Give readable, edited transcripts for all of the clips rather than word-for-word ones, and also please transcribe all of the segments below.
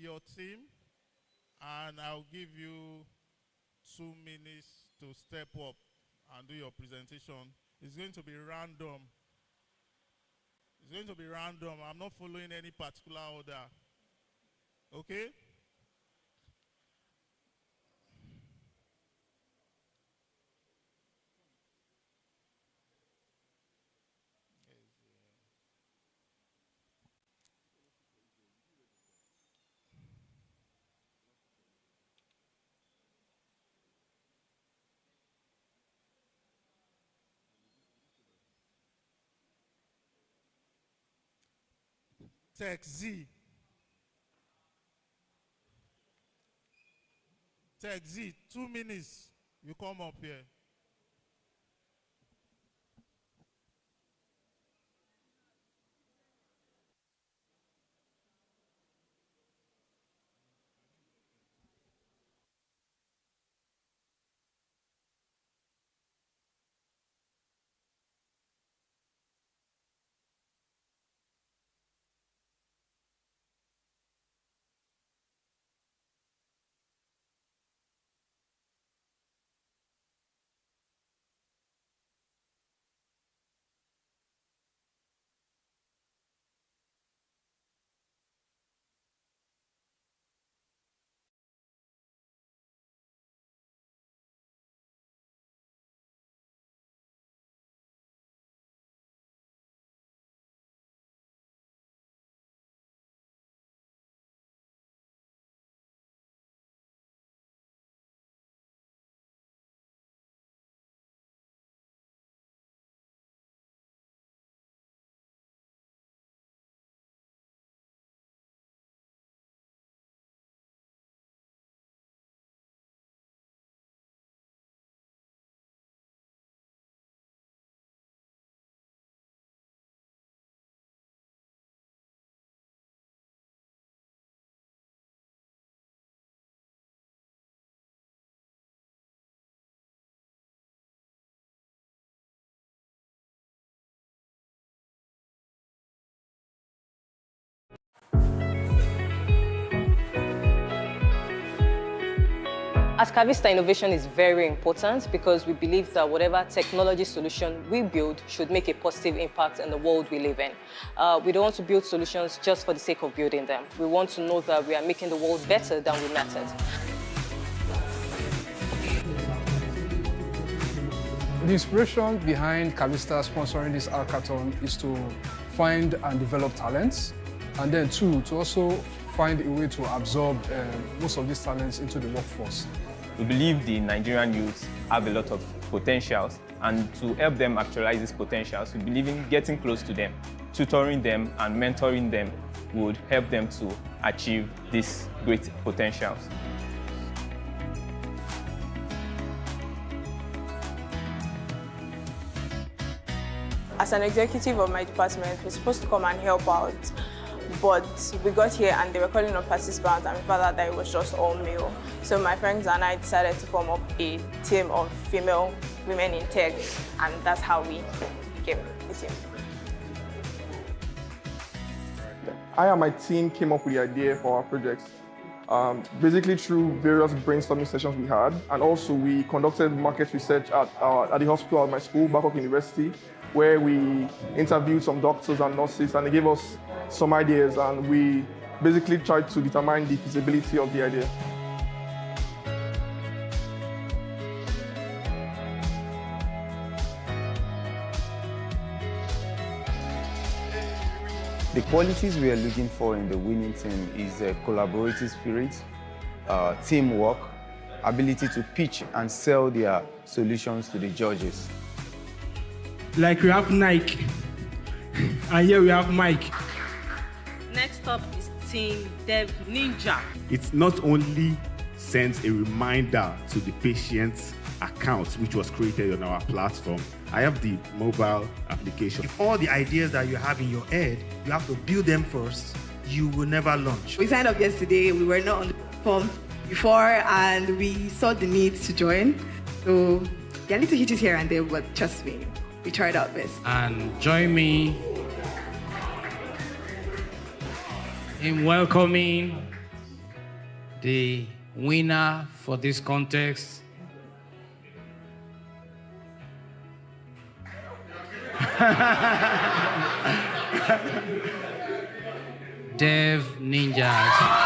your team, and I'll give you 2 minutes to step up and do your presentation. It's going to be random. It's going to be random. I'm not following any particular order. Okay? Tech Z. Tech Z, 2 minutes. You come up here. At Cavista, innovation is very important because we believe that whatever technology solution we build should make a positive impact in the world we live in. We don't want to build solutions just for the sake of building them. We want to know that we are making the world better than we met it. The inspiration behind Cavista sponsoring this hackathon is to find and develop talents, and then two, to also find a way to absorb most of these talents into the workforce. We believe the Nigerian youths have a lot of potentials, and to help them actualize these potentials, we believe in getting close to them, tutoring them and mentoring them would help them to achieve these great potentials. As an executive of my department, we're supposed to come and help out, but we got here and they were calling on participants, and we found out that it was just all male. So my friends and I decided to form up a team of female women in tech, and that's how we became the team. I and my team came up with the idea for our projects, basically through various brainstorming sessions we had, and also we conducted market research at the hospital at my school, Babalola University, where we interviewed some doctors and nurses, and they gave us some ideas, and we basically tried to determine the feasibility of the idea. The qualities we are looking for in the winning team is a collaborative spirit, teamwork, ability to pitch and sell their solutions to the judges. Like we have Nike, and here we have Mike. Next up is Team Dev Ninja. It not only sends a reminder to the patient's account, which was created on our platform. I have the mobile application. If all the ideas that you have in your head, you have to build them first, you will never launch. We signed up yesterday. We were not on the platform before, and we saw the need to join. So there are little hitches here and there, but trust me, we tried our best. And join me in welcoming The winner for this contest Dev Ninjas.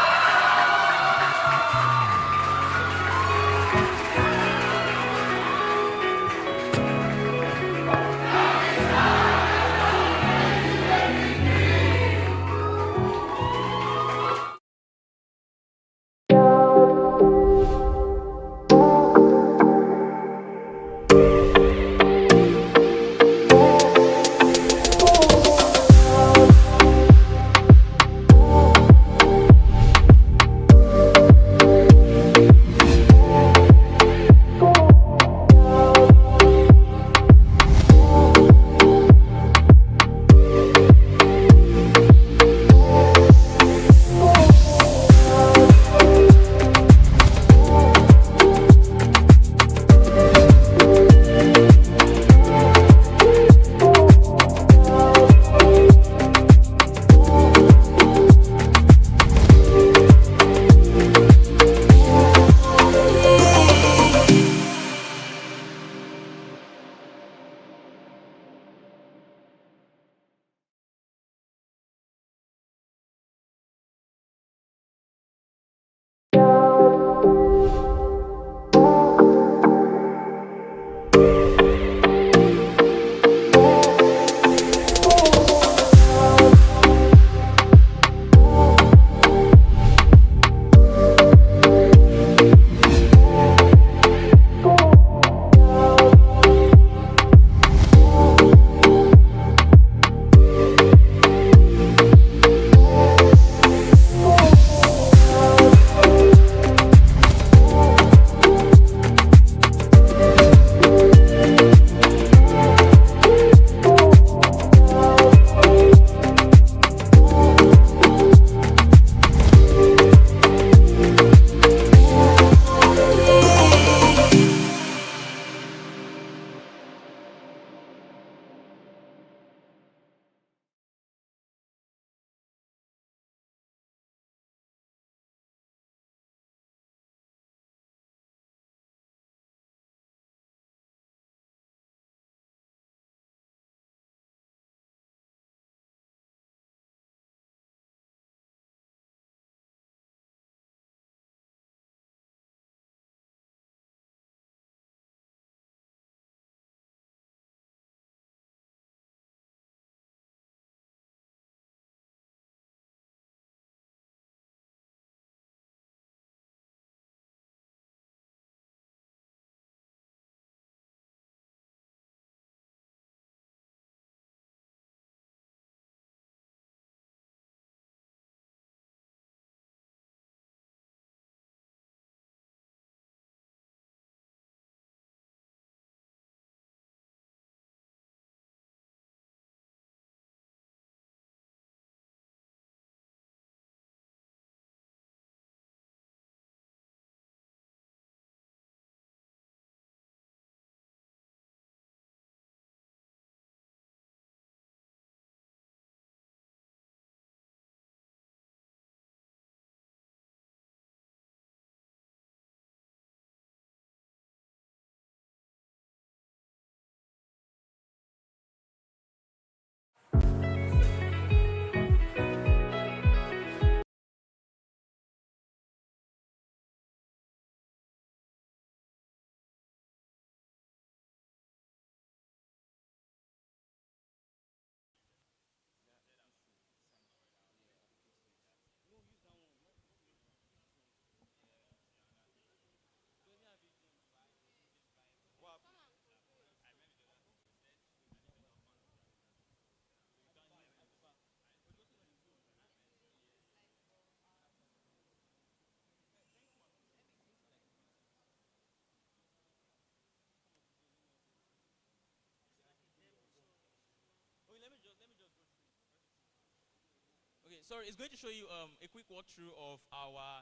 Okay, sorry, it's going to show you a quick walkthrough of our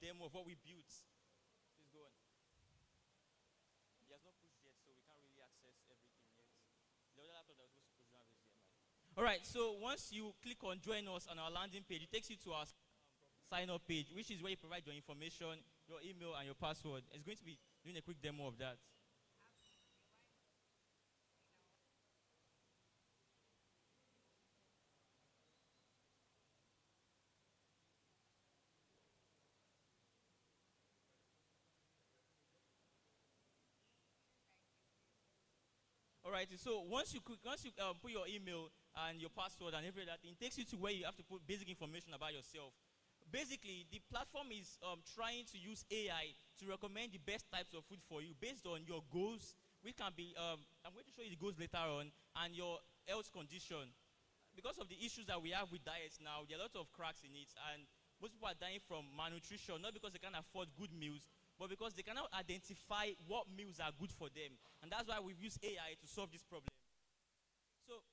demo of what we built. Please go on. He has not pushed yet, so we can't really access everything yet. The other laptop that was supposed to push down HDMI. All right, so once you click on join us on our landing page, it takes you to our sign-up page, which is where you provide your information, your email, and your password. It's going to be doing a quick demo of that. All right, so once you put your email and your password and every other thing, it takes you to where you have to put basic information about yourself. Basically, the platform is trying to use AI to recommend the best types of food for you based on your goals, which can be, I'm going to show you the goals later on, and your health condition. Because of the issues that we have with diets now, there are a lot of cracks in it, and most people are dying from malnutrition, not because they can't afford good meals, but because they cannot identify what meals are good for them. And that's why we've used AI to solve this problem. So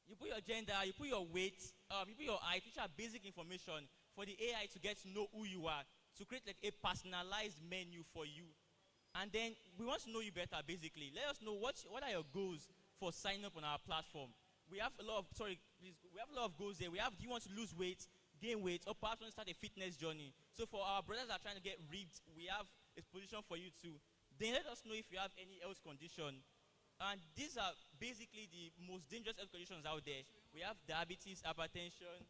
you put your gender, you put your weight, you put your height, which are basic information for the AI to get to know who you are, to create like a personalized menu for you. And then we want to know you better, basically. Let us know what are your goals for signing up on our platform. We have a lot of, we have a lot of goals there. We have, do you want to lose weight, gain weight, or perhaps want to start a fitness journey? So for our brothers that are trying to get ripped, we have a position for you too. Then let us know if you have any health condition. And these are basically the most dangerous health conditions out there. We have diabetes, hypertension,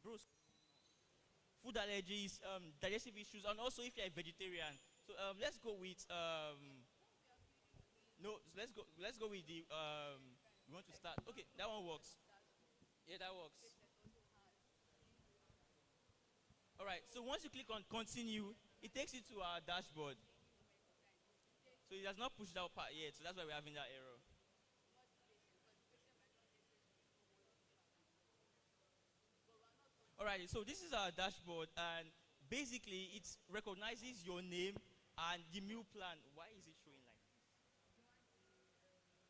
food allergies, digestive issues, and also if you're a vegetarian. So let's go with let's go with the we want to start. Okay, that one works. Yeah, that works. All right, so once you click on continue, it takes you to our dashboard. So it has not pushed that part yet, so that's why we're having that error. All right, so this is our dashboard, and basically it recognizes your name and the meal plan. Why is it showing like this?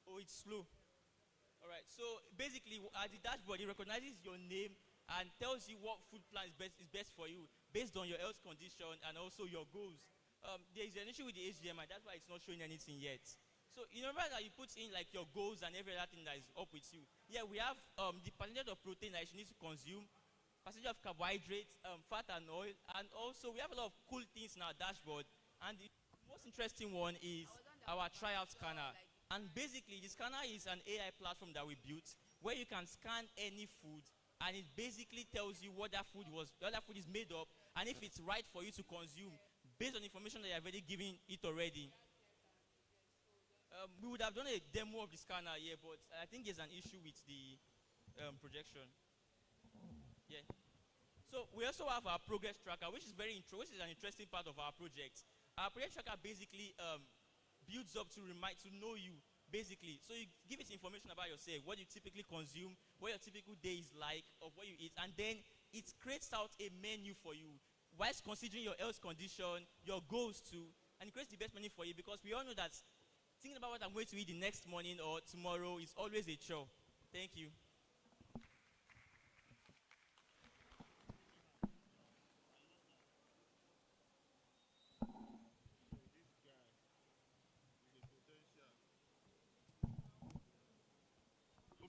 Oh, it's slow. All right, so basically at the dashboard, it recognizes your name and tells you what food plan is best for you based on your health condition and also your goals. There is an issue with the HDMI, that's why it's not showing anything yet. So you remember that you put in like your goals and every other thing that is up with you. Yeah, we have the percentage of protein that you need to consume, percentage of carbohydrates, fat and oil, and also we have a lot of cool things in our dashboard. And the most interesting one is our tryout scanner. And basically, the scanner is an AI platform that we built where you can scan any food, and it basically tells you what that food is made of, and if it's right for you to consume based on information that you have already given it already. We would have done a demo of the scanner here, but I think there's an issue with the projection. Yeah. So we also have our progress tracker, which is an interesting part of our project. Our project tracker basically builds up to know you, basically. So you give it information about yourself, what you typically consume, what your typical day is like, of what you eat, and then it creates out a menu for you, whilst considering your health condition, your goals too, and it creates the best menu for you, because we all know that thinking about what I'm going to eat the next morning or tomorrow is always a chore. Thank you.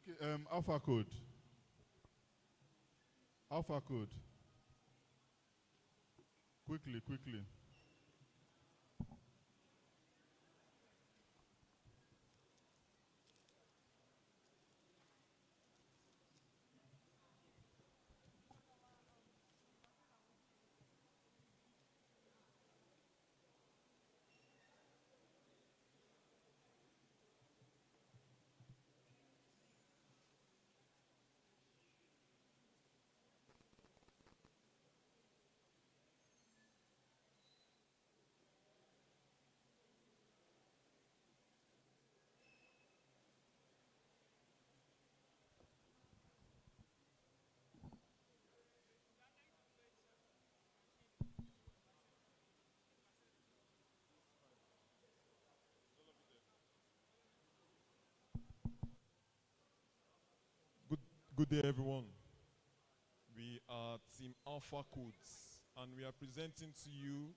Okay, alpha code. Alpha code. Quickly, quickly. Good day, everyone. We are Team Alpha Codes, and we are presenting to you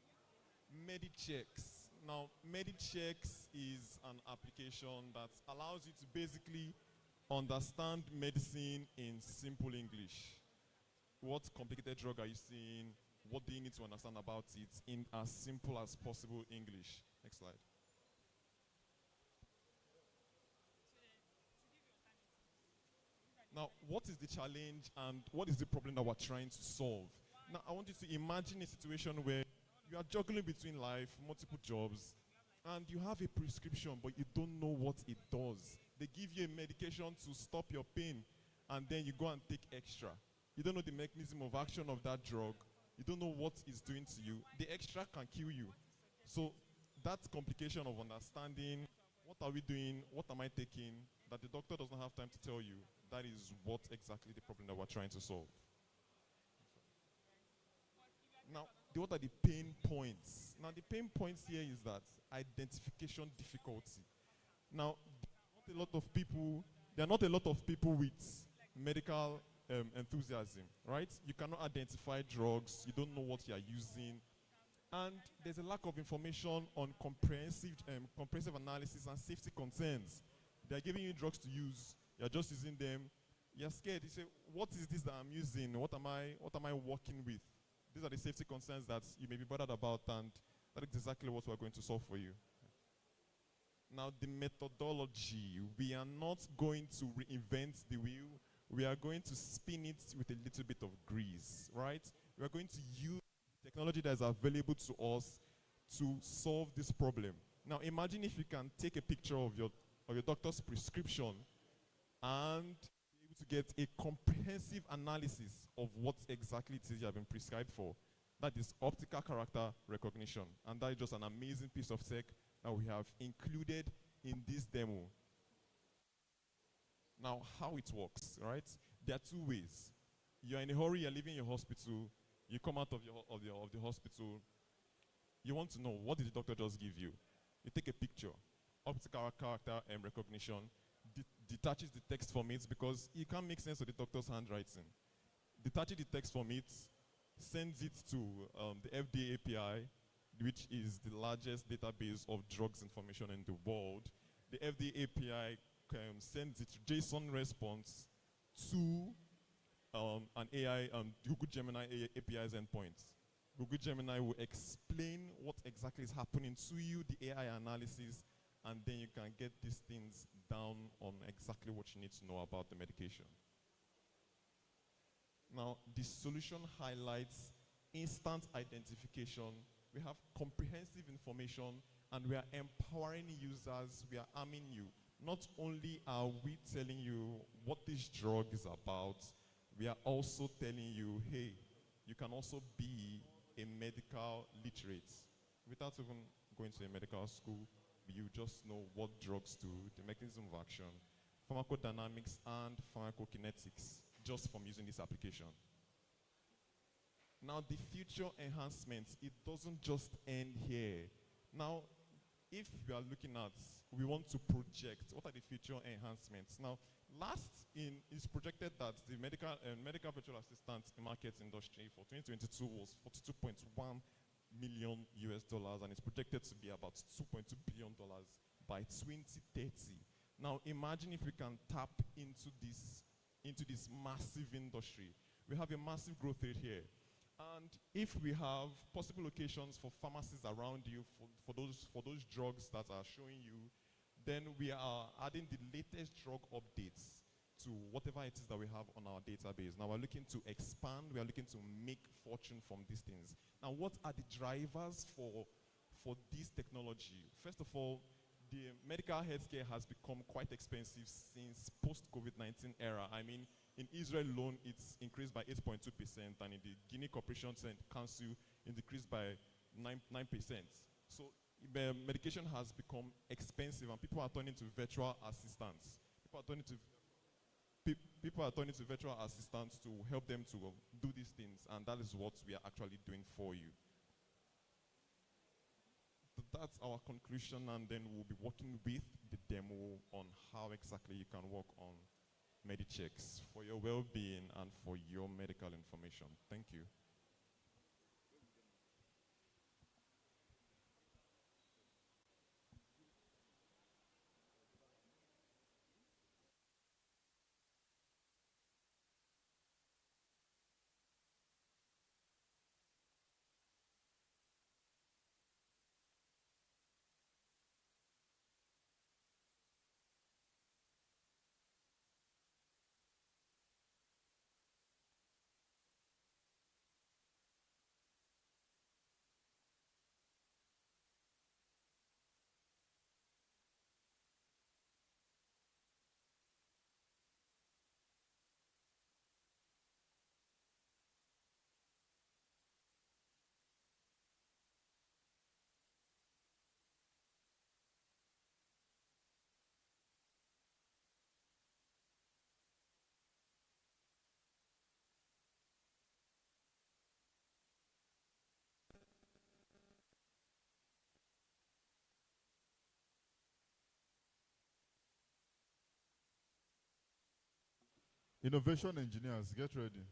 MediChecks. Now, MediChecks is an application that allows you to basically understand medicine in simple English. what complicated drug are you seeing? What do you need to understand about it in as simple as possible English? Next slide. Now, what is the challenge and what is the problem that we're trying to solve? Now, I want you to imagine a situation where you are juggling between life, multiple jobs, and you have a prescription, but you don't know what it does. They give you a medication to stop your pain, and then you go and take extra. You don't know the mechanism of action of that drug. You don't know what it's doing to you. The extra can kill you. So that complication of understanding, what are we doing, what am I taking, that the doctor doesn't have time to tell you, that is what exactly the problem that we're trying to solve. Now, what are the pain points? Now, the pain points here is that identification difficulty. Now, there are not a lot of people with medical enthusiasm, right? You cannot identify drugs, you don't know what you are using, and there's a lack of information on comprehensive analysis and safety concerns. They're giving you drugs to use, you're just using them, you're scared, you say, what is this that I'm using? What am I working with? These are the safety concerns that you may be bothered about, and that is exactly what we're going to solve for you. Now, the methodology, we are not going to reinvent the wheel. We are going to spin it with a little bit of grease, right? We are going to use technology that is available to us to solve this problem. Now, imagine if you can take a picture of your doctor's prescription and be able to get a comprehensive analysis of what exactly it is you have been prescribed for. That is optical character recognition. And that is just an amazing piece of tech that we have included in this demo. Now, how it works, right? There are two ways. You're in a hurry, you're leaving your hospital, you come out of the hospital, you want to know, what did the doctor just give you? You take a picture, optical character recognition, detaches the text from it because you can't make sense of the doctor's handwriting. Detaches the text from it, sends it to the FDA API, which is the largest database of drugs information in the world. The FDA API sends its JSON response to an AI, Google Gemini API's endpoint. Google Gemini will explain what exactly is happening to you, the AI analysis, and then you can get these things down on exactly what you need to know about the medication. Now, the solution highlights instant identification. We have comprehensive information, and we are empowering users, we are arming you. Not only are we telling you what this drug is about, we are also telling you, hey, you can also be a medical literate. Without even going to a medical school, you just know what drugs do, the mechanism of action, pharmacodynamics and pharmacokinetics, just from using this application. Now, the future enhancements, it doesn't just end here. Now, if you are looking at, we want to project, what are the future enhancements? Now, it's projected that the medical virtual assistant market industry for 2022 was $42.1 million US, and it's projected to be about $2.2 billion by 2030. Now, imagine if we can tap into this massive industry. We have a massive growth rate here. And if we have possible locations for pharmacies around you for those drugs that are showing you, then we are adding the latest drug updates to whatever it is that we have on our database. Now, we're looking to expand, we are looking to make fortune from these things. Now, what are the drivers for this technology? First of all, the medical healthcare has become quite expensive since post-COVID-19 era. I mean, in Israel alone, it's increased by 8.2%, and in the Guinea Corporation Council, it decreased by 9%. So medication has become expensive, and people are turning to virtual assistants. People are turning to virtual assistants to help them to do these things, and that is what we are actually doing for you. That's our conclusion, and then we'll be working with the demo on how exactly you can work on MediChecks for your well-being and for your medical information. Thank you. Innovation engineers, get ready.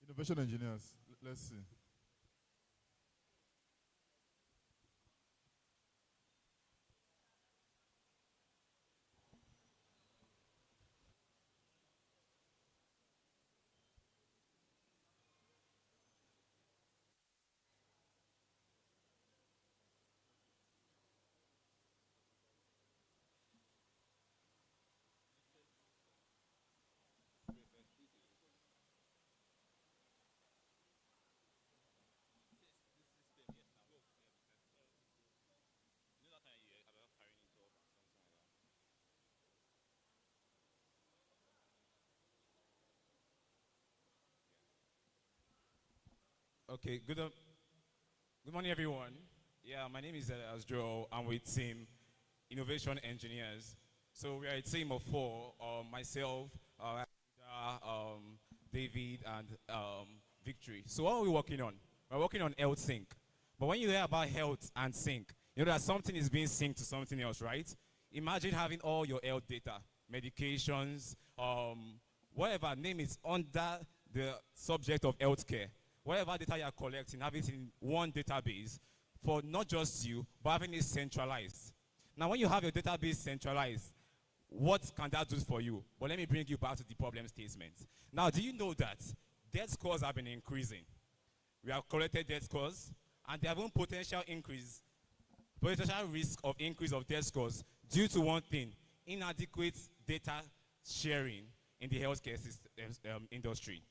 Innovation engineers, let's see. Okay, good morning, everyone. Yeah, my name is Asdro. I'm with Team Innovation Engineers. So we are a team of four, myself, David, and Victory. So what are we working on? We're working on health sync. But when you hear about health and sync, you know that something is being synced to something else, right? Imagine having all your health data, medications, whatever, name it, under the subject of healthcare. Whatever data you are collecting, have it in one database for not just you, but having it centralized. Now, when you have your database centralized, what can that do for you? But let me bring you back to the problem statement. Now, do you know that death scores have been increasing? We have collected death scores, and they have a potential risk of increase of death scores due to one thing: inadequate data sharing in the healthcare industry.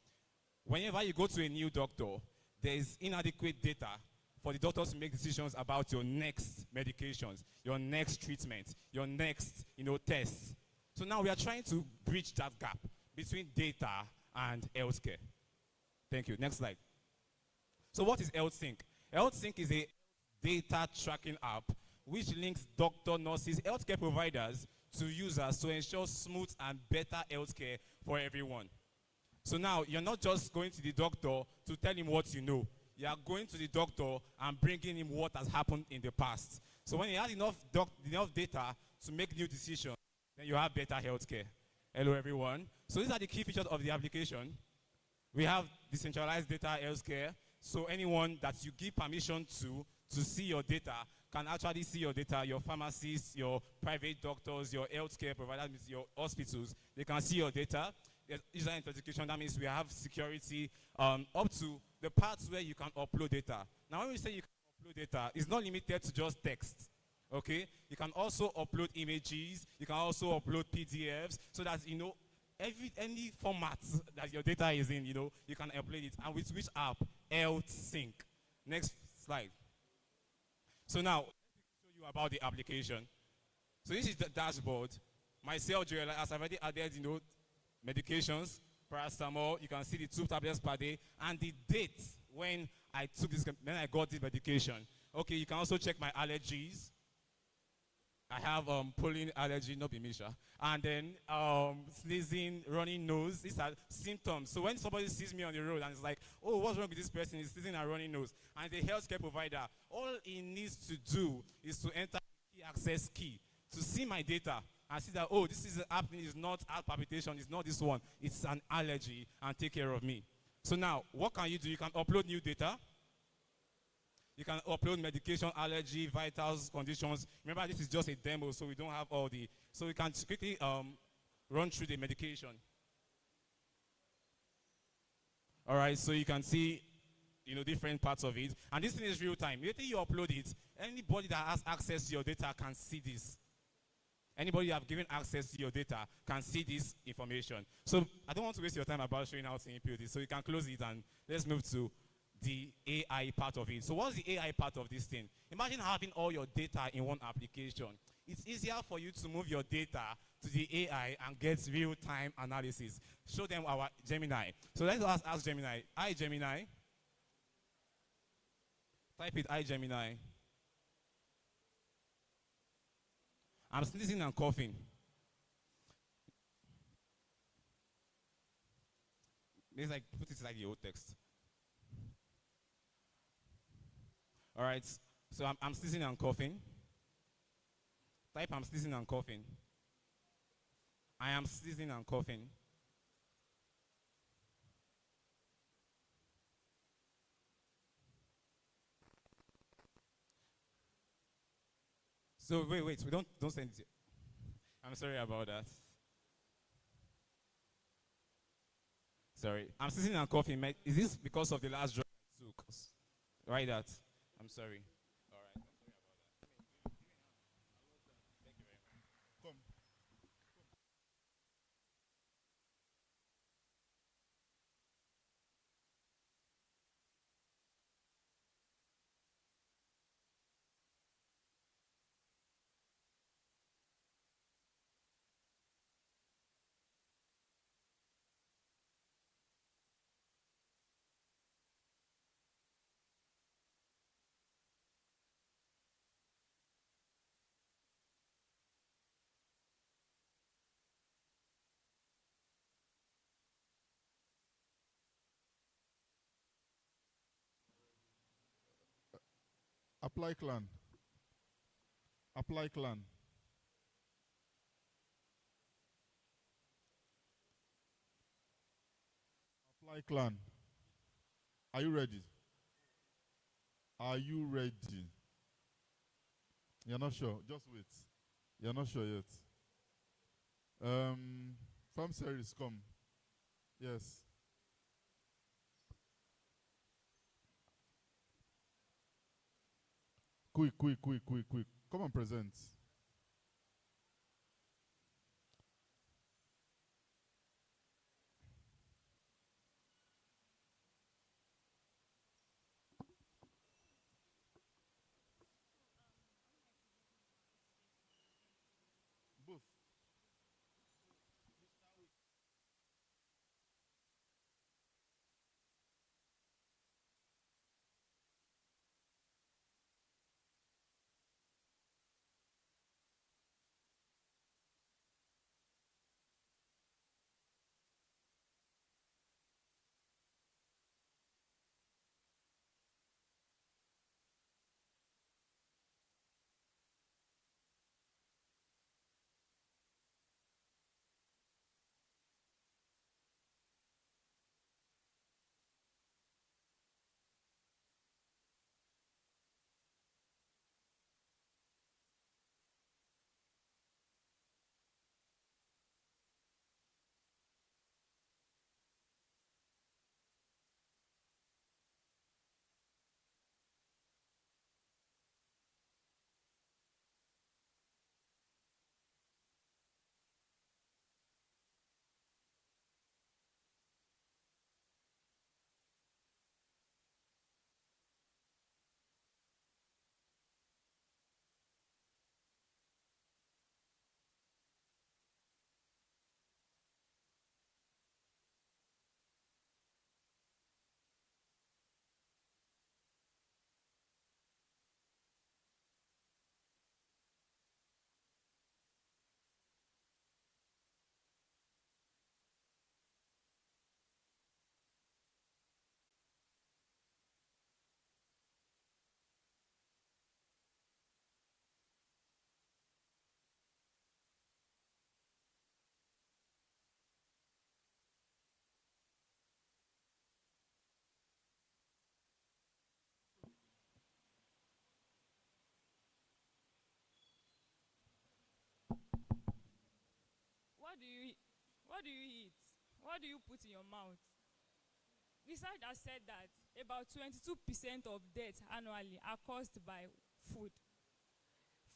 Whenever you go to a new doctor, there is inadequate data for the doctors to make decisions about your next medications, your next treatment, your next, tests. So now we are trying to bridge that gap between data and healthcare. Thank you. Next slide. So what is HealthSync? HealthSync is a data tracking app which links doctor, nurses, healthcare providers to users to ensure smooth and better healthcare for everyone. So now, you're not just going to the doctor to tell him what you know. You are going to the doctor and bringing him what has happened in the past. So when you have enough data to make new decisions, then you have better healthcare. Hello, everyone. So these are the key features of the application. We have decentralized data healthcare. So anyone that you give permission to see your data can actually see your data. Your pharmacists, your private doctors, your healthcare providers, your hospitals, they can see your data. There's user authentication, that means we have security up to the parts where you can upload data. Now, when we say you can upload data, it's not limited to just text, okay? You can also upload images, you can also upload PDFs, so that, any format that your data is in, you can upload it. And with which app? Health Sync. Next slide. So now, let me show you about the application. So this is the dashboard. My cell journal, as I've already added, medications, paracetamol. You can see the 2 tablets per day and the date when I got this medication. Okay, you can also check my allergies. I have pollen allergy, not Bimisha. And then sneezing, running nose. These are symptoms. So when somebody sees me on the road and is like, oh, what's wrong with this person? He's sneezing and running nose. And the healthcare provider, all he needs to do is to enter the key access key to see my data and see that, oh, this is happening, it's not heart palpitation, it's not this one, it's an allergy, and take care of me. So now, what can you do? You can upload new data. You can upload medication, allergy, vitals, conditions. Remember, this is just a demo, so we don't have all the... So we can quickly run through the medication. All right, so you can see, different parts of it. And this thing is real time. Immediately you upload it, anybody that has access to your data can see this. Anybody you have given access to your data can see this information. So I don't want to waste your time about showing how to input this. So you can close it and let's move to the AI part of it. So what's the AI part of this thing? Imagine having all your data in one application. It's easier for you to move your data to the AI and get real-time analysis. Show them our Gemini. So let's ask Gemini. Hi, Gemini. Type it, hi, Gemini. I'm sneezing and coughing. It's like, put it like the old text. All right, so I'm sneezing and coughing. Type I'm sneezing and coughing. I am sneezing and coughing. So wait, we don't send it. I'm sorry about that. Sorry, I'm sneezing and coughing. Is this because of the last drug I took? Right, that. I'm sorry. All right, I'm sorry about that. Thank you very much. Come. Apply clan. Apply clan. Apply clan. Are you ready? Are you ready? You're not sure. Just wait. You're not sure yet. Farm series, come. Yes. Quick. Come and present. Both. what do you eat? What do you put in your mouth? Research has said that about 22% of deaths annually are caused by food.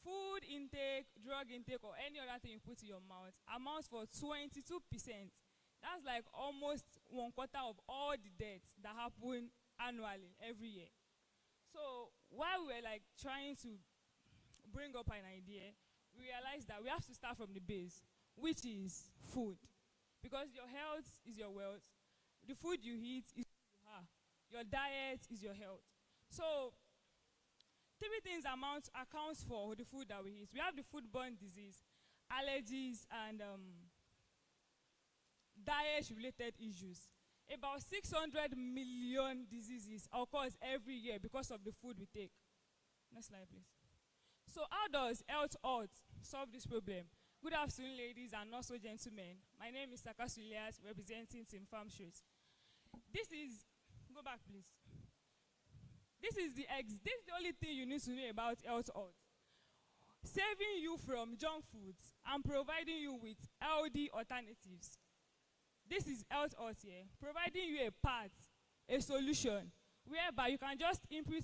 Food intake, drug intake, or any other thing you put in your mouth amounts for 22%. That's like almost 1/4 of all the deaths that happen annually every year. So while we're like trying to bring up an idea, we realized that we have to start from the base, which is food. Because your health is your wealth. The food you eat is who you are. Your diet is your health. So three things accounts for the food that we eat. We have the foodborne disease, allergies, and diet-related issues. About 600 million diseases occurs every year because of the food we take. Next slide, please. So how does Health Odds solve this problem? Good afternoon, ladies and also gentlemen. My name is Sakasu Ilyas, representing Team Farm Shoes. This is, go back please. This is the only thing you need to know about Health Odds. Saving you from junk foods and providing you with healthy alternatives. This is Health Odds here, providing you a path, a solution, whereby you can just input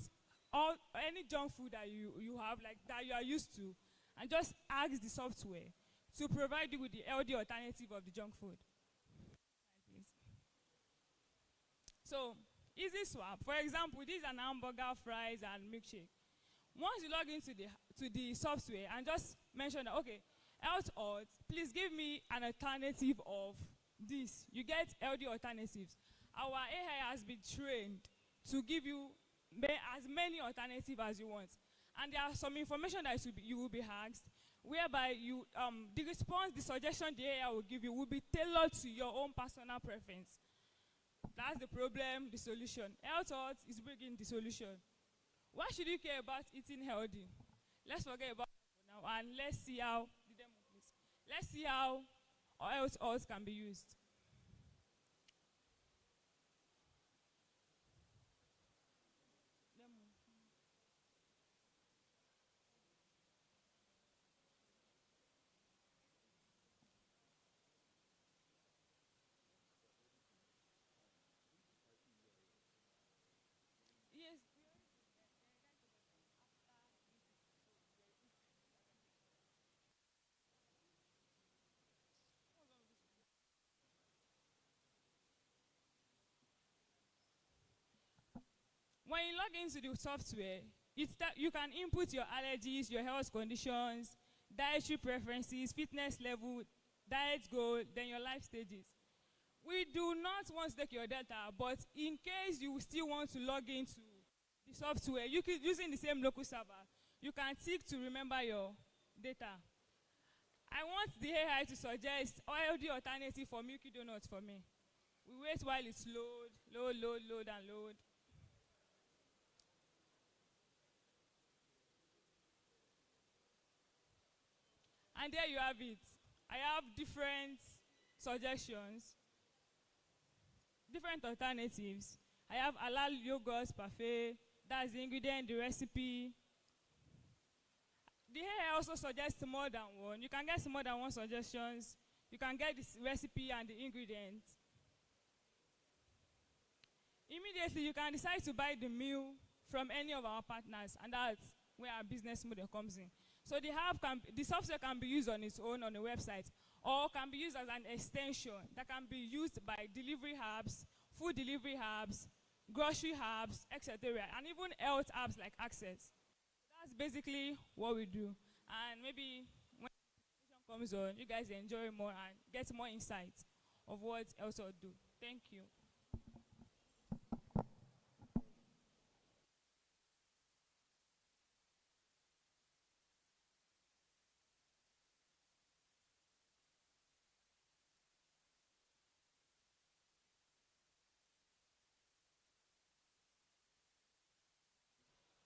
any junk food that you have, like that you are used to, and just ask the software to provide you with the healthy alternative of the junk food. So, easy swap. For example, this is an hamburger, fries, and milkshake. Once you log into the software and just mention that, okay, Health Odds, please give me an alternative of this. You get healthy alternatives. Our AI has been trained to give you as many alternatives as you want. And there are some information that you will be asked, whereby the response, the suggestion the AI will give you will be tailored to your own personal preference. That's the problem, the solution. Health Odds is bringing the solution. Why should you care about eating healthy? Let's forget about it for now, and let's see how Health Odds can be used. Yes. When you log into the software, you can input your allergies, your health conditions, dietary preferences, fitness level, diet goal, then your life stages. We do not want to take your data, but in case you still want to log into the software, you could using the same local server. You can tick to remember your data. I want the AI to suggest healthy alternative for Milky Donuts for me. We wait while it's load, and load. And there you have it. I have different suggestions, different alternatives. I have halal yogurt parfait, that's the ingredient, the recipe. The AI also suggests more than one. You can get more than one suggestions. You can get the recipe and the ingredients. Immediately, you can decide to buy the meal from any of our partners, and that's where our business model comes in. So the software can be used on its own on the website, or can be used as an extension that can be used by delivery hubs, food delivery hubs, grocery hubs, etc., and even health hubs like Access. That's basically what we do. And maybe when the presentation comes on, you guys enjoy more and get more insight of what else will do. Thank you.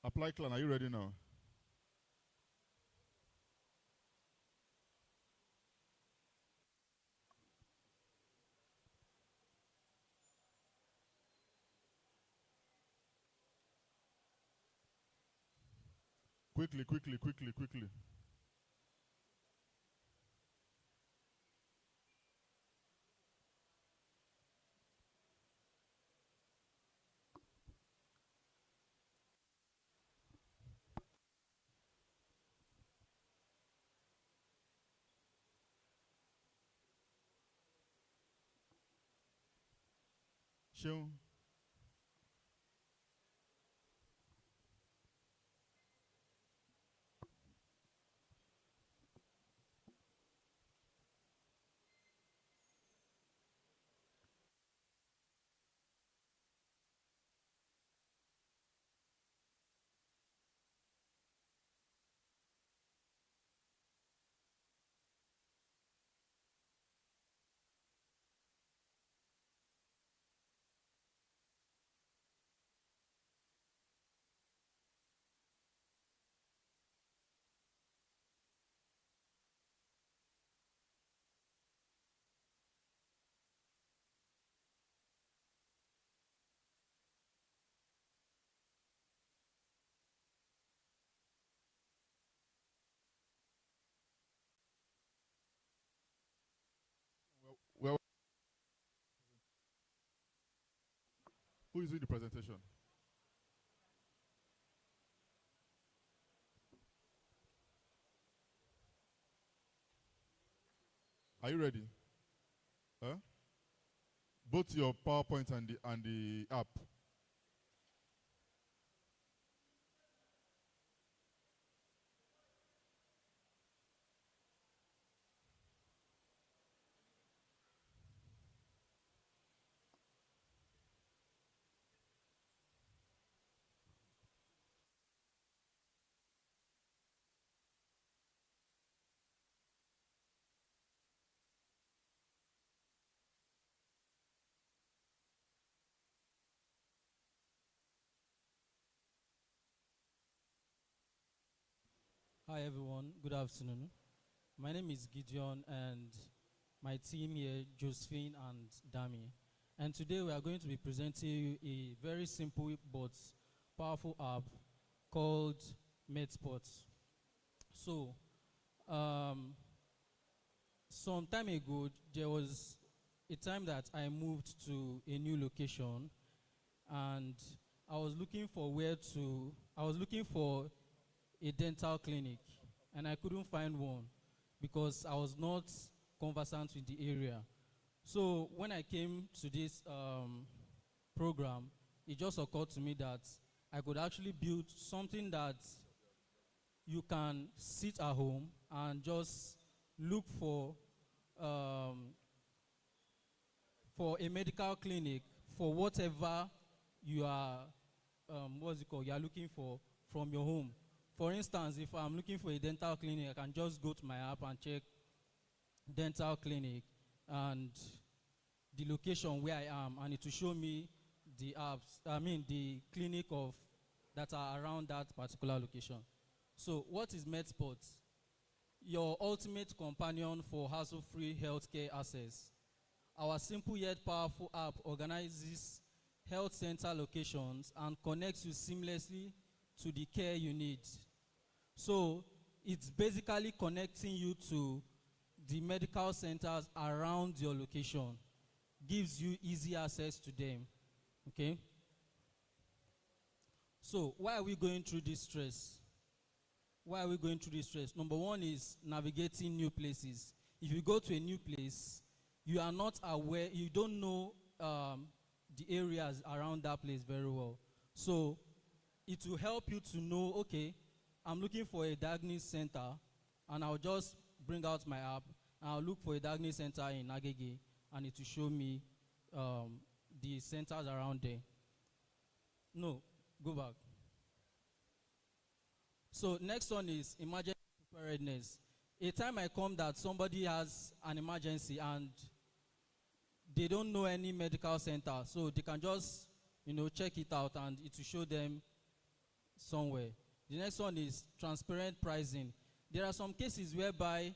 Apply Clan, are you ready now? Quickly, quickly, quickly, quickly. Seun. Well, who is doing the presentation? Are you ready? Huh? Both your PowerPoint and the app. Hi everyone, good afternoon. My name is Gideon and my team here, Josephine and Dami. And today we are going to be presenting you a very simple but powerful app called MedSpot. So, some time ago, there was a time that I moved to a new location and I was looking for a dental clinic and I couldn't find one because I was not conversant with the area. So when I came to this program, it just occurred to me that I could actually build something that you can sit at home and just look for a medical clinic for whatever you are, you are looking for from your home. For instance, if I'm looking for a dental clinic, I can just go to my app and check dental clinic and the location where I am, and it will show me the the clinic that are around that particular location. So what is MedSpot? Your ultimate companion for hassle-free healthcare access. Our simple yet powerful app organizes health center locations and connects you seamlessly to the care you need. So it's basically connecting you to the medical centers around your location, gives you easy access to them, okay? So why are we going through this stress? Why are we going through this stress? Number one is navigating new places. If you go to a new place, you are not aware, you don't know the areas around that place very well. So it will help you to know, okay, I'm looking for a diagnosis center, and I'll just bring out my app, and I'll look for a diagnosis center in Agege, and it will show me the centers around there. No, go back. So next one is emergency preparedness. A time I come that somebody has an emergency and they don't know any medical center, so they can just, check it out and it will show them somewhere. The next one is transparent pricing. There are some cases whereby,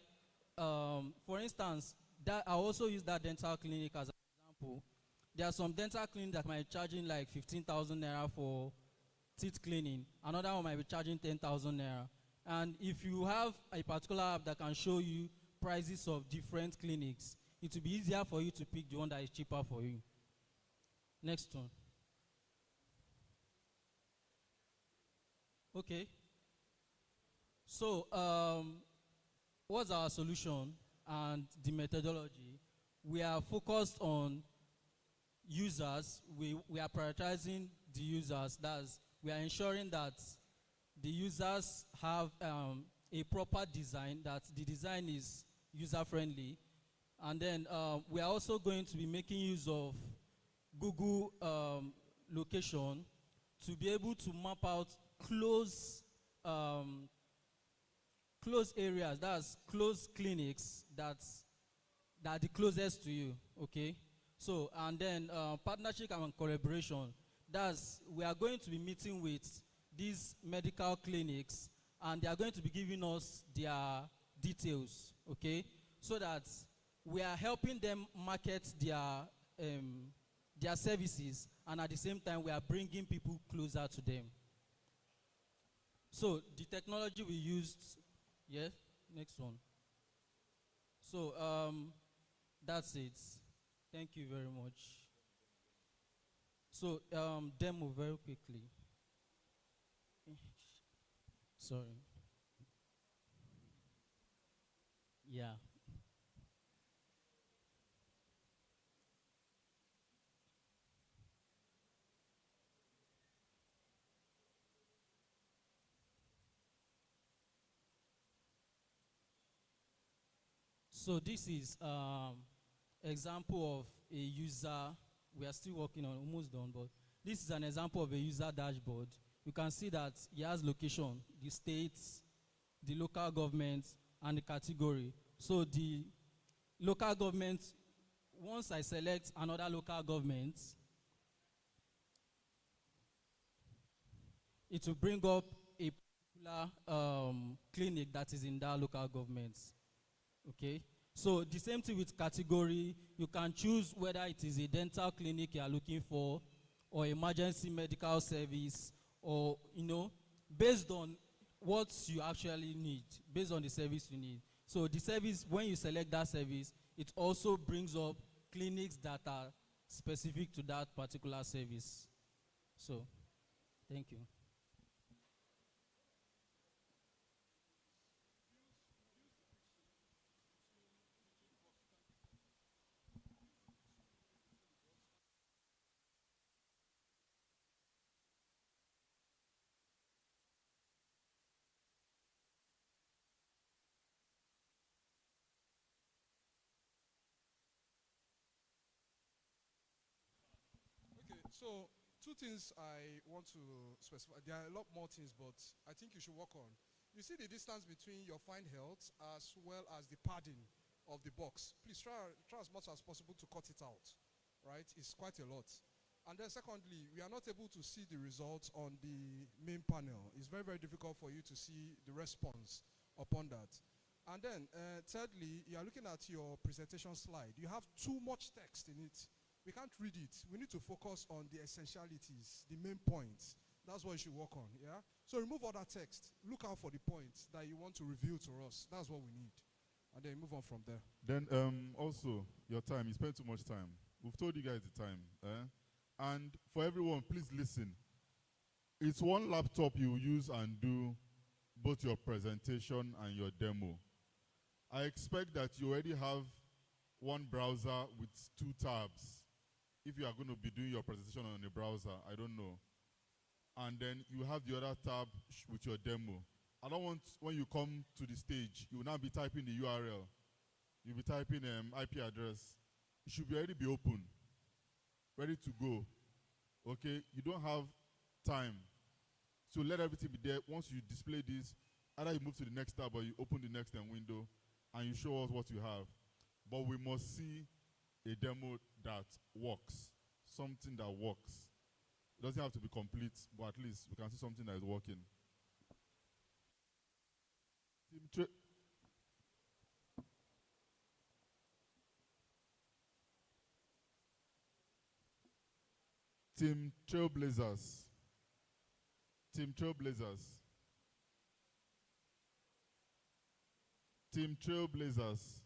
for instance, that I also use that dental clinic as an example. There are some dental clinics that might be charging like 15,000 naira for teeth cleaning. Another one might be charging 10,000 naira. And if you have a particular app that can show you prices of different clinics, it will be easier for you to pick the one that is cheaper for you. Next one. Okay. So, what's our solution and the methodology? We are focused on users, we are prioritizing the users. That's, we are ensuring that the users have a proper design, that the design is user-friendly. And then we are also going to be making use of Google location to be able to map out close areas, that's close clinics that are the closest to you, okay? So, and then partnership and collaboration, that's, we are going to be meeting with these medical clinics and they are going to be giving us their details, okay? So that we are helping them market their services, and at the same time we are bringing people closer to them. So the technology we used, yes, next one. So that's it. Thank you very much. So demo very quickly. Sorry. Yeah. So this is example of a user. We are still working on, almost done, but this is an example of a user dashboard. You can see that he has location, the states, the local government, and the category. So the local government, once I select another local government, it will bring up a particular clinic that is in that local government. Okay, so the same thing with category. You can choose whether it is a dental clinic you are looking for, or emergency medical service, or, you know, based on what you actually need, based on the service you need. So the service, when you select that service, it also brings up clinics that are specific to that particular service. So, thank you. So, two things I want to specify. There are a lot more things, but I think you should work on. You see the distance between your find health as well as the padding of the box. Please try as much as possible to cut it out, right? It's quite a lot. And then secondly, we are not able to see the results on the main panel. It's very, very difficult for you to see the response upon that. And then thirdly, you are looking at your presentation slide. You have too much text in it. We can't read it. We need to focus on the essentialities, the main points. That's what you should work on, yeah? So remove all that text. Look out for the points that you want to reveal to us. That's what we need. And then move on from there. Then also, your time. You spend too much time. We've told you guys the time. And for everyone, please listen. It's one laptop you use and do both your presentation and your demo. I expect that you already have one browser with 2 tabs. If you are going to be doing your presentation on a browser, I don't know. And then you have the other tab with your demo. I don't want, when you come to the stage, you will now be typing the URL. You'll be typing IP address. It should already be open, ready to go. Okay, you don't have time. So let everything be there. Once you display this, either you move to the next tab or you open the next window and you show us what you have. But we must see a demo that works, something that works. It doesn't have to be complete, but at least we can see something that is working. Team Trailblazers. Team Trailblazers. Team Trailblazers.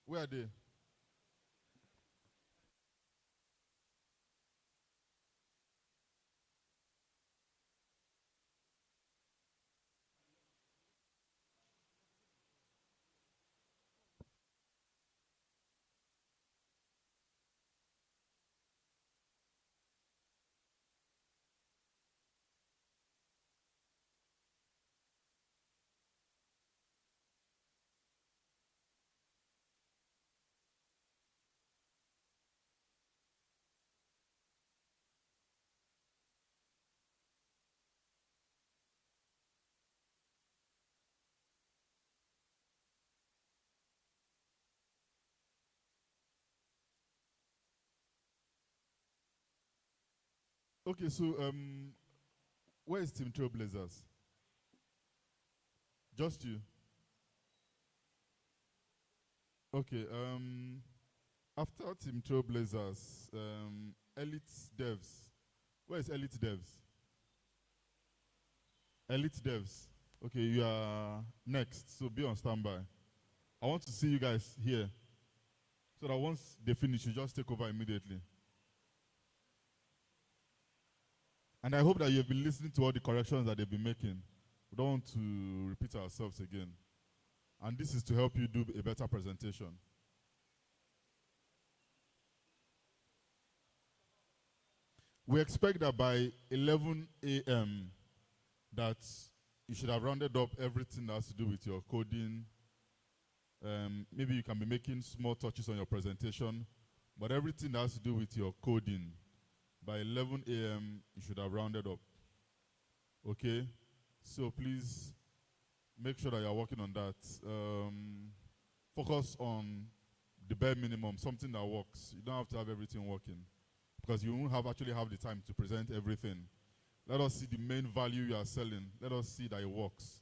Where are they? Okay, so where is Team Trailblazers? Just you. Okay. After Team Trailblazers, Elite Devs. Where is Elite Devs? Elite Devs. Okay, you are next, so be on standby. I want to see you guys here, so that once they finish, you just take over immediately. And I hope that you've been listening to all the corrections that they've been making. We don't want to repeat ourselves again. And this is to help you do a better presentation. We expect that by 11 a.m. that you should have rounded up everything that has to do with your coding. Maybe you can be making small touches on your presentation, but everything that has to do with your coding, by 11 a.m. you should have rounded up. Okay? So please make sure that you're working on that. Focus on the bare minimum, something that works. You don't have to have everything working, because you won't actually have the time to present everything. Let us see the main value you are selling. Let us see that it works.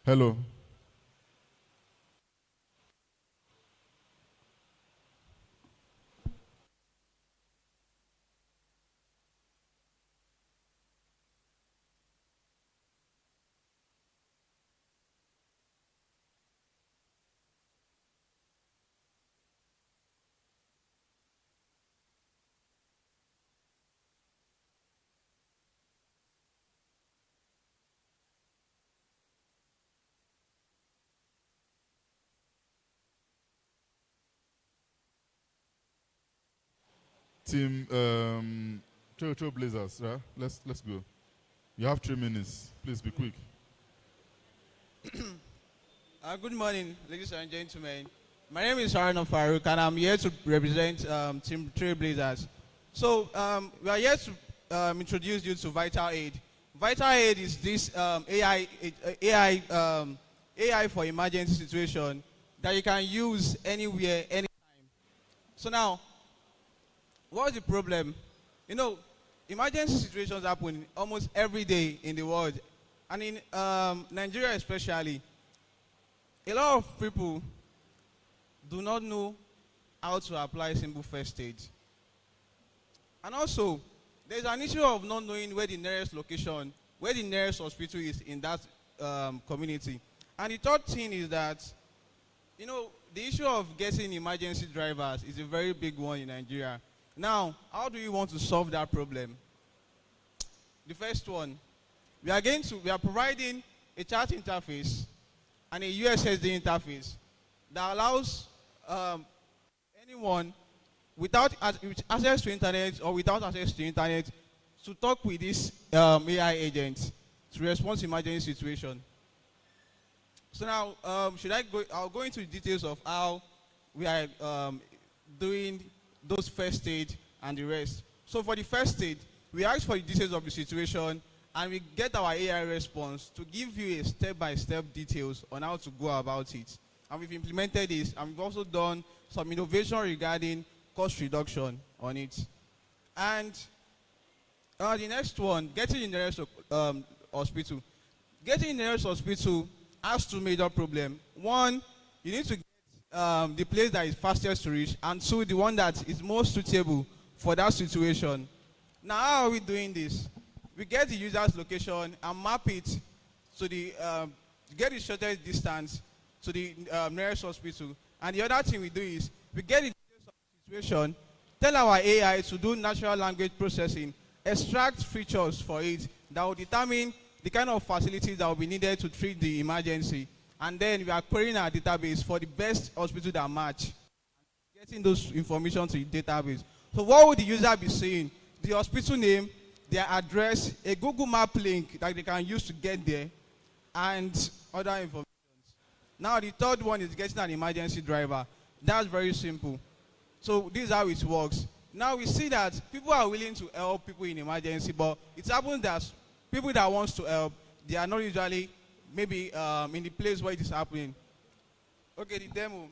Hello. Team Trailblazers, right? Let's go. You have 3 minutes. Please be quick. Good morning, ladies and gentlemen. My name is Haruna Farouk, and I'm here to represent Team Trailblazers. So we are here to introduce you to Vital Aid. Vital Aid is this AI for emergency situation that you can use anywhere, anytime. So now, what's the problem? You know, emergency situations happen almost every day in the world, and in Nigeria especially. A lot of people do not know how to apply simple first aid. And also, there's an issue of not knowing where the nearest location, where the nearest hospital is in that community. And the third thing is that, you know, the issue of getting emergency drivers is a very big one in Nigeria. Now, how do you want to solve that problem? The first one, we are providing a chat interface and a USSD interface that allows anyone with access to internet or without access to internet to talk with this AI agent to respond to emergency situation. So now, I'll go into the details of how we are doing those first aid and the rest. So for the first aid, we ask for the details of the situation, and we get our AI response to give you a step-by-step details on how to go about it. And we've implemented this, and we've also done some innovation regarding cost reduction on it. And the next one, getting in the nearest hospital. Getting in the nearest hospital has two major problems. One, you need to get the place that is fastest to reach, and two, the one that is most suitable for that situation. Now, how are we doing this? We get the user's location and map it to the, get the shortest distance to the nearest hospital. And the other thing we do is, we get the details of the situation, tell our AI to do natural language processing, extract features for it that will determine the kind of facilities that will be needed to treat the emergency. And then we are querying our database for the best hospital that match, getting those information to the database. So what would the user be seeing? The hospital name, their address, a Google Map link that they can use to get there, and other information. Now the third one is getting an emergency driver. That's very simple. So this is how it works. Now we see that people are willing to help people in emergency, but it happens that people that wants to help, they are not usually maybe in the place where it is happening. Okay, the demo.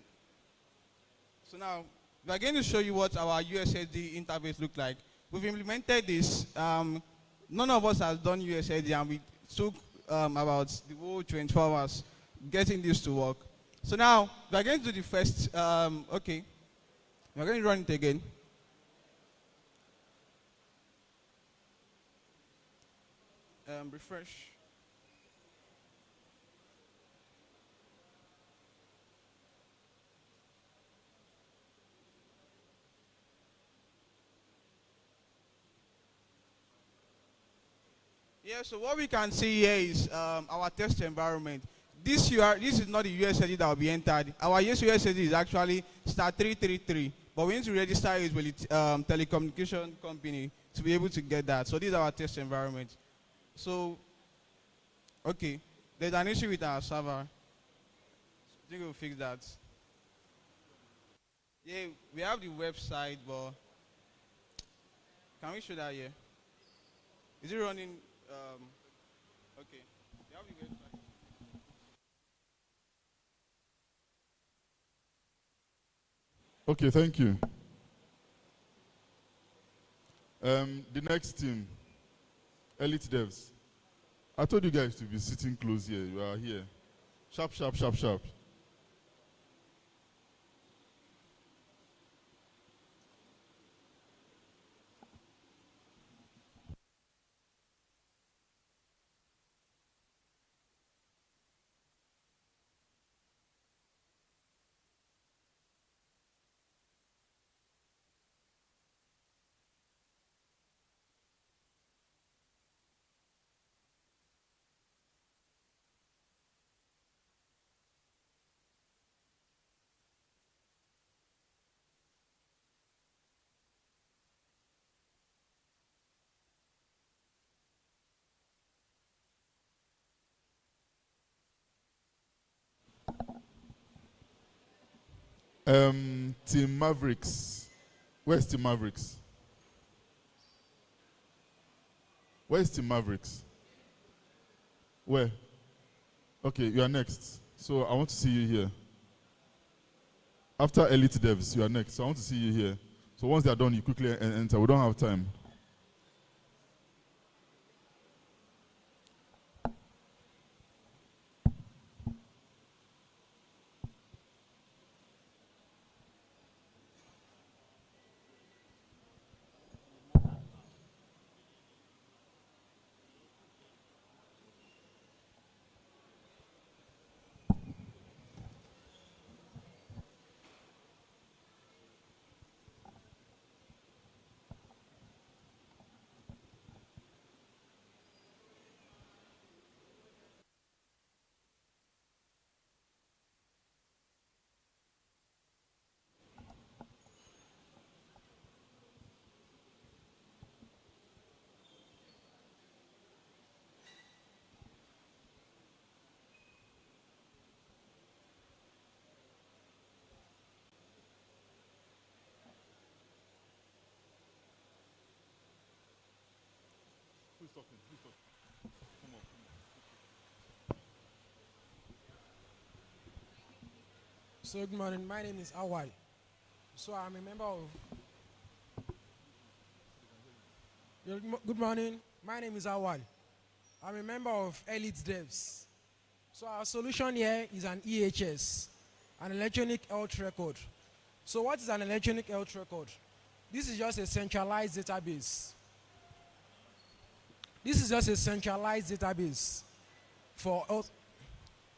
So now we are going to show you what our USSD interface looks like. We've implemented this. None of us has done USSD, and we took about the whole 24 hours getting this to work. So now we are going to do the first. Okay, we are going to run it again. Refresh. Yeah, so what we can see here is our test environment. This is not the USSD that will be entered. Our USSD is actually *333, but we need to register it with the telecommunication company to be able to get that. So this is our test environment. So, okay, there's an issue with our server. I think we'll fix that. Yeah, we have the website, but can we show that here? Is it running? Okay, we have the website. Okay, thank you. The next team, Elite Devs. I told you guys to be sitting close here. You are here. Sharp, sharp, sharp, sharp. Team Mavericks. Where's Team Mavericks? Where's Team Mavericks? Where? Okay, you are next. So I want to see you here. After Elite Devs, you are next. So I want to see you here. So once they are done, you quickly enter. We don't have time. Who's talking? Who's talking? Come on. So good morning, my name is Awal. So I'm a member of Good morning. My name is Awal. I'm a member of Elite Devs. So our solution here is an EHS, an electronic health record. So what is an electronic health record? This is just a centralized database. This is just a centralized database for health.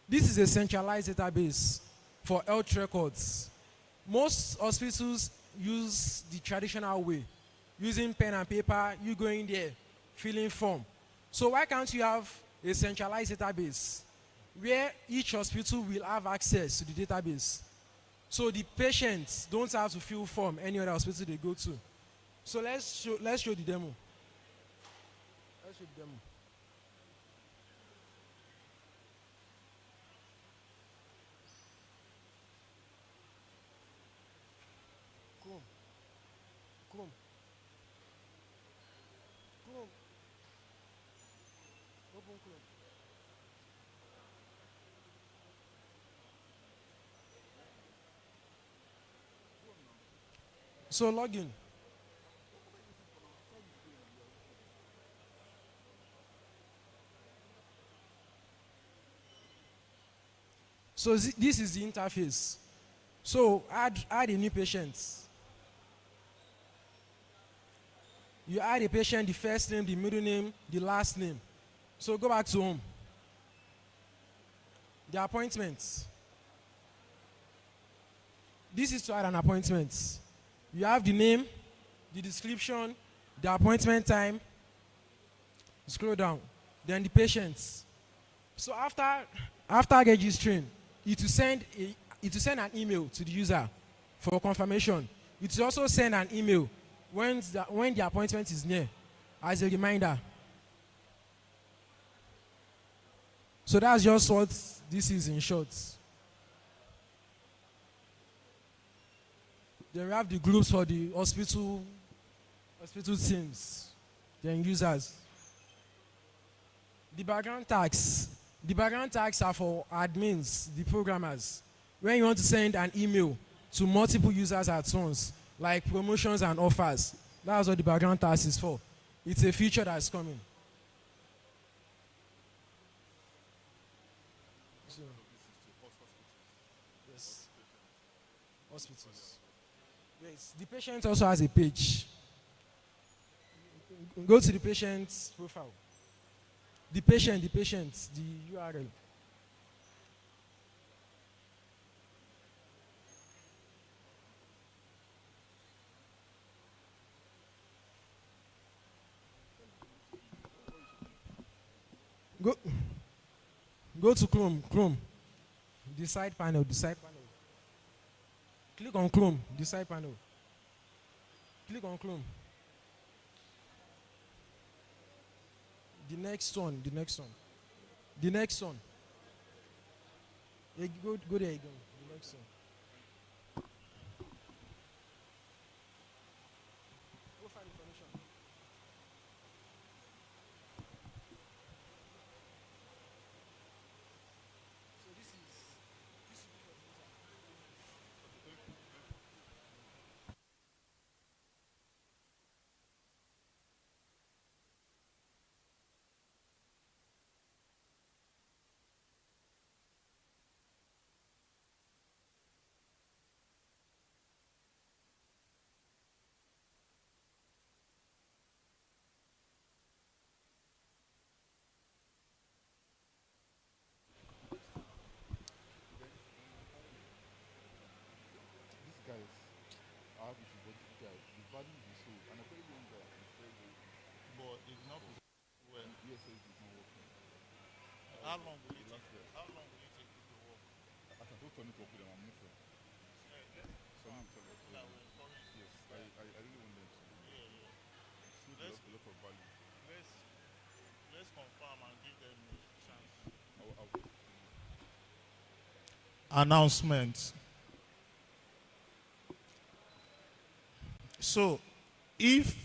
This is a centralized database for health records. Most hospitals use the traditional way, using pen and paper, you go in there, filling form. So why can't you have a centralized database where each hospital will have access to the database? So the patients don't have to fill form any other hospital they go to. So let's show the demo. Let's show the demo. Chrome. Chrome. Chrome. Open Chrome. So log in. So this is the interface. So add a new patient. You add a patient, the first name, the middle name, the last name. So go back to home. The appointments. This is to add an appointment. You have the name, the description, the appointment time. Scroll down. Then the patients. So after registering, it will send an email to the user for confirmation. It will also send an email when the appointment is near as a reminder. So that's just what this is in short. Then we have the groups for the hospital teams, then users. The background tags. The background tags are for admins, the programmers. When you want to send an email to multiple users at once, like promotions and offers, that's what the background tags is for. It's a feature that's coming. So, yes, hospitals. Yes, the patient also has a page. Go to the patient's profile. The patient, the URL. Go to Chrome. The side panel. Click on Chrome, the side panel. Click on Chrome. The next one. Yeah, go there again. The next one. Go find information. So this is How long will it take? How long will it take you to work? I can go turn it off with them. I'm not sure. So I really want them to. See a lot of value. Let's confirm and give them a chance. Announcement. So, if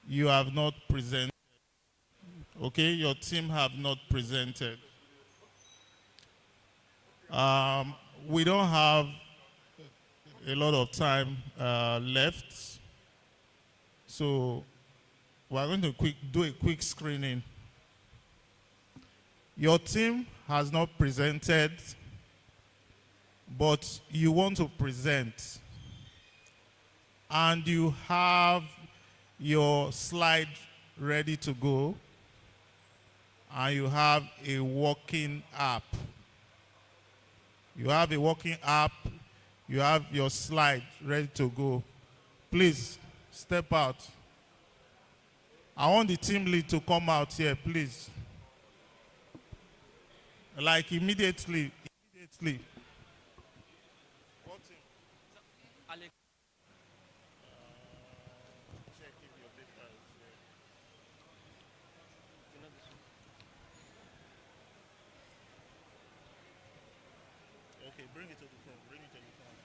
you have not presented, okay, your team have not presented, we don't have a lot of time left. So we're going to do a quick screening. Your team has not presented, but you want to present. And you have your slide ready to go. And you have a working app. You have a working app. You have your slide ready to go. Please, step out. I want the team lead to come out here, please. Like immediately. What team? Alex. Check if your data is here. Okay, bring it to the front. Bring it to the front.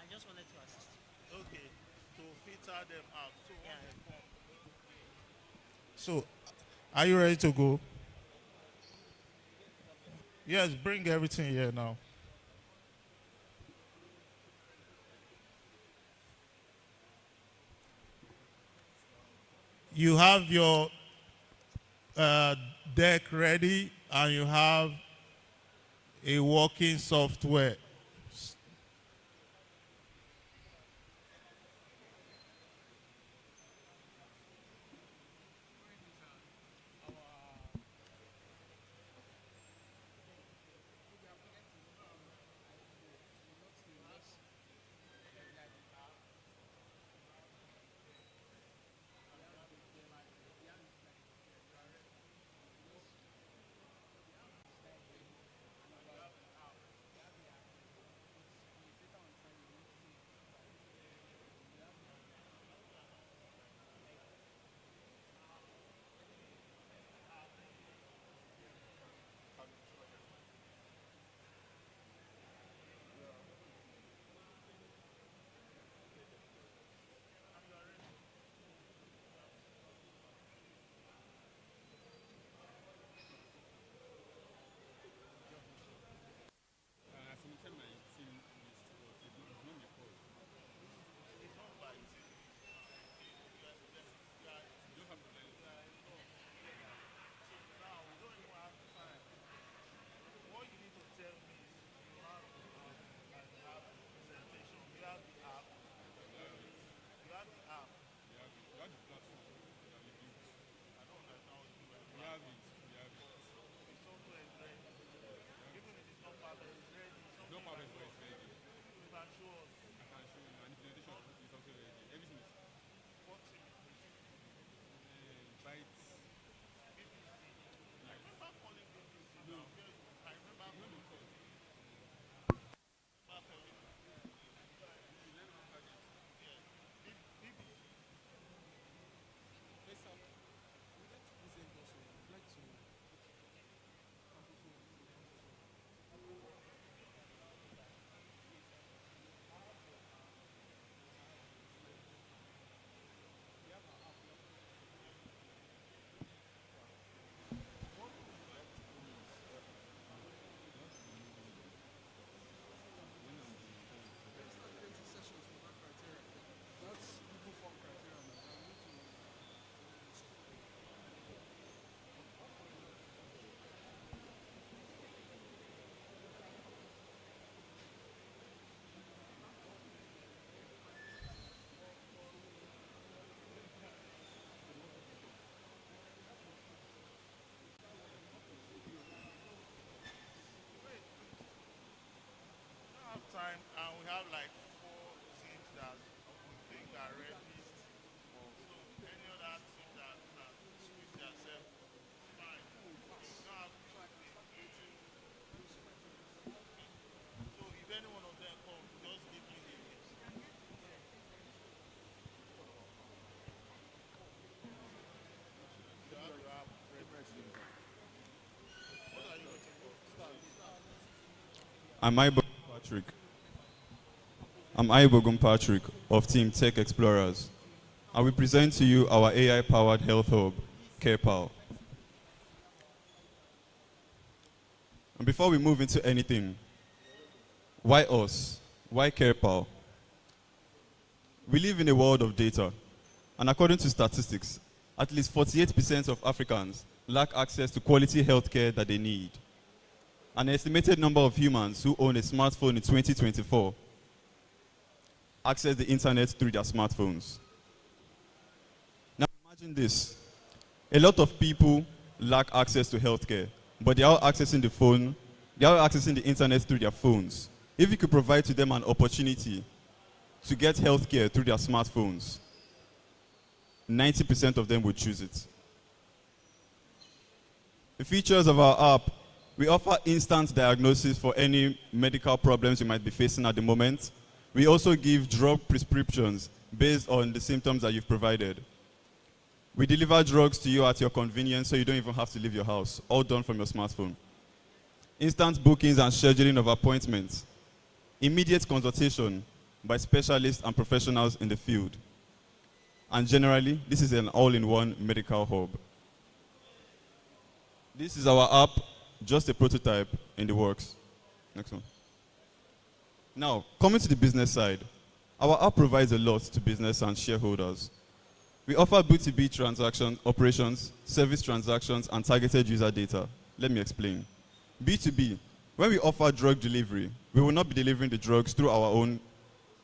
I just wanted to assist. Okay, to filter them out. So when they come. So, are you ready to go? Yes, bring everything here now. You have your deck ready and you have a working software. Time and we have like 4 teams that we think are ready. So any other team that squeeze themselves, fine. You don't have to so if any one of them comes, just give me the list. You have to have ready. What are you waiting for? Am I Patrick? I'm Ibogun Patrick of Team Tech Explorers. I will present to you our AI-powered health hub, CarePal. And before we move into anything, why us? Why CarePal? We live in a world of data. And according to statistics, at least 48% of Africans lack access to quality healthcare that they need. An estimated number of humans who own a smartphone in 2024 access the internet through their smartphones. Now imagine this. A lot of people lack access to healthcare, but they are accessing the internet through their phones. If you could provide to them an opportunity to get healthcare through their smartphones, 90% of them would choose it. The features of our app: we offer instant diagnosis for any medical problems you might be facing at the moment. We also give drug prescriptions based on the symptoms that you've provided. We deliver drugs to you at your convenience, so you don't even have to leave your house, all done from your smartphone. Instant bookings and scheduling of appointments. Immediate consultation by specialists and professionals in the field. And generally, this is an all-in-one medical hub. This is our app, just a prototype in the works. Next one. Now, coming to the business side, our app provides a lot to business and shareholders. We offer B2B transaction operations, service transactions, and targeted user data. Let me explain. B2B, when we offer drug delivery, we will not be delivering the drugs through our own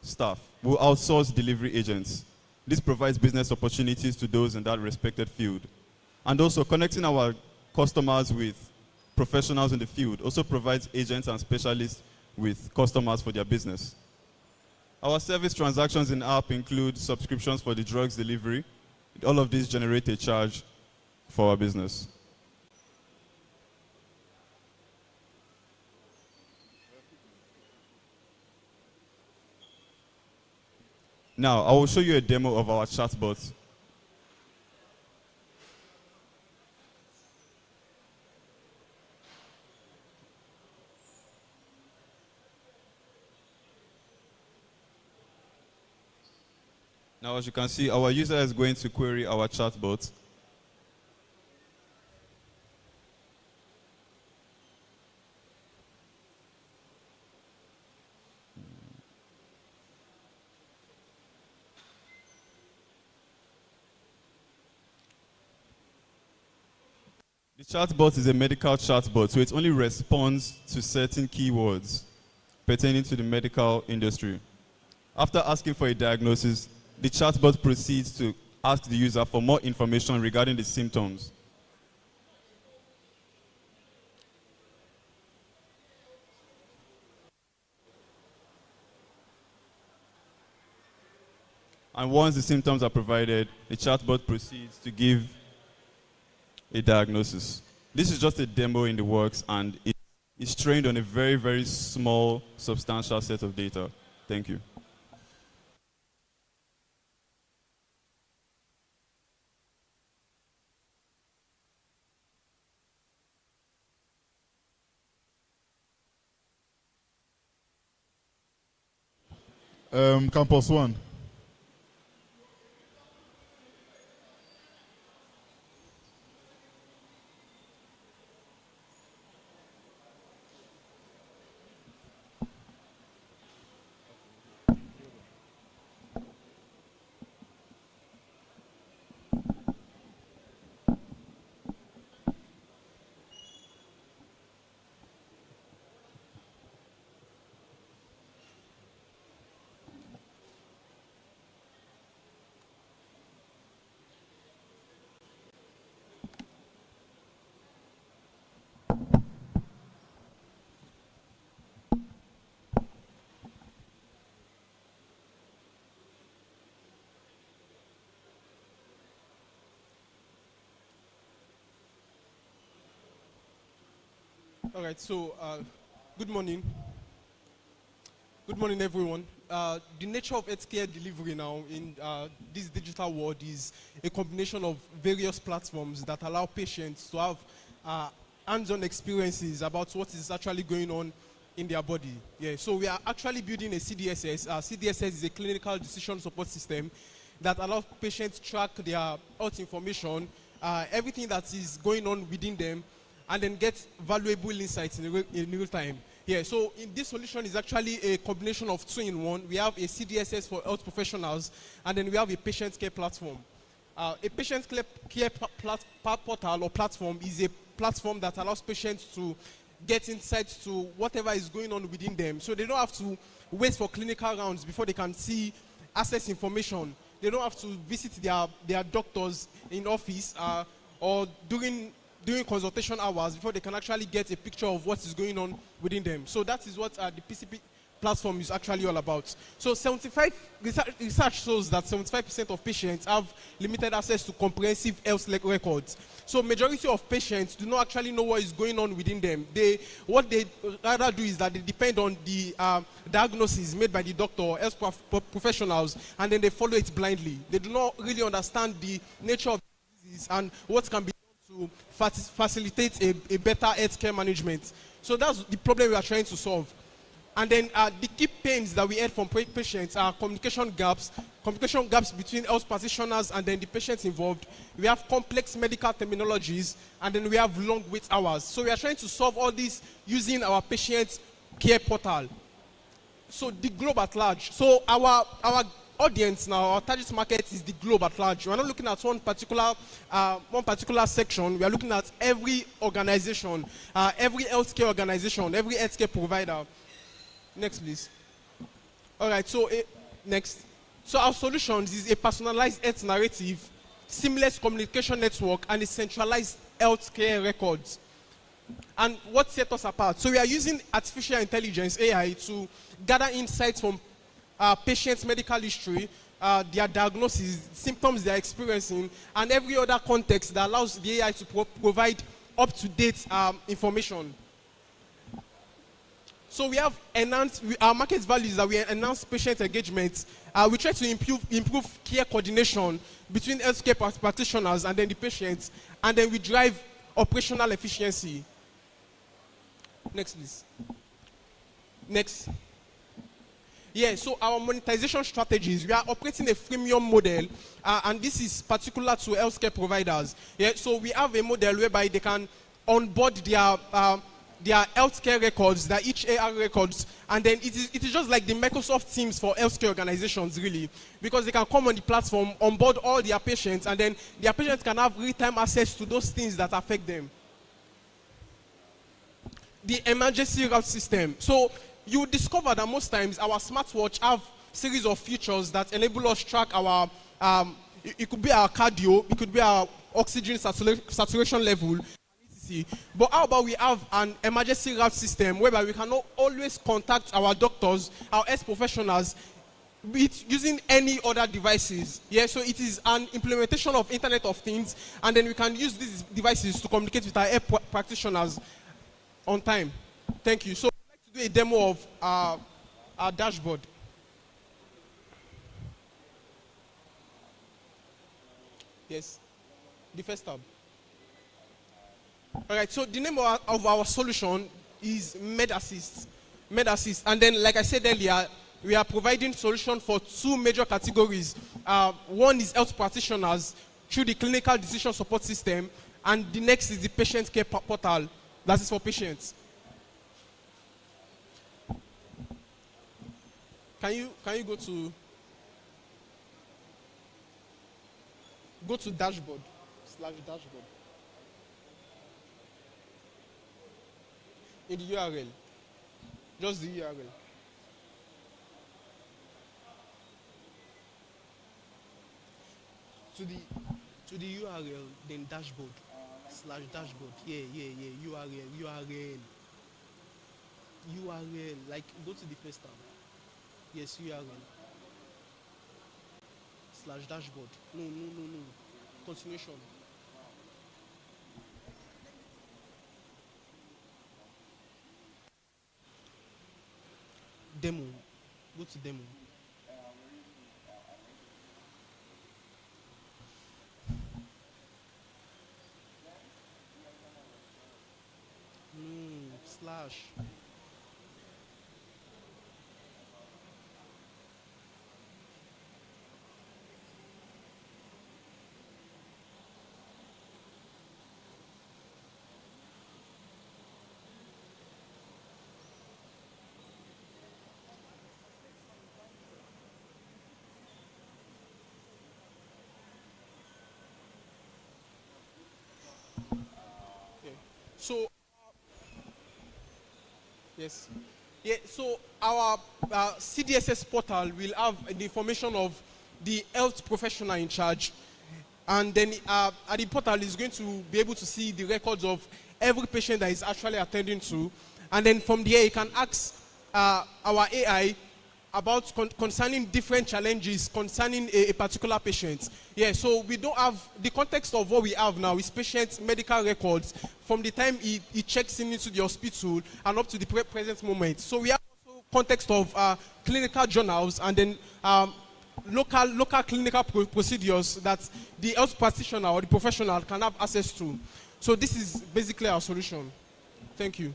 staff. We'll outsource delivery agents. This provides business opportunities to those in that respected field. And also connecting our customers with professionals in the field also provides agents and specialists with customers for their business. Our service transactions in app include subscriptions for the drugs delivery. All of these generate a charge for our business. Now, I will show you a demo of our chatbot. Now, as you can see, our user is going to query our chatbot. The chatbot is a medical chatbot, so it only responds to certain keywords pertaining to the medical industry. After asking for a diagnosis, the chatbot proceeds to ask the user for more information regarding the symptoms. And once the symptoms are provided, the chatbot proceeds to give a diagnosis. This is just a demo in the works, and it is trained on a very, very small, substantial set of data. Thank you. Campus 1. All right, so good morning. Good morning, everyone. The nature of healthcare delivery now in this digital world is a combination of various platforms that allow patients to have hands-on experiences about what is actually going on in their body. Yeah, so we are actually building a CDSS. CDSS is a clinical decision support system that allows patients to track their health information, everything that is going on within them, and then get valuable insights in real time. Yeah, so in this solution is actually a combination of two in one. We have a CDSS for health professionals, and then we have a patient care platform. A patient care portal or platform is a platform that allows patients to get insights to whatever is going on within them. So they don't have to wait for clinical rounds before they can see, access information. They don't have to visit their doctors in office or during consultation hours before they can actually get a picture of what is going on within them. So that is what the PCP platform is actually all about. So research shows that 75% of patients have limited access to comprehensive health records. So majority of patients do not actually know what is going on within them. What they rather do is that they depend on the diagnosis made by the doctor or health professionals, and then they follow it blindly. They do not really understand the nature of the disease and what can be done to facilitate a better healthcare management. So that's the problem we are trying to solve. And then the key pains that we had from patients are communication gaps between health practitioners and then the patients involved. We have complex medical terminologies, and then we have long wait hours. So we are trying to solve all this using our patient care portal. So the globe at large. So our audience now, our target market is the globe at large. We're not looking at one particular section. We are looking at every organization, every healthcare organization, every healthcare provider. Next, please. All right, so next. So our solutions is a personalized health narrative, seamless communication network, and a centralized healthcare records. And what sets us apart? So we are using artificial intelligence, AI, to gather insights from patients' medical history, their diagnosis, symptoms they are experiencing, and every other context that allows the AI to provide up-to-date information. So we have enhanced, our market values that we enhance patient engagement. We try to improve care coordination between healthcare practitioners and then the patients, and then we drive operational efficiency. Next, please. Next. Yeah, so our monetization strategies, we are operating a freemium model, and this is particular to healthcare providers. Yeah, so we have a model whereby they can onboard their healthcare records, their each AR records, and then it is just like the Microsoft Teams for healthcare organizations, really, because they can come on the platform, onboard all their patients, and then their patients can have real-time access to those things that affect them. The emergency route system. So you discover that most times our smartwatch have series of features that enable us track our, it could be our cardio, it could be our oxygen saturation level. But how about we have an emergency route system whereby we can always contact our doctors, our health professionals, using any other devices. Yeah, so it is an implementation of Internet of Things, and then we can use these devices to communicate with our health practitioners on time. Thank you. So I'd like to do a demo of our dashboard. Yes, the first tab. All right, so the name of our solution is MedAssist. MedAssist, and then like I said earlier, we are providing solution for two major categories. One is health practitioners through the clinical decision support system, and the next is the patient care portal. That is for patients. Can you go to dashboard /dashboard in the URL, just the URL. To the URL, then dashboard /dashboard. Yeah. URL. Like go to the first tab. Yes, URL /dashboard. No. Continuation. Demo. Go to demo. Slash. So, yes. Yeah, so our CDSS portal will have the information of the health professional in charge. And then at the portal is going to be able to see the records of every patient that is actually attending to. And then from there, you can ask our AI about concerning different challenges concerning a particular patient. Yeah, so we don't have, the context of what we have now is patient's medical records from the time he checks in into the hospital and up to the present moment. So we have also context of clinical journals and then local clinical procedures that the health practitioner or the professional can have access to. So this is basically our solution. Thank you.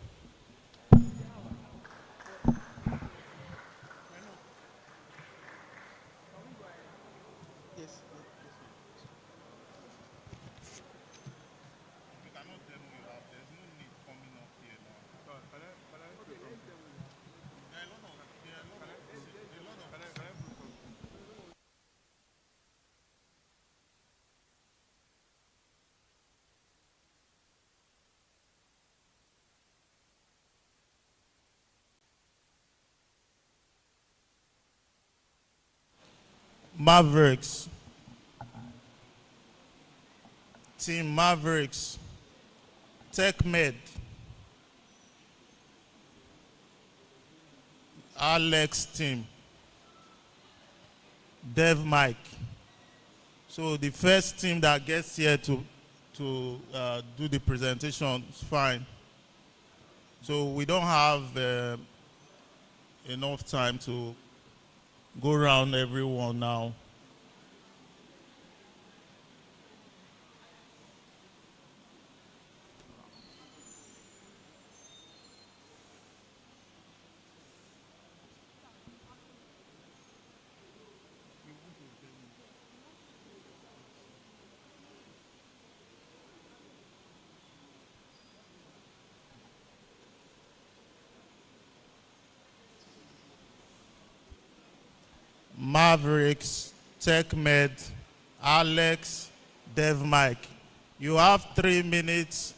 Mavericks. Team Mavericks. TechMed. Alex team. Dev Mike. So the first team that gets here to do the presentation is fine. So we don't have enough time to go around everyone now. Mavericks, TechMed, Alex, Dev Mike. You have 3 minutes.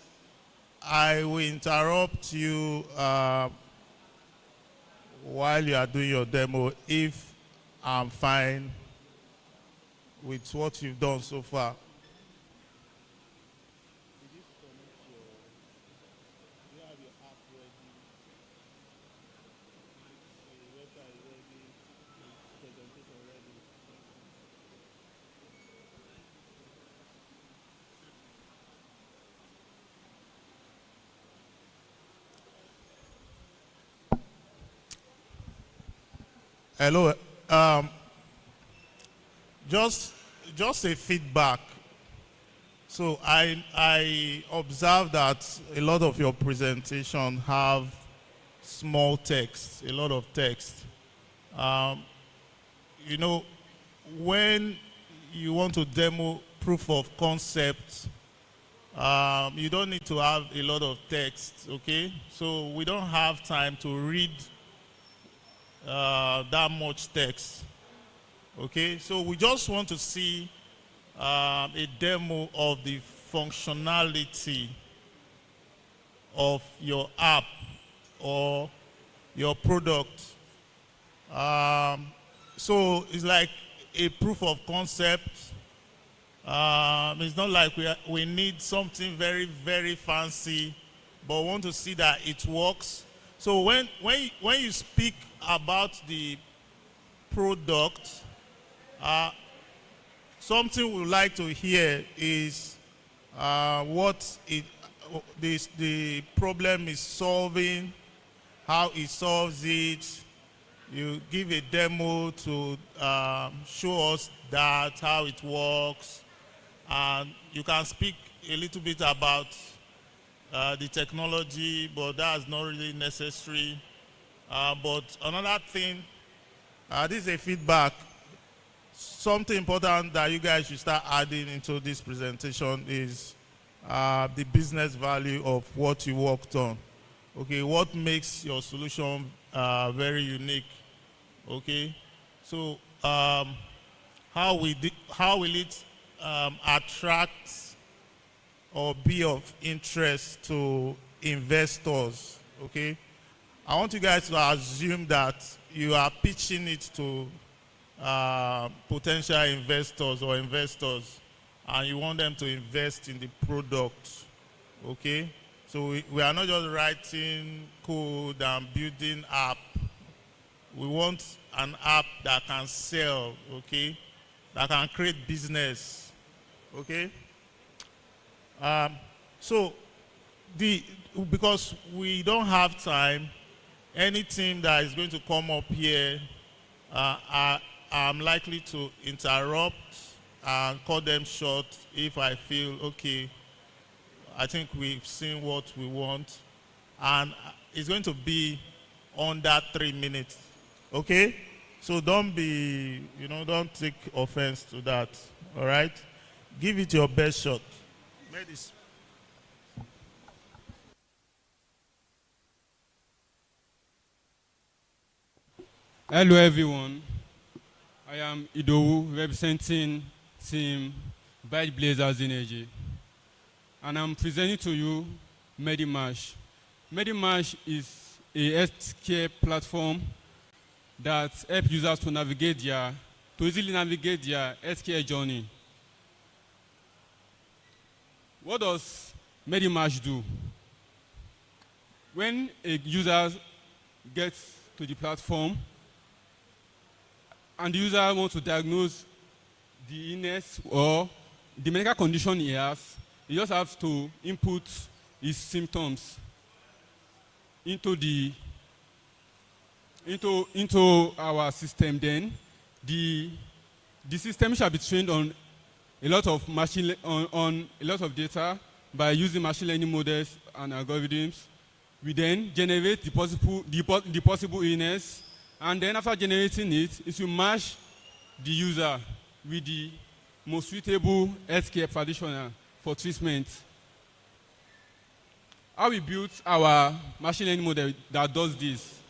I will interrupt you while you are doing your demo if I'm fine with what you've done so far. Hello. Just a feedback. So I observed that a lot of your presentation have small text, a lot of text. You know, when you want to demo proof of concept, you don't need to have a lot of text, okay? So we don't have time to read that much text, okay? So we just want to see a demo of the functionality of your app or your product. So it's like a proof of concept. It's not like we need something very, very fancy, but we want to see that it works. So when you speak about the product, something we would like to hear is what the problem is solving, how it solves it. You give a demo to show us that, how it works. And you can speak a little bit about the technology, but that's not really necessary. But another thing, this is a feedback. Something important that you guys should start adding into this presentation is the business value of what you worked on. Okay, what makes your solution very unique? Okay, so how will it attract or be of interest to investors, okay? I want you guys to assume that you are pitching it to potential investors or investors, and you want them to invest in the product, okay? So we are not just writing code and building app. We want an app that can sell, okay? That can create business, okay? So because we don't have time, any team that is going to come up here, I'm likely to interrupt and cut them short if I feel, okay, I think we've seen what we want. And it's going to be under 3 minutes, okay? So don't don't take offense to that, all right? Give it your best shot. Medicine. Hello everyone, I am Idowu representing Team Bright Blazers Energy, and I'm presenting to you Medimash. Medimash is a healthcare platform that helps users to easily navigate their healthcare journey. What does Medimash do? When a user gets to the platform, and the user wants to diagnose the illness or the medical condition he has, he just has to input his symptoms into our system. Then the system shall be trained on a lot of data by using machine learning models and algorithms. We then generate the possible illness. And then after generating it, it will match the user with the most suitable healthcare practitioner for treatment. How we built our machine learning model that does this?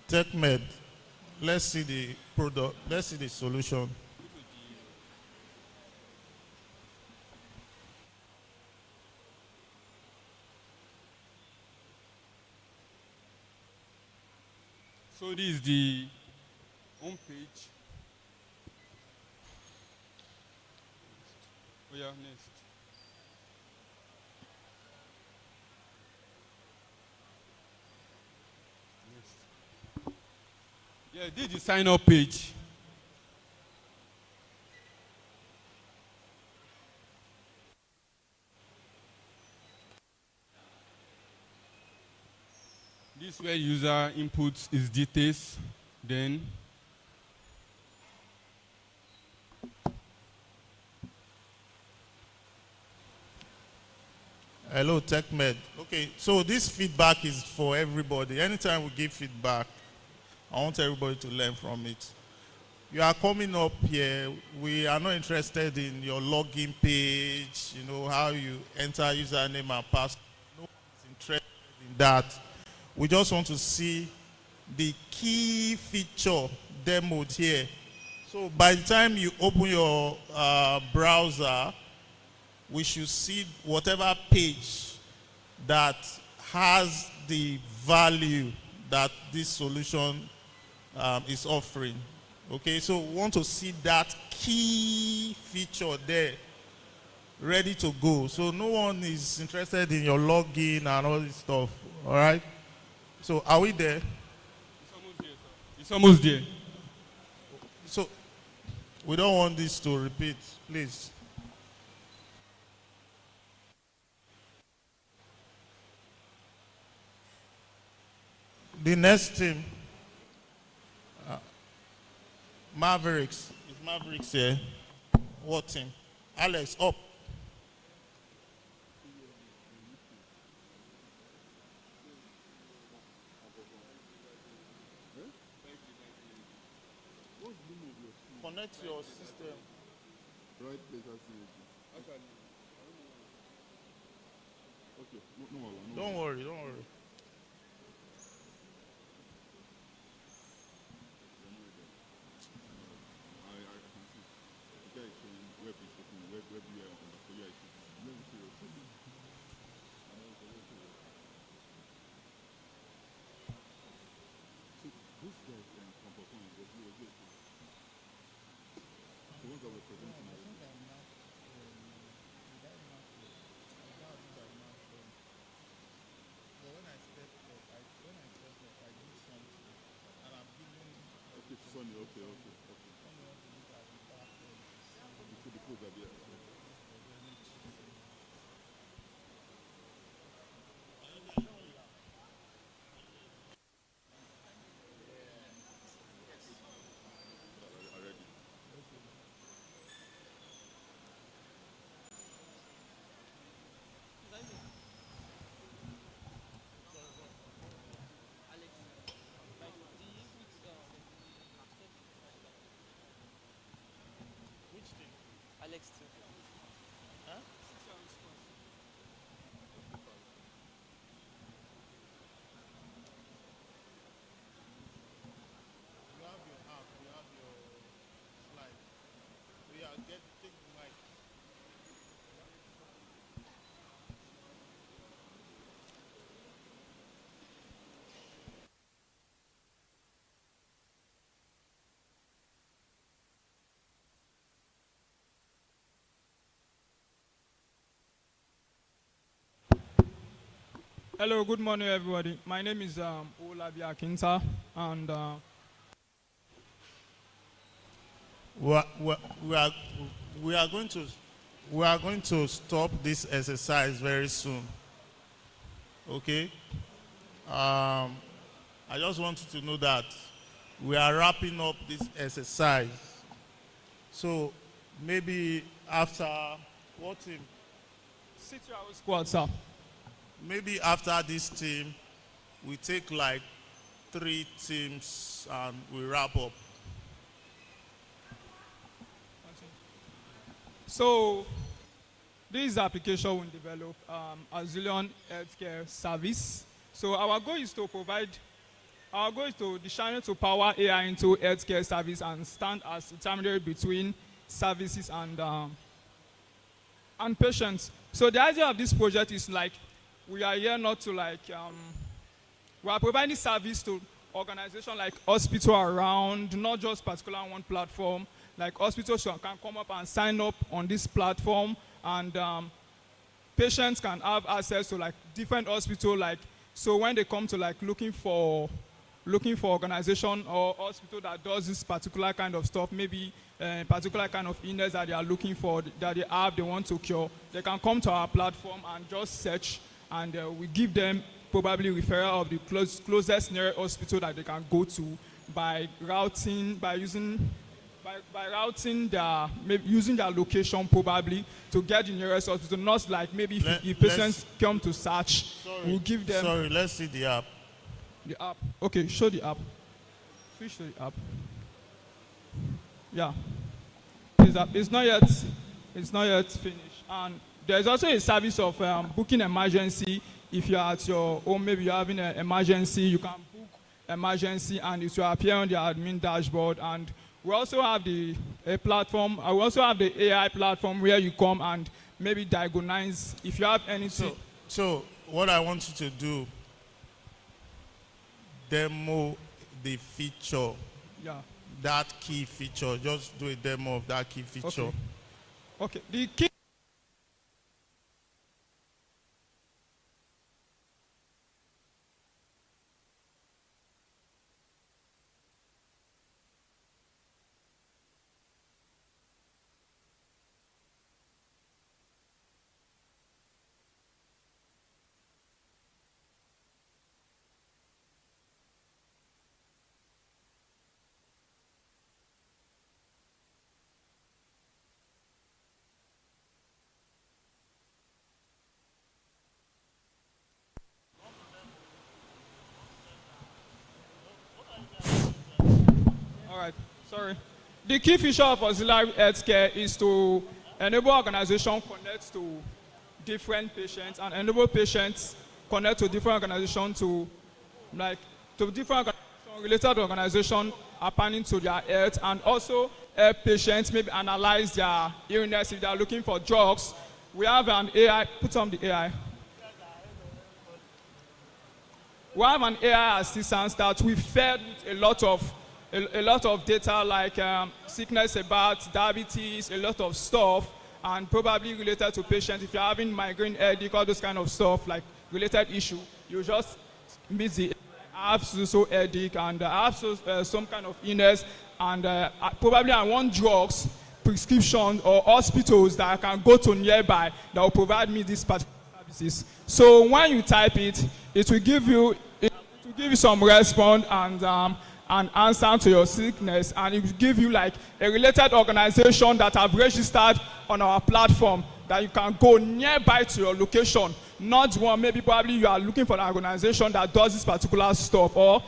TechMed, let's see the product, let's see the solution. So this is the home page. Oh yeah, next. Yeah, this is the sign up page. This is where user inputs his details, then Hello, TechMed. Okay, so this feedback is for everybody. Anytime we give feedback, I want everybody to learn from it. You are coming up here, we are not interested in your login page, how you enter username and password. No one is interested in that. We just want to see the key feature demoed here. So by the time you open your browser, we should see whatever page that has the value that this solution is offering. Okay, so we want to see that key feature there ready to go. So no one is interested in your login and all this stuff, all right? So are we there? It's almost there. So we don't want this to repeat, please. The next team, Mavericks. Is Mavericks here? What team? Alex, up. Connect your system. Right, better synergy. Okay, no. Don't worry, don't worry. I can see. The guy is showing web is open, web UI on the so yeah, it's very serious. Funny, okay. The code are there. Already. Which thing? Alex too. Huh? You have your app, you have your slide. Yeah, take the mic. Hello, good morning, everybody. My name is Olabi Akinta, and We are going to stop this exercise very soon. Okay? I just want you to know that we are wrapping up this exercise. So maybe after what team? sit your squad, sir. Maybe after this team, we take like 3 teams and we wrap up. So, this application will develop Azilion Healthcare Service. So our goal is to the channel to power AI into healthcare service and stand as intermediary between services and patients. So the idea of this project is like, we are here not to we are providing service to organizations like hospital around, not just particular one platform. Like hospitals can come up and sign up on this platform, and patients can have access to like different hospital. Like, so when they come to like looking for organization or hospital that does this particular kind of stuff, maybe particular kind of illness that they are looking for, that they want to cure, they can come to our platform and just search, and we give them probably referral of the closest nearest hospital that they can go to by using their location probably to get the nearest hospital. Not like maybe if patients come to search, we'll give them. Sorry, let's see the app. The app. Okay, show the app. Switch to the app. Yeah. It's not yet finished. And there's also a service of booking emergency. If you're at your home, maybe you're having an emergency, you can book emergency, and it will appear on the admin dashboard. And we also have the platform. I will also have the AI platform where you come and maybe diagnose if you have anything. So what I want you to do, demo the feature. Yeah. That key feature. Just do a demo of that key feature. Okay. The key. All right, sorry. The key feature of auxiliary healthcare is to enable organizations connect to different patients and enable patients connect to different organizations to different related organizations appending to their health, and also help patients maybe analyze their illness if they are looking for drugs. We have an AI, put on the AI. We have an AI assistant that we fed with a lot of data like sickness about diabetes, a lot of stuff, and probably related to patients. If you're having migraine, headache, all those kind of stuff, like related issue, you just meet the I have so headache, and I have some kind of illness, and probably I want drugs, prescriptions, or hospitals that I can go to nearby that will provide me these particular services. So when you type it, it will give you some response and answer to your sickness, and it will give you like a related organization that have registered on our platform that you can go nearby to your location, not one maybe probably you are looking for an organization that does this particular stuff or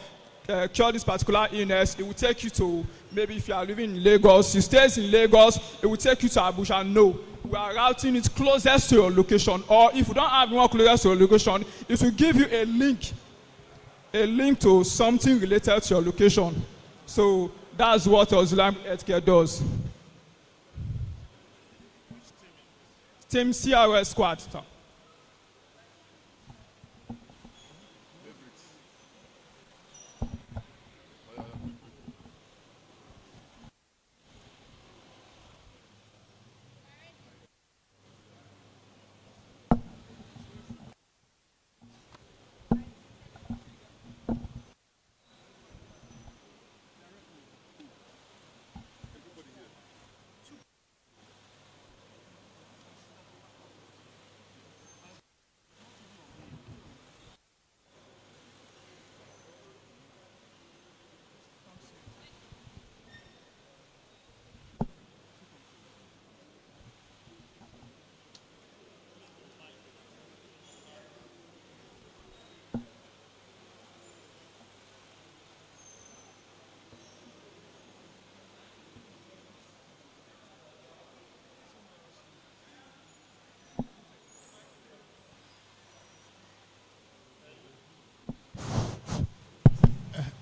cure this particular illness. It will take you to, maybe if you are living in Lagos, you stay in Lagos, it will take you to Abuja. No, we are routing it closest to your location, or if you don't have one closest to your location, it will give you a link to something related to your location. So that's what Auditorium Healthcare does. Team CRS Squad.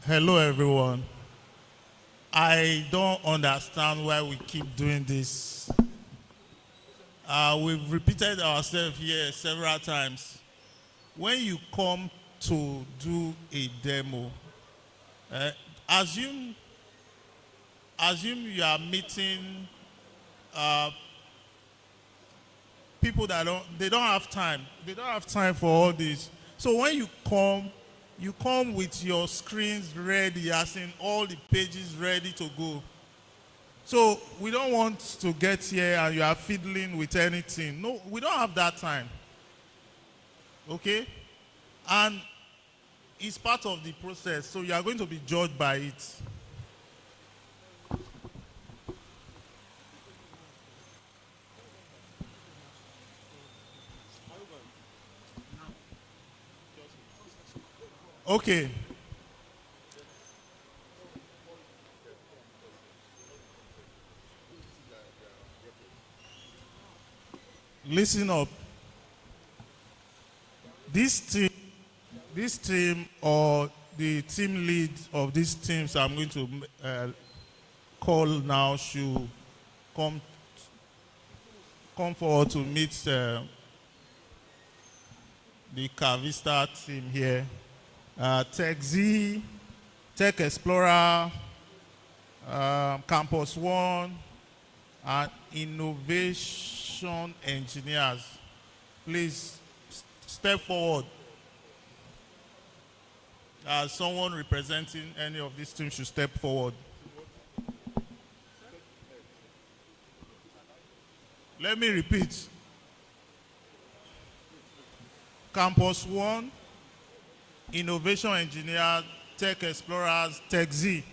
Hello, everyone. I don't understand why we keep doing this. We've repeated ourselves here several times. When you come to do a demo, assume you are meeting people that don't have time. They don't have time for all this. So when you come with your screens ready, as in all the pages ready to go. So we don't want to get here and you are fiddling with anything. No, we don't have that time. Okay? And it's part of the process, so you are going to be judged by it. Okay. Listen up. This team or the team lead of these teams I'm going to call now should come forward to meet the Cavista team here. Tech Z, Tech Explorer, Campus One, and Innovation Engineers. Please step forward. Someone representing any of these teams should step forward. Let me repeat. Campus One, Innovation Engineer, Tech Explorers, Tech Z.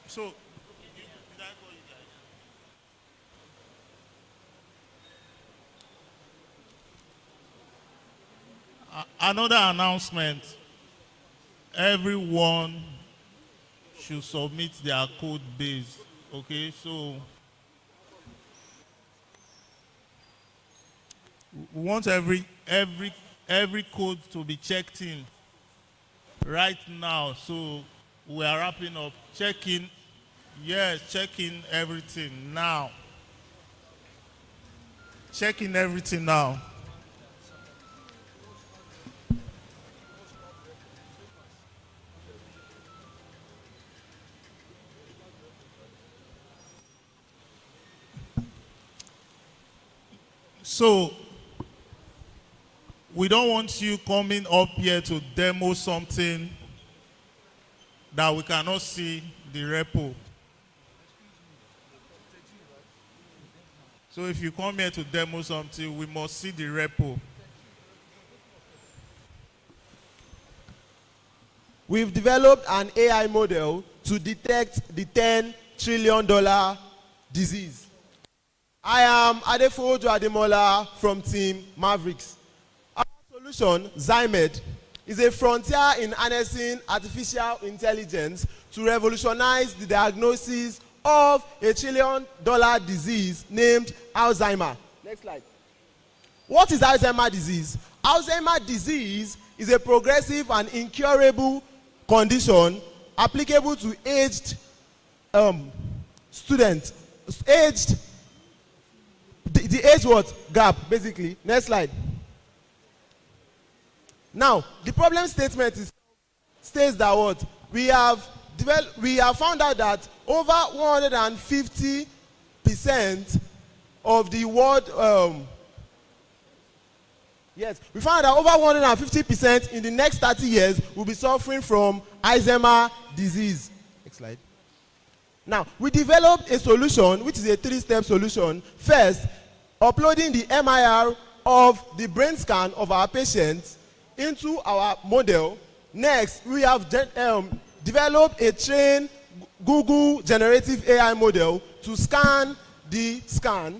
So, did I call you guys? Another announcement. Everyone should submit their code base. Okay, so we want every code to be checked in right now. So we are wrapping up. Checking, yes, checking everything now. Checking everything now. So, we don't want you coming up here to demo something that we cannot see the repo. So if you come here to demo something, we must see the repo. We've developed an AI model to detect the $10 trillion disease. I am Adefojo Ademola from Team Mavericks. Our solution, Zymed, is a frontier in harnessing artificial intelligence to revolutionize the diagnosis of a $1 trillion disease named Alzheimer. Next slide. What is Alzheimer disease? Alzheimer disease is a progressive and incurable condition applicable to aged students. The age what? Gap, basically. Next slide. Now, the problem statement states that what? We have found out that over 150% of the world, yes, we found that over 150% in the next 30 years will be suffering from Alzheimer disease. Next slide. Now, we developed a solution, which is a 3-step solution. First, uploading the MIR of the brain scan of our patients into our model. Next, we have developed a trained Google generative AI model to scan the scan.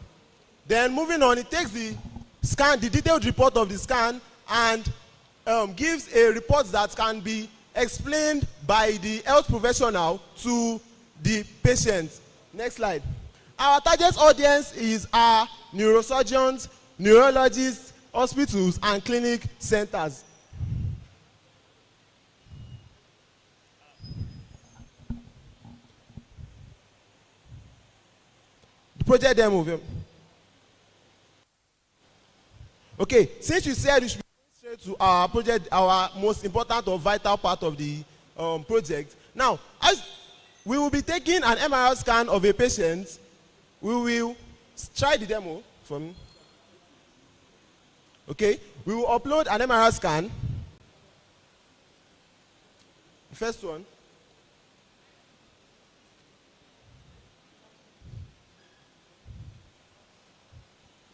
Then moving on, it takes the detailed report of the scan and gives a report that can be explained by the health professional to the patient. Next slide. Our target audience is our neurosurgeons, neurologists, hospitals, and clinic centers. The project demo. Okay, since you said you should be going straight to our project, our most important or vital part of the project. Now, as we will be taking an MRI scan of a patient, we will try the demo for me. Okay, we will upload an MRI scan. The first one.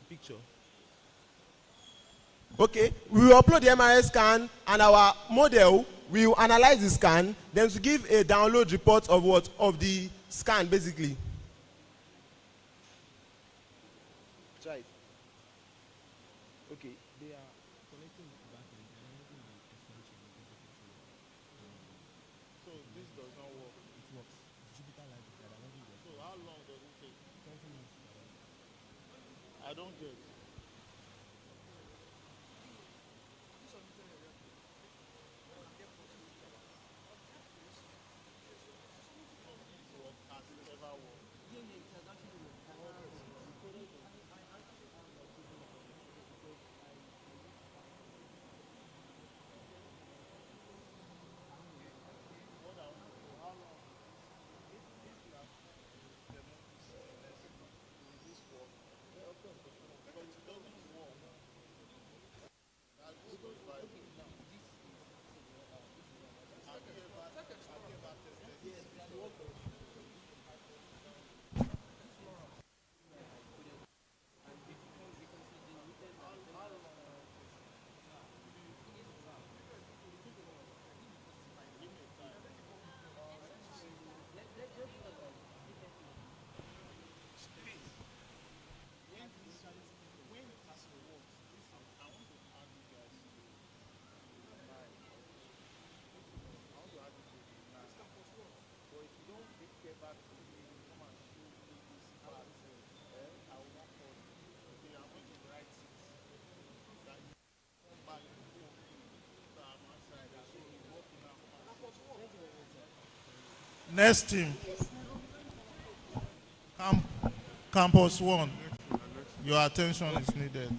Picture. Okay, we will upload the MRI scan and our model will analyze the scan, then to give a download report of what? Of the scan, basically. Try it. Okay. They are connecting the backend. So this does not work. It works. Jupyter Library. So how long does it take? 20 minutes. I don't get. Next team. Campus 1. Your attention is needed.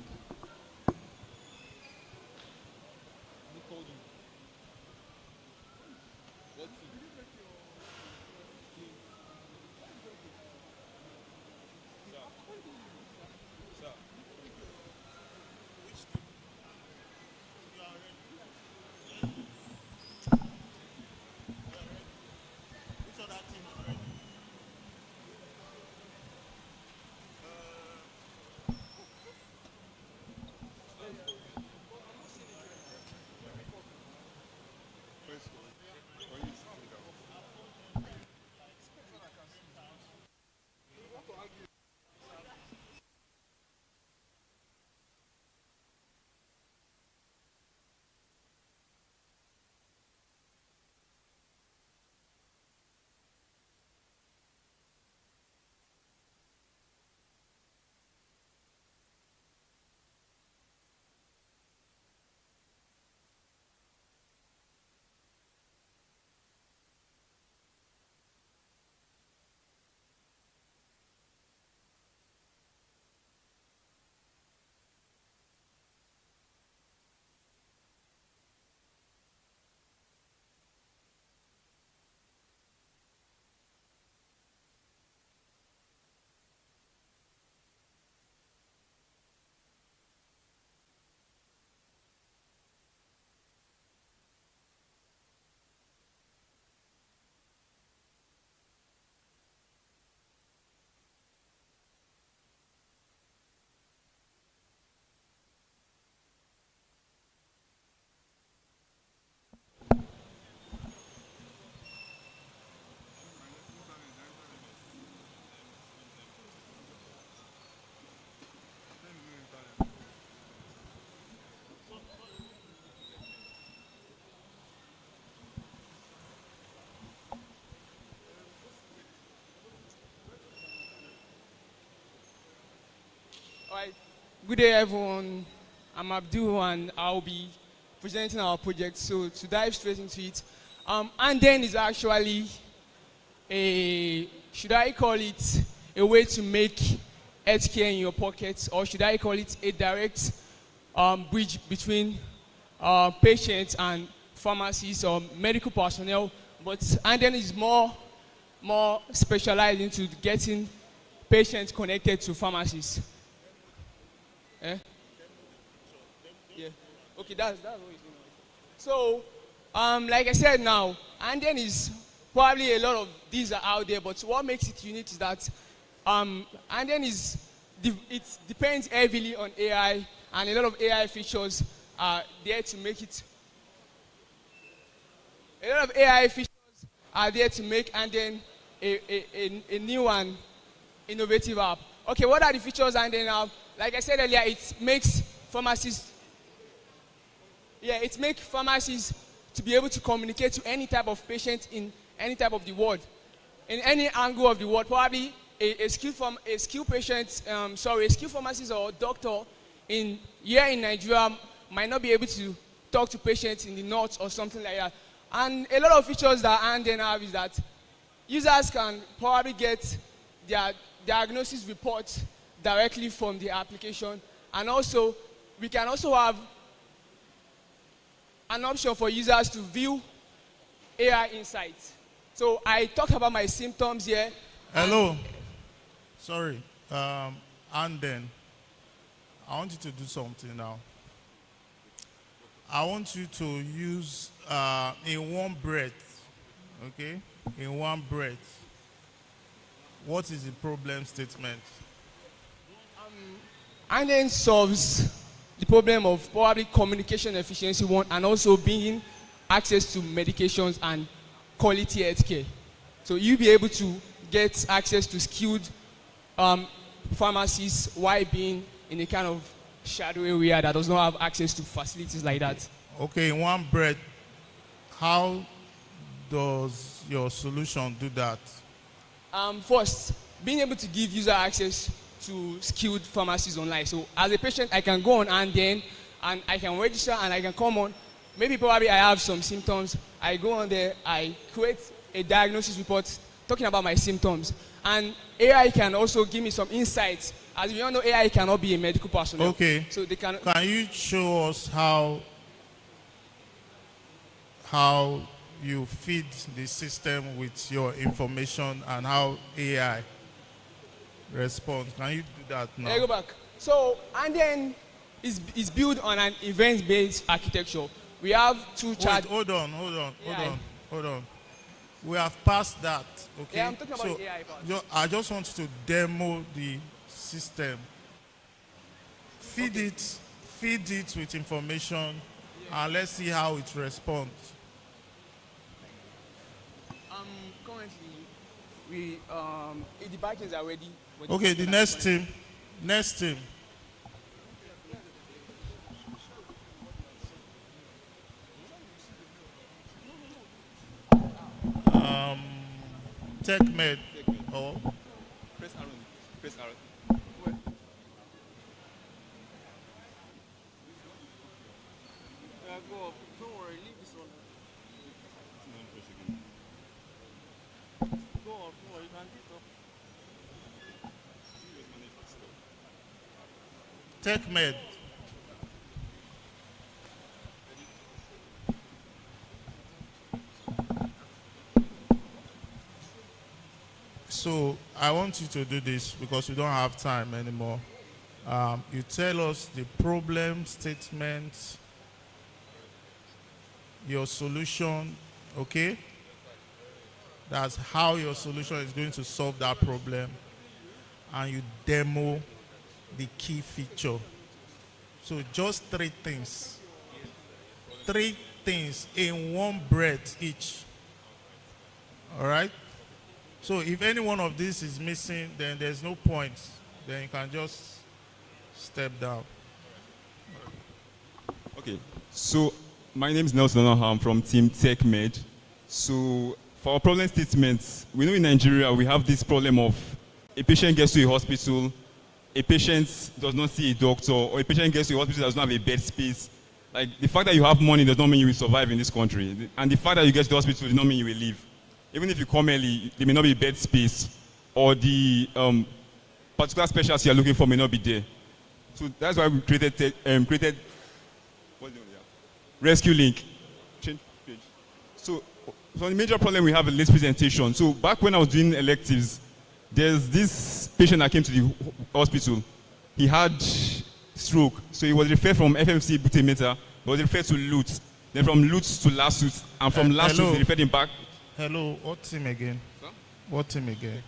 All right. Good day, everyone. I'm Abdul, and I'll be presenting our project. So to dive straight into it, Anden is actually should I call it a way to make healthcare in your pocket, or should I call it a direct bridge between patients and pharmacists or medical personnel? But Anden is more specialized into getting patients connected to pharmacists. Eh? Yeah. Okay, that's what it's doing. So, like I said now, Anden is probably a lot of these are out there, but what makes it unique is that Anden it depends heavily on AI, and a lot of AI features are there to make it. A lot of AI features are there to make Anden a new and innovative app. Okay, what are the features Anden have? Like I said earlier, it makes pharmacists to be able to communicate to any type of patient in any type of the world, in any angle of the world. Probably a skilled pharmacist or doctor here in Nigeria might not be able to talk to patients in the north or something like that. And a lot of features that Anden have is that users can probably get their diagnosis reports directly from the application, and also we can also have an option for users to view AI insights. So I talked about my symptoms here. Hello. Sorry. Anden, I want you to do something now. I want you to use in one breath, okay? In one breath. What is the problem statement? Anden solves the problem of probably communication efficiency one, and also bringing access to medications and quality healthcare. So you'll be able to get access to skilled pharmacists while being in a kind of shadow area that does not have access to facilities like that. Okay, in one breath, how does your solution do that? First, being able to give user access to skilled pharmacies online. So as a patient, I can go on and I can register and I can come on. Maybe probably I have some symptoms. I go on there, I create a diagnosis report talking about my symptoms. And AI can also give me some insights. As we all know, AI cannot be a medical personnel. Okay. So they can you show us how you feed the system with your information and how AI responds? Can you do that now? Let me go back. So, Anden is built on an event-based architecture. We have two chat. Hold on. We have passed that, okay? Yeah, I'm talking about the AI part. I just want you to demo the system. Feed it with information, and let's see how it responds. Currently, the backends are ready. Okay, the next team. TechMed. Oh. Press arrow. Go up. Don't worry, leave this one. Go up, you can get up. TechMed. So I want you to do this because we don't have time anymore. You tell us the problem statement, your solution, okay? That's how your solution is going to solve that problem. And you demo the key feature. So just 3 things. 3 things in one breath each. All right? So if any one of these is missing, then there's no point. Then you can just step down. Okay, so my name is Nelson Onaham from Team TechMed. So for our problem statements, we know in Nigeria we have this problem of a patient gets to a hospital a patient does not see a doctor, or a patient gets to a hospital that does not have a bed space. Like, the fact that you have money does not mean you will survive in this country. And the fact that you get to the hospital does not mean you will live. Even if you come early, there may not be bed space, or the particular specialty you're looking for may not be there. So that's why we created what's the name? Rescue Link. Change page. So the major problem we have in this presentation. So back when I was doing electives, there's this patient that came to the hospital. He had stroke, so he was referred from FMC Butimeter, he was referred to LUT, then from LUT to LASUT, and from LASUT they referred him back. Hello, what team again? Sir? What team again?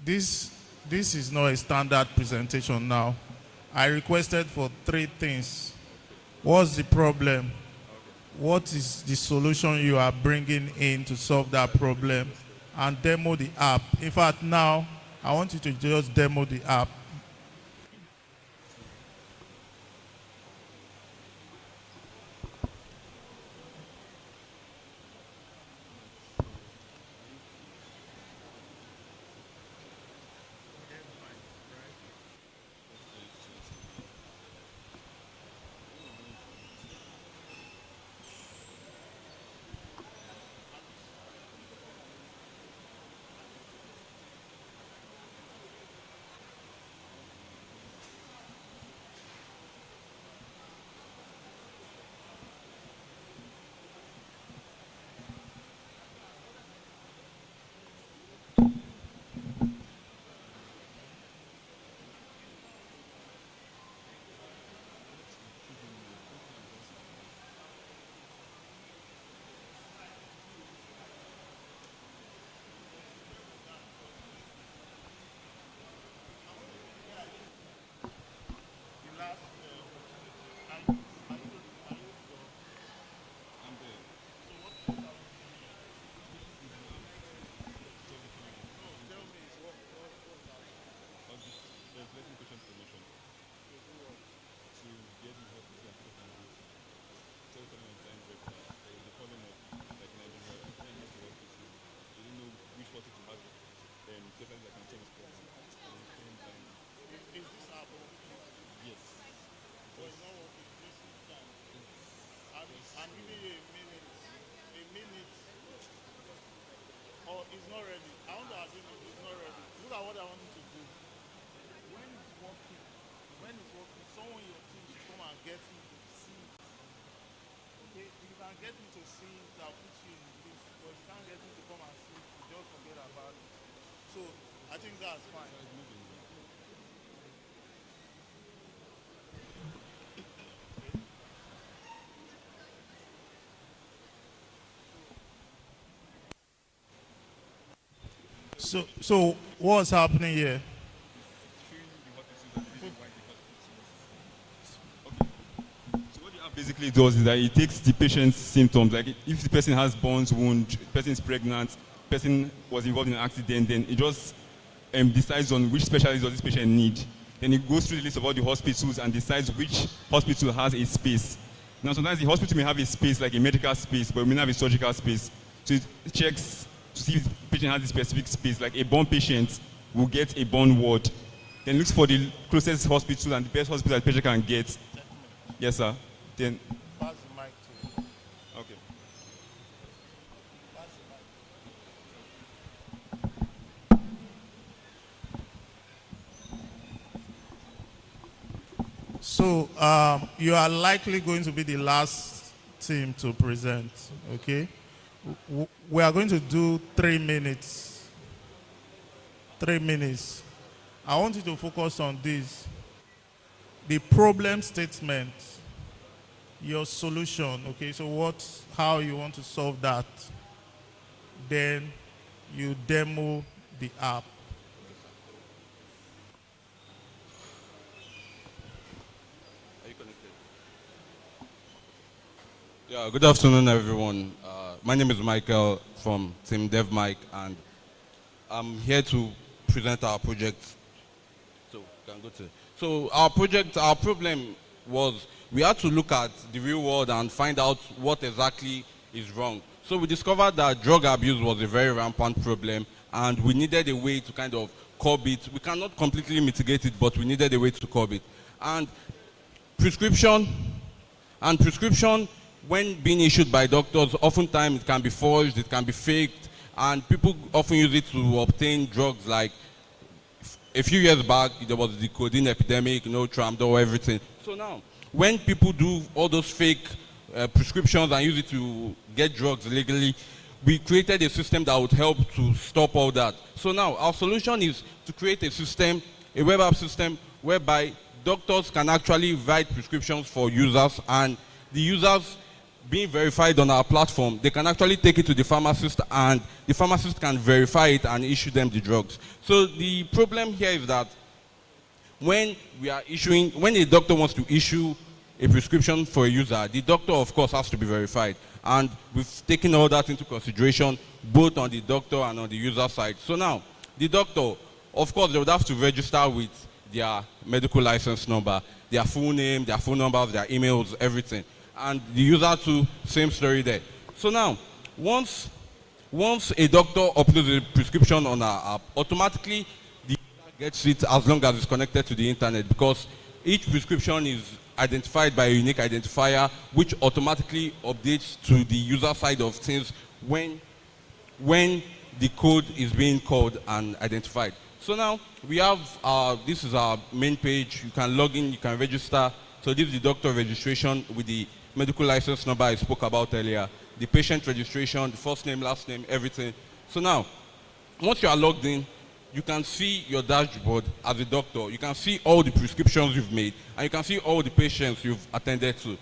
This is not a standard presentation now. I requested for 3 things. What's the problem? What is the solution you are bringing in to solve that problem? And demo the app. In fact, now, I want you to just demo the app. I'm giving you a minute. Or it's not ready. I want to assume it's not ready. Look at what I want you to do. When it's working, someone in your team should come and get me to see it. Okay, if you can get me to see it, I'll put you in the list. But if you can't get me to come and see it, you just forget about it. So I think that's fine. So what's happening here? So what the app basically does is that it takes the patient's symptoms. Like, if the person has burns wound, the person is pregnant, the person was involved in an accident, then it just decides on which specialist does this patient need. Then it goes through the list of all the hospitals and decides which hospital has a space. Now, sometimes the hospital may have a space, like a medical space, but it may not have a surgical space. So it checks to see if the patient has a specific space, like a burn patient will get a burn ward. Then looks for the closest hospital and the best hospital the patient can get. Yes, sir. Then. Pass the mic to you. Okay. Pass the mic. So you are likely going to be the last team to present, okay? We are going to do 3 minutes. 3 minutes. I want you to focus on this. The problem statement, your solution, okay? So how you want to solve that. Then you demo the app. Are you connected? Yeah, good afternoon, everyone. My name is Michael from Team DevMike, and I'm here to present our project. So, can go to. So our problem was we had to look at the real world and find out what exactly is wrong. So we discovered that drug abuse was a very rampant problem, and we needed a way to kind of curb it. We cannot completely mitigate it, but we needed a way to curb it. And prescription, when being issued by doctors, oftentimes it can be forged, it can be faked, and people often use it to obtain drugs. Like a few years back, there was the codeine epidemic, tramadol, everything. So now, when people do all those fake prescriptions and use it to get drugs legally, we created a system that would help to stop all that. So now, our solution is to create a system, a web app system, whereby doctors can actually write prescriptions for users, and the users being verified on our platform, they can actually take it to the pharmacist, and the pharmacist can verify it and issue them the drugs. So the problem here is that when a doctor wants to issue a prescription for a user, the doctor, of course, has to be verified. And we've taken all that into consideration, both on the doctor and on the user side. So now, the doctor, of course, they would have to register with their medical license number, their full name, their phone numbers, their emails, everything. And the user too, same story there. So now, once a doctor uploads a prescription on our app, automatically the user gets it as long as it's connected to the internet, because each prescription is identified by a unique identifier, which automatically updates to the user side of things when the code is being called and identified. So now we have, this is our main page. You can log in, you can register. So this is the doctor registration with the medical license number I spoke about earlier, the patient registration, the first name, last name, everything. So now, once you are logged in, you can see your dashboard as a doctor. You can see all the prescriptions you've made, and you can see all the patients you've attended to.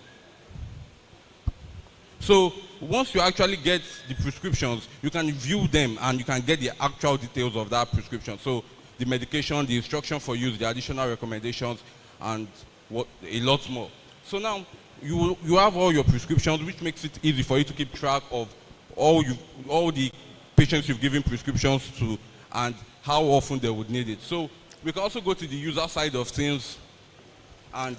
So once you actually get the prescriptions, you can view them and you can get the actual details of that prescription. So the medication, the instruction for use, the additional recommendations, and a lot more. So now you have all your prescriptions, which makes it easy for you to keep track of all the patients you've given prescriptions to and how often they would need it. So we can also go to the user side of things. And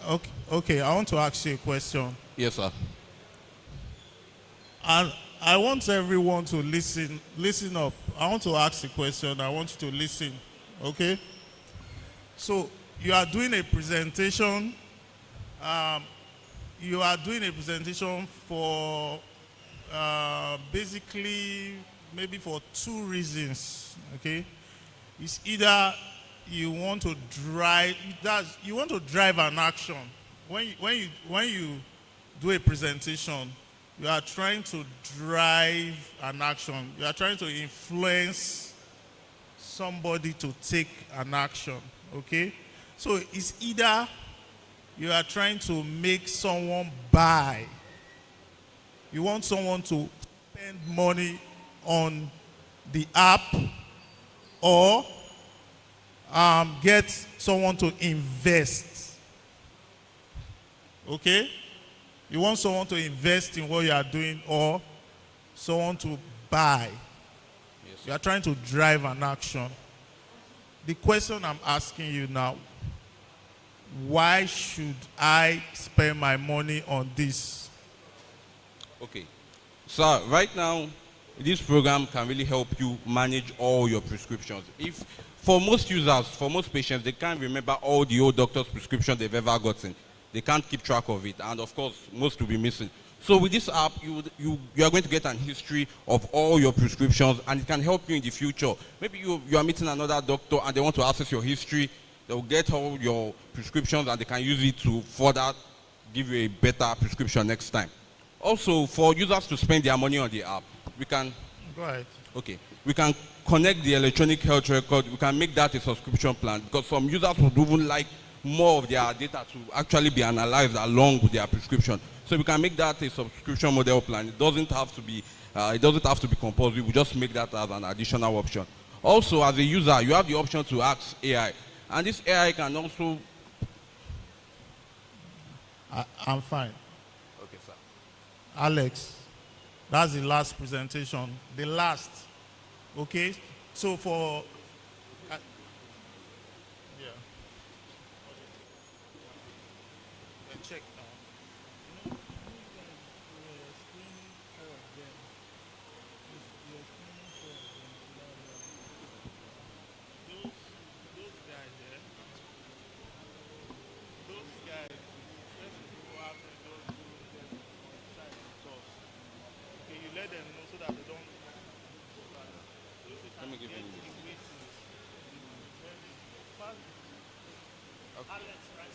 okay, I want to ask you a question. Yes, sir. And I want everyone to listen up. I want to ask a question. I want you to listen, okay? So you are doing a presentation. You are doing a presentation for basically maybe for two reasons, okay? It's either you want to drive an action. When you do a presentation, you are trying to drive an action. You are trying to influence somebody to take an action, okay? So it's either you are trying to make someone buy. You want someone to spend money on the app, or get someone to invest. Okay? You want someone to invest in what you are doing, or someone to buy. Yes. You are trying to drive an action. The question I'm asking you now, why should I spend my money on this? Okay. So right now, this program can really help you manage all your prescriptions. If for most users, for most patients, they can't remember all the old doctor's prescriptions they've ever gotten. They can't keep track of it, and of course, most will be missing. So with this app, you are going to get an history of all your prescriptions, and it can help you in the future. Maybe you are meeting another doctor and they want to access your history. They will get all your prescriptions and they can use it to further give you a better prescription next time. Also, for users to spend their money on the app, we can... Go ahead. Okay. We can connect the electronic health record. We can make that a subscription plan, because some users would even like more of their data to actually be analyzed along with their prescription. So we can make that a subscription model plan. It doesn't have to be compulsory. We just make that as an additional option. Also, as a user, you have the option to ask AI, and this AI can also... I'm fine. Okay, sir. Alex, that's the last presentation. The last. Okay? So for... yeah. Check now. let them know so that they don't. Let me give you Alex, right?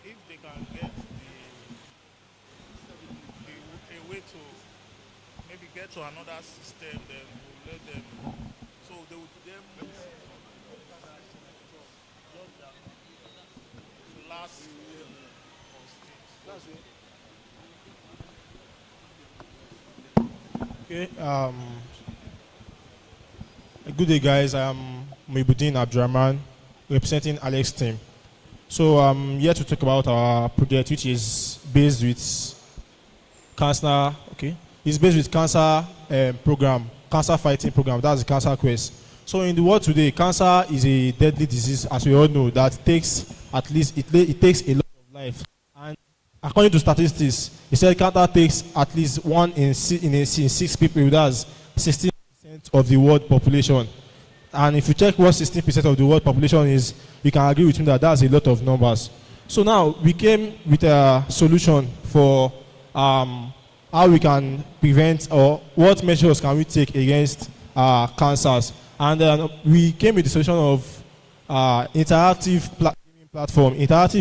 If they can get a way to maybe get to another system, then we'll let them. So they will then move last Okay. Good day, guys. I'm Muibuddin Abdurrahman, representing Alex team. So I'm here to talk about our project, which is based with cancer. Okay, it's based with cancer program, cancer fighting program. That's the Cancer Quest. So in the world today, cancer is a deadly disease, as we all know, that takes at least it takes a lot of life. And according to statistics, it said cancer takes at least 1 in 6 people. That's 16% of the world population. And if you check what 16% of the world population is, you can agree with me that that's a lot of numbers. So now we came with a solution for how we can prevent, or what measures can we take against cancers. And we came with the solution of interactive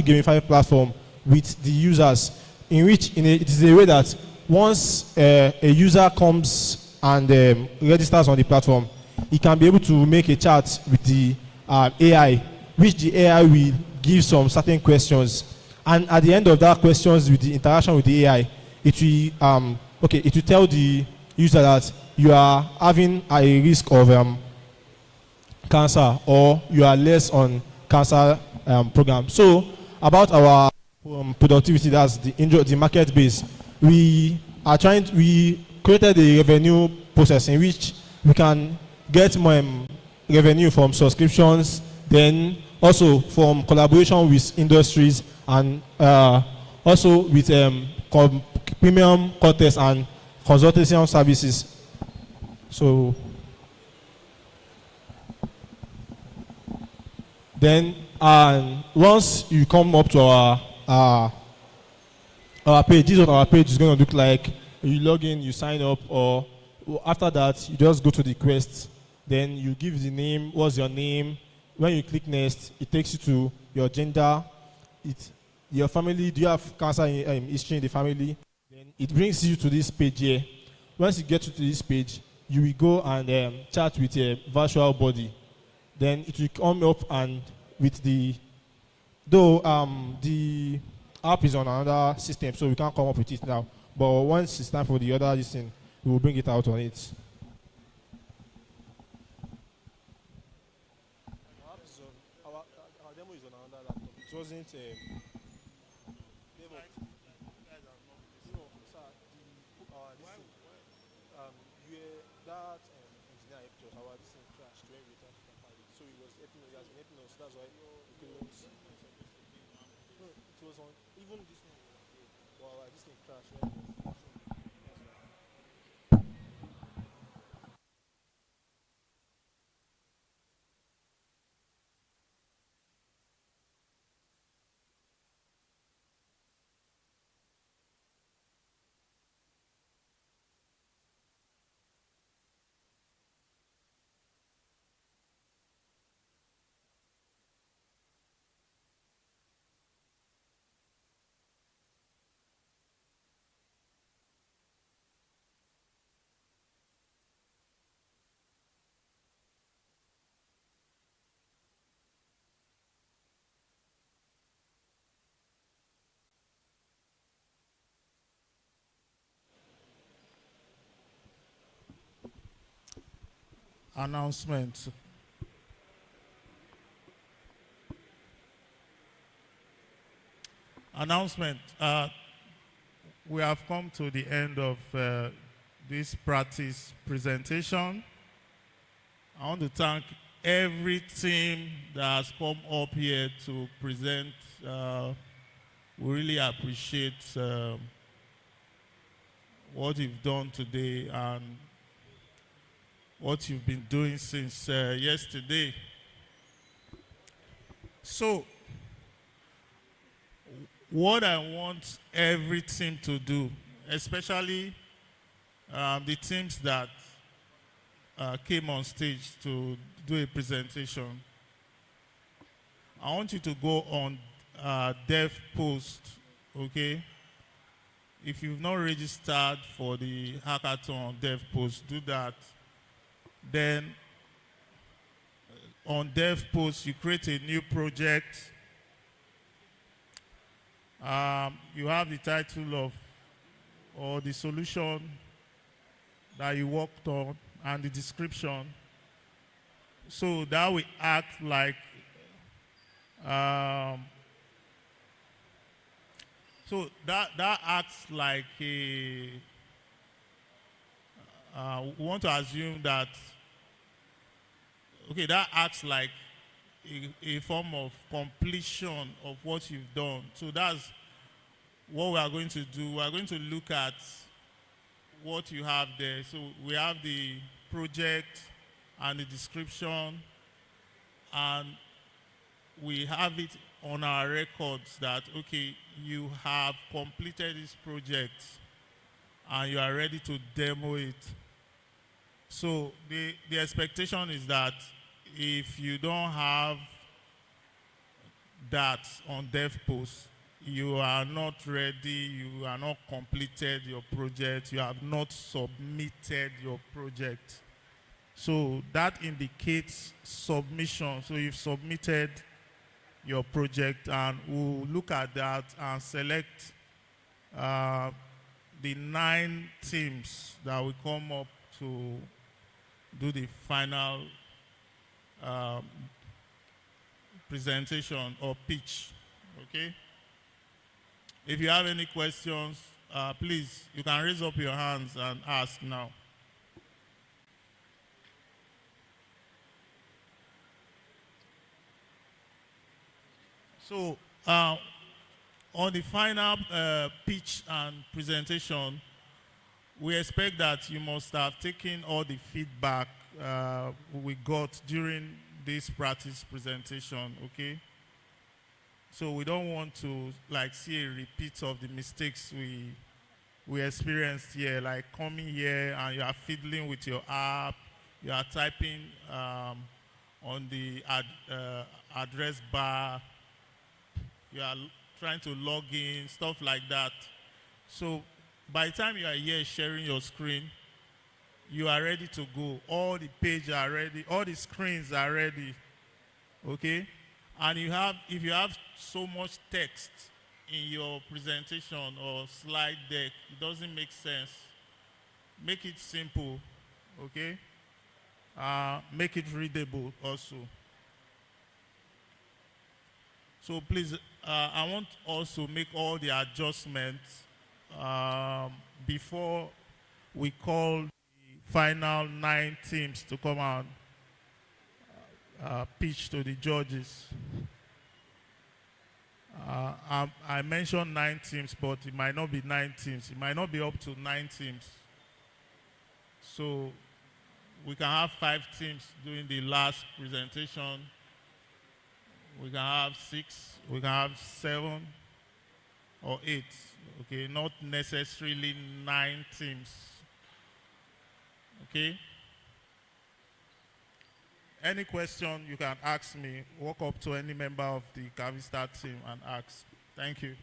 gamified platform with the users, in which it is a way that once a user comes and registers on the platform, he can be able to make a chat with the AI, which the AI will give some certain questions. And at the end of that questions, with the interaction with the AI, it will tell the user that you are having a risk of cancer, or you are less on cancer program. So about our productivity, that's the market base, we created a revenue process in which we can get more revenue from subscriptions, then also from collaboration with industries, and also with premium contests and consultation services. So then once you come up to our page, this is what our page is going to look like. You log in, you sign up, or after that, you just go to the quest. Then you give the name, what's your name. When you click next, it takes you to your gender, your family, do you have cancer history in the family? Then it brings you to this page here. Once you get to this page, you will go and chat with a virtual body. Then it will come up and with the app is on another system, so we can't come up with it now. But once it's time for the other thing, we will bring it out on it. Our demo is on another laptop. It wasn't. That engineer helped us. Our this thing crashed when we tried to compile it. So he was helping us. He has been helping us. That's why we couldn't. No, it was on. Even this one was on here. Well, this thing crashed. Right? announcement. Announcement. We have come to the end of this practice presentation. I want to thank every team that has come up here to present. We really appreciate what you've done today and what you've been doing since yesterday. So, what I want every team to do, especially the teams that came on stage to do a presentation, I want you to go on Dev Post, okay? If you've not registered for the hackathon on Dev Post, do that. Then on Dev Post, you create a new project. You have the title of or the solution that you worked on and the description. So that will act like so that acts like a we want to assume that okay, that acts like a form of completion of what you've done. So that's what we are going to do. We are going to look at what you have there. So we have the project and the description, and we have it on our records that, okay, you have completed this project and you are ready to demo it. So the expectation is that if you don't have that on Dev Post, you are not ready, you are not completed your project, you have not submitted your project. So that indicates submission. So you've submitted your project, and we'll look at that and select the 9 teams that will come up to do the final presentation or pitch, okay? If you have any questions, please, you can raise up your hands and ask now. So, on the final pitch and presentation, we expect that you must have taken all the feedback we got during this practice presentation, okay? So we don't want to like see a repeat of the mistakes we experienced here, like coming here and you are fiddling with your app, you are typing on the address bar, you are trying to log in, stuff like that. So by the time you are here sharing your screen, you are ready to go. All the pages are ready, all the screens are ready, okay? And you have, if you have so much text in your presentation or slide deck, it doesn't make sense. Make it simple, okay? Make it readable also. So please, I want also make all the adjustments before we call the final 9 teams to come out pitch to the judges. I mentioned 9 teams, but it might not be 9 teams. It might not be up to 9 teams. So we can have 5 teams doing the last presentation. We can have 6, we can have 7 or 8. Okay, not necessarily 9 teams. Okay? Any question you can ask me, walk up to any member of the Cavista team and ask. Thank you.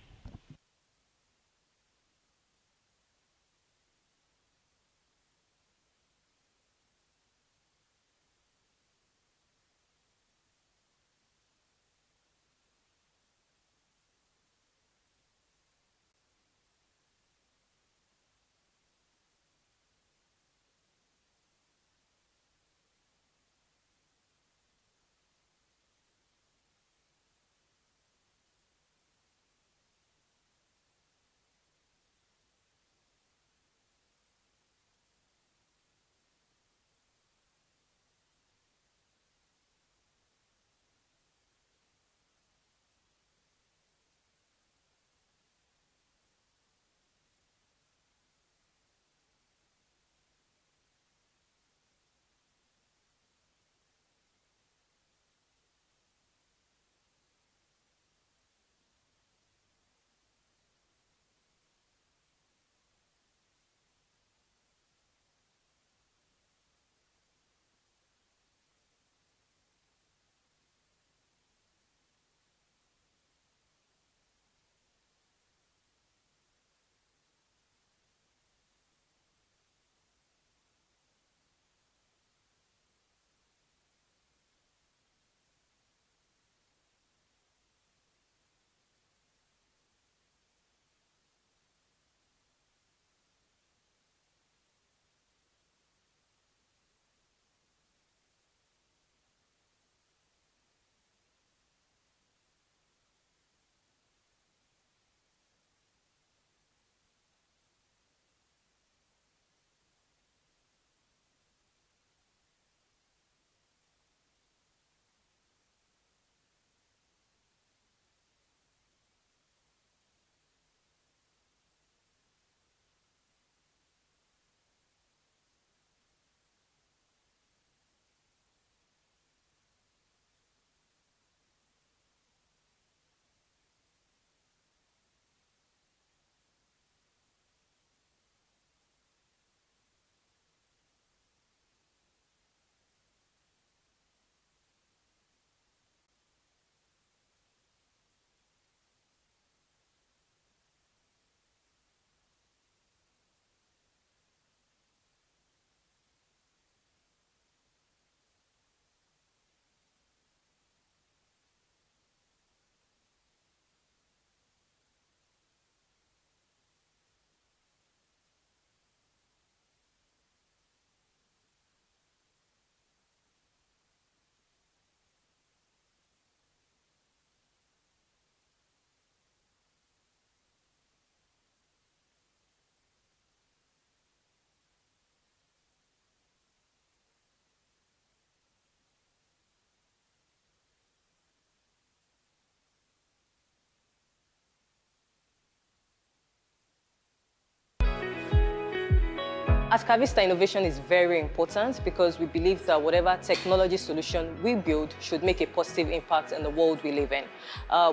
At Cavista, innovation is very important because we believe that whatever technology solution we build should make a positive impact in the world we live in.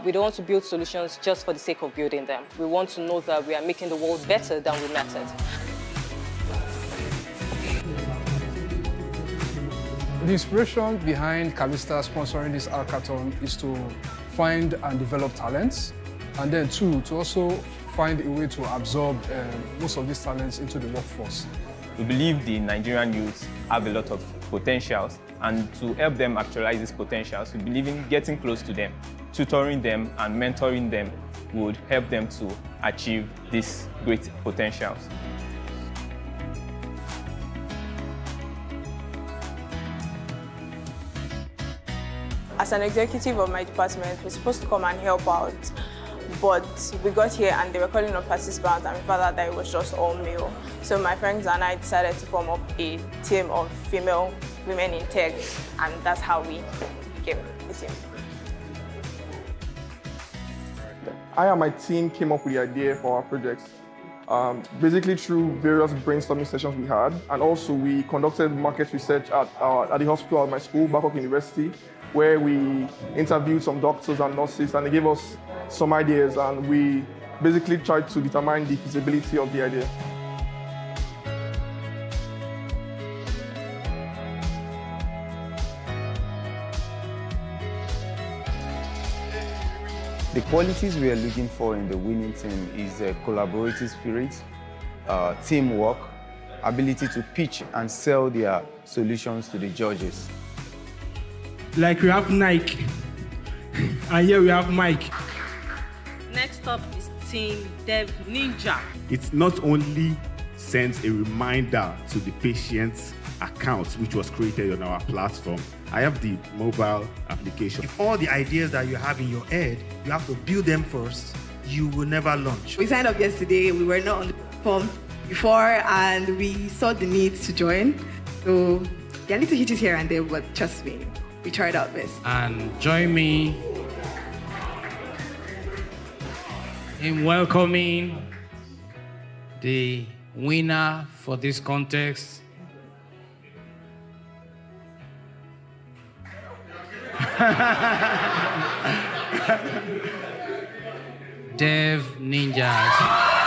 We don't want to build solutions just for the sake of building them. We want to know that we are making the world better than we met it. The inspiration behind Cavista sponsoring this hackathon is to find and develop talents, and then two, to also find a way to absorb most of these talents into the workforce. We believe the Nigerian youth have a lot of potentials, and to help them actualize these potentials, we believe in getting close to them, tutoring them and mentoring them would help them to achieve these great potentials. As an executive of my department, we're supposed to come and help out, but we got here and they were calling on participants, and we found out that it was just all male. So my friends and I decided to form up a team of female women in tech, and that's how we became a team. I and my team came up with the idea for our projects, basically through various brainstorming sessions we had, and also we conducted market research at the hospital at my school, Babalola University, where we interviewed some doctors and nurses, and they gave us some ideas, and we basically tried to determine the feasibility of the idea. The qualities we are looking for in the winning team is a collaborative spirit, teamwork, ability to pitch and sell their solutions to the judges. Like we have Nike, and here we have Mike. Next up is Team Dev Ninja. It not only sends a reminder to the patient's account, which was created on our platform. I have the mobile application. All the ideas that you have in your head, you have to build them first. You will never launch. We signed up yesterday. We were not on the platform before, and we saw the need to join. So there are little hitches here and there, but trust me, we tried our best. And join me in welcoming the winner for this contest. Dev Ninjas.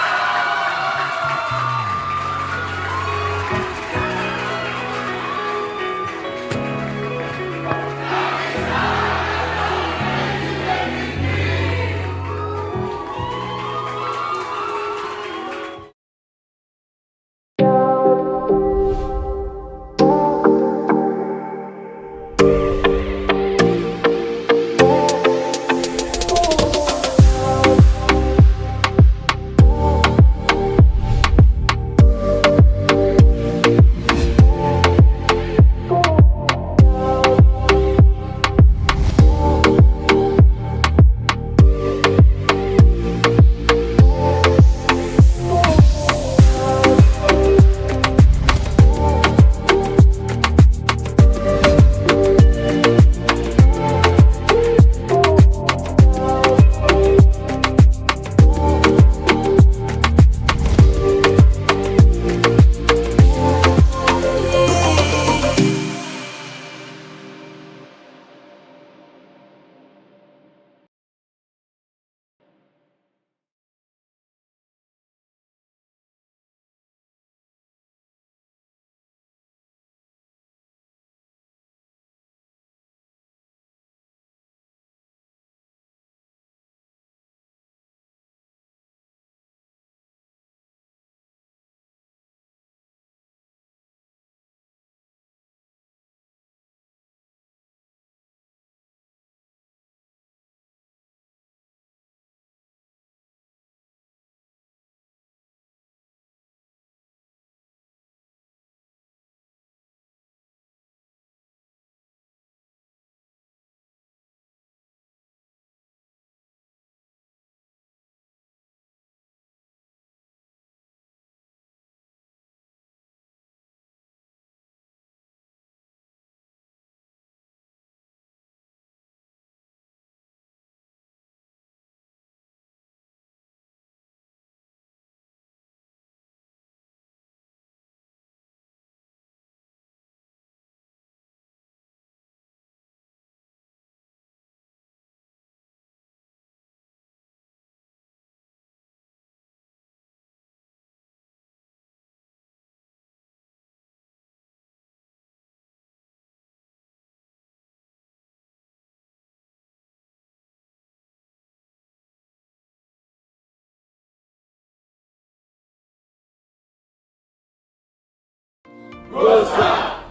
I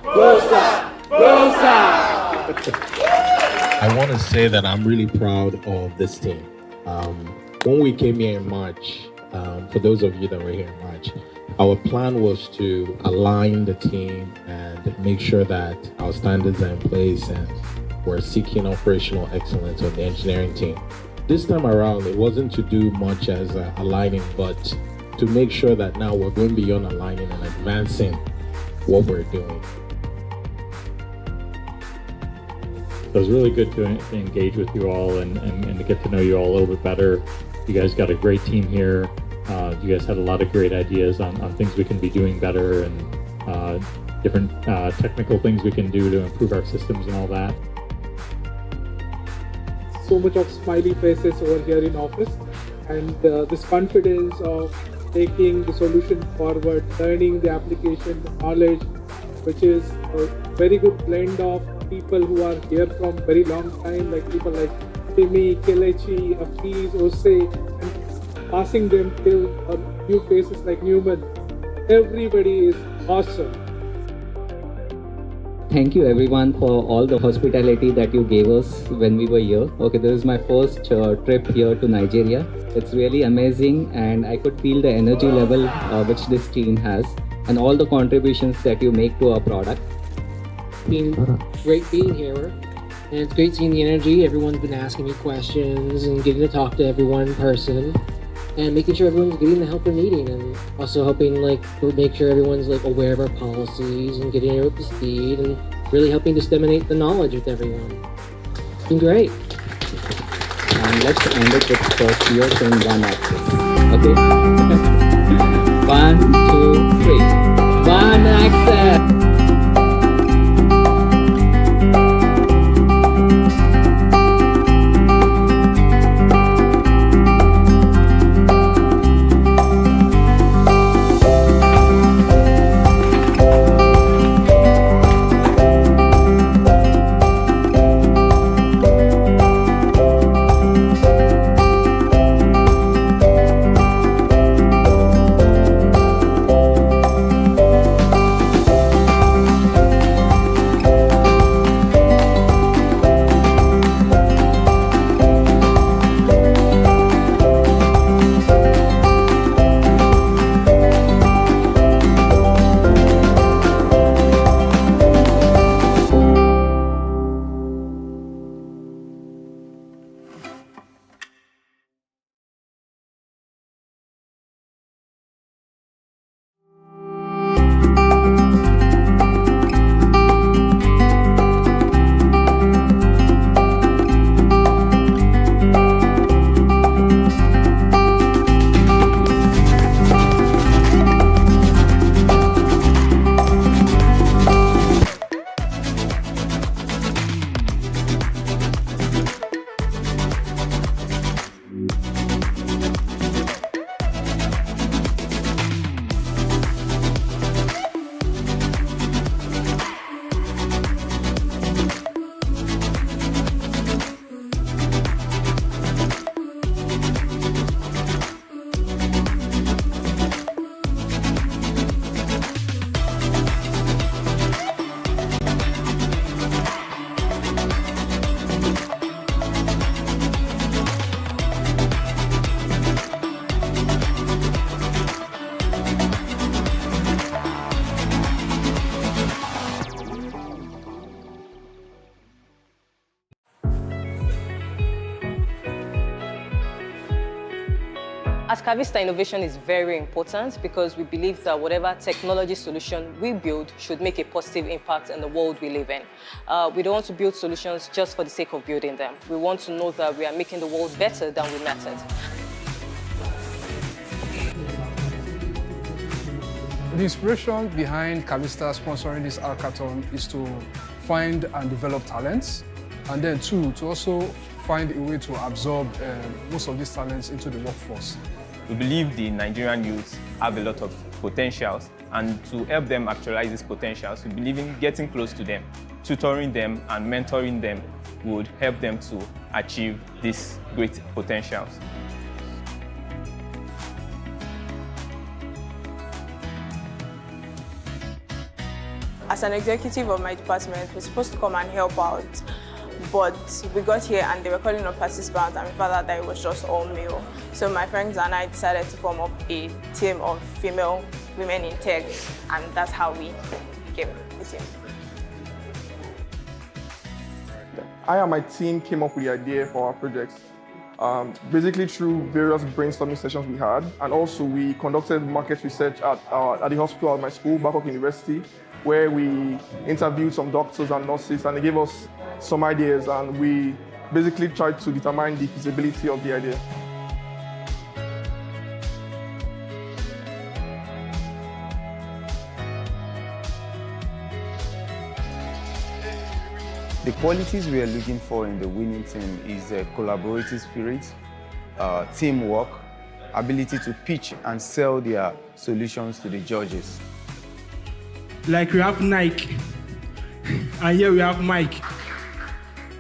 want to say that I'm really proud of this team. When we came here in March, for those of you that were here in March, our plan was to align the team and make sure that our standards are in place and we're seeking operational excellence on the engineering team. This time around, it wasn't to do much as aligning, but to make sure that now we're going beyond aligning and advancing what we're doing. It was really good to engage with you all and to get to know you all a little bit better. You guys got a great team here. You guys had a lot of great ideas on things we can be doing better and different technical things we can do to improve our systems and all that. So much of smiley faces over here in office, and this confidence of taking the solution forward, learning the application, the knowledge, which is a very good blend of people who are here from very long time, like people like Timmy, Kelechi, Afiz, Ose, and passing them till new faces like Newman. Everybody is awesome. Thank you everyone for all the hospitality that you gave us when we were here. Okay, this is my first trip here to Nigeria. It's really amazing and I could feel the energy level which this team has and all the contributions that you make to our product. It's been great being here and it's great seeing the energy. Everyone's been asking me questions and getting to talk to everyone in person and making sure everyone's getting the help they're needing and also helping make sure everyone's aware of our policies and getting up to speed and really helping disseminate the knowledge with everyone. It's been great. And let's end it with first year saying one axis. Okay? 1, 2, 3. One axis. At Cavista, innovation is very important because we believe that whatever technology solution we build should make a positive impact in the world we live in. We don't want to build solutions just for the sake of building them. We want to know that we are making the world better than we met it. The inspiration behind Cavista sponsoring this hackathon is to find and develop talents, and then two, to also find a way to absorb most of these talents into the workforce. We believe the Nigerian youth have a lot of potentials, and to help them actualize these potentials, we believe in getting close to them, tutoring them and mentoring them would help them to achieve these great potentials. As an executive of my department, we're supposed to come and help out, but we got here and they were calling up participants and we found out that it was just all male. So my friends and I decided to form up a team of female women in tech, and that's how we became a team. I and my team came up with the idea for our projects, basically through various brainstorming sessions we had, and also we conducted market research at the hospital at my school, Babalola University, where we interviewed some doctors and nurses, and they gave us some ideas, and we basically tried to determine the feasibility of the idea. The qualities we are looking for in the winning team is a collaborative spirit, teamwork, ability to pitch and sell their solutions to the judges. Like we have Nike, and here we have Mike.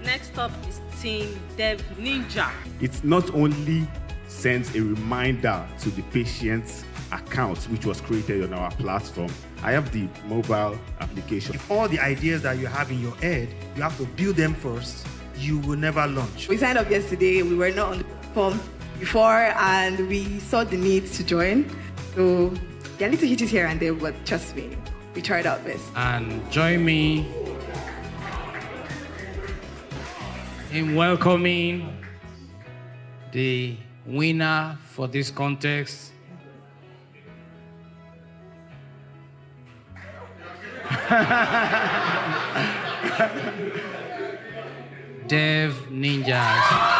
Next up is Team Dev Ninja. It not only sends a reminder to the patient's account, which was created on our platform. I have the mobile application. If all the ideas that you have in your head, you have to build them first, you will never launch. We signed up yesterday. We were not on the platform before, and we saw the need to join. So there are little hitches here and there, but trust me, we tried our best. And join me in welcoming the winner for this contest. Dev Ninjas.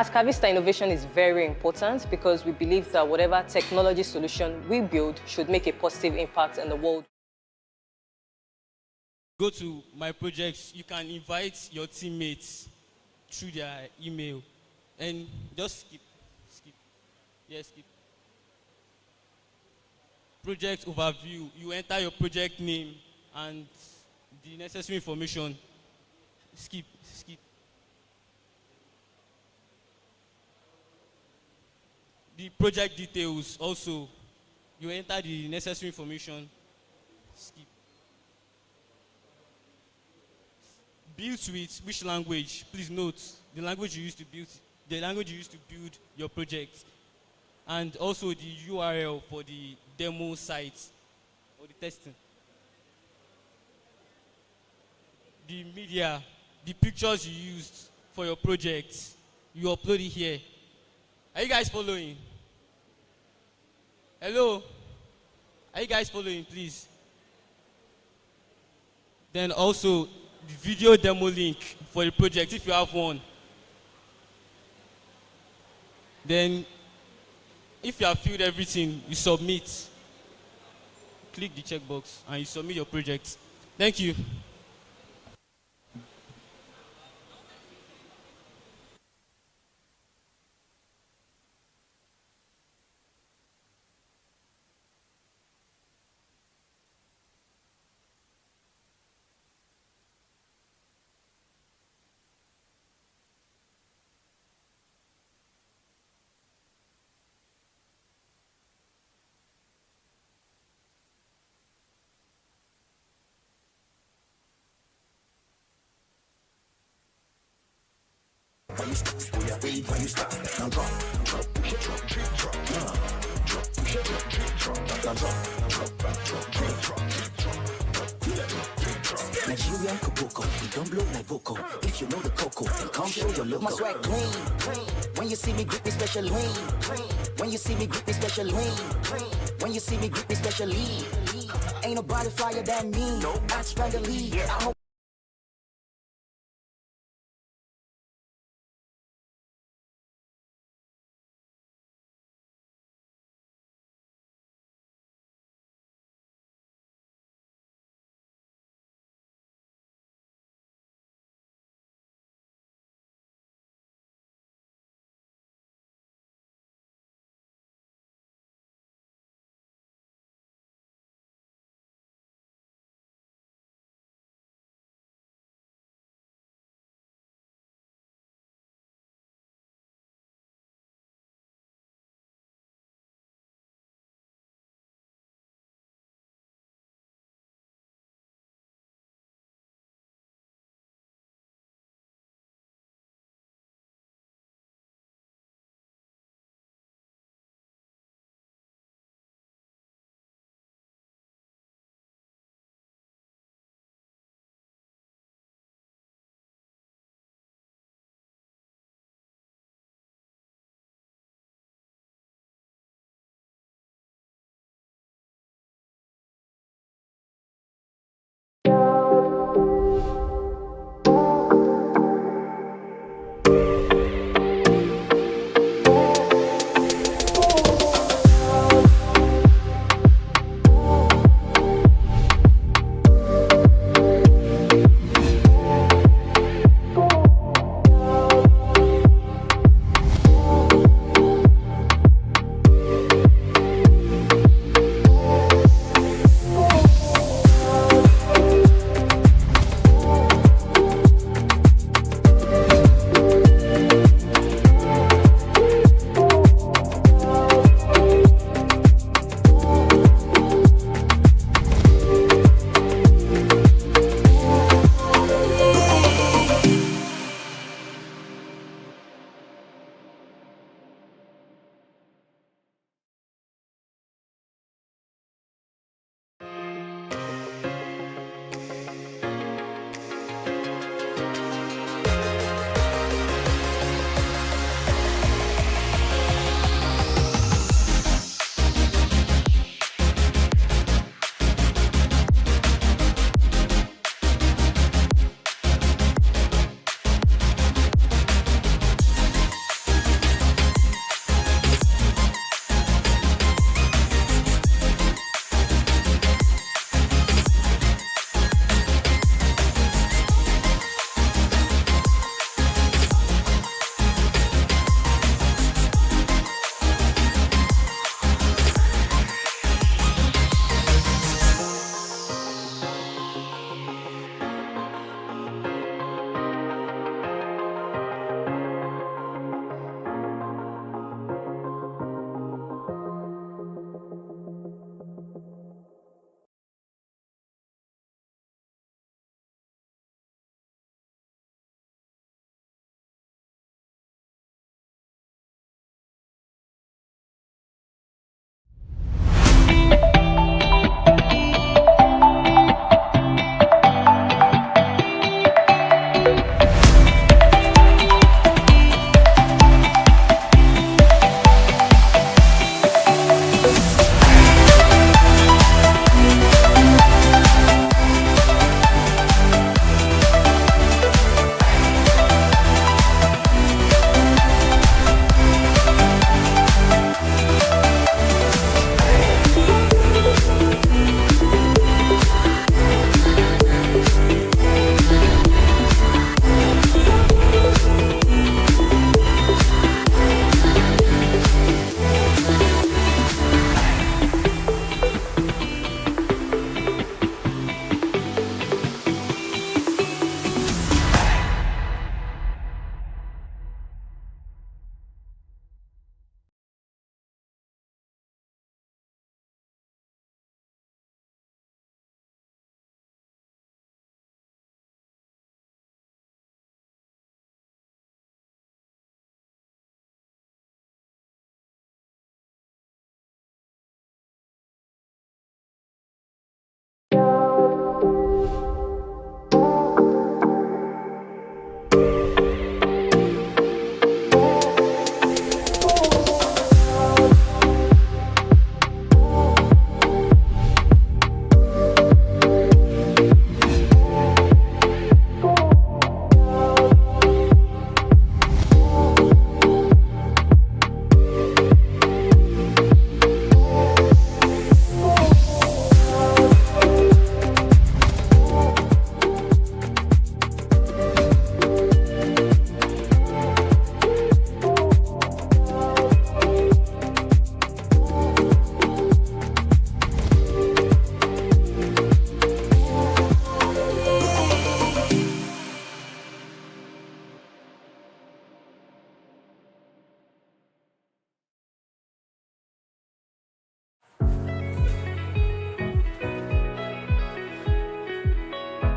As Cavista, innovation is very important because we believe that whatever technology solution we build should make a positive impact in the world. Go to my projects, you can invite your teammates through their email and just skip. Yes, skip. Project overview, you enter your project name and the necessary information. Skip. The project details also, you enter the necessary information. Skip. Build with which language? Please note the language you used to build your project, and also the URL for the demo site or the testing. The media, the pictures you used for your project, you upload it here. Are you guys following? Hello? Are you guys following, please? Then also the video demo link for the project if you have one. Then if you have filled everything, you submit. Click the checkbox and you submit your project. Thank you. Nigerian Koboko, we don't blow like Boko. If you know the cocoa, then come show your logo. My swag clean. When you see me, greet me special lean. When you see me, greet me special lean. When you see me, greet me special lean. Ain't nobody flyer than me. I spread the lead. I hope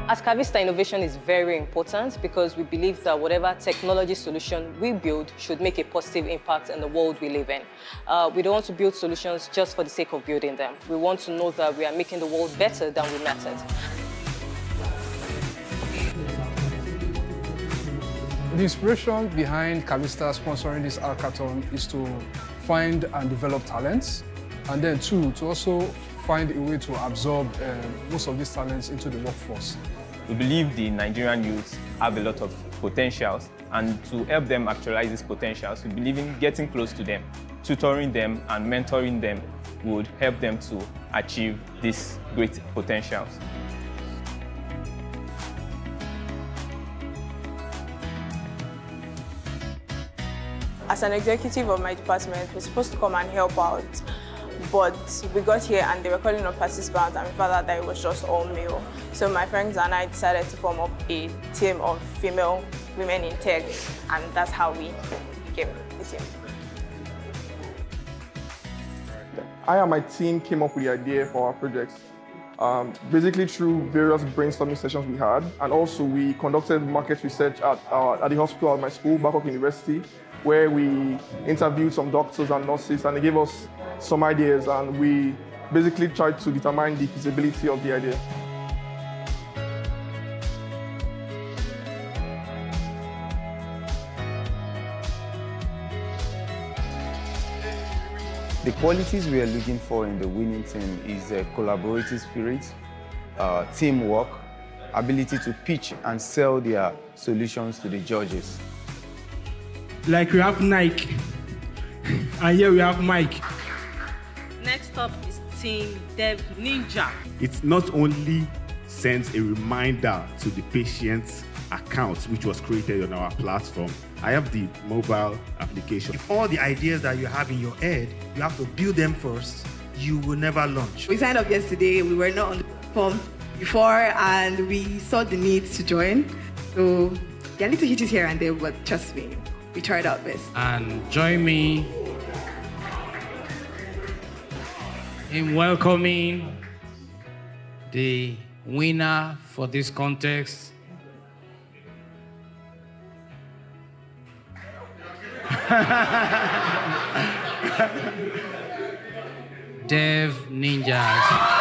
At Cavista, innovation is very important because we believe that whatever technology solution we build should make a positive impact in the world we live in. We don't want to build solutions just for the sake of building them. We want to know that we are making the world better than we met it. The inspiration behind Cavista sponsoring this hackathon is to find and develop talents, and then two, to also find a way to absorb most of these talents into the workforce. We believe the Nigerian youths have a lot of potentials, and to help them actualize these potentials, we believe in getting close to them, tutoring them and mentoring them would help them to achieve these great potentials. As an executive of my department, we're supposed to come and help out, but we got here and they were calling on participants, and we found out that it was just all male. So my friends and I decided to form up a team of female women in tech, and that's how we became the team. I and my team came up with the idea for our projects, basically through various brainstorming sessions we had, and also we conducted market research at the hospital at my school, Babalola University, where we interviewed some doctors and nurses, and they gave us some ideas, and we basically tried to determine the feasibility of the idea. The qualities we are looking for in the winning team is a collaborative spirit, teamwork, ability to pitch and sell their solutions to the judges. Like we have Nike, and here we have Mike. Next up is Team Dev Ninja. It not only sends a reminder to the patient's account, which was created on our platform. I have the mobile application. If all the ideas that you have in your head, you have to build them first, you will never launch. We signed up yesterday. We were not on the platform before, and we saw the need to join. So there are little hitches here and there, but trust me, we tried our best. And join me in welcoming the winner for this contest. Dev Ninjas.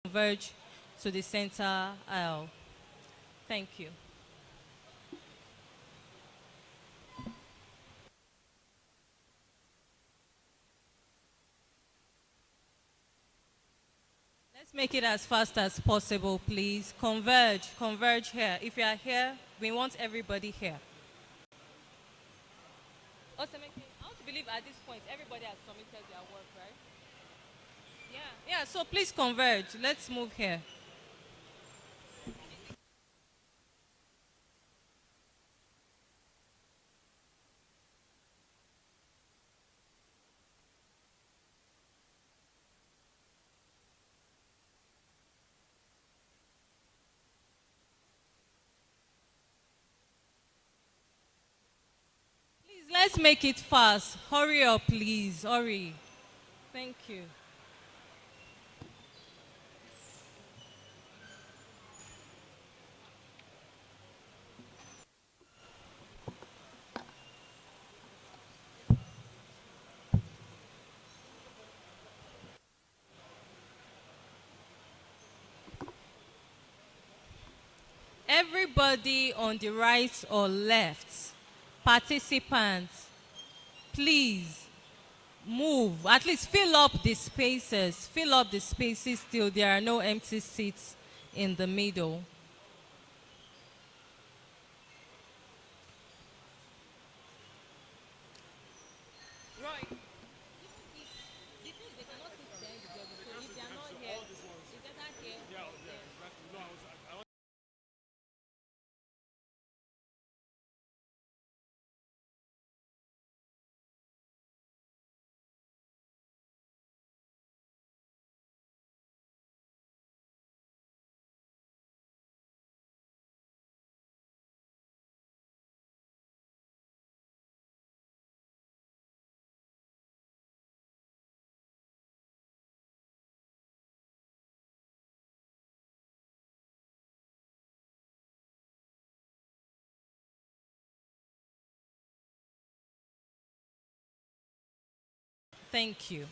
Converge to the center aisle. Thank you. Let's make it as fast as possible, please. Converge here. If you are here, we want everybody here. Also, I want to believe at this point everybody has submitted their work, right? Yeah, so please converge. Let's move here. Please, let's make it fast. Hurry up, please. Hurry. Thank you. everybody on the right or left, participants, please move. At least fill up the spaces. Fill up the spaces till there are no empty seats in the middle. Thank you.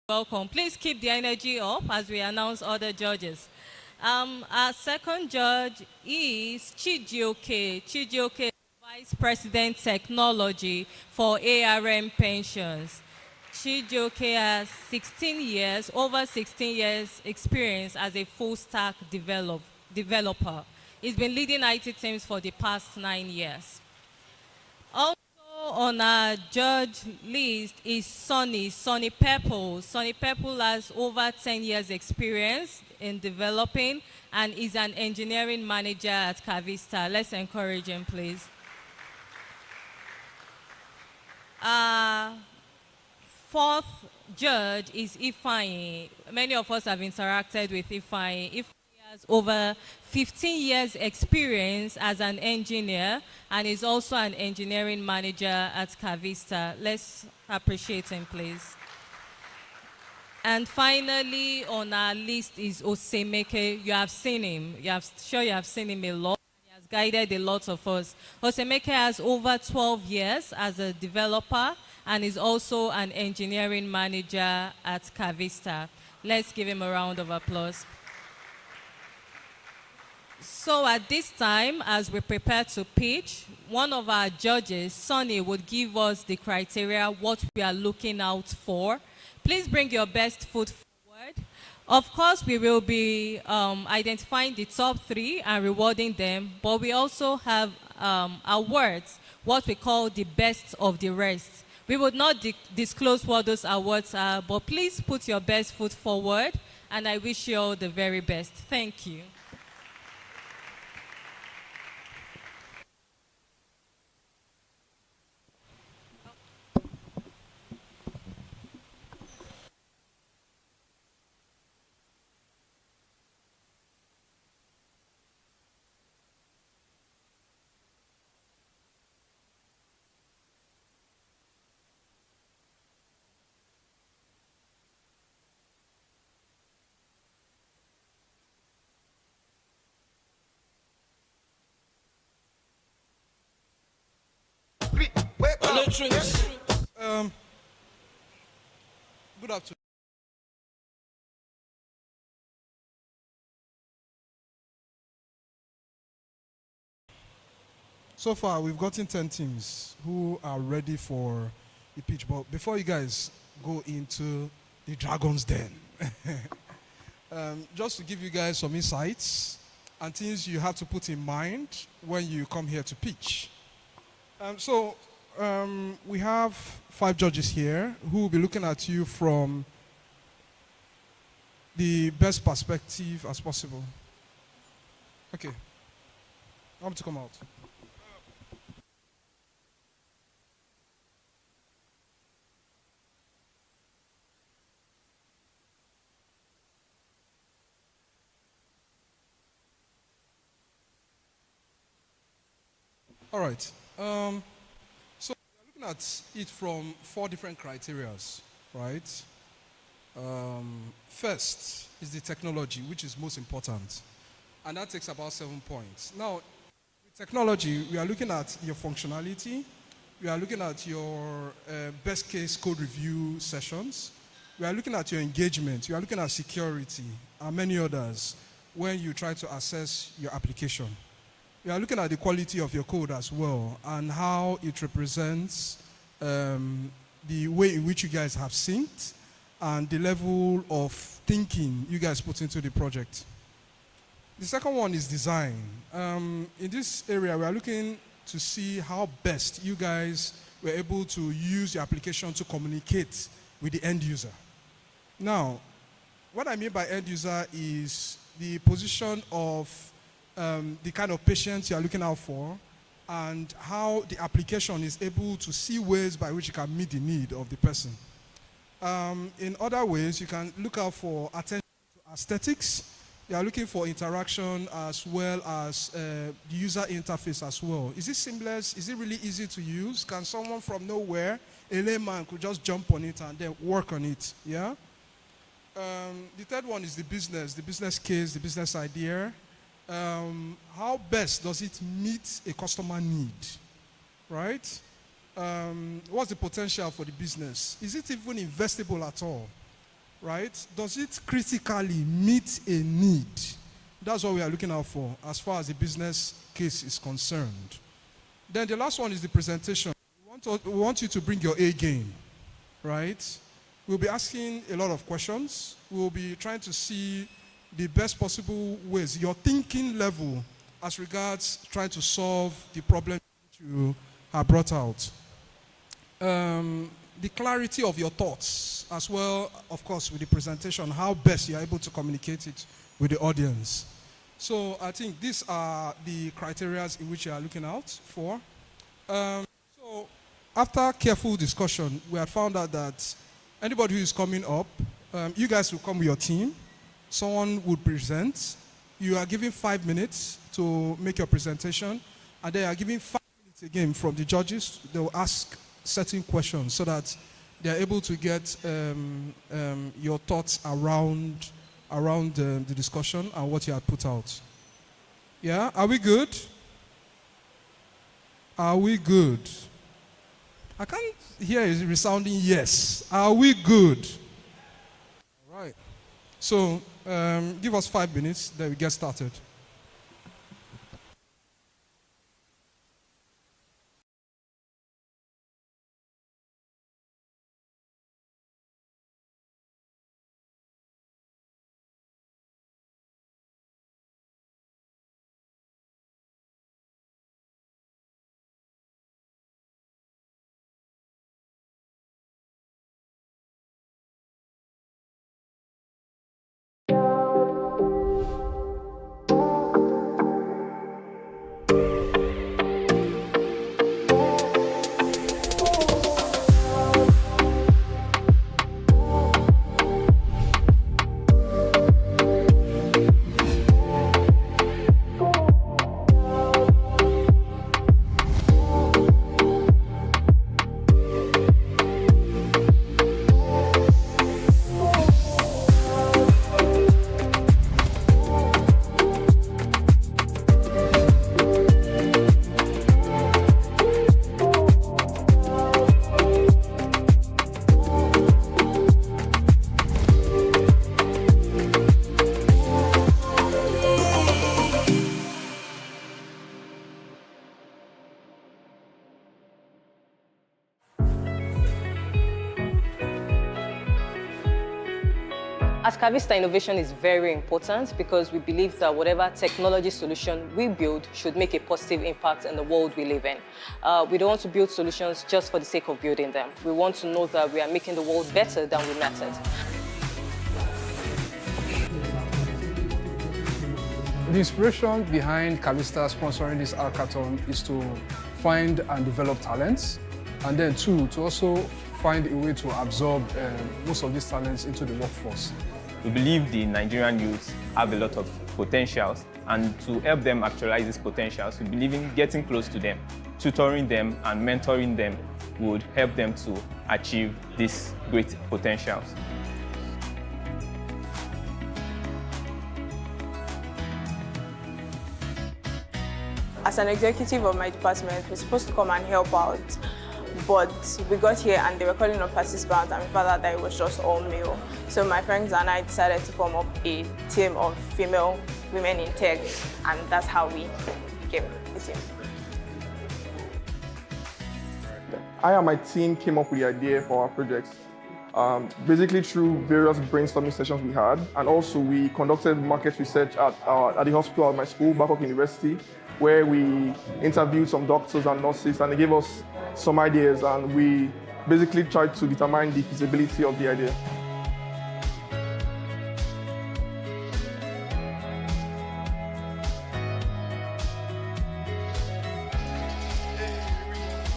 Welcome. Please keep the energy up as we announce other judges. Our second judge is Chijioke. Chijioke, Vice President Technology for ARM Pensions. Chijioke has over 16 years experience as a full stack developer. He's been leading IT teams for the past 9 years. Also on our judge list is Sonny Purple. Sonny Purple has over 10 years experience in developing and is an engineering manager at Cavista. Let's encourage him, please. Fourth judge is Ifeanyi. Many of us have interacted with Ifeanyi. Ifeanyi has over 15 years experience as an engineer and is also an engineering manager at Cavista. Let's appreciate him, please. And finally on our list is Osemeke. You have seen him. You have seen him a lot. He has guided a lot of us. Osemeke has over 12 years as a developer and is also an engineering manager at Cavista. Let's give him a round of applause. So at this time, as we prepare to pitch, one of our judges, Sonny, would give us the criteria, what we are looking out for. Please bring your best foot forward. Of course, we will be identifying the top 3 and rewarding them, but we also have awards, what we call the best of the rest. We would not disclose what those awards are, but please put your best foot forward, and I wish you all the very best. Thank you. Good afternoon. So far, we've gotten 10 teams who are ready for the pitch. But before you guys go into the Dragon's Den, just to give you guys some insights and things you have to put in mind when you come here to pitch. We have 5 judges here who will be looking at you from the best perspective as possible. Okay. I want to come out. All right. So we're looking at it from 4 different criteria, right? First is the technology, which is most important. And that takes about 7 points. Now, with technology, we are looking at your functionality. We are looking at your best case code review sessions. We are looking at your engagement. We are looking at security and many others when you try to assess your application. We are looking at the quality of your code as well and how it represents the way in which you guys have synced and the level of thinking you guys put into the project. The second one is design. In this area, we are looking to see how best you guys were able to use your application to communicate with the end user. Now, what I mean by end user is the position of the kind of patients you are looking out for and how the application is able to see ways by which it can meet the need of the person. In other ways, you can look out for attention to aesthetics. You are looking for interaction as well as the user interface as well. Is it seamless? Is it really easy to use? Can someone from nowhere, a layman, could just jump on it and then work on it? Yeah. The third one is the business case, the business idea. How best does it meet a customer need, right? What's the potential for the business? Is it even investable at all, right? Does it critically meet a need? That's what we are looking out for as far as the business case is concerned. Then the last one is the presentation. We want you to bring your A game. right? We'll be asking a lot of questions. We'll be trying to see the best possible ways, your thinking level as regards trying to solve the problem you have brought out. The clarity of your thoughts as well, of course, with the presentation, how best you're able to communicate it with the audience. So I think these are the criteria in which you are looking out for. So after careful discussion, we had found out that anybody who is coming up, you guys will come with your team. Someone would present. You are given 5 minutes to make your presentation, and they are given 5 minutes again from the judges. They will ask certain questions so that they are able to get your thoughts around the discussion and what you had put out. Yeah, are we good? Are we good? I can't hear a resounding yes. Are we good? All right. So give us 5 minutes, then we get started. As Cavista, innovation is very important because we believe that whatever technology solution we build should make a positive impact in the world we live in. We don't want to build solutions just for the sake of building them. We want to know that we are making the world better than we met it. The inspiration behind Cavista sponsoring this hackathon is to find and develop talents, and then two, to also find a way to absorb most of these talents into the workforce. We believe the Nigerian youths have a lot of potentials, and to help them actualize these potentials, we believe in getting close to them. Tutoring them and mentoring them would help them to achieve these great potentials. As an executive of my department, we're supposed to come and help out. But we got here and they were calling on participants, and we found out that it was just all male. So my friends and I decided to form up a team of female women in tech, and that's how we became a team. I and my team came up with the idea for our projects, basically through various brainstorming sessions we had, and also we conducted market research at the hospital at my school, Babalola University, where we interviewed some doctors and nurses, and they gave us some ideas, and we basically tried to determine the feasibility of the idea.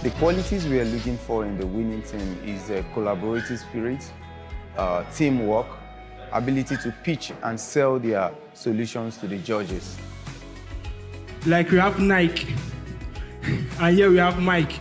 The qualities we are looking for in the winning team is a collaborative spirit, teamwork, ability to pitch and sell their solutions to the judges. Like we have Nike, and here we have Mike.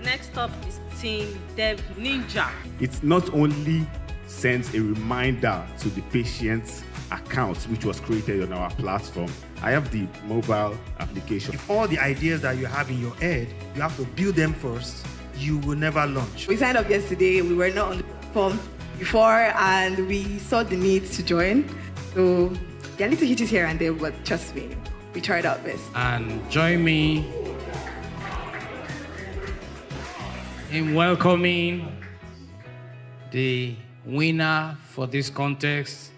Next up is Team Dev Ninja. It not only sends a reminder to the patient's account, which was created on our platform. I have the mobile application. If all the ideas that you have in your head, you have to build them first, you will never launch. We signed up yesterday. We were not on the platform before, and we saw the need to join. So there are little hitches here and there, but trust me, we tried our best. And join me in welcoming The winner for this contest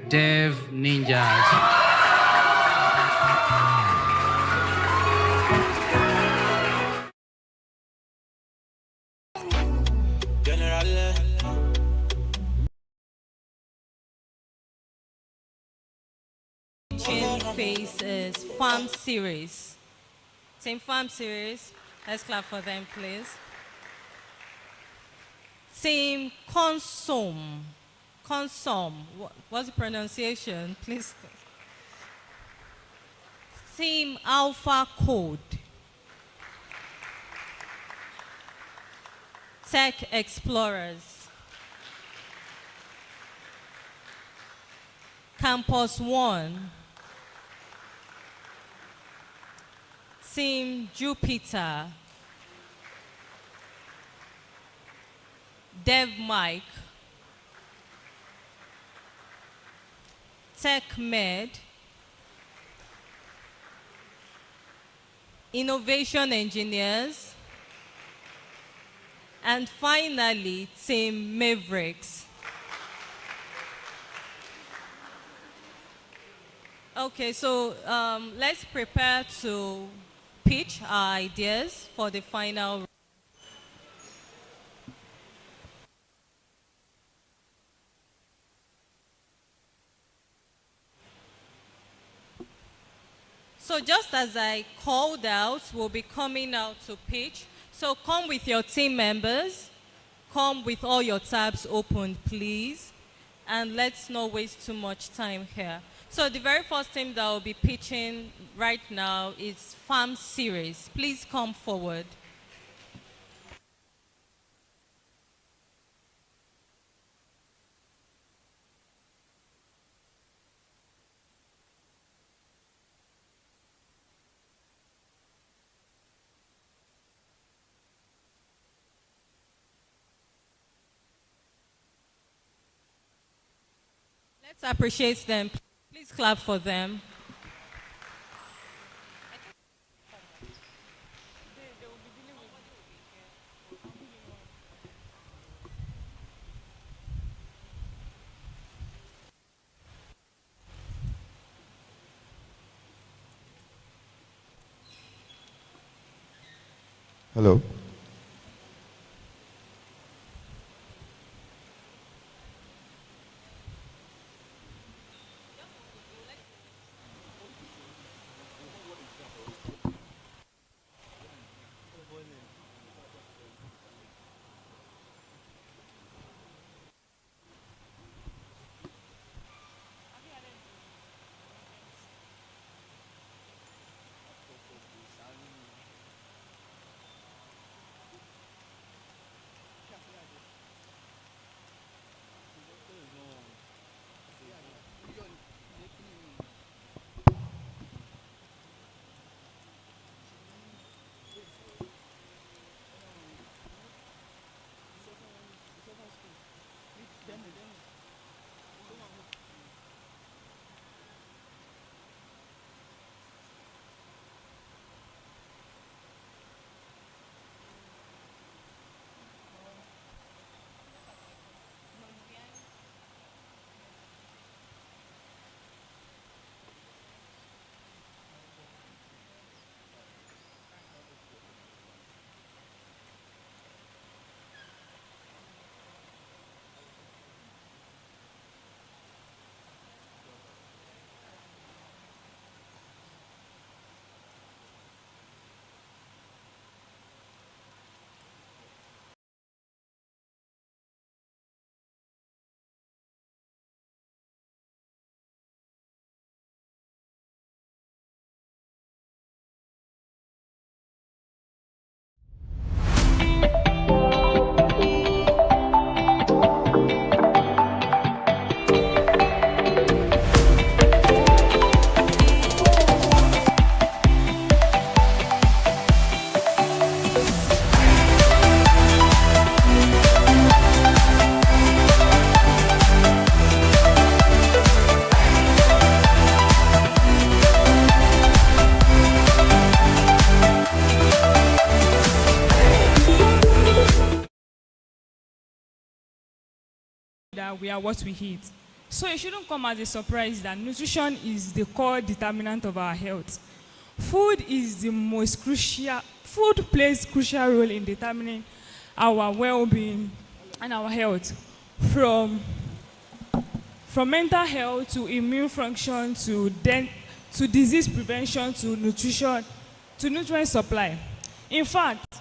Dev Ninjas. Phase is Farm Series. Team Farm Series. Let's clap for them, please. Team Consum. Consum. What's the pronunciation, please? Team Alpha Code. Tech Explorers. Campus One. Team Jupiter. Dev Mike. Tech Med. Innovation Engineers. And finally, Team Mavericks. Okay, so let's prepare to pitch our ideas for the final. So just as I called out, we'll be coming out to pitch. So come with your team members. Come with all your tabs open, please. And let's not waste too much time here. So the very first team that will be pitching right now is Farm Series. Please come forward. Let's appreciate them. Please clap for them. Hello. that we are what we eat. So it shouldn't come as a surprise that nutrition is the core determinant of our health. Food plays crucial role in determining our well-being and our health, from mental health to immune function to disease prevention to nutrient supply. In fact,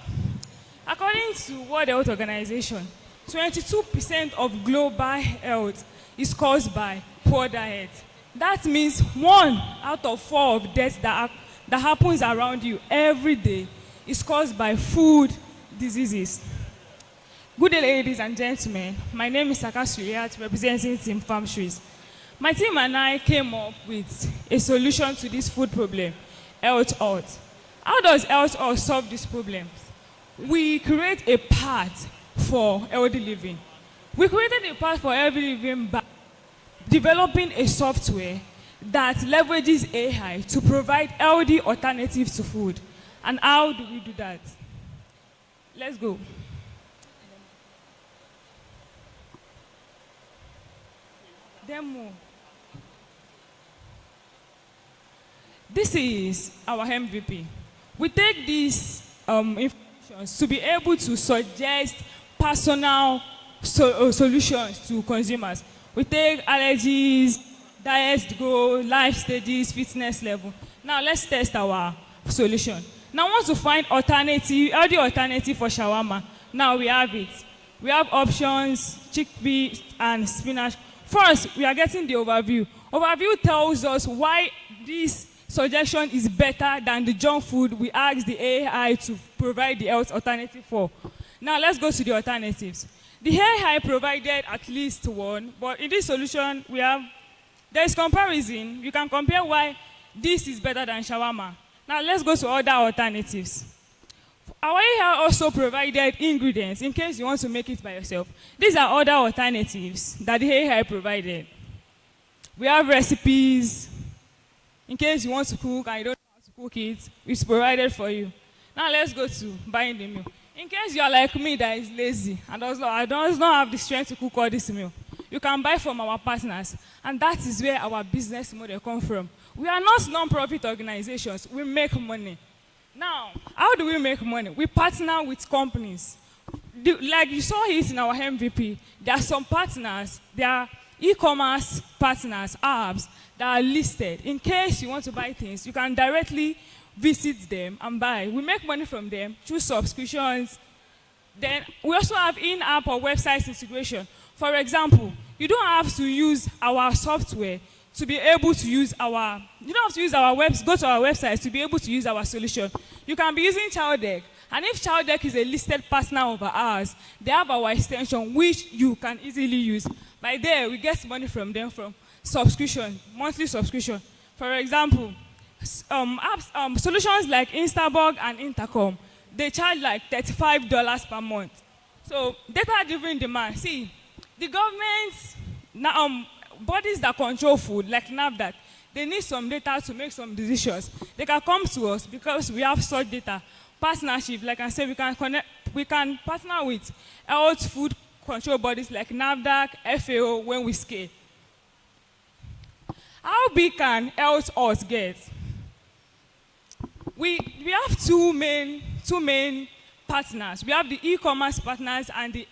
according to World Health Organization, 22% of global health is caused by poor diet. That means 1 out of 4 of deaths that happens around you every day is caused by food diseases. Good day, ladies and gentlemen. My name is Saka Suriat, representing Team Farm Trees. My team and I came up with a solution to this food problem, Health Alt. How does Health Alt solve this problem? We create a path for healthy living. We created a path for healthy living by developing a software that leverages AI to provide healthy alternatives to food. And how do we do that? Let's go. Demo. This is our MVP. We take these information to be able to suggest personal solutions to consumers. We take allergies, diet goal, life stages, fitness level. Now let's test our solution. Now I want to find healthy alternative for shawarma. Now we have it. We have options, chickpea and spinach. First, we are getting the overview. Overview tells us why this suggestion is better than the junk food we asked the AI to provide the health alternative for. Now let's go to the alternatives. The AI provided at least one, but in this solution there is comparison. You can compare why this is better than shawarma. Now let's go to other alternatives. Our AI also provided ingredients in case you want to make it by yourself. These are other alternatives that the AI provided. We have recipes in case you want to cook and you don't know how to cook it. It's provided for you. Now let's go to buying the meal. In case you are like me that is lazy and does not have the strength to cook all this meal, you can buy from our partners, and that is where our business model comes from. We are not non-profit organizations. We make money. Now, how do we make money? We partner with companies. Like you saw it in our MVP, there are some partners, there are e-commerce partners, apps that are listed. In case you want to buy things, you can directly visit them and buy. We make money from them through subscriptions. Then we also have in-app or website integration. For example, you don't have to use our software to be able to use our, you don't have to use our go to our website to be able to use our solution. You can be using Childdeck, and if Childdeck is a listed partner of ours, they have our extension which you can easily use. By there, we get money from them from subscription, monthly subscription. For example, solutions like Instabug and Intercom, they charge like $35 per month. So data-driven demand. See, the government, bodies that control food, like NAFDAC, they need some data to make some decisions. They can come to us because we have such data. Partnership, like I said, we can partner with health food control bodies like NAFDAC, FAO when we scale. How big can Health Alt get? We have two main partners. We have the e-commerce partners and the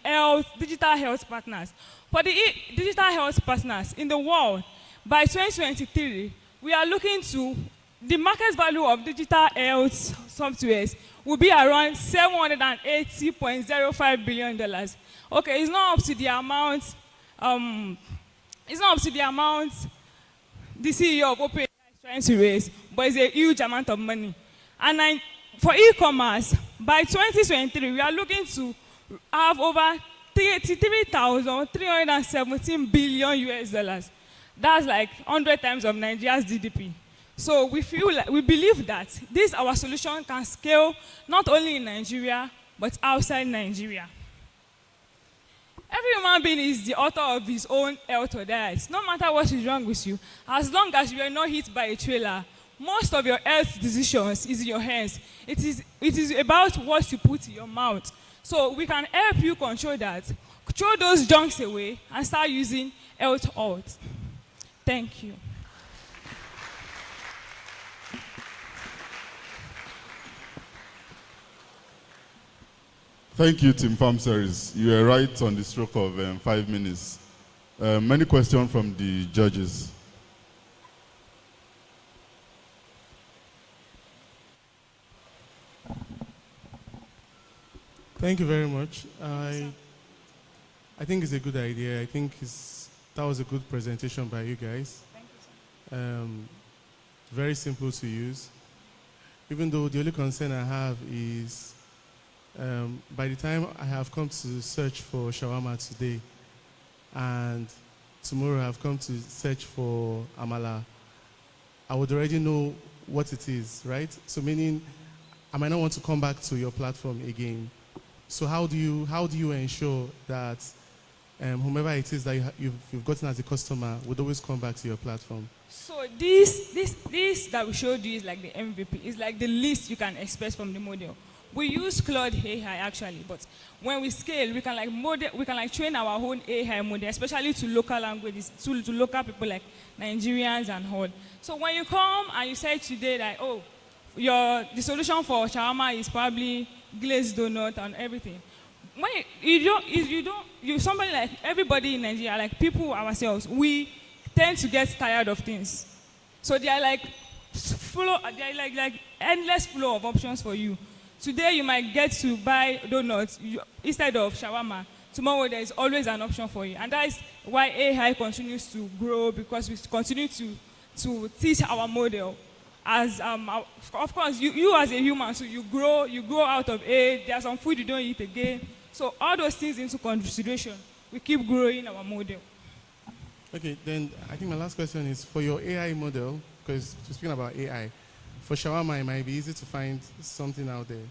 digital health partners. For the digital health partners in the world, by 2023, we are looking to the market value of digital health softwares will be around $780.05 billion. Okay, it's not up to the amount. It's not up to the amount the CEO of OpenAI is trying to raise, but it's a huge amount of money. And for e-commerce, by 2023, we are looking to have over $33,317 billion US. That's like 100 times of Nigeria's GDP. So we believe that this our solution can scale not only in Nigeria but outside Nigeria. Every human being is the author of his own health or diet. No matter what is wrong with you, as long as you are not hit by a trailer, most of your health decisions is in your hands. It is about what you put in your mouth. So we can help you control that throw those junks away and start using health alt. Thank you. Thank you, Team Farm Series. You were right on the stroke of 5 minutes. Many questions from the judges. Thank you very much. I think it's a good idea. I think that was a good presentation by you guys. Thank you, sir. Very simple to use. Even though the only concern I have is by the time I have come to search for shawarma today and tomorrow I have come to search for amala, I would already know what it is, right? So meaning I might not want to come back to your platform again. So how do you ensure that whomever it is that you've gotten as a customer would always come back to your platform? So this that we showed you is like the MVP. It's like the least you can expect from the model. We use Claude AI actually, but when we scale, we can like train our own AI model, especially to local languages, to local people like Nigerians and all. So when you come and you say today that, oh, the solution for shawarma is probably glazed donut and everything. When somebody like everybody in Nigeria, like people ourselves, we tend to get tired of things. So they are like endless flow of options for you. Today you might get to buy donuts instead of shawarma. Tomorrow there is always an option for you. And that is why AI continues to grow, because we continue to teach our model. As of course you as a human, so you grow out of age. There's some food you don't eat again. So all those things into consideration, we keep growing our model. Okay, then I think my last question is for your AI model, because speaking about AI, for shawarma it might be easy to find something out there.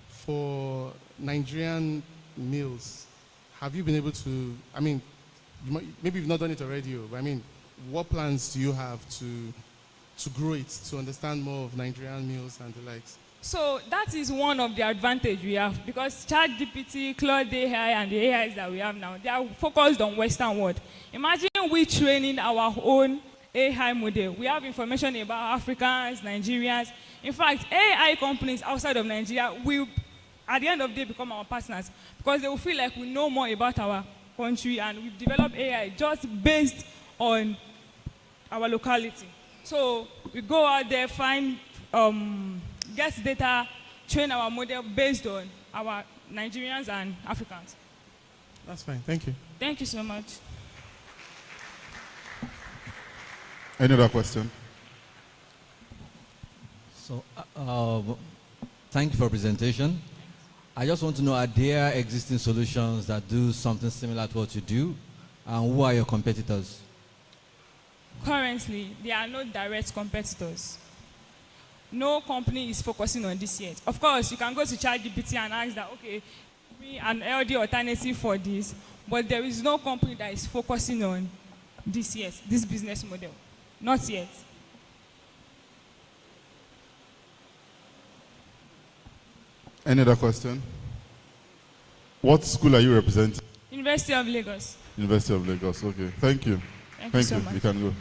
For Nigerian meals, have you been able to, I mean, maybe you've not done it already, but I mean, what plans do you have to grow it, to understand more of Nigerian meals and the likes? So that is one of the advantage we have, because ChatGPT, Claude AI, and the AIs that we have now, they are focused on Western world. Imagine we training our own AI model. We have information about Africans, Nigerians. In fact, AI companies outside of Nigeria will, at the end of the day, become our partners, because they will feel like we know more about our country, and we've developed AI just based on our locality. So we go out there, find, get data, train our model based on our Nigerians and Africans. That's fine. Thank you. Thank you so much. Any other question? So, thank you for presentation. I just want to know, are there existing solutions that do something similar to what you do? And who are your competitors? Currently, there are no direct competitors. No company is focusing on this yet. Of course, you can go to ChatGPT and ask that, okay, give me an LD alternative for this, but there is no company that is focusing on this yet, this business model. Not yet. Any other question? What school are you representing? University of Lagos. University of Lagos. Okay. Thank you. Thank you so much. You can go.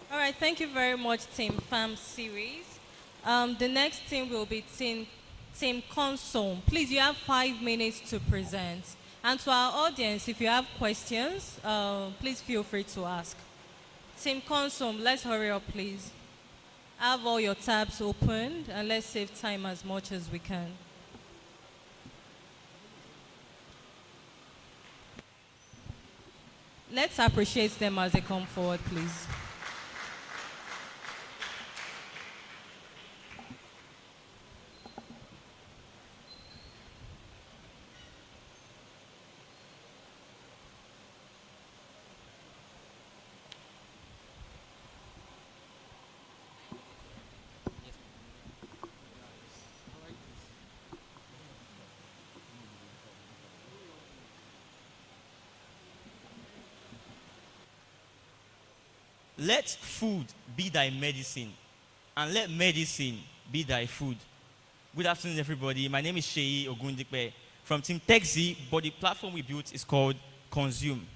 All right, thank you very much, Team Farm Series. The next team will be Team Console. Please, you have 5 minutes to present. And to our audience, if you have questions, please feel free to ask. Team Console, let's hurry up, please. Have all your tabs opened, and let's save time as much as we can. Let's appreciate them as they come forward, please. let food be thy medicine, and let medicine be thy food. Good afternoon, everybody. My name is Sheyi Ogundipe from Team TechZ, but the platform we built is called Consume.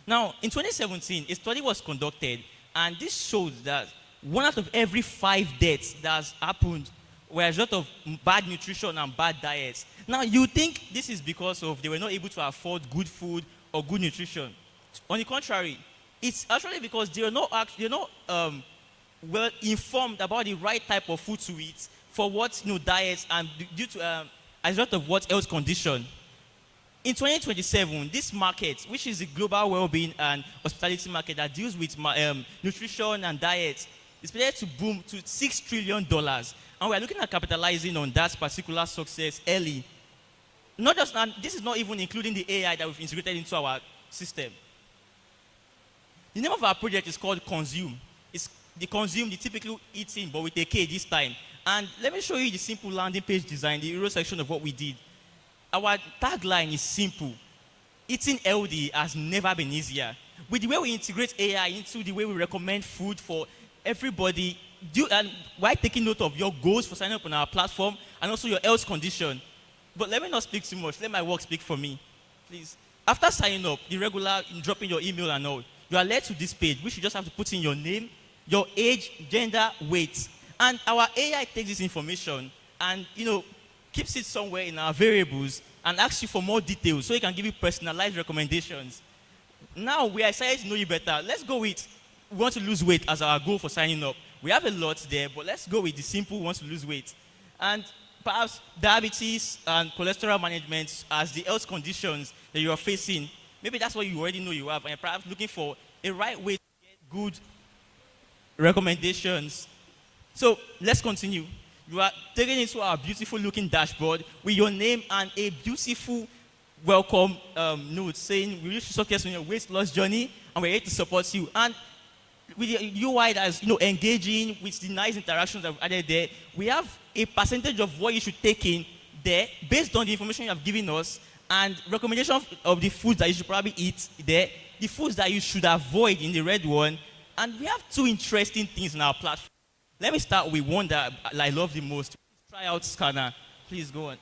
Now, in 2017, a study was conducted, and this showed that 1 out of every 5 deaths that has happened were a result of bad nutrition and bad diets. Now, you think this is because of they were not able to afford good food or good nutrition. On the contrary, it's actually because they are not well informed about the right type of food to eat for what diets and due to as a result of what health condition. In 2027, this market, which is the global well-being and hospitality market that deals with nutrition and diet, is projected to boom to $6 trillion. And we are looking at capitalizing on that particular success early. Not just, and this is not even including the AI that we've integrated into our system. The name of our project is called Consume. It's the consume, the typical eating, but with a K this time. And let me show you the simple landing page design, the Euro section of what we did. Our tagline is simple. Eating healthy has never been easier. With the way we integrate AI into the way we recommend food for everybody, and while taking note of your goals for signing up on our platform and also your health condition. But let me not speak too much. Let my work speak for me, please. After signing up, the regular, dropping your email and all, you are led to this page, which you just have to put in your name, your age, gender, weight. And our AI takes this information and, keeps it somewhere in our variables and asks you for more details so it can give you personalized recommendations. Now we are excited to know you better. Let's go with we want to lose weight as our goal for signing up. We have a lot there, but let's go with the simple want to lose weight. And perhaps diabetes and cholesterol management as the health conditions that you are facing. Maybe that's what you already know you have, and you're perhaps looking for a right way to get good recommendations. So let's continue. You are taken into our beautiful looking dashboard with your name and a beautiful welcome note saying we wish you success on your weight loss journey and we're here to support you. And with the UI that's engaging with the nice interactions that we've added there, we have a percentage of what you should take in there based on the information you have given us and recommendation of the foods that you should probably eat there, the foods that you should avoid in the red one. And we have 2 interesting things in our platform. Let me start with one that I love the most. Try out scanner. Please go on.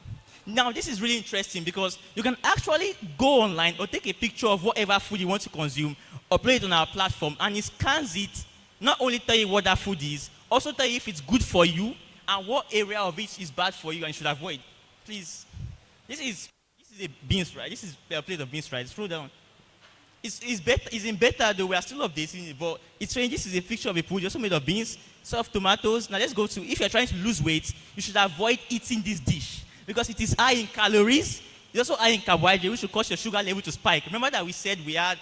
Now, this is really interesting because you can actually go online or take a picture of whatever food you want to consume, upload it on our platform, and it scans it, not only tell you what that food is, also tell you if it's good for you and what area of it is bad for you and you should avoid. Please. This is a beans, right? This is a plate of beans, right? Scroll down. It's in beta, though we are still updating it, but it's saying this is a picture of a food also made of beans, soft tomatoes. Now let's go to, if you're trying to lose weight, you should avoid eating this dish because it is high in calories. It's also high in carbohydrate, which should cause your sugar level to spike. Remember that we said we had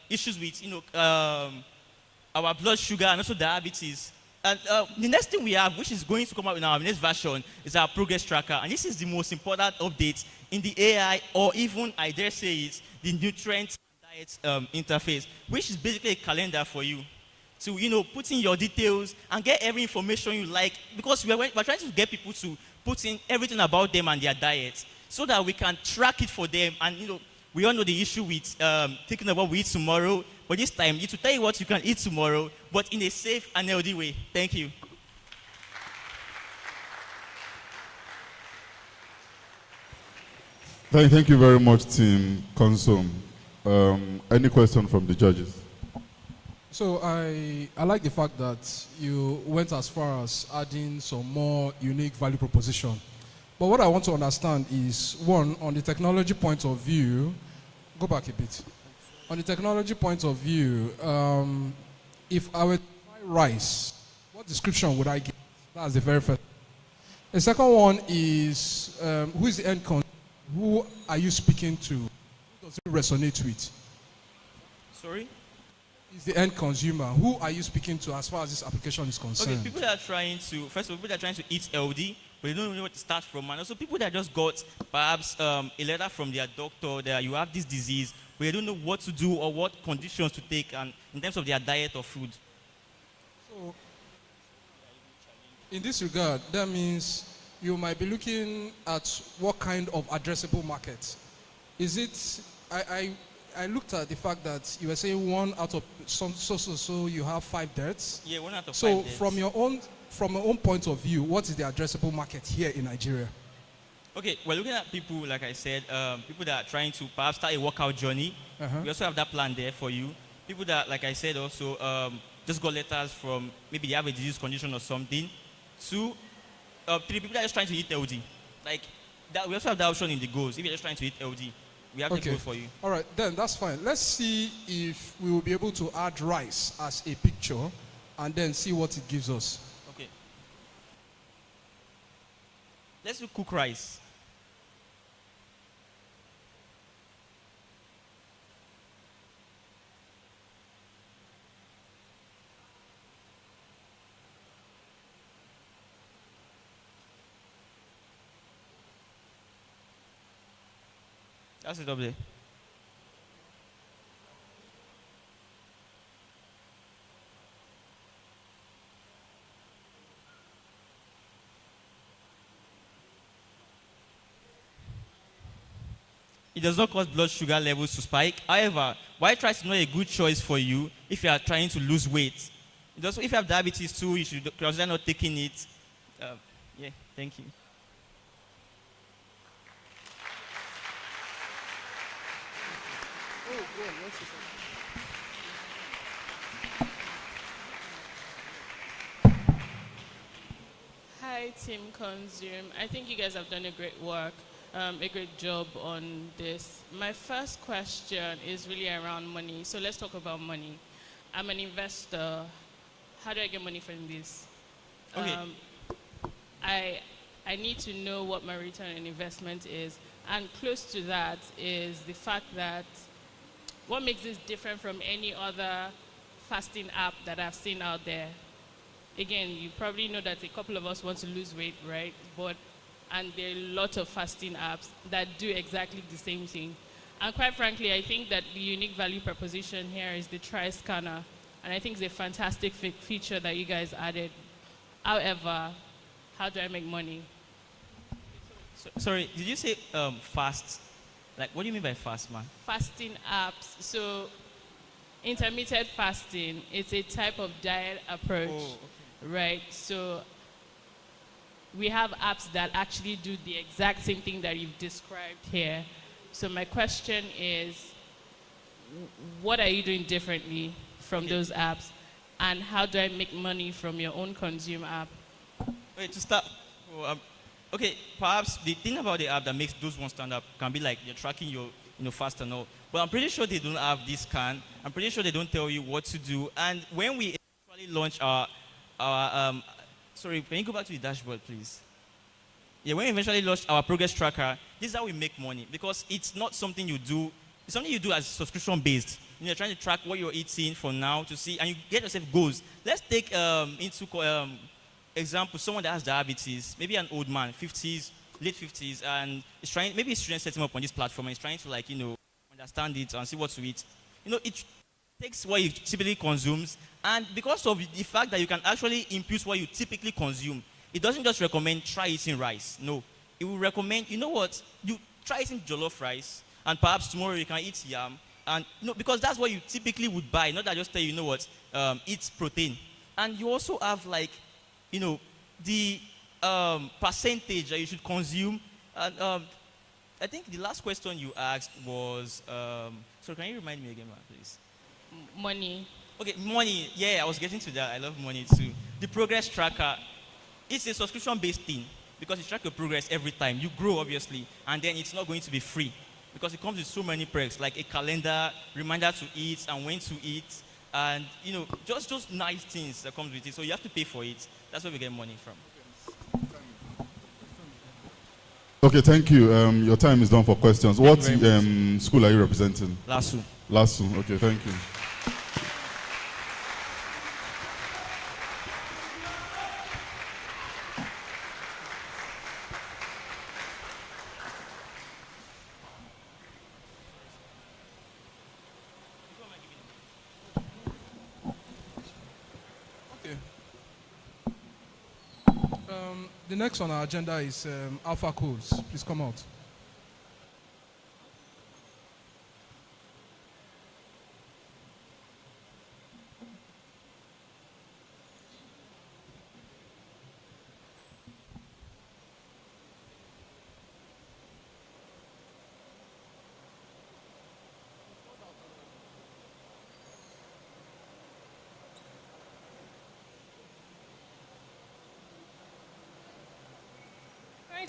issues with our blood sugar and also diabetes. And the next thing we have, which is going to come out in our next version, is our progress tracker. And this is the most important update in the AI, or even, I dare say it, the nutrients and diet interface, which is basically a calendar for you to, put in your details and get every information you like, because we're trying to get people to put in everything about them and their diet so that we can track it for them. And, we all know the issue with thinking about what we eat tomorrow, but this time, it will tell you what you can eat tomorrow, but in a safe and healthy way. Thank you. Thank you very much, Team Consume. Any question from the judges? So I like the fact that you went as far as adding some more unique value proposition. But what I want to understand is, one, on the technology point of view, go back a bit. On the technology point of view, if I were to buy rice, what description would I get? That's the very first. The second one is, who is the end consumer? Who are you speaking to? Who does it resonate with? Sorry? Is the end consumer. Who are you speaking to as far as this application is concerned? Okay, people that are trying to, first of all, people that are trying to eat healthy, but they don't know where to start from. And also people that just got perhaps a letter from their doctor that you have this disease, but they don't know what to do or what conditions to take and in terms of their diet or food. So, in this regard, that means you might be looking at what kind of addressable market. Is it, I looked at the fact that you were saying one out of so you have 5 deaths. Yeah, 1 out of 5 So deaths. from your own point of view, what is the addressable market here in Nigeria? Okay, we're looking at people, like I said, people that are trying to perhaps start a workout journey. Uh-huh. We also have that plan there for you. People that, like I said, also just got letters from maybe they have a disease condition or something. 2, 3 people that are just trying to eat healthy. Like that, we also have that option in the goals. If you're just trying to eat healthy, we have the goal for you. All right, then that's fine. Let's see if we will be able to add rice as a picture and then see what it gives us. Okay. Let's do cook rice. That's it up there. It does not cause blood sugar levels to spike. However, white rice is not a good choice for you if you are trying to lose weight. It also, if you have diabetes too, you should consider not taking it. Yeah, thank you. Hi, Team Consume. I think you guys have done a great work, a great job on this. My first question is really around money. So let's talk about money. I'm an investor. How do I get money from this? Okay. I need to know what my return on investment is. And close to that is the fact that what makes this different from any other fasting app that I've seen out there? Again, you probably know that a couple of us want to lose weight, right? And there are a lot of fasting apps that do exactly the same thing. And quite frankly, I think that the unique value proposition here is the Try Scanner. And I think it's a fantastic feature that you guys added. However, how do I make money? Sorry, did you say fast? Like, what do you mean by fast, man? Fasting apps. So, intermittent fasting, it's a type of diet approach, right? So, we have apps that actually do the exact same thing that you've described here. So, my question is, what are you doing differently from those apps? And how do I make money from your own consumer app? Wait, to start, okay, perhaps the thing about the app that makes those ones stand up can be like you're tracking your fast and all. But I'm pretty sure they don't have this scan. I'm pretty sure they don't tell you what to do. And when we actually launch our sorry, can you go back to the dashboard, please? Yeah, when we eventually launch our progress tracker, this is how we make money because it's not something you do. It's something you do as subscription based. You're trying to track what you're eating for now to see, and you get yourself goals. Let's take example, someone that has diabetes, maybe an old man, 50s, late 50s, and is trying, maybe his student set him up on this platform and he's trying to understand it and see what to eat. It takes what he typically consumes, and because of the fact that you can actually impute what you typically consume, it doesn't just recommend try eating rice. No, it will recommend, you try eating jollof rice, and perhaps tomorrow you can eat yam, and because that's what you typically would buy, not that just tell you, eat protein. And you also have the percentage that you should consume. And I think the last question you asked was, so can you remind me again, please? Money. Okay, money. Yeah, I was getting to that. I love money too. The progress tracker, it's a subscription-based thing because you track your progress every time. You grow, obviously, and then it's not going to be free because it comes with so many perks, like a calendar, reminder to eat and when to eat, and just nice things that comes with it. So you have to pay for it. That's where we get money from. Okay, thank you. Your time is done for questions. What school are you representing? LASU. LASU. Okay, thank you. The next on our agenda is Alpha Codes. Please come out.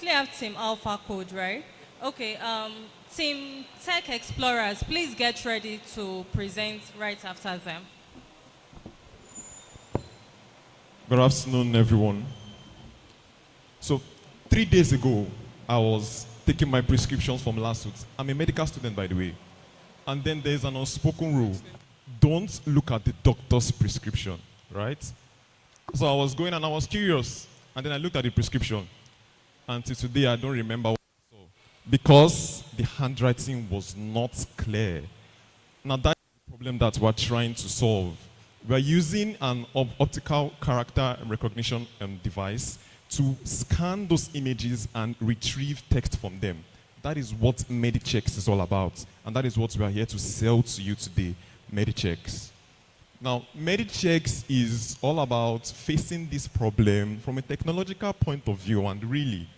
currently have Team Alpha Code, right? Okay, Team Tech Explorers, please get ready to present right after them. Good afternoon, everyone. So, 3 days ago, I was taking my prescriptions from last week. I'm a medical student, by the way. And then there's an unspoken rule. Don't look at the doctor's prescription, right? So I was going and I was curious. And then I looked at the prescription. Until today, I don't remember what I saw. Because the handwriting was not clear. Now, that's the problem that we're trying to solve. We're using an optical character recognition device to scan those images and retrieve text from them. That is what MediChecks is all about. And that is what we are here to sell to you today, MediChecks. Now, MediChecks is all about facing this problem from a technological point of view. And really,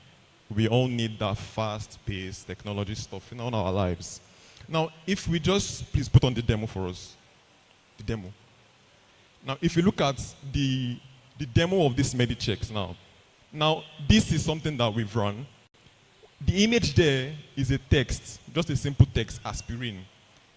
we all need that fast-paced technology stuff in all our lives. Now, if we just, please put on the demo for us. The demo. Now, if you look at the demo of this MediChecks now, this is something that we've run. The image there is a text, just a simple text, aspirin.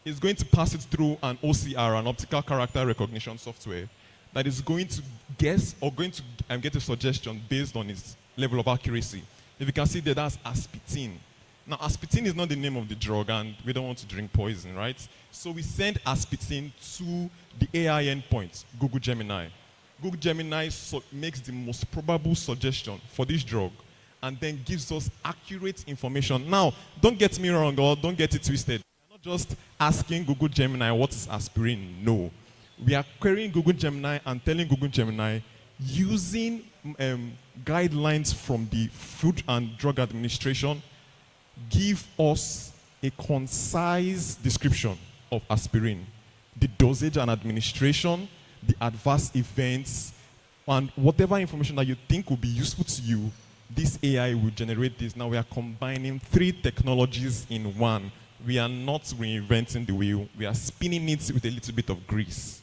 It's going to pass it through an OCR, an optical character recognition software, that is going to guess or going to get a suggestion based on its level of accuracy. If you can see there, that's aspartame. Now, aspartame is not the name of the drug, and we don't want to drink poison, right? So we send aspartame to the AI endpoint, Google Gemini. Google Gemini makes the most probable suggestion for this drug and then gives us accurate information. Now, don't get me wrong or don't get it twisted. We're not just asking Google Gemini what is aspirin. No. We are querying Google Gemini and telling Google Gemini using guidelines from the Food and Drug Administration, give us a concise description of aspirin, the dosage and administration, the adverse events, and whatever information that you think will be useful to you, this AI will generate this. Now we are combining 3 technologies in one. We are not reinventing the wheel. We are spinning it with a little bit of grease.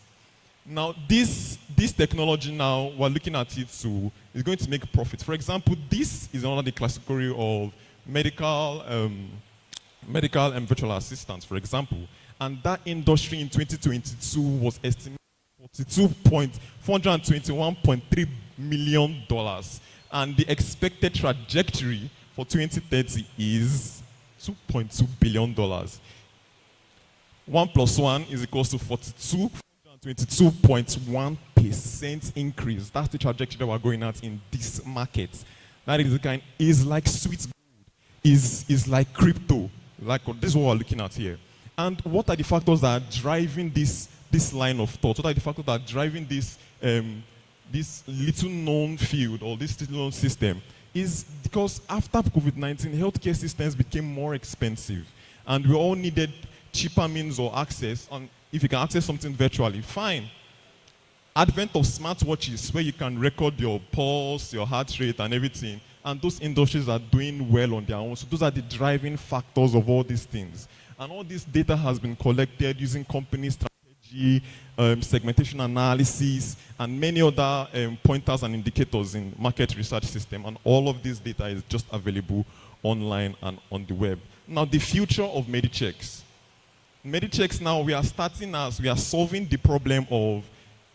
Now this technology now, we're looking at it is going to make profit. For example, this is another category of medical and virtual assistants, for example. And that industry in 2022 was estimated $421.3 million. And the expected trajectory for 2030 is $2.2 billion. 1 + 1 is equals to 22.1% increase. That's the trajectory that we're going at in this market. That is like sweet gold, is like crypto. This is what we're looking at here. And what are the factors that are driving this line of thought? What are the factors that are driving this little known field or this little known system? Is because after COVID-19, healthcare systems became more expensive, and we all needed cheaper means or access. And if you can access something virtually, fine. Advent of smartwatches, where you can record your pulse, your heart rate, and everything, and those industries are doing well on their own. So those are the driving factors of all these things. And all this data has been collected using company strategy, segmentation analysis, and many other pointers and indicators in market research system. And all of this data is just available online and on the web. Now, the future of MediChecks. MediChecks now, we are solving the problem of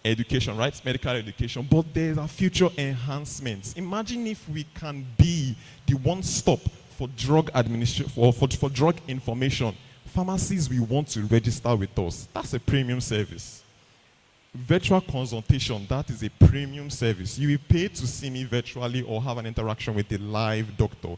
education, right? Medical education, but there's a future enhancements. Imagine if we can be the one-stop for drug administration, for drug information. Pharmacies will want to register with us. That's a premium service. Virtual consultation, that is a premium service. You will pay to see me virtually or have an interaction with a live doctor.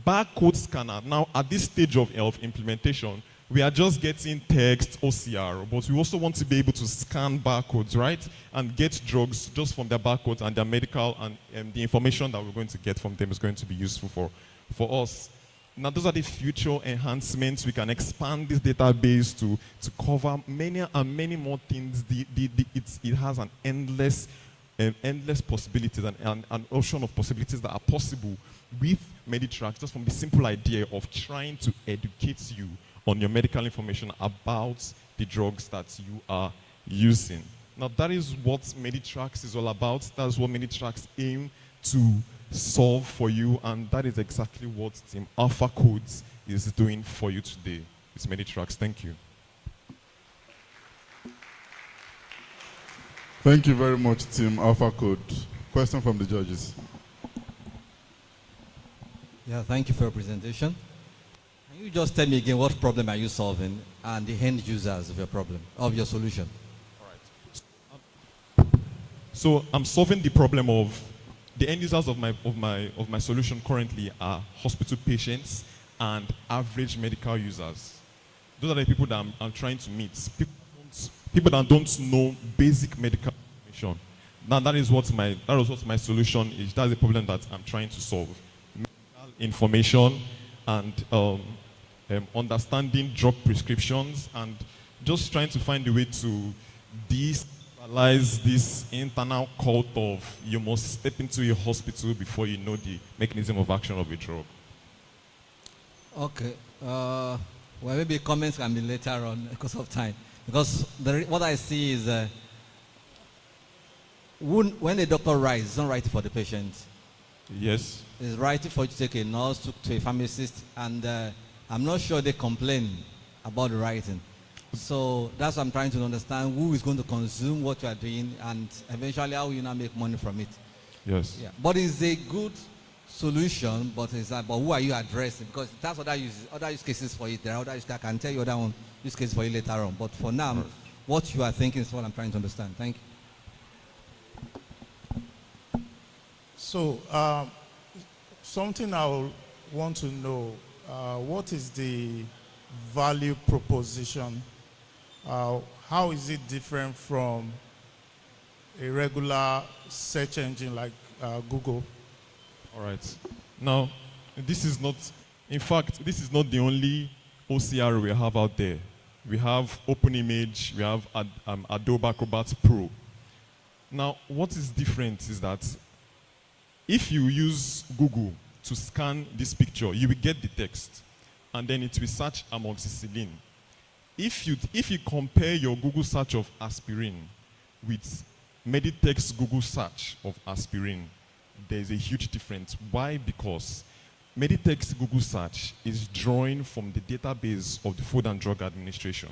Barcode scanner, now at this stage of implementation, we are just getting text, OCR, but we also want to be able to scan barcodes, right? And get drugs just from their barcodes and their medical, and the information that we're going to get from them is going to be useful for us. Now, those are the future enhancements. We can expand this database to cover many and many more things. It has an endless possibilities and an ocean of possibilities that are possible with MediTrack, just from the simple idea of trying to educate you on your medical information about the drugs that you are using. Now, that is what MediTrack is all about. That's what MediTrack aim to solve for you, and that is exactly what Team Alpha Codes is doing for you today. It's Meditracks. Thank you. Thank you very much, Team Alpha Code. Question from the judges. Yeah, thank you for your presentation. Can you just tell me again what problem are you solving and the end users of your problem, of your solution? So I'm solving the problem of the end users of my solution currently are hospital patients and average medical users. Those are the people that I'm trying to meet. People that don't know basic medical information. Now that is what my solution is. That's the problem that I'm trying to solve. Medical information and understanding drug prescriptions, and just trying to find a way to decentralize this internal cult of you must step into a hospital before you know the mechanism of action of a drug. Okay. Well, maybe comments can be later on because of time. Because what I see is when a doctor writes, it's not writing for the patient. Yes. It's writing for you to take a nurse to a pharmacist, and I'm not sure they complain about the writing. So that's what I'm trying to understand, who is going to consume what you are doing, and eventually how will you now make money from it. Yes. Yeah. But it's a good solution, but it's about who are you addressing, because that's other use cases for it. There are other use cases. I can tell you other use cases for you later on. But for now, what you are thinking is what I'm trying to understand. Thank you. So, something I would want to know, what is the value proposition? How is it different from a regular search engine like Google? All right. Now, this is not the only OCR we have out there. We have OpenImage, we have Adobe Acrobat Pro. Now, what is different is that if you use Google to scan this picture, you will get the text, and then it will search amoxicillin. If you compare your Google search of aspirin with Meditech's Google search of aspirin, there's a huge difference. Why? Because Meditech's Google search is drawing from the database of the Food and Drug Administration.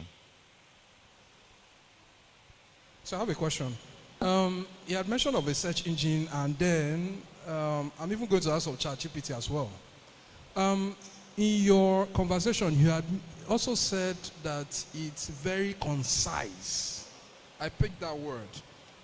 So I have a question. You had mentioned of a search engine, and then I'm even going to ask of ChatGPT as well. In your conversation, you had also said that it's very concise. I picked that word.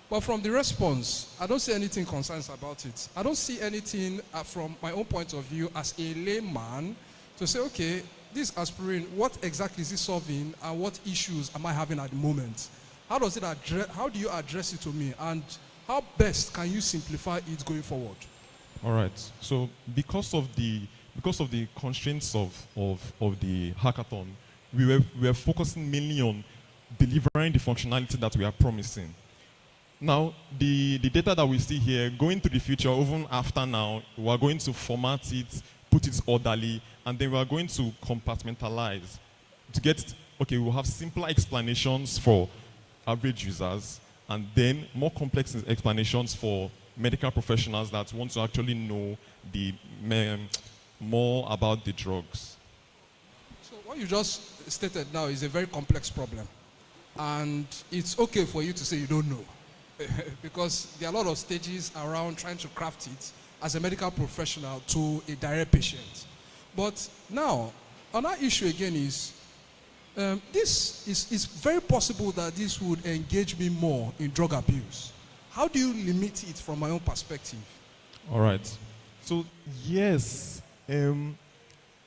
But from the response, I don't see anything concise about it. I don't see anything from my own point of view as a layman to say, okay, this aspirin, what exactly is it solving, and what issues am I having at the moment? How do you address it to me, and how best can you simplify it going forward? All right. So because of the constraints of the hackathon, we were focusing mainly on delivering the functionality that we are promising. Now, the data that we see here, going to the future, even after now, we are going to format it, put it orderly, and then we are going to compartmentalize to get, okay, we'll have simpler explanations for average users, and then more complex explanations for medical professionals that want to actually know more about the drugs. So what you just stated now is a very complex problem. And it's okay for you to say you don't know. Because there are a lot of stages around trying to craft it as a medical professional to a direct patient. But now, another issue again is, it's very possible that this would engage me more in drug abuse. How do you limit it from my own perspective? All right. So, yes,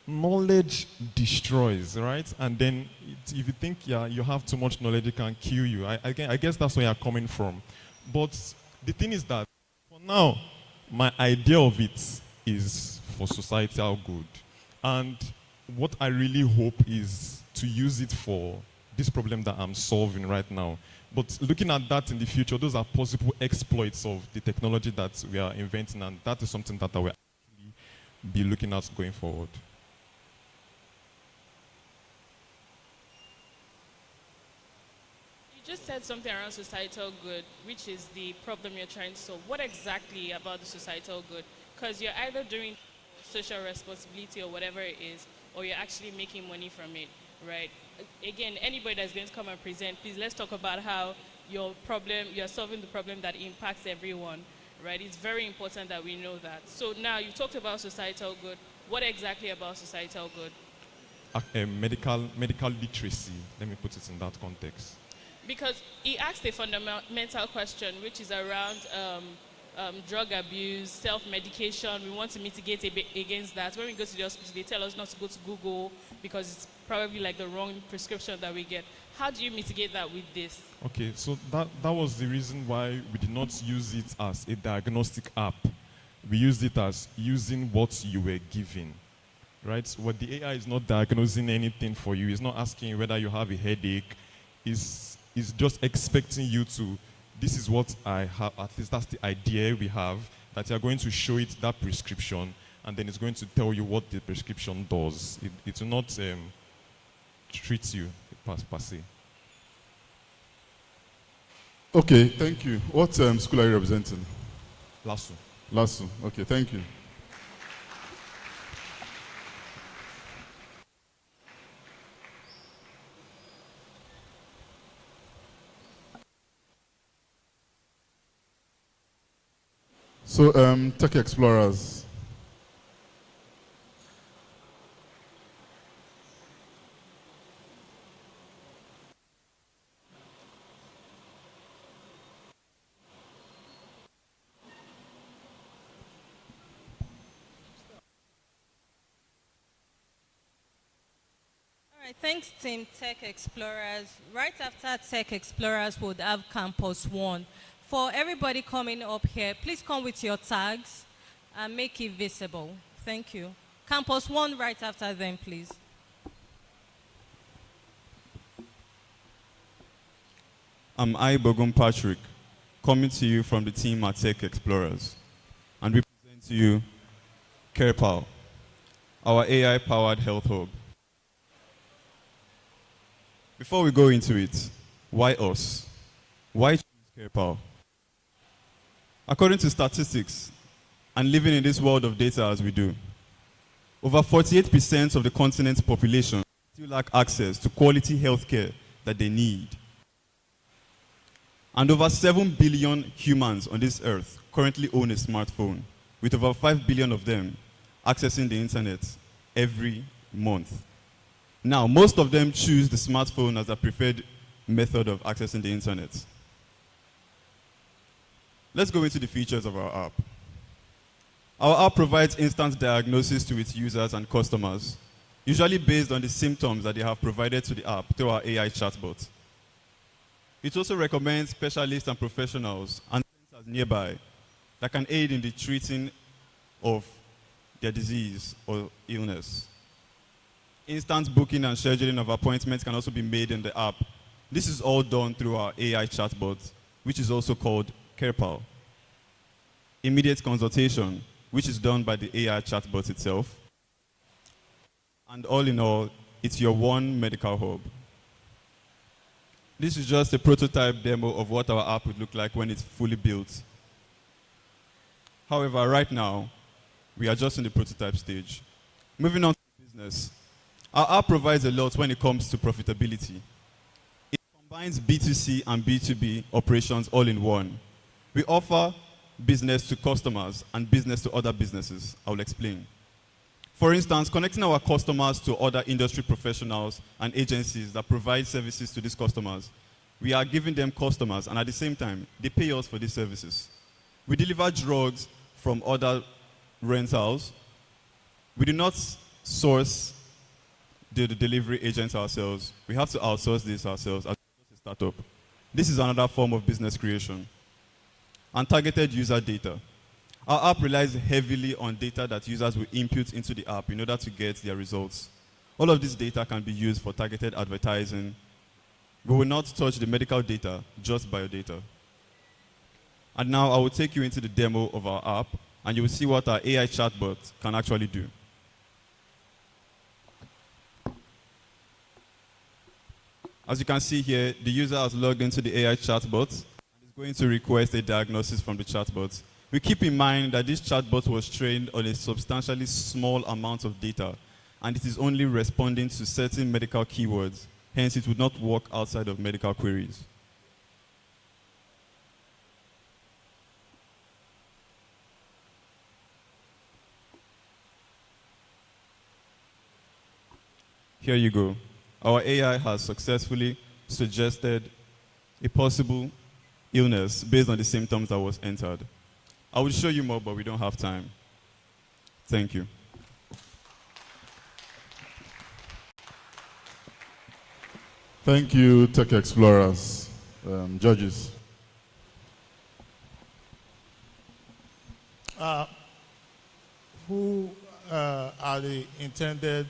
knowledge destroys, right? And then if you think you have too much knowledge, it can kill you. I guess that's where you're coming from. But the thing is that for now, my idea of it is for societal good. And what I really hope is to use it for this problem that I'm solving right now. But looking at that in the future, those are possible exploits of the technology that we are inventing, and that is something that I will actually be looking at going forward. You just said something around societal good, which is the problem you're trying to solve. What exactly about the societal good? because you're either doing social responsibility or whatever it is, or you're actually making money from it, right? Again, anybody that's going to come and present, please let's talk about how you're solving the problem that impacts everyone, right? It's very important that we know that. So now you talked about societal good. What exactly about societal good? Medical literacy, let me put it in that context. Because he asked a fundamental question, which is around drug abuse, self-medication. We want to mitigate against that. When we go to the hospital, they tell us not to go to Google because it's probably like the wrong prescription that we get. How do you mitigate that with this? Okay, so that was the reason why we did not use it as a diagnostic app. We used it as using what you were given, right? So what the AI is not diagnosing anything for you. It's not asking you whether you have a headache. It's just expecting you to, this is what I have, at least that's the idea we have, that you're going to show it that prescription, and then it's going to tell you what the prescription does. It will not treat you per se. Okay, thank you. What school are you representing? LASU. LASU, okay, thank you. So, Tech Explorers. All right, thanks, Team Tech Explorers. Right after Tech Explorers would have Campus One. For everybody coming up here, please come with your tags and make it visible. Thank you. Campus One right after them, please. I'm Bogun Patrick, coming to you from the team at Tech Explorers, and we present to you CarePal, our AI-powered health hub. Before we go into it, why us? Why choose CarePal? According to statistics, and living in this world of data as we do, over 48% of the continent's population still lack access to quality healthcare that they need. And over 7 billion humans on this earth currently own a smartphone, with over 5 billion of them accessing the internet every month. Now, most of them choose the smartphone as their preferred method of accessing the internet. Let's go into the features of our app. Our app provides instant diagnosis to its users and customers, usually based on the symptoms that they have provided to the app through our AI chatbot. It also recommends specialists and professionals and centers nearby that can aid in the treating of their disease or illness. Instant booking and scheduling of appointments can also be made in the app. This is all done through our AI chatbot, which is also called CarePal. Immediate consultation, which is done by the AI chatbot itself. And all in all, it's your one medical hub. This is just a prototype demo of what our app would look like when it's fully built. However, right now, we are just in the prototype stage. Moving on to business. Our app provides a lot when it comes to profitability. It combines B2C and B2B operations all in one. We offer business to customers and business to other businesses. I will explain. For instance, connecting our customers to other industry professionals and agencies that provide services to these customers. We are giving them customers, and at the same time, they pay us for these services. We deliver drugs from other rentals. We do not source the delivery agents ourselves. We have to outsource this ourselves as a startup. This is another form of business creation. And targeted user data. Our app relies heavily on data that users will input into the app in order to get their results. All of this data can be used for targeted advertising. We will not touch the medical data, just biodata. And now I will take you into the demo of our app, and you will see what our AI chatbot can actually do. As you can see here, the user has logged into the AI chatbot and is going to request a diagnosis from the chatbot. We keep in mind that this chatbot was trained on a substantially small amount of data, and it is only responding to certain medical keywords. Hence, it would not work outside of medical queries. Here you go. Our AI has successfully suggested a possible illness based on the symptoms that was entered. I will show you more, but we don't have time. Thank you. Thank you, Tech Explorers. Judges. Who are the intended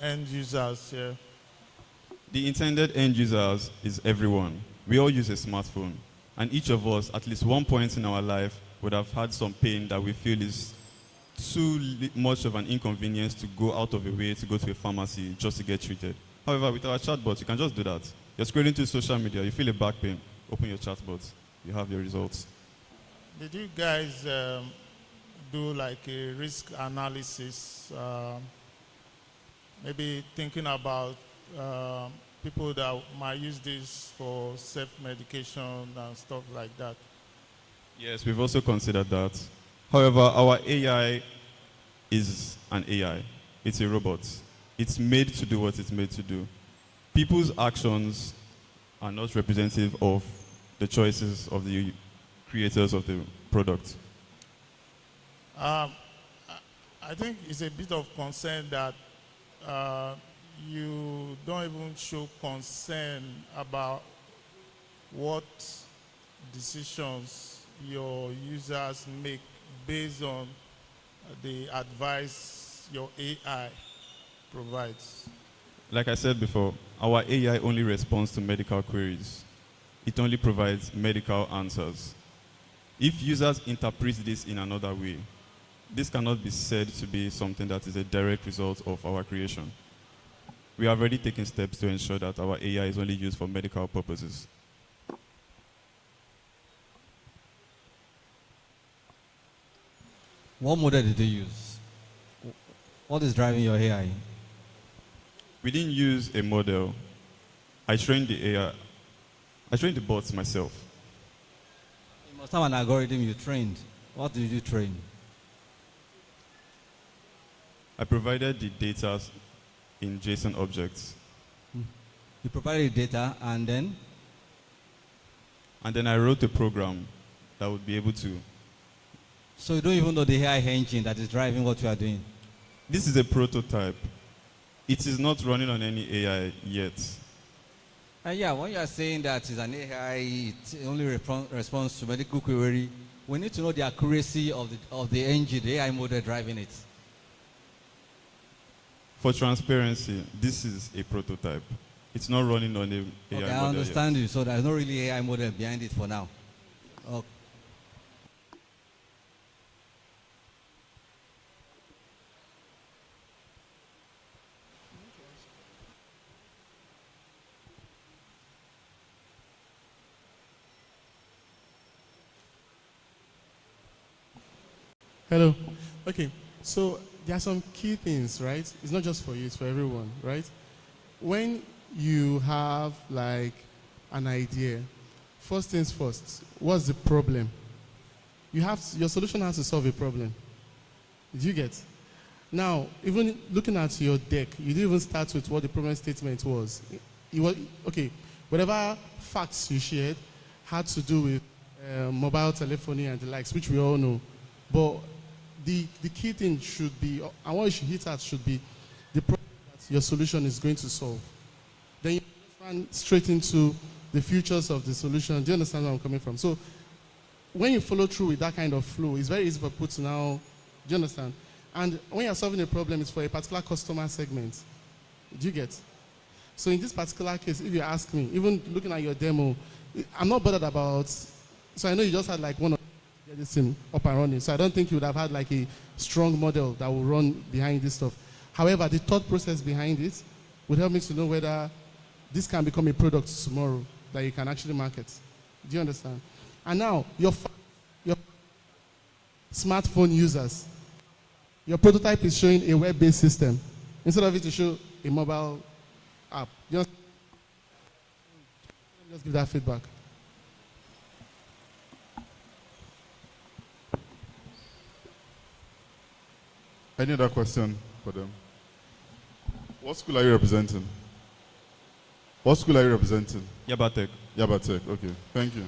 end users here? The intended end users is everyone. We all use a smartphone, and each of us, at least one point in our life, would have had some pain that we feel is too much of an inconvenience to go out of your way to go to a pharmacy just to get treated. However, with our chatbot, you can just do that. You're scrolling through social media, you feel a back pain, open your chatbot, you have your results. Did you guys do like a risk analysis, maybe thinking about people that might use this for self-medication and stuff like that? Yes, we've also considered that. However, our AI is an AI. It's a robot. It's made to do what it's made to do. People's actions are not representative of the choices of the creators of the product. I think it's a bit of concern that you don't even show concern about what decisions your users make based on the advice your AI provides. Like I said before, our AI only responds to medical queries. It only provides medical answers. If users interpret this in another way, this cannot be said to be something that is a direct result of our creation. We have already taken steps to ensure that our AI is only used for medical purposes. What model did you use? What is driving your AI? We didn't use a model. I trained the AI. I trained the bots myself. You must have an algorithm you trained. What did you train? I provided the data in JSON objects. You provided the data and then? And then I wrote a program that would be able to. So you don't even know the AI engine that is driving what you are doing? This is a prototype. It is not running on any AI yet. Yeah, when you are saying that it's an AI, it only responds to medical query, we need to know the accuracy of the engine, the AI model driving it. For transparency, this is a prototype. It's not running on the AI model I understand yet. you, so there's no really AI model behind it for now. Okay. Hello. Okay, so there are some key things, right? It's not just for you, it's for everyone, right? When you have like an idea, first things first, what's the problem? Your solution has to solve a problem. Did you get? Now, even looking at your deck, you didn't even start with what the problem statement was. Okay, whatever facts you shared had to do with mobile telephony and the likes, which we all know. But the key thing should be, and what you should hit at should be the problem that your solution is going to solve. Then you run straight into the futures of the solution. Do you understand where I'm coming from? So when you follow through with that kind of flow, it's very easy for people to now, do you understand? And when you're solving a problem, it's for a particular customer segment. Do you get? So in this particular case, if you ask me, even looking at your demo, I'm not bothered about, so I know you just had like one of get this thing up and running. So I don't think you would have had like a strong model that will run behind this stuff. However, the thought process behind it would help me to know whether this can become a product tomorrow that you can actually market. Do you understand? And now, smartphone users. Your prototype is showing a web-based system instead of it to show a mobile app. Just give that feedback. Any other question for them? What school are you representing? What school are you representing? Yaba Tech. Yaba Tech, okay. Thank you.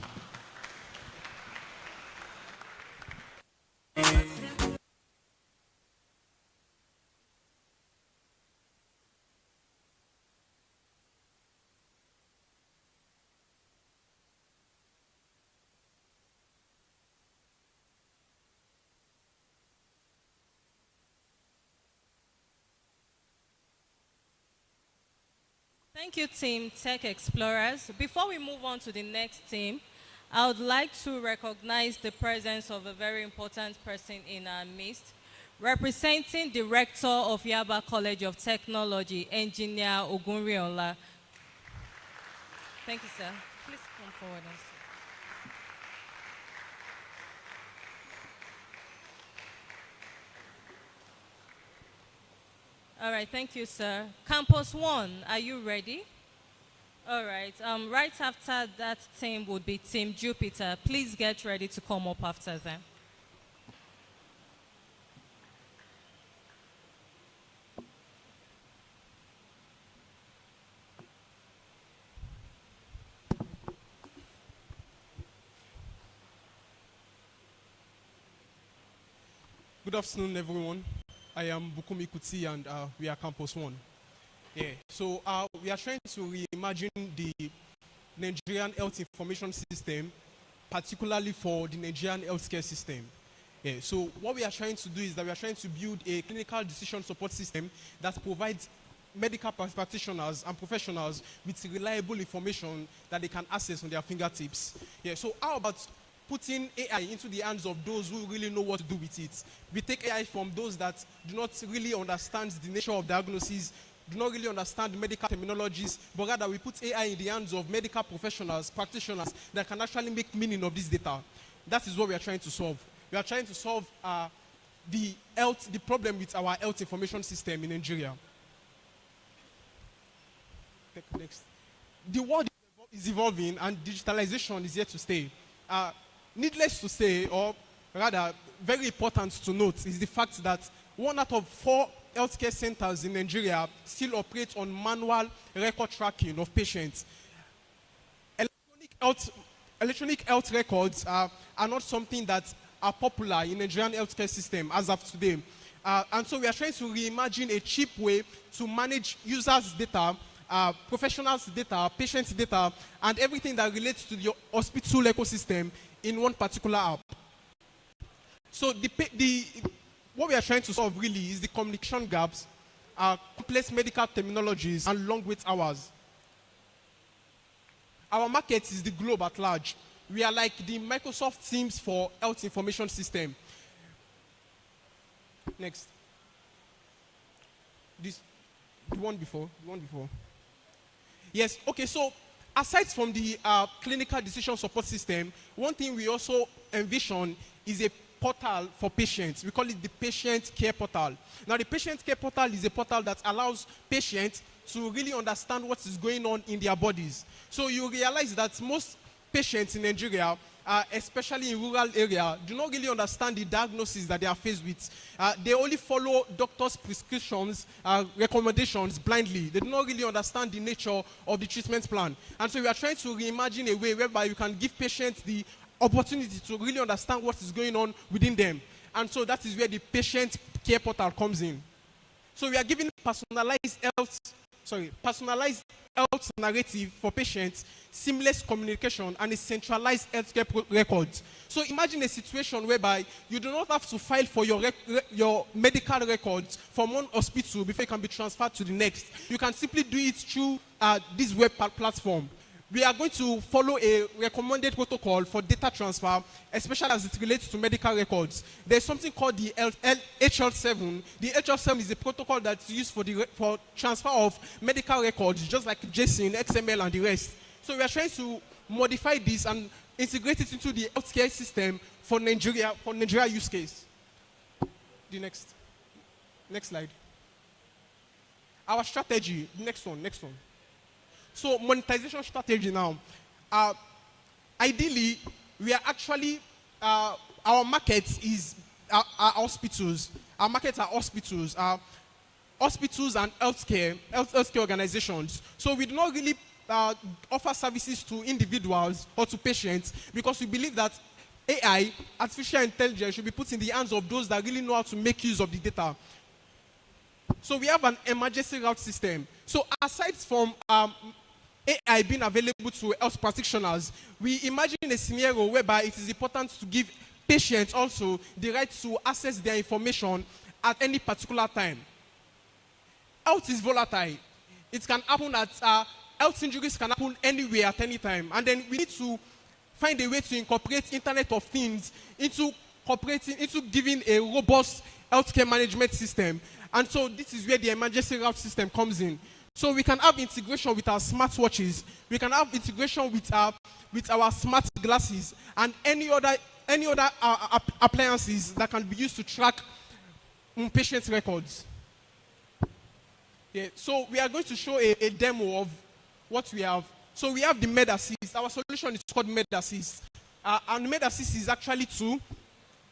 Thank you, Team Tech Explorers. Before we move on to the next team, I would like to recognize the presence of a very important person in our midst, representing the Rector of Yaba College of Technology, Engineer Ogunriola. Thank you, sir. Please come forward and sit. All right, thank you, sir. Campus 1, are you ready? All right, right after that team would be Team Jupiter. Please get ready to come up after them. Good afternoon, everyone. I am Bukumi Kuti, and we are Campus 1. Yeah, so we are trying to reimagine the Nigerian health information system, particularly for the Nigerian healthcare system. Yeah, so what we are trying to do is that we are trying to build a clinical decision support system that provides medical practitioners and professionals with reliable information that they can access on their fingertips. Yeah, so how about putting AI into the hands of those who really know what to do with it? We take AI from those that do not really understand the nature of diagnosis, do not really understand medical terminologies, but rather we put AI in the hands of medical professionals, practitioners that can actually make meaning of this data. That is what we are trying to solve. We are trying to solve the problem with our health information system in Nigeria. Next. The world is evolving and digitalization is here to stay. Needless to say, or rather very important to note, is the fact that 1 out of 4 healthcare centers in Nigeria still operate on manual record tracking of patients. Electronic health records are not something that are popular in Nigerian healthcare system as of today. And so we are trying to reimagine a cheap way to manage users' data, professionals' data, patients' data, and everything that relates to the hospital ecosystem in one particular app. So what we are trying to solve really is the communication gaps, complex medical terminologies, and long wait hours. Our market is the globe at large. We are like the Microsoft Teams for health information system. Next. The one before. Yes, okay, so aside from the clinical decision support system, one thing we also envision is a portal for patients. We call it the patient care portal. Now, the patient care portal is a portal that allows patients to really understand what is going on in their bodies. So you realize that most patients in Nigeria, especially in rural areas, do not really understand the diagnosis that they are faced with. They only follow doctors' prescriptions, recommendations blindly. They do not really understand the nature of the treatment plan. And so we are trying to reimagine a way whereby you can give patients the opportunity to really understand what is going on within them. And so that is where the patient care portal comes in. So we are giving personalized health narrative for patients, seamless communication, and a centralized healthcare records. So imagine a situation whereby you do not have to file for your medical records from one hospital before it can be transferred to the next. You can simply do it through this web platform. We are going to follow a recommended protocol for data transfer, especially as it relates to medical records. There's something called the HL7. The HL7 is a protocol that's used for transfer of medical records, just like JSON, XML, and the rest. So we are trying to modify this and integrate it into the healthcare system for Nigeria use case. The next slide. Our strategy, next one. So monetization strategy now. Ideally, we are actually, our market is our hospitals. Our markets are hospitals. Hospitals and healthcare organizations. So we do not really offer services to individuals or to patients because we believe that AI, artificial intelligence, should be put in the hands of those that really know how to make use of the data. So we have an emergency route system. So aside from AI being available to health practitioners, we imagine a scenario whereby it is important to give patients also the right to access their information at any particular time. Health is volatile. It can happen at, health injuries can happen anywhere at any time. And then we need to find a way to incorporate Internet of Things into giving a robust healthcare management system. And so this is where the emergency route system comes in. So we can have integration with our smartwatches. We can have integration with our smart glasses and any other appliances that can be used to track patient records. Yeah, so we are going to show a demo of what we have. So we have the MedAssist. Our solution is called MedAssist. And MedAssist is actually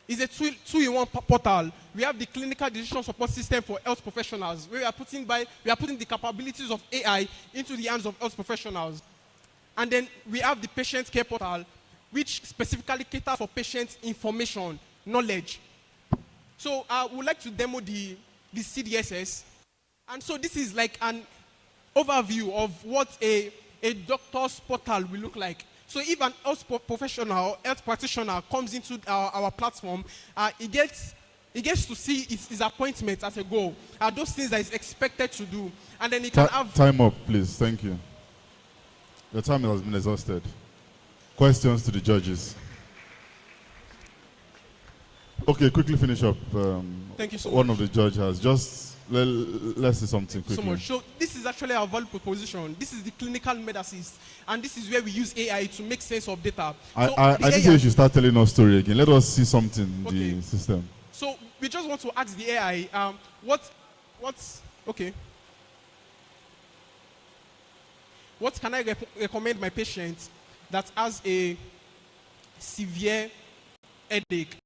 is a two-in-one portal. We have the clinical decision support system for health professionals. We are putting the capabilities of AI into the hands of health professionals. And then we have the patient care portal, which specifically caters for patient information, knowledge. So I would like to demo the CDSS. And so this is like an overview of what a doctor's portal will look like. So if an health professional, health practitioner comes into our platform, he gets to see his appointment as a goal, those things that he's expected to do. And then he can have... Time up, please. Thank you. Your time has been exhausted. Questions to the judges. Okay, quickly finish up. Thank you so One much. of the judges has just... Let's say something quickly. So much. So this is actually our value proposition. This is the clinical MedAssist, and this is where we use AI to make sense of data. I didn't say you should start telling us story again. Let us see something in the system. So we just want to ask the AI, what can I recommend my patient that has a severe headache?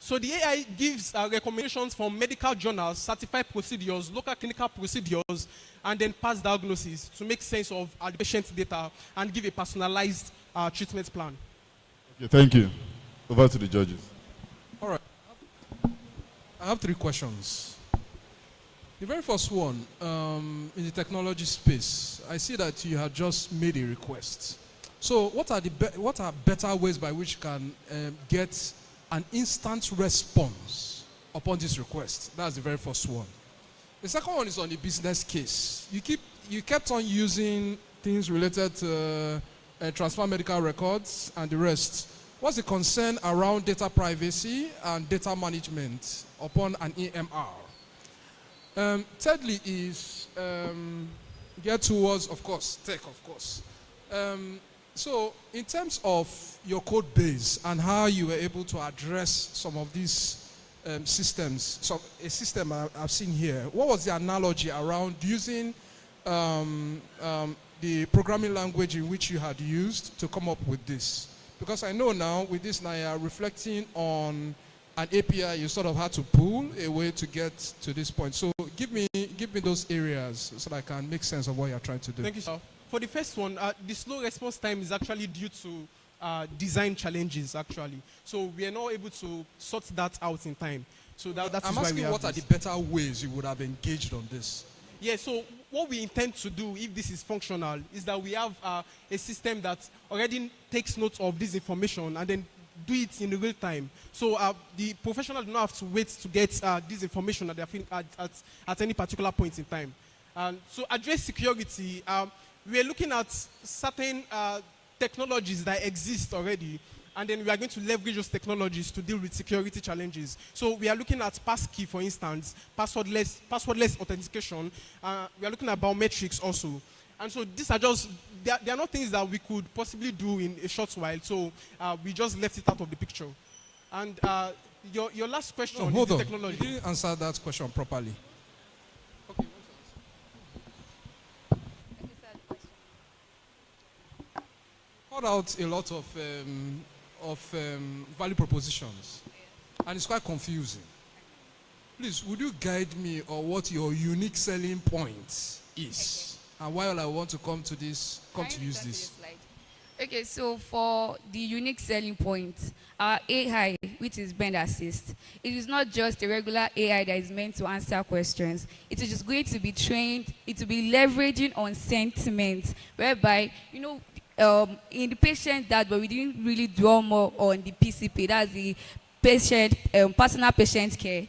So the AI gives recommendations from medical journals, certified procedures, local clinical procedures, and then past diagnosis to make sense of the patient's data and give a personalized treatment plan. Okay, thank you. Over to the judges. All right. I have 3 questions. The very first one, in the technology space, I see that you had just made a request. So what are better ways by which you can get an instant response upon this request? That's the very first one. The second one is on the business case. You kept on using things related to transfer medical records and the rest. What's the concern around data privacy and data management upon an EMR? Thirdly is get towards, of course, tech, of course. So in terms of your code base and how you were able to address some of these systems, so a system I've seen here, what was the analogy around using the programming language in which you had used to come up with this? Because I know now with this now you're reflecting on an API you sort of had to pull a way to get to this point. So give me those areas so that I can make sense of what you're trying to do. Thank you, sir. For the first one, the slow response time is actually due to design challenges, actually. So we are not able to sort that out in time. So that's I'm why asking we have what are this. the better ways you would have engaged on this? Yeah, so what we intend to do, if this is functional, is that we have a system that already takes note of this information and then do it in real time. So the professional do not have to wait to get this information at any particular point in time. So address security. We are looking at certain technologies that exist already, and then we are going to leverage those technologies to deal with security challenges. So we are looking at passkey, for instance, passwordless authentication. We are looking at biometrics also. And so these are just, they are not things that we could possibly do in a short while. So we just left it out of the picture. And your last question is hold the on. technology. You didn't answer that question properly. Called out a lot of value propositions, and it's quite confusing. Please, would you guide me on what your unique selling point is, and why I want to come to use this? Okay, so for the unique selling point, our AI, which is Bend Assist, it is not just a regular AI that is meant to answer questions. It is just going to be trained, it will be leveraging on sentiment, whereby, you know, in the patient dashboard, we didn't really draw more on the PCP, that's the patient, personal patient care.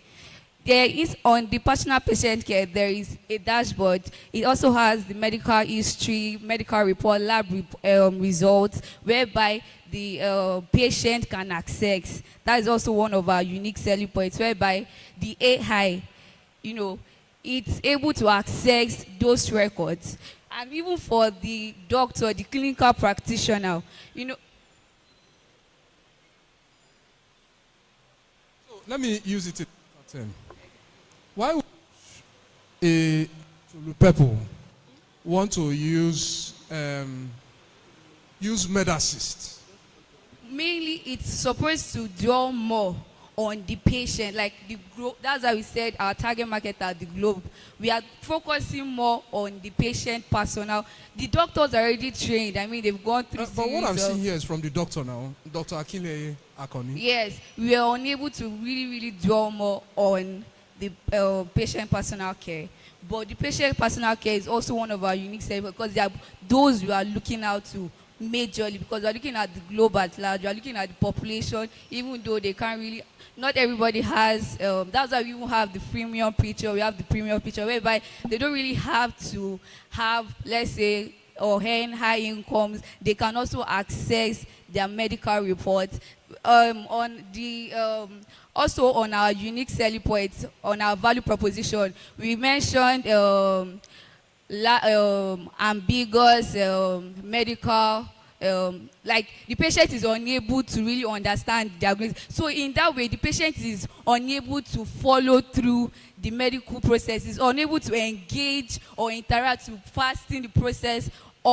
There is, on the personal patient care, there is a dashboard. It also has the medical history, medical report, lab results, whereby the patient can access. That is also one of our unique selling points, whereby the AI, you know, it's able to access those records. And even for the doctor, the clinical practitioner, you know. So let me use it in why would people want to use MedAssist? Mainly, it's supposed to draw more on the patient, like the globe. That's why we said our target market at the globe. We are focusing more on the patient personnel. The doctors are already trained. I mean, they've gone through. But what I'm seeing here is from the doctor now, Dr. Akile Akoni. Yes, we are unable to really draw more on the patient personal care. But the patient personal care is also one of our unique sellers, because they are those we are looking out to majorly, because we are looking at the globe at large, we are looking at the population, even though they can't really, not everybody has, that's why we even have the freemium picture, we have the premium picture, whereby they don't really have to have, let's say, or earn high incomes. They can also access their medical reports. On the also on our unique selling points, on our value proposition, we mentioned ambiguous medical, like the patient is unable to really understand the diagnosis. So in that way, the patient is unable to follow through the medical process, is unable to engage or interact to fasten the process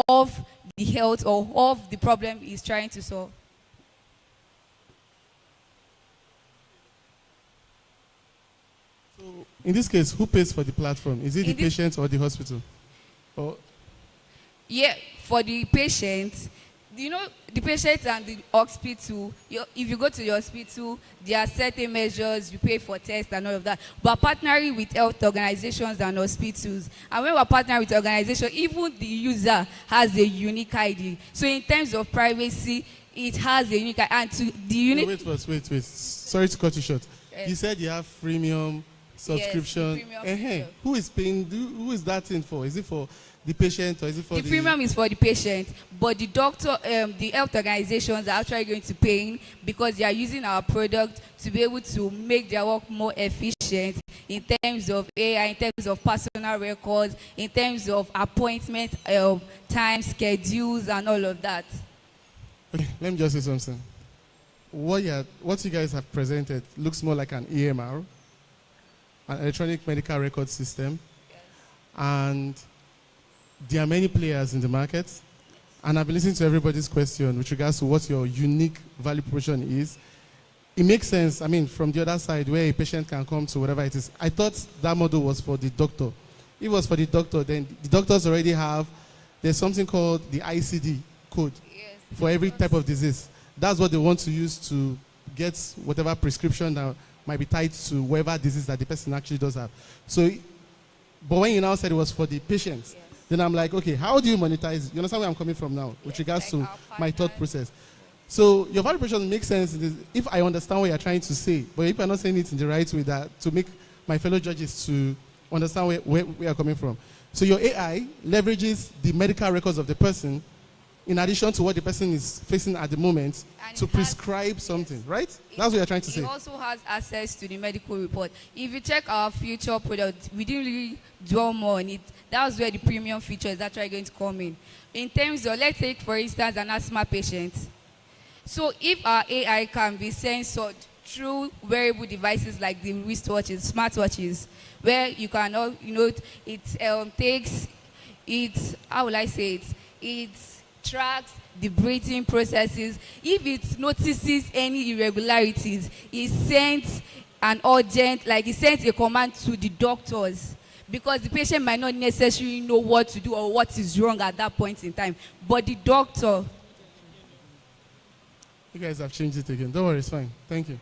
of the health or of the problem he's trying to solve. So in this case, who pays for the platform? Is it the patient or the hospital? Or yeah, for the patient, you know, the patient and the hospital, if you go to the hospital, there are certain measures, you pay for tests and all of that. But partnering with health organizations and hospitals, and when we're partnering with organizations, even the user has a unique ID. So in terms of privacy, it has a unique ID. And to the unique... Wait. Sorry to cut you short. You said you have freemium subscription. Yes, who is paying? Who is that in for? Is it for the patient or is it for the premium is for the patient, but the doctor, the health organizations are actually going to pay because they are using our product to be able to make their work more efficient in terms of AI, in terms of personal records, in terms of appointment time schedules and all of that. Okay, let me just say something. What you guys have presented looks more like an EMR, an electronic medical record system, and there are many players in the market, and I've been listening to everybody's question with regards to what your unique value proposition is. It makes sense, I mean, from the other side where a patient can come to whatever it is. I thought that model was for the doctor. If it was for the doctor, then the doctors already have, there's something called the ICD code for every type of disease. That's what they want to use to get whatever prescription that might be tied to whatever disease that the person actually does have. So, but when you now said it was for the patients, then I'm like, okay, how do you monetize? You understand where I'm coming from now with regards to my thought process. So your value proposition makes sense if I understand what you're trying to say, but if you're not saying it in the right way, that to make my fellow judges to understand where we are coming from. So your AI leverages the medical records of the person in addition to what the person is facing at the moment, And to it has- prescribe something, right? That's what you're trying to say. It also has access to the medical report. If you check our future product, we didn't really dwell more on it. That's where the premium feature is actually going to come in. In terms of, let's take for instance an asthma patient. So if our AI can be censored through wearable devices like the wristwatches, smartwatches, where you can, it takes, how will I say it? It tracks the breathing processes. If it notices any irregularities, it sends an urgent, like it sends a command to the doctors, because the patient might not necessarily know what to do or what is wrong at that point in time. But the doctor. You guys have changed it again. Don't worry, it's fine. Thank you.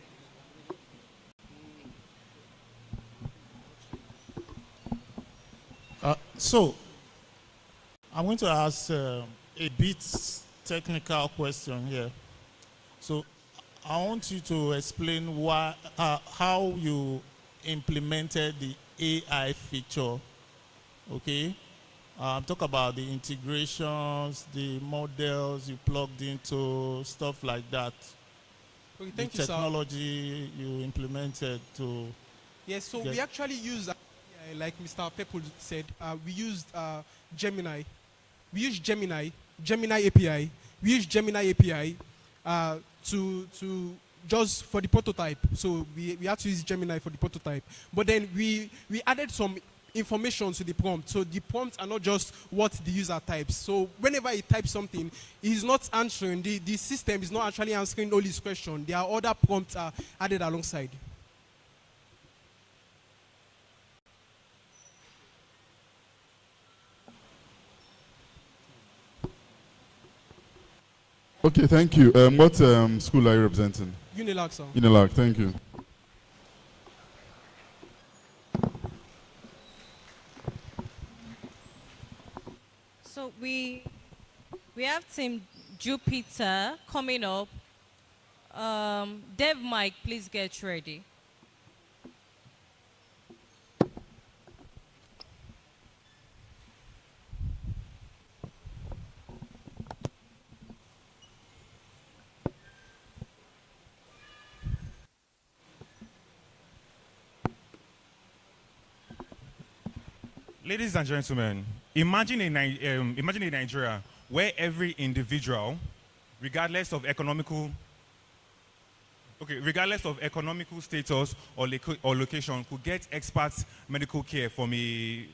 So, I'm going to ask a bit technical question here. So, I want you to explain how you implemented the AI feature. Okay, talk about the integrations, the models you plugged into, stuff like that. Okay, thank the you, sir. technology you implemented to. Yes, so we actually used, like Mr. Pepple said, we used Gemini. We used Gemini API. We used Gemini API to just for the prototype. So we had to use Gemini for the prototype. But then we added some information to the prompt. So the prompts are not just what the user types. So whenever he types something, he's not answering. The system is not actually answering all his questions. There are other prompts added alongside. Okay, thank you. What school are you representing? UNILAG, sir. UNILAG, thank you. So we have Team Jupiter coming up. Dev Mike, please get ready. Ladies and gentlemen, imagine a Nigeria where every individual, regardless of economical status or location, could get expert medical care from a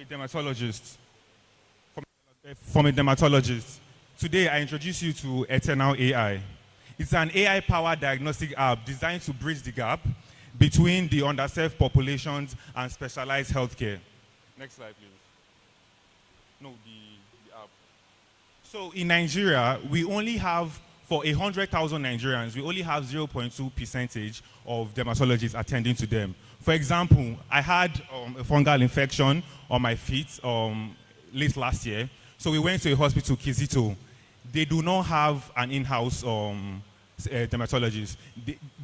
dermatologist. From a dermatologist. Today, I introduce you to Eternal AI. It's an AI-powered diagnostic app designed to bridge the gap between the underserved populations and specialized healthcare. Next slide, please. No, the app. So in Nigeria, we only have, for 100,000 Nigerians, we only have 0.2% of dermatologists attending to them. For example, I had a fungal infection on my feet late last year. So we went to a hospital, Kizito. They do not have an in-house dermatologist.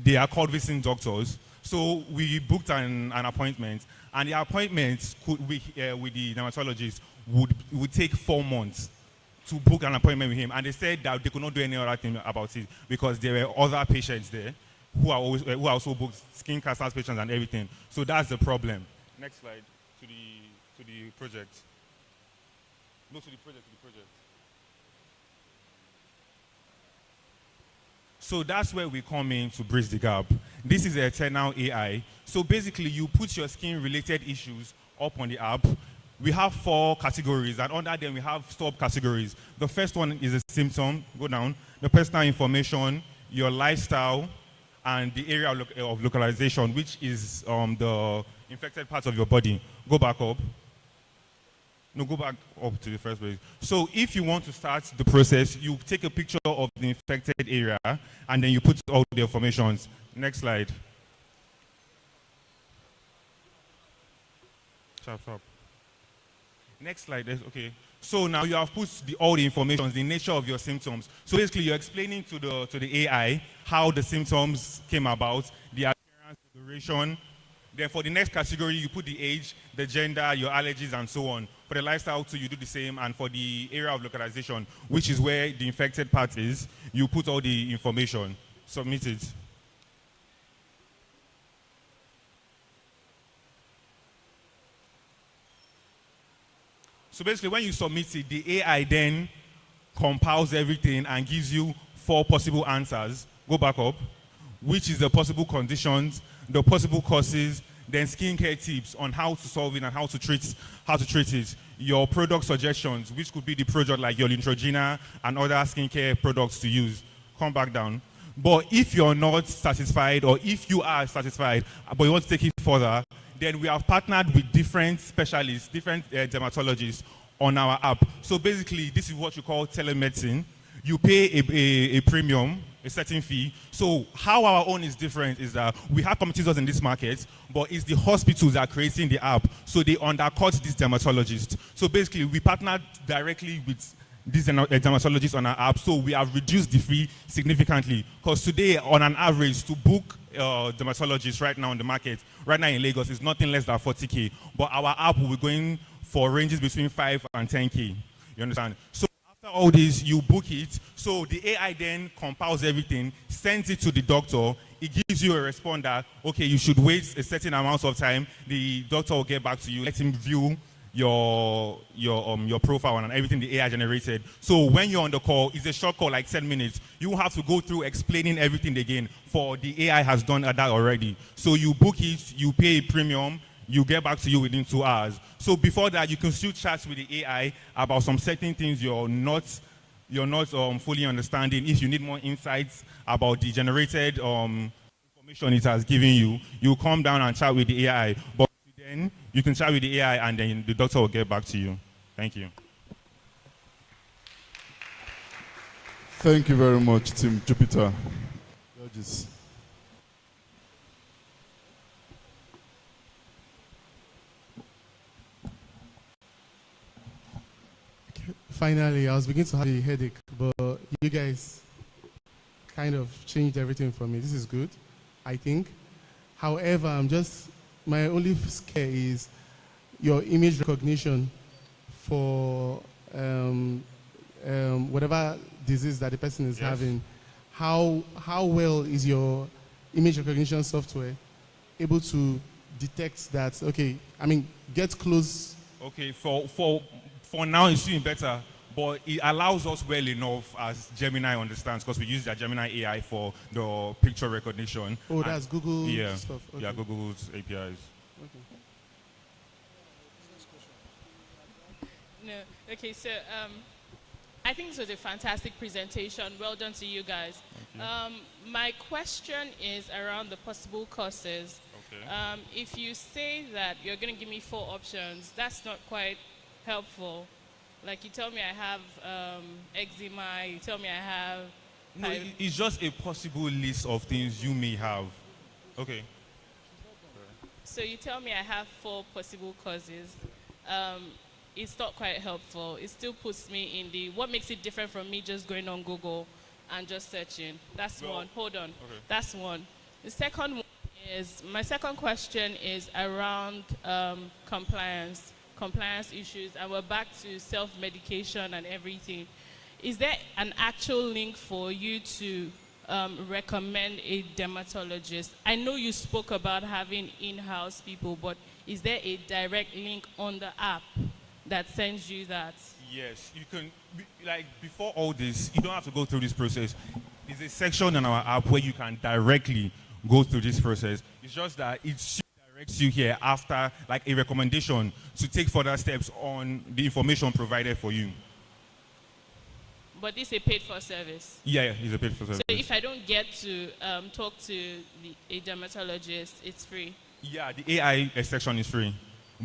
They are called visiting doctors. So we booked an appointment, and the appointment with the dermatologist would take 4 months to book an appointment with him. And they said that they could not do any other thing about it because there were other patients there who also booked skin cancer patients and everything. So that's the problem. Next slide to the project. No, to the project. So that's where we come in to bridge the gap. This is Eternal AI. So basically, you put your skin-related issues up on the app. We have 4 categories, and under them we have sub-categories. The first one is a symptom, go down, the personal information, your lifestyle, and the area of localization, which is the infected parts of your body. Go back up. No, go back up to the first page. So if you want to start the process, you take a picture of the infected area, and then you put all the information. Next slide. Chop. Next slide. Okay. So now you have put all the information, the nature of your symptoms. So basically, you're explaining to the AI how the symptoms came about, the appearance, the duration. Then for the next category, you put the age, the gender, your allergies, and so on. For the lifestyle too, you do the same. And for the area of localization, which is where the infected part is, you put all the information, submit it. So basically, when you submit it, the AI then compiles everything and gives you 4 possible answers. Go back up, which is the possible conditions, the possible causes, then skincare tips on how to solve it and how to treat it. Your product suggestions, which could be the product like your Neutrogena and other skincare products to use. Come back down. But if you're not satisfied, or if you are satisfied, but you want to take it further, then we have partnered with different specialists, different dermatologists on our app. So basically, this is what you call telemedicine. You pay a premium, a certain fee. So how our own is different is that we have competitors in this market, but it's the hospitals that are creating the app. So they undercut these dermatologists. So basically, we partnered directly with these dermatologists on our app. So we have reduced the fee significantly. Because today, on an average, to book dermatologists right now on the market, right now in Lagos, is nothing less than 40K. But our app will be going for ranges between 5 and 10K. You understand? So after all this, you book it. So the AI then compiles everything, sends it to the doctor. It gives you a response that, okay, you should wait a certain amount of time. The doctor will get back to you, let him view your profile and everything the AI generated. So when you're on the call, it's a short call, like 10 minutes. You have to go through explaining everything again, for the AI has done that already. So you book it, you pay a premium, you get back to you within 2 hours. So before that, you can still chat with the AI about some certain things you're not fully understanding. If you need more insights about the generated information it has given you, you come down and chat with the AI. But then you can chat with the AI and then the doctor will get back to you. Thank you. Thank you very much, Team Jupiter. Judges. Finally, I was beginning to have a headache, but you guys kind of changed everything for me. This is good, I think. However, my only scare is your image recognition for whatever disease that the person is having. How well is your image recognition software able to detect that? Okay, I mean, get close. Okay, for now it's doing better, but it allows us well enough as Gemini understands, because we use the Gemini AI for the picture recognition. Oh, that's Google yeah, stuff. Okay. Yeah, Google's APIs. Okay. No, okay, so I think this was a fantastic presentation. Well done to you guys. My question is around the possible causes. Okay. If you say that you're going to give me 4 options, that's not quite helpful. Like, you tell me I have eczema, you tell me I have... No, it's just a possible list of things you may have. Okay. So you tell me I have 4 possible causes. It's not quite helpful. It still puts me in the... What makes it different from me just going on Google and just searching? That's one. Hold on. Okay. That's one. The second one is... My second question is around compliance issues, and we're back to self-medication and everything. Is there an actual link for you to recommend a dermatologist? I know you spoke about having in-house people, but is there a direct link on the app that sends you that? Yes, you can, like, before all this, you don't have to go through this process. There's a section on our app where you can directly go through this process. It's just that it's you here after, like, a recommendation to take further steps on the information provided for you. But this is a paid-for service? Yeah, it's a paid-for service. So if I don't get to talk to a dermatologist, it's free? Yeah, the AI section is free.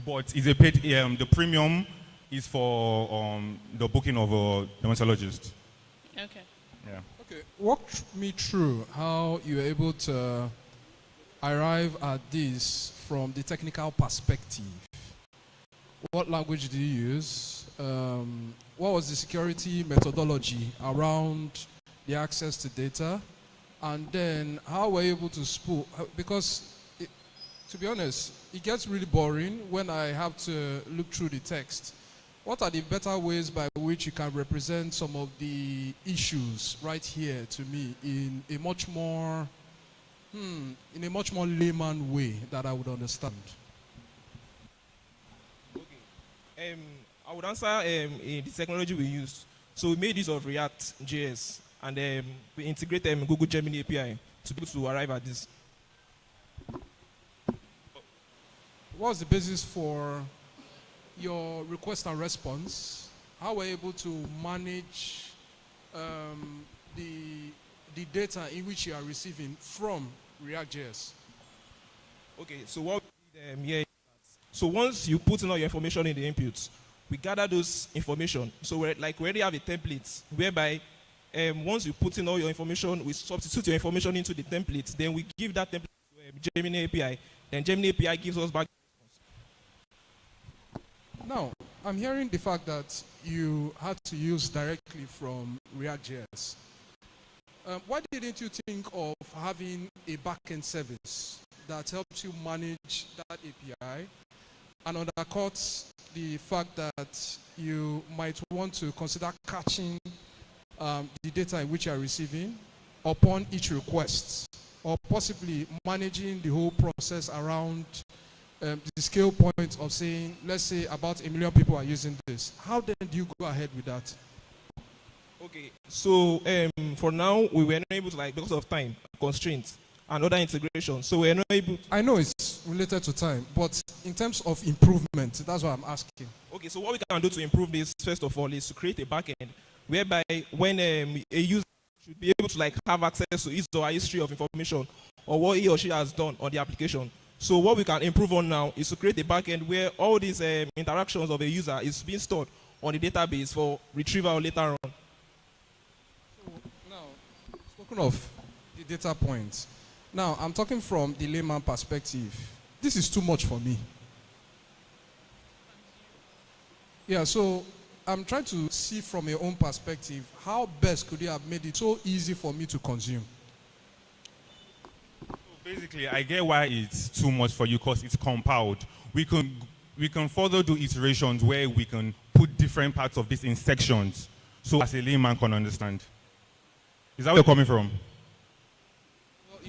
But it's a paid, the premium is for the booking of a dermatologist. Okay. Yeah. Okay, walk me through how you were able to arrive at this from the technical perspective. What language do you use? What was the security methodology around the access to data? And then how were you able to spool? Because, to be honest, it gets really boring when I have to look through the text. what are the better ways by which you can represent some of the issues right here to me in a much more layman way that I would understand? I would answer in the technology we use. So we made use of React JS, and we integrate Google Gemini API to be able to arrive at this. What's the basis for your request and response? How were you able to manage the data in which you are receiving from React.js? Okay, so what we did here is that, so once you put in all your information in the inputs, we gather those information. So we already have a template whereby once you put in all your information, we substitute your information into the template. Then we give that template to Gemini API. Then Gemini API gives us back. Now, I'm hearing the fact that you had to use directly from React.js. Why didn't you think of having a backend service that helps you manage that API and undercuts the fact that you might want to consider catching the data in which you are receiving upon each request, or possibly managing the whole process around the scale point of saying, let's say about 1 million people are using this. How then do you go ahead with that? Okay, so for now, we were not able to, because of time constraints and other integrations, so we're not able to. I know it's related to time, but in terms of improvement, that's what I'm asking. Okay, so what we can do to improve this, first of all, is to create a backend whereby when a user should be able to have access to his or her history of information or what he or she has done on the application. So what we can improve on now is to create a backend where all these interactions of a user is being stored on the database for retrieval later on. So now, spoken of the data points, now I'm talking from the layman perspective. This is too much for me. Yeah, so I'm trying to see from your own perspective, how best could you have made it so easy for me to consume? Basically, I get why it's too much for you because it's compiled. We can further do iterations where we can put different parts of this in sections so as a layman can understand. Is that where you're coming from? Well,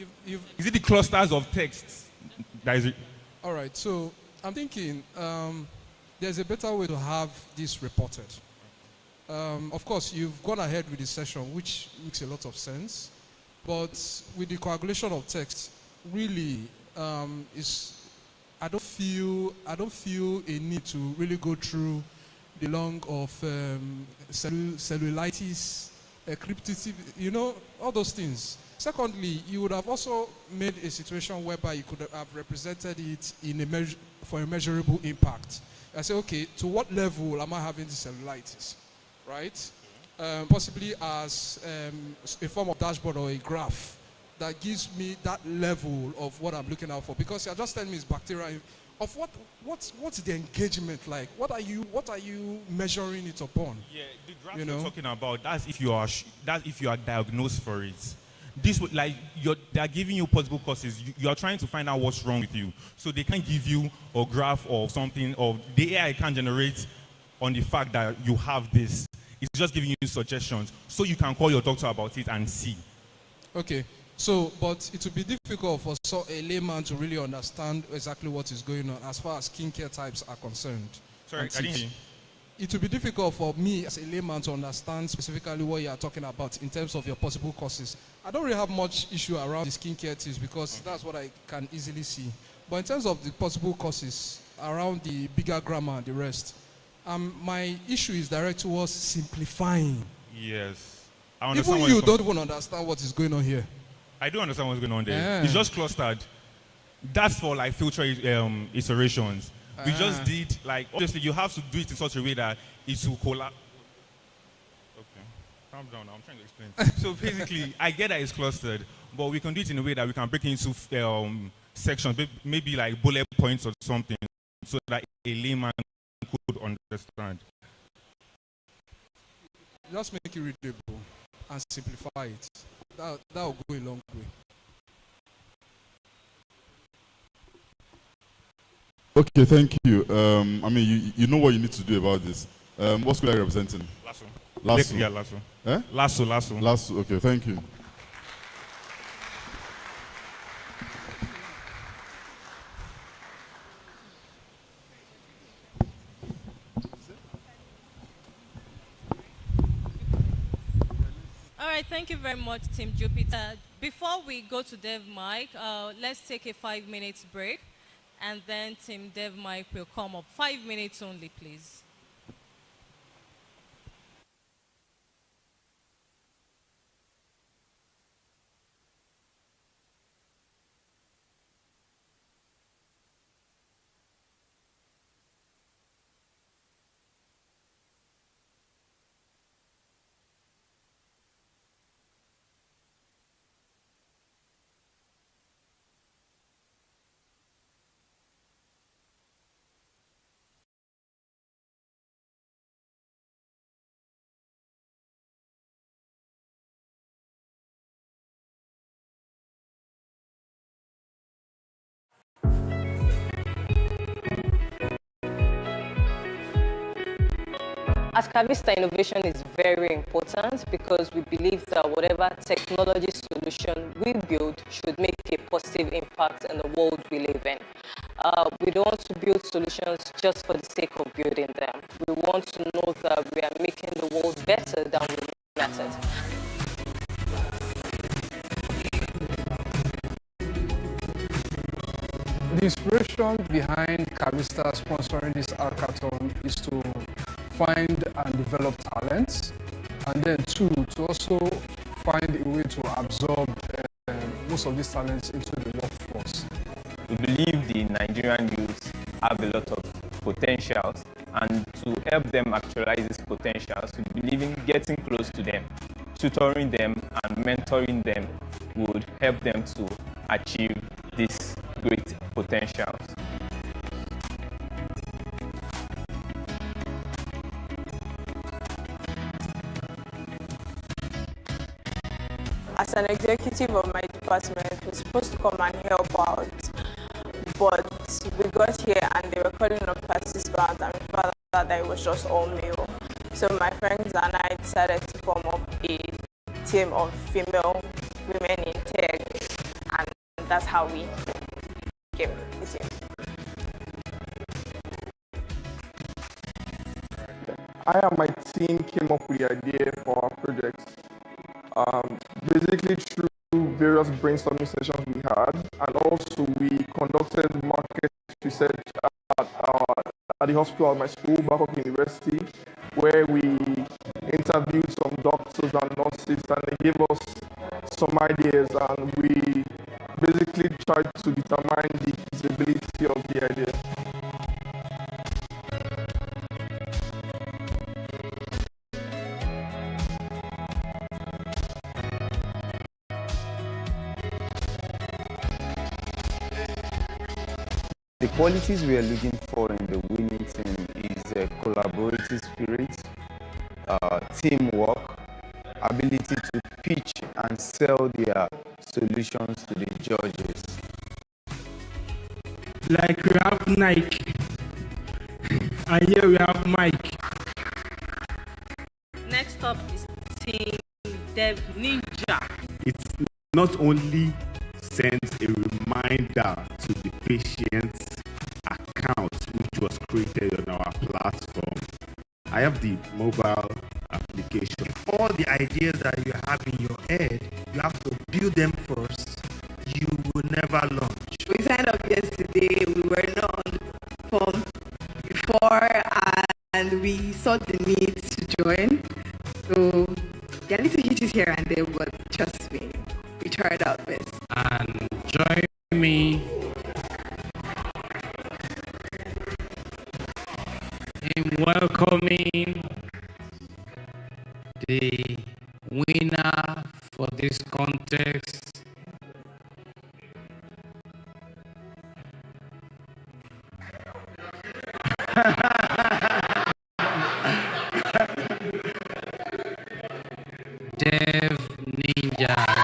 is it the clusters of text that is it? All right, so I'm thinking there's a better way to have this reported. Of course, you've gone ahead with the session, which makes a lot of sense. But with the coagulation of text, really, I don't feel a need to really go through the long of cellulitis, crypticity, all those things. Secondly, you would have also made a situation whereby you could have represented it in for a measurable impact. I say, okay, to what level am I having the cellulitis, right? Possibly as a form of dashboard or a graph that gives me that level of what I'm looking out for. Because you're just telling me it's bacteria. Of what's the engagement like? What are you measuring it upon? Yeah, the graph you're talking about, that's if you are diagnosed for it. This would they are giving you possible causes. You are trying to find out what's wrong with you. So they can't give you a graph or something, or the AI can't generate on the fact that you have this. It's just giving you suggestions so you can call your doctor about it and see. Okay. So, but it would be difficult for a layman to really understand exactly what is going on as far as skincare types are concerned. Sorry, I didn't hear you. It would be difficult for me as a layman to understand specifically what you are talking about in terms of your possible causes. I don't really have much issue around the skincare tips because that's what I can easily see. But in terms of the possible causes around the bigger grammar and the rest, my issue is direct towards simplifying. Yes. I understand. Even you don't even understand what is going on here. I do understand what's going on there. Yeah. It's just clustered. That's for filter iterations. We just did obviously you have to do it in such a way that it will collapse. Okay, calm down. I'm trying to explain. So basically, I get that it's clustered, but we can do it in a way that we can break it into sections, maybe like bullet points or something, so that a layman could understand. Just make it readable and simplify it. That will go a long way. Okay, thank you. I mean, you know what you need to do about this. What school are you representing? Lasso. Lasso. Yeah, Lasso. Eh? Lasso. Lasso. Okay, thank you. All right, thank you very much, Team Jupiter. Before we go to Dev Mike, let's take a 5 minutes break, and then Team Dev Mike will come up. 5 minutes only, please. At Cavista, innovation is very important because we believe that whatever technology solution we build should make a positive impact in the world we live in. We don't want to build solutions just for the sake of building them. We want to know that we are making the world better than we met it. The inspiration behind Cavista sponsoring this hackathon is to find and develop talents, and then two, to also find a way to absorb most of these talents into the workforce. We believe the Nigerian youth have a lot of potentials, and to help them actualize these potentials, we believe in getting close to them, tutoring them and mentoring them would help them to achieve these great potentials. As an executive of my department, we're supposed to come and help out, but we got here and they were calling up participants and we found out that it was just all male. So my friends and I decided to form up a team of female women in tech, and that's how we came the team. I and my team came up with the idea for our project. Basically through various brainstorming sessions we had, and also we conducted market research at the hospital at my school, Babalola University, where we interviewed some doctors and nurses, and they gave us some ideas, and we basically tried to determine the feasibility of the idea. The qualities we are looking for in the winning team is a collaborative spirit, teamwork, ability to pitch and sell their solutions to the judges. Like we have Nike, and here we have Mike. Next up is Team Dev Ninja. It not only sends a reminder to the patient's account which was created on our platform. I have the mobile application. All the ideas that you have in your head, you have to build them first. You will never launch. We signed up yesterday. We were not on the platform before, and we saw the need to join. So there are little hitches here and there, but trust me, we tried our best. And join me in welcoming the winner for this contest. Dev Ninja.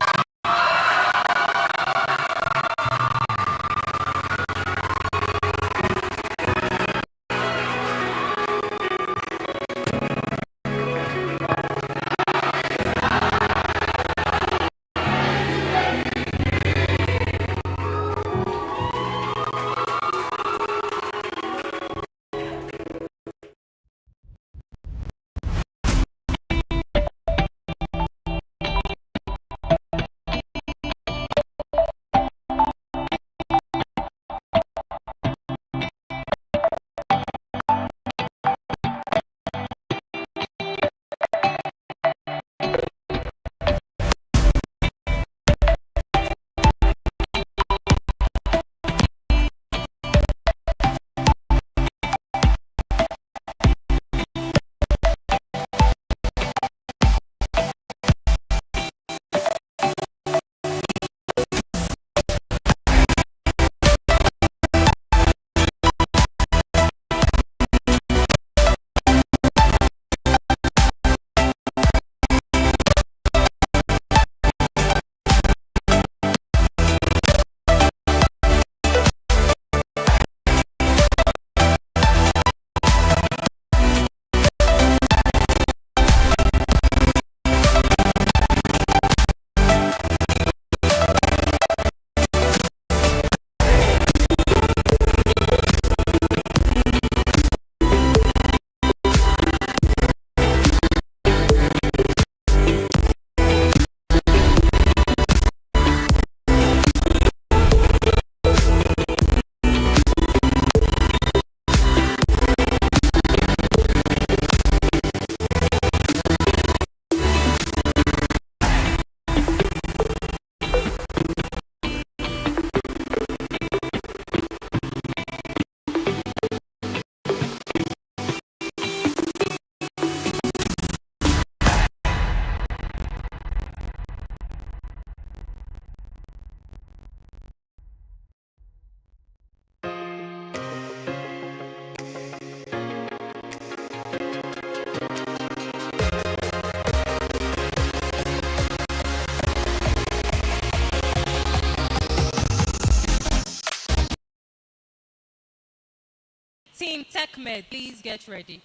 Team TechMed, please get ready.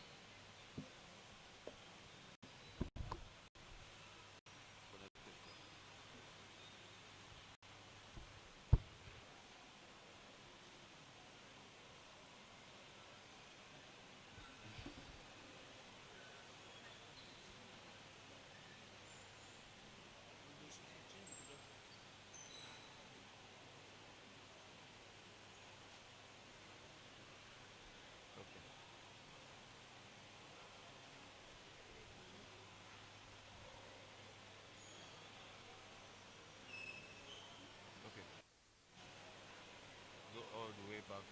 Go all the way back.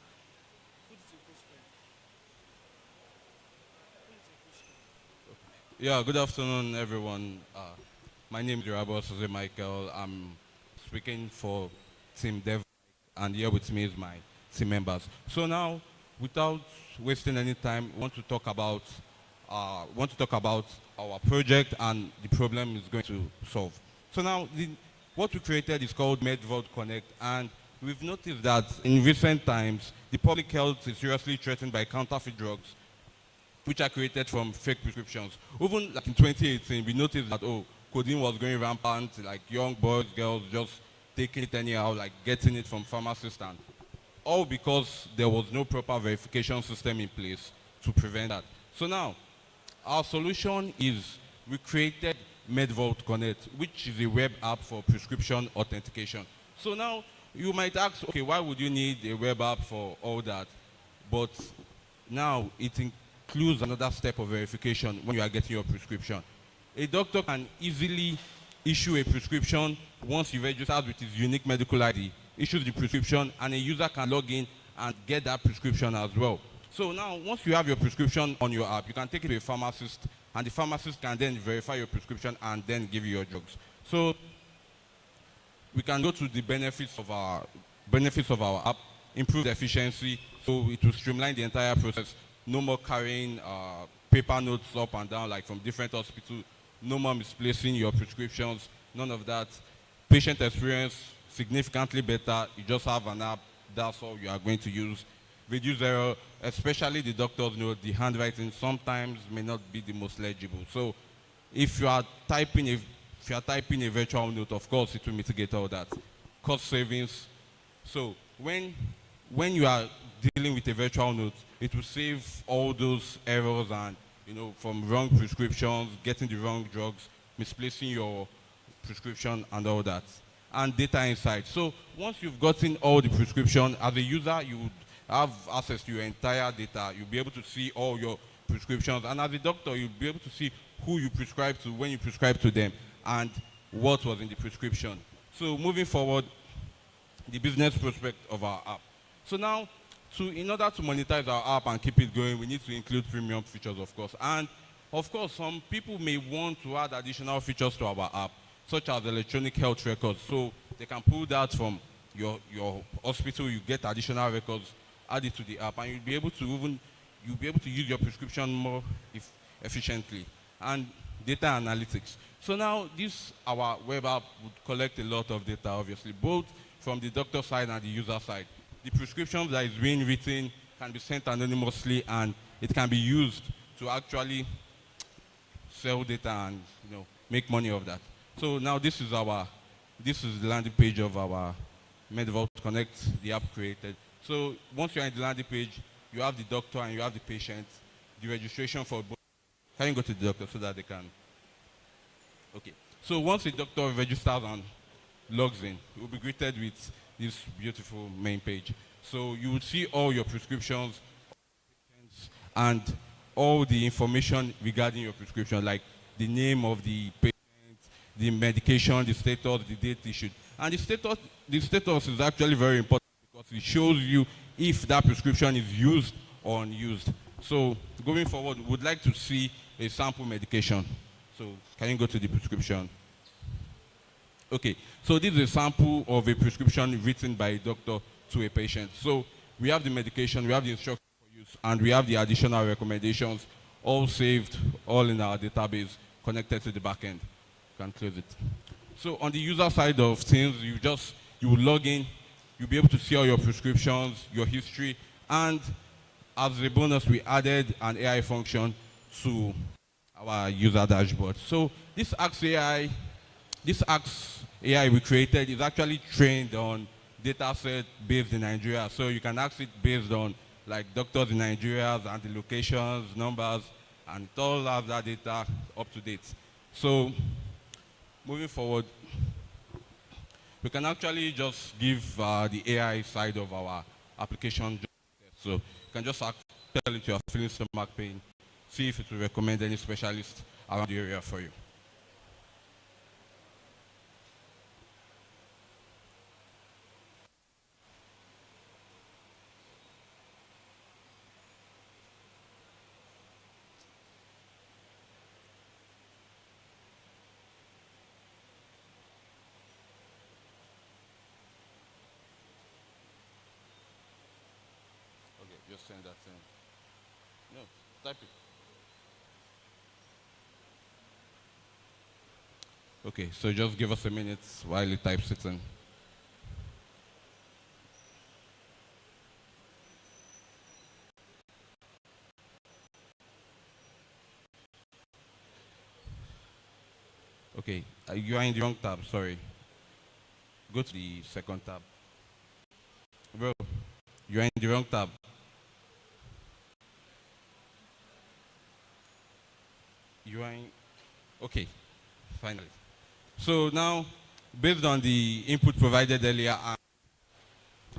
Yeah, good afternoon, everyone. My name is Yaba Michael. I'm speaking for Team Dev, and here with me is my team members. So now, without wasting any time, we want to talk about our project and the problem it's going to solve. So now, what we created is called MedVault Connect, and we've noticed that in recent times, the public health is seriously threatened by counterfeit drugs, which are created from fake prescriptions. Even like in 2018, we noticed that, codeine was going rampant, like young boys, girls just taking it anyhow, like getting it from pharmacists, and all because there was no proper verification system in place to prevent that. So now, our solution is we created MedVault Connect, which is a web app for prescription authentication. So now, you might ask, okay, why would you need a web app for all that? But now it includes another step of verification when you are getting your prescription. A doctor can easily issue a prescription once he registers with his unique medical ID, issues the prescription, and a user can log in and get that prescription as well. So now, once you have your prescription on your app, you can take it to a pharmacist, and the pharmacist can then verify your prescription and then give you your drugs. So we can go to the benefits of our app, improve efficiency, so it will streamline the entire process. No more carrying paper notes up and down like from different hospitals, no more misplacing your prescriptions, none of that. Patient experience, significantly better. You just have an app, that's all you are going to use. Reduce error, especially the doctors know the handwriting sometimes may not be the most legible. So if you are typing a virtual note, of course it will mitigate all that. Cost savings. So when you are dealing with a virtual note, it will save all those errors and, from wrong prescriptions, getting the wrong drugs, misplacing your prescription and all that. And data insight. So once you've gotten all the prescription, as a user, you would have access to your entire data. You'll be able to see all your prescriptions. And as a doctor, you'll be able to see who you prescribe to, when you prescribe to them, and what was in the prescription. So moving forward, the business prospect of our app. So now, in order to monetize our app and keep it going, we need to include premium features, of course. And of course, some people may want to add additional features to our app, such as electronic health records. So they can pull that from your hospital, you get additional records, add it to the app, and you'll be able to use your prescription more efficiently. And data analytics. So now our web app would collect a lot of data, obviously, both from the doctor side and the user side. The prescription that is being written can be sent anonymously, and it can be used to actually sell data and make money of that. So now this is the landing page of our MedVault Connect, the app created. So once you're in the landing page, you have the doctor and you have the patient, the registration for both. Can you go to the doctor so that they can? Okay. So once the doctor registers and logs in, you'll be greeted with this beautiful main page. So you will see all your prescriptions and all the information regarding your prescription, like the name of the patient, the medication, the status, the date issued. And the status is actually very important because it shows you if that prescription is used or unused. So going forward, we would like to see a sample medication. So can you go to the prescription? Okay, so this is a sample of a prescription written by a doctor to a patient. So we have the medication, we have the instructions for use, and we have the additional recommendations, all saved, all in our database, connected to the backend. You can close it. So on the user side of things, you will log in, you'll be able to see all your prescriptions, your history, and as a bonus, we added an AI function to our user dashboard. So this Ask AI we created is actually trained on data set based in Nigeria. So you can ask it based on like doctors in Nigeria and the locations, numbers, and it all has that data up to date. So moving forward, we can actually just give the AI side of our application. So you can just tell it you are feeling stomach pain, see if it will recommend any specialist around the area for you. Okay, just send that thing. No, type it. Okay, so just give us a minute while it types it in. Okay, you are in the wrong tab, sorry. Go to the second tab. Bro, you are in the wrong tab. You are in, okay, finally. So now, based on the input provided earlier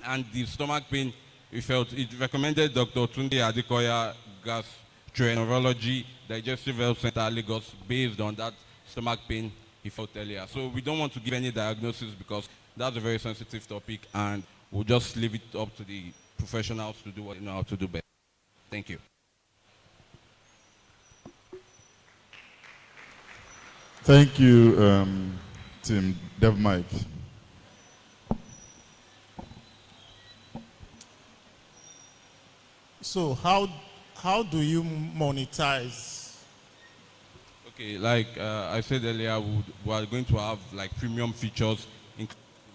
and the stomach pain we felt, it recommended Dr. Tunde Adekoya Gastroenterology Digestive Health Center, Lagos, based on that stomach pain he felt earlier. So we don't want to give any diagnosis because that's a very sensitive topic, and we'll just leave it up to the professionals to do what they know how to do best. Thank you. Thank you, Tim. Dev Mike. So how do you monetize? Okay, like I said earlier, we are going to have like premium features in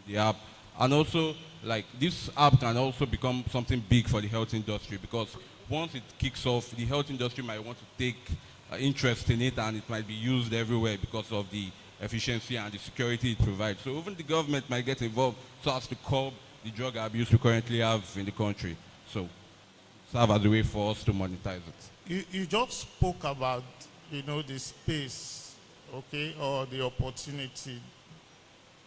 the app, and also like this app can also become something big for the health industry, because once it kicks off, the health industry might want to take interest in it, and it might be used everywhere because of the efficiency and the security it provides. So even the government might get involved so as to curb the drug abuse we currently have in the country. So serve as a way for us to monetize it. You just spoke about, the space, okay, or the opportunity.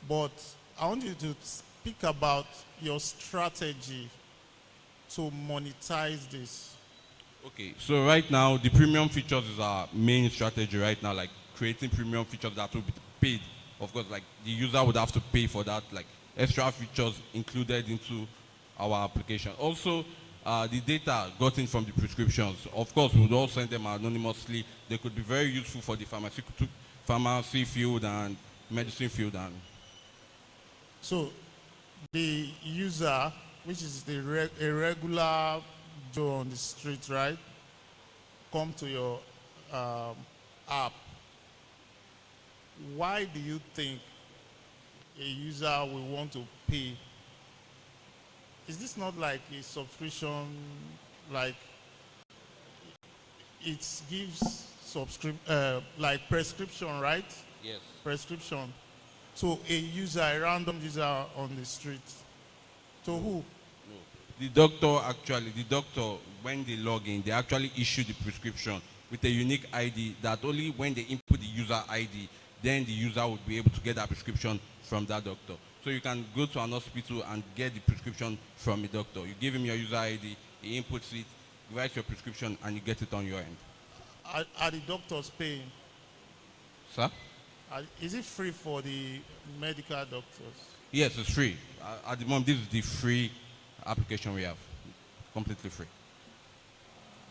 But I want you to speak about your strategy to monetize this. Okay, so right now, the premium features is our main strategy right now, like creating premium features that will be paid. Of course, like the user would have to pay for that, like extra features included into our application. Also, the data gotten from the prescriptions, of course, we would all send them anonymously. They could be very useful for the pharmacy field and medicine field. So the user, which is a regular Joe on the street, right, come to your app. Why do you think a user will want to pay? Is this not like a subscription, like it gives like prescription, right? Yes. Prescription to a user, a random user on the street. To who? No. The doctor, when they log in, they actually issue the prescription with a unique ID that only when they input the user ID, then the user would be able to get that prescription from that doctor. So you can go to an hospital and get the prescription from a doctor. You give him your user ID, he inputs it, writes your prescription, and you get it on your end. Are the doctors paying? Sir? Is it free for the medical doctors? Yes, it's free. At the moment, this is the free application we have. Completely free.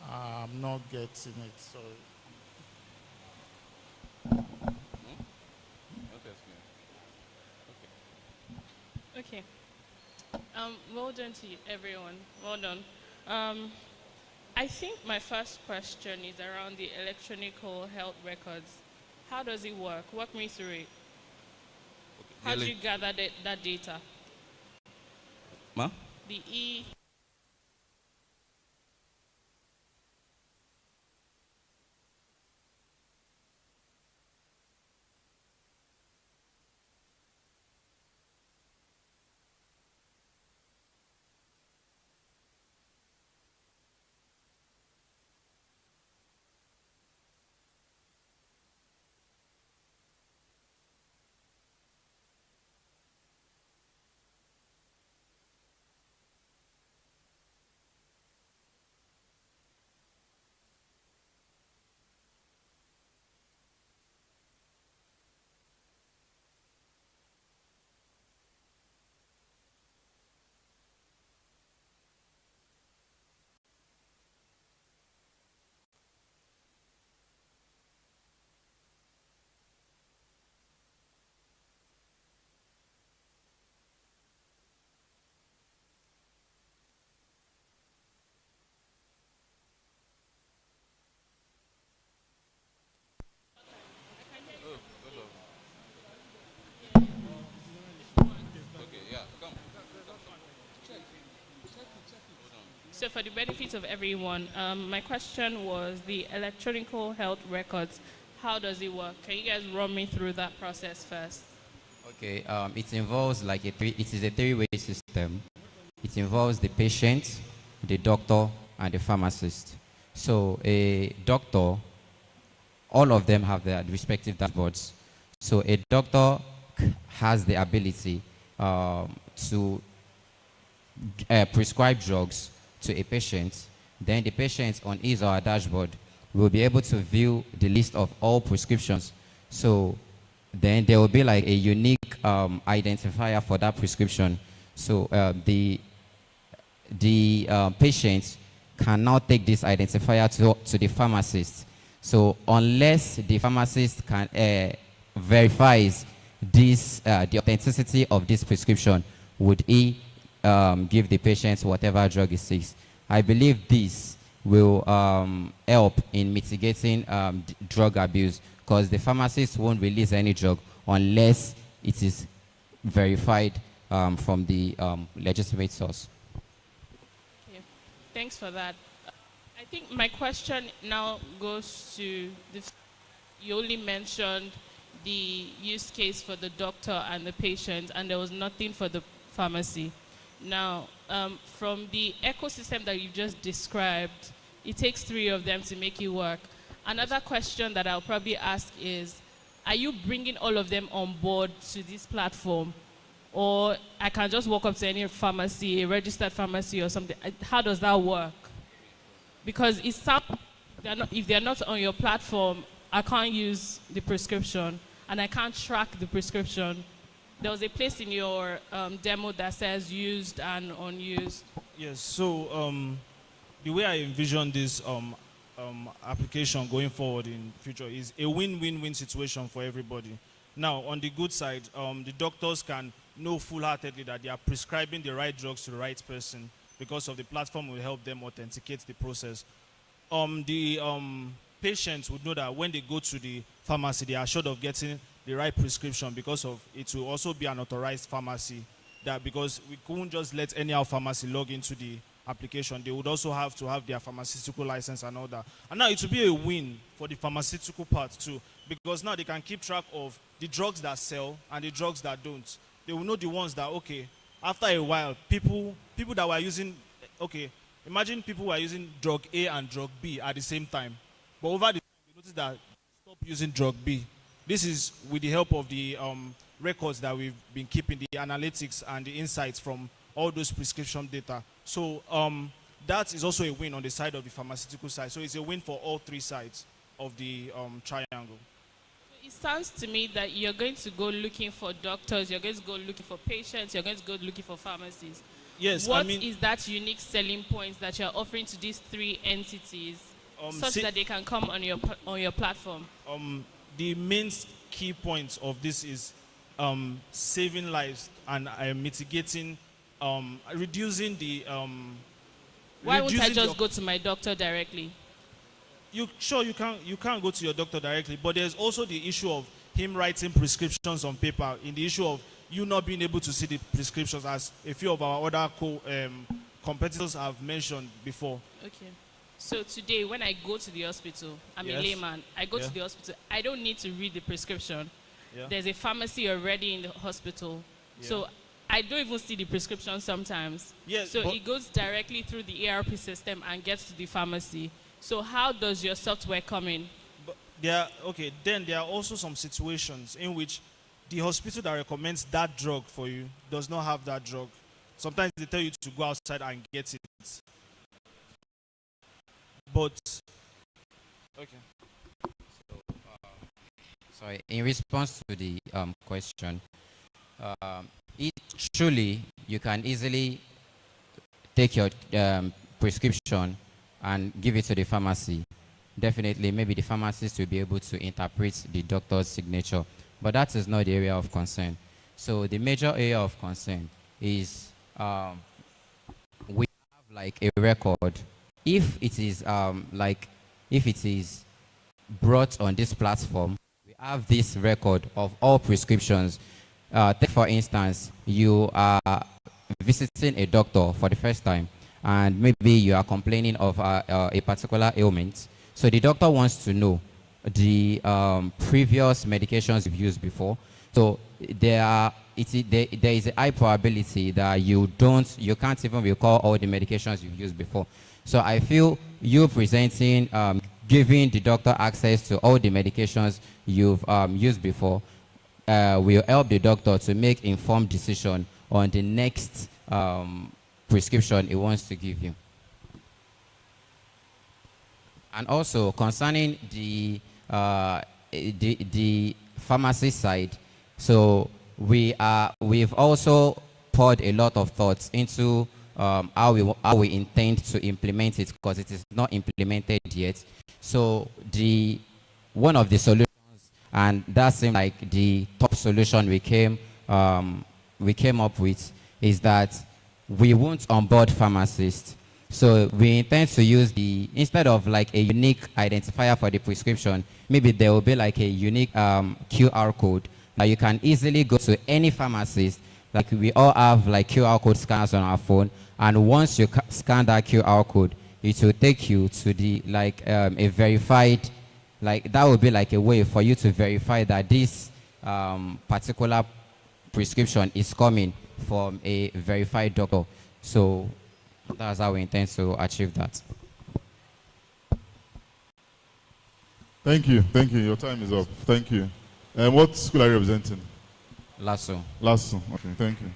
I'm not getting it, sorry. Okay. Well done to everyone. Well done. I think my first question is around the electronic health records. How does it work? Walk me through it. Okay. How do you gather that data? Ma? The for the benefit of everyone, my question was the electronic health records. How does it work? Can you guys run me through that process first? Okay, it involves like it is a three-way system. It involves the patient, the doctor, and the pharmacist. So a doctor, all of them have their respective dashboards. So a doctor has the ability to prescribe drugs to a patient. Then the patient on his or her dashboard will be able to view the list of all prescriptions. So then there will be like a unique identifier for that prescription. So the patient can now take this identifier to the pharmacist. So unless the pharmacist can verifies this, the authenticity of this prescription, would he give the patient whatever drug he seeks. I believe this will help in mitigating drug abuse, because the pharmacist won't release any drug unless it is verified from the legitimate source. Okay. Thanks for that. I think my question now goes to you only mentioned the use case for the doctor and the patient, and there was nothing for the pharmacy. Now, from the ecosystem that you just described, it takes 3 of them to make it work. Another question that I'll probably ask is, are you bringing all of them on board to this platform? Or I can just walk up to any pharmacy, a registered pharmacy or something. How does that work? Because it sounds, if they're not on your platform, I can't use the prescription and I can't track the prescription. There was a place in your demo that says used and unused. Yes, so the way I envision this application going forward in future is a win-win-win situation for everybody. Now, on the good side, the doctors can know full-heartedly that they are prescribing the right drugs to the right person because of the platform will help them authenticate the process. The patients would know that when they go to the pharmacy, they are assured of getting the right prescription because of it will also be an authorized pharmacy. That because we couldn't just let any pharmacy log into the application, they would also have to have their pharmaceutical license and all that. And now it will be a win for the pharmaceutical part too, because now they can keep track of the drugs that sell and the drugs that don't. They will know the ones that, okay, after a while, people that were using, okay, imagine people were using drug A and drug B at the same time. But over the time, they noticed that stop using drug B. This is with the help of the records that we've been keeping, the analytics and the insights from all those prescription data. So that is also a win on the side of the pharmaceutical side. So it's a win for all 3 sides of the triangle. It sounds to me that you're going to go looking for doctors, you're going to go looking for patients, you're going to go looking for pharmacies. Yes, What is that unique selling point that you're offering to these 3 entities such that they can come on your platform? The main key points of this is saving lives and mitigating, reducing the. Why won't I just go to my doctor directly? You can't go to your doctor directly, but there's also the issue of him writing prescriptions on paper. In the issue of you not being able to see the prescriptions, as a few of our other competitors have mentioned before. Okay. So today, when I go to the hospital, I'm a layman. I go to the hospital. I don't need to read the prescription. Yeah. There's a pharmacy already in the hospital. Yeah. So I don't even see the prescription sometimes. Yes, so it goes directly through the ERP system and gets to the pharmacy. So how does your software come in? Then there are also some situations in which the hospital that recommends that drug for you does not have that drug. Sometimes they tell you to go outside and get it. But, okay. So in response to the question, truly you can easily take your prescription and give it to the pharmacy. Definitely, maybe the pharmacist will be able to interpret the doctor's signature, but that is not the area of concern. So the major area of concern is we have like a record. If it is if it is brought on this platform, we have this record of all prescriptions. Take for instance, you are visiting a doctor for the first time, and maybe you are complaining of a particular ailment. So the doctor wants to know the previous medications you've used before. So there is a high probability that you can't even recall all the medications you've used before. So I feel you presenting, giving the doctor access to all the medications you've used before will help the doctor to make informed decision on the next prescription he wants to give you. And also concerning the pharmacy side, so we've also poured a lot of thoughts into how we intend to implement it, because it is not implemented yet. So one of the solutions, and that seemed like the top solution we came up with, is that we won't onboard pharmacists. So we intend to use instead of like a unique identifier for the prescription, maybe there will be like a unique QR code that you can easily go to any pharmacist. Like we all have like QR code scanners on our phone, and once you scan that QR code, it will take you to a verified, like that would be like a way for you to verify that this particular prescription is coming from a verified doctor. So that's how we intend to achieve that. Thank you. Thank you. Your time is up. Thank you. What school are you representing? Lasso. Lasso. Okay. Thank you.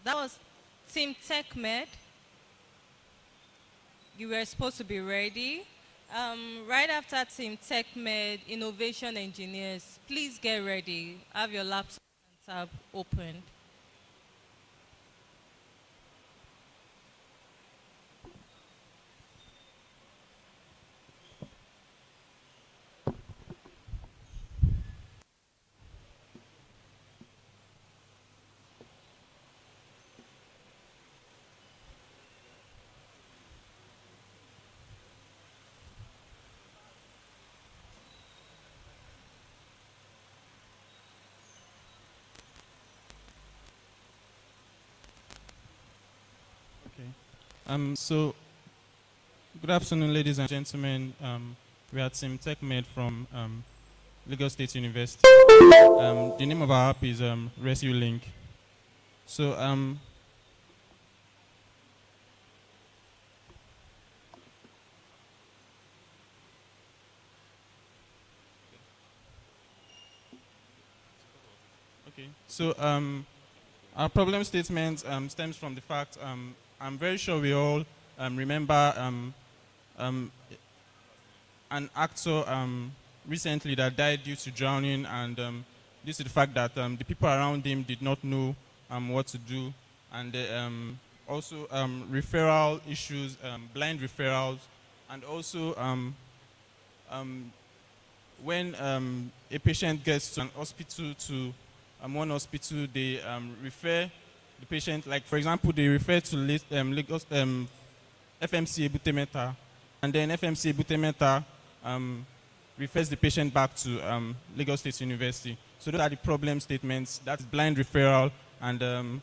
That was Team TechMed. You were supposed to be ready. Right after Team TechMed, Innovation Engineers, please get ready. Have your laptop and tab open. So, good afternoon, ladies and gentlemen. We are Team TechMed from Lagos State University. The name of our app is Rescue Link. So, okay. So, our problem statement stems from the fact I'm very sure we all remember an actor recently that died due to drowning, and due to the fact that the people around him did not know what to do, and also referral issues, blind referrals, and also when a patient gets to an hospital, one hospital, they refer the patient, like for example, they refer to Lagos FMC Ebutemeta, and then FMC Ebutemeta refers the patient back to Lagos State University. So those are the problem statements. That's blind referral and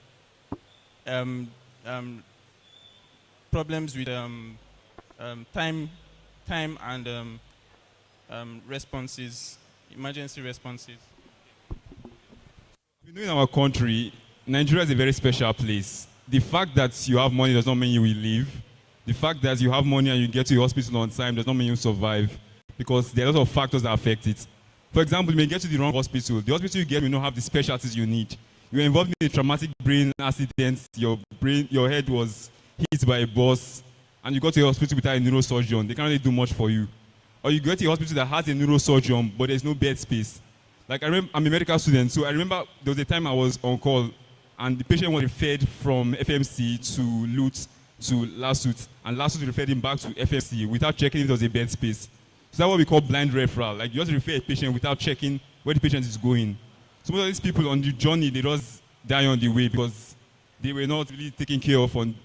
problems with time and responses, emergency responses. You know, in our country, Nigeria is a very special place. The fact that you have money does not mean you will live. The fact that you have money and you get to the hospital on time does not mean you survive, because there are a lot of factors that affect it. For example, you may get to the wrong hospital. The hospital you get will not have the specialties you need. You're involved in a traumatic brain accident, your head was hit by a bus, and you go to a hospital without a neurosurgeon. They can't really do much for you. Or you go to a hospital that has a neurosurgeon, but there's no bed space. Like I'm a medical student, so I remember there was a time I was on call, and the patient was referred from FMC to LUT to LASUT, and LASUT referred him back to FMC without checking if there was a bed space. So that's what we call blind referral. Like you just refer a patient without checking where the patient is going. So most of these people on the journey, they just die on the way because they were not really taken care of when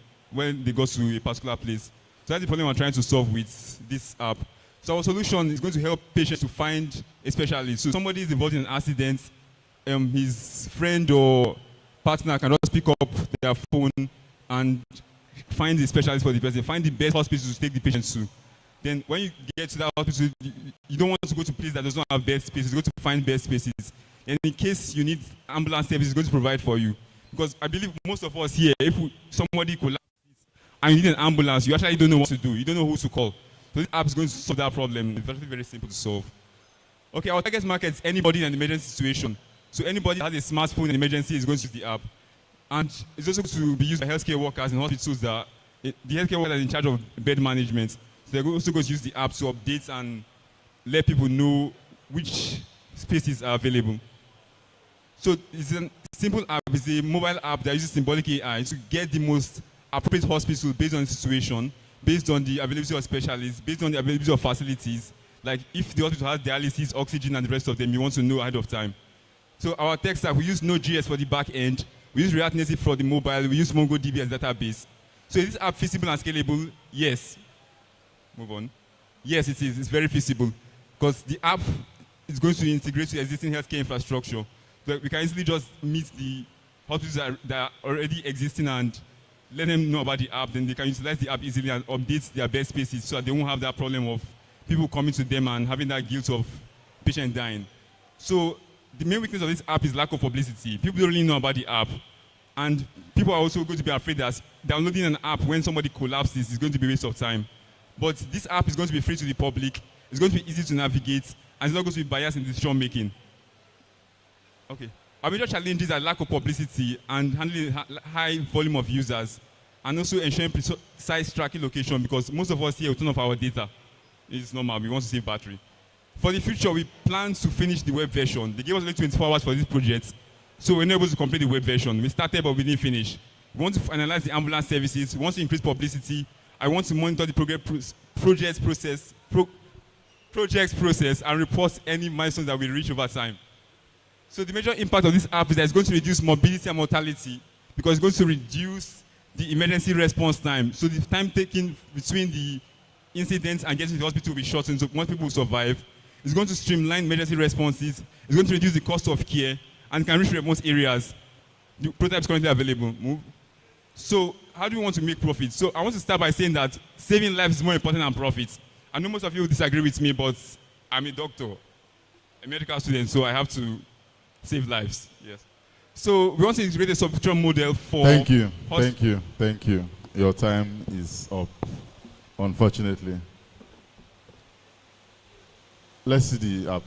they got to a particular place. So that's the problem we're trying to solve with this app. So our solution is going to help patients to find a specialist. So somebody is involved in an accident, his friend or partner can just pick up their phone and find the specialist for the person, find the best hospital to take the patient to. Then when you get to that hospital, you don't want to go to a place that does not have bed spaces, you go to find bed spaces. And in case you need ambulance service, it's going to provide for you. Because I believe most of us here, if somebody collapses and you need an ambulance, you actually don't know what to do. You don't know who to call. So this app is going to solve that problem. It's very, very simple to solve. Okay, our target market is anybody in an emergency situation. So anybody that has a smartphone in an emergency is going to use the app. And it's also going to be used by healthcare workers in hospitals that the healthcare workers are in charge of bed management. So they're also going to use the app to update and let people know which spaces are available. So it's a simple app. It's a mobile app that uses symbolic AI to get the most appropriate hospital based on the situation, based on the availability of specialists, based on the availability of facilities. Like if the hospital has dialysis, oxygen, and the rest of them, you want to know ahead of time. So our tech stack, we use Node.js for the back end. We use React Native for the mobile. We use MongoDB as database. So is this app feasible and scalable? Yes. Move on. Yes, it is. It's very feasible because the app is going to integrate to existing healthcare infrastructure. So we can easily just meet the hospitals that are already existing and let them know about the app. Then they can utilize the app easily and update their bed spaces so that they won't have that problem of people coming to them and having that guilt of patient dying. So the main weakness of this app is lack of publicity. People don't really know about the app. And people are also going to be afraid that downloading an app when somebody collapses is going to be a waste of time. But this app is going to be free to the public. It's going to be easy to navigate. And it's not going to be biased in decision making. Okay. Our major challenges are lack of publicity and handling a high volume of users. And also ensuring precise tracking location because most of us here will turn off our data. It's normal. We want to save battery. For the future, we plan to finish the web version. They gave us only 24 hours for this project. So we're not able to complete the web version. We started, but we didn't finish. We want to finalize the ambulance services. We want to increase publicity. I want to monitor the project process and report any milestones that we reach over time. So the major impact of this app is that it's going to reduce morbidity and mortality because it's going to reduce the emergency response time. So the time taken between the incidents and getting to the hospital will be shortened so most people will survive. It's going to streamline emergency responses. It's going to reduce the cost of care and can reach remote areas. The prototype is currently available. Move. So how do we want to make profit? So I want to start by saying that saving lives is more important than profit. I know most of you will disagree with me, but I'm a doctor, a medical student, so I have to save lives. Yes. So we want to integrate a subscription model for... Thank you. Thank you. Thank you. Your time is up, unfortunately. Let's see the app.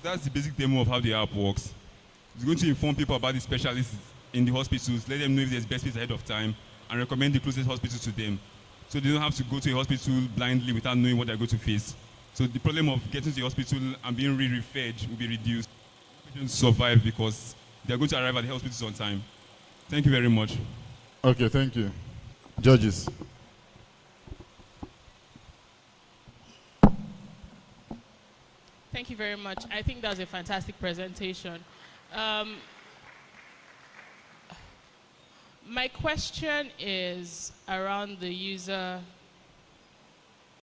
That's the basic demo of how the app works. It's going to inform people about the specialists in the hospitals, let them know if there's best place ahead of time, and recommend the closest hospital to them. So they don't have to go to a hospital blindly without knowing what they're going to face. So the problem of getting to the hospital and being re-referred will be reduced. Patients survive because they're going to arrive at the hospitals on time. Thank you very much. Okay, thank you. Judges. Thank you very much. I think that was a fantastic presentation. My question is around the user,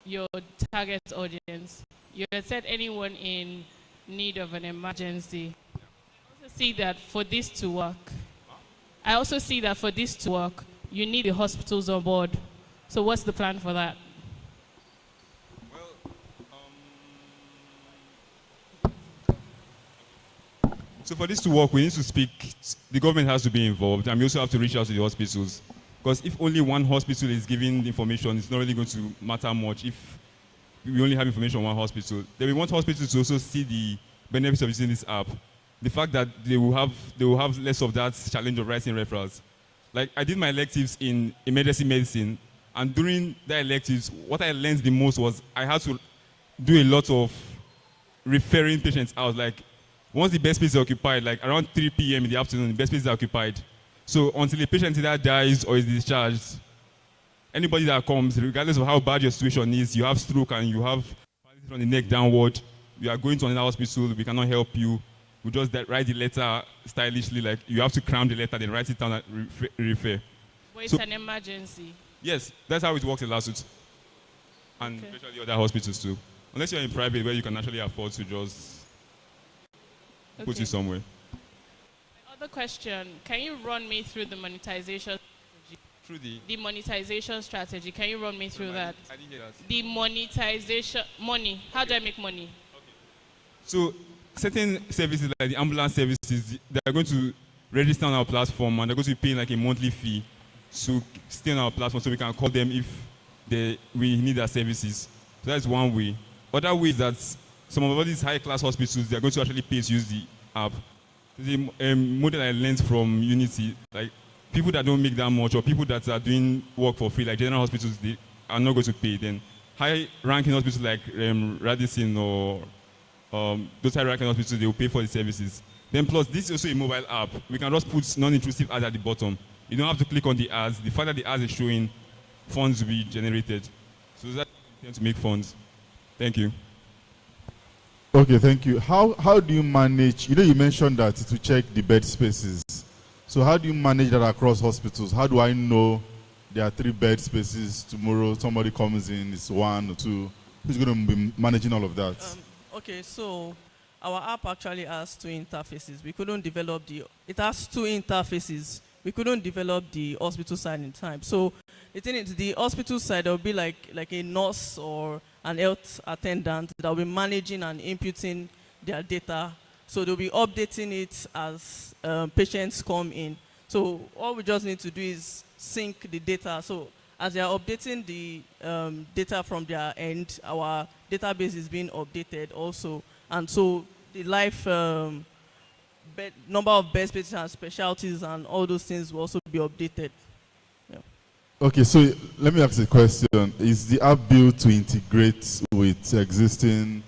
your target audience. You had said anyone in need of an emergency. I also see that for this to work, you need the hospitals on board. So what's the plan for that? So for this to work, we need to speak, the government has to be involved, and we also have to reach out to the hospitals. Because if only one hospital is giving the information, it's not really going to matter much if we only have information on one hospital. Then we want hospitals to also see the benefits of using this app. The fact that they will have less of that challenge of writing referrals. Like, I did my electives in emergency medicine, and during the electives, what I learned the most was I had to do a lot of referring patients out. Like, once the bed space is occupied, like around 3 p.m. in the afternoon, the bed space is occupied. So until the patient either dies or is discharged, anybody that comes, regardless of how bad your situation is, you have stroke and you have paralysis from the neck downward, you are going to another hospital, we cannot help you. We just write the letter stylishly, like you have to cram the letter, then write it down and refer. But it's an emergency. Yes, that's how it works in lawsuits. And especially other hospitals too. Unless you're in private where you can actually afford to just put you somewhere. Other question, can you run me through the monetization strategy? Through the monetization strategy, can you run me through that? I didn't hear that. The monetization, money, how do I make money? So certain services like the ambulance services, they are going to register on our platform and they're going to be paying like a monthly fee to stay on our platform so we can call them if we need their services. So that's one way. Other way is that some of all these high-class hospitals, they're going to actually pay to use the app. The model I learned from Unity, like people that don't make that much or people that are doing work for free, like general hospitals, they are not going to pay. Then high-ranking hospitals like Radisson or those high-ranking hospitals, they will pay for the services. Then plus, this is also a mobile app. We can just put non-intrusive ads at the bottom. You don't have to click on the ads. The fact that the ads is showing, funds will be generated. So that's to make funds. Thank you. Okay, thank you. How do you manage, you mentioned that to check the bed spaces. So how do you manage that across hospitals? How do I know there are 3 bed spaces tomorrow, somebody comes in, it's 1 or 2? Who's going to be managing all of that? Okay, so our app actually has 2 interfaces. We couldn't develop it has 2 interfaces. We couldn't develop the hospital side in time. So the thing is, the hospital side, there will be like a nurse or an health attendant that will be managing and inputting their data. So they'll be updating it as patients come in. So all we just need to do is sync the data. So as they are updating the data from their end, our database is being updated also. And so the life number of bed spaces and specialties and all those things will also be updated. Yeah. Okay, so let me ask a question. Is the app built to integrate with existing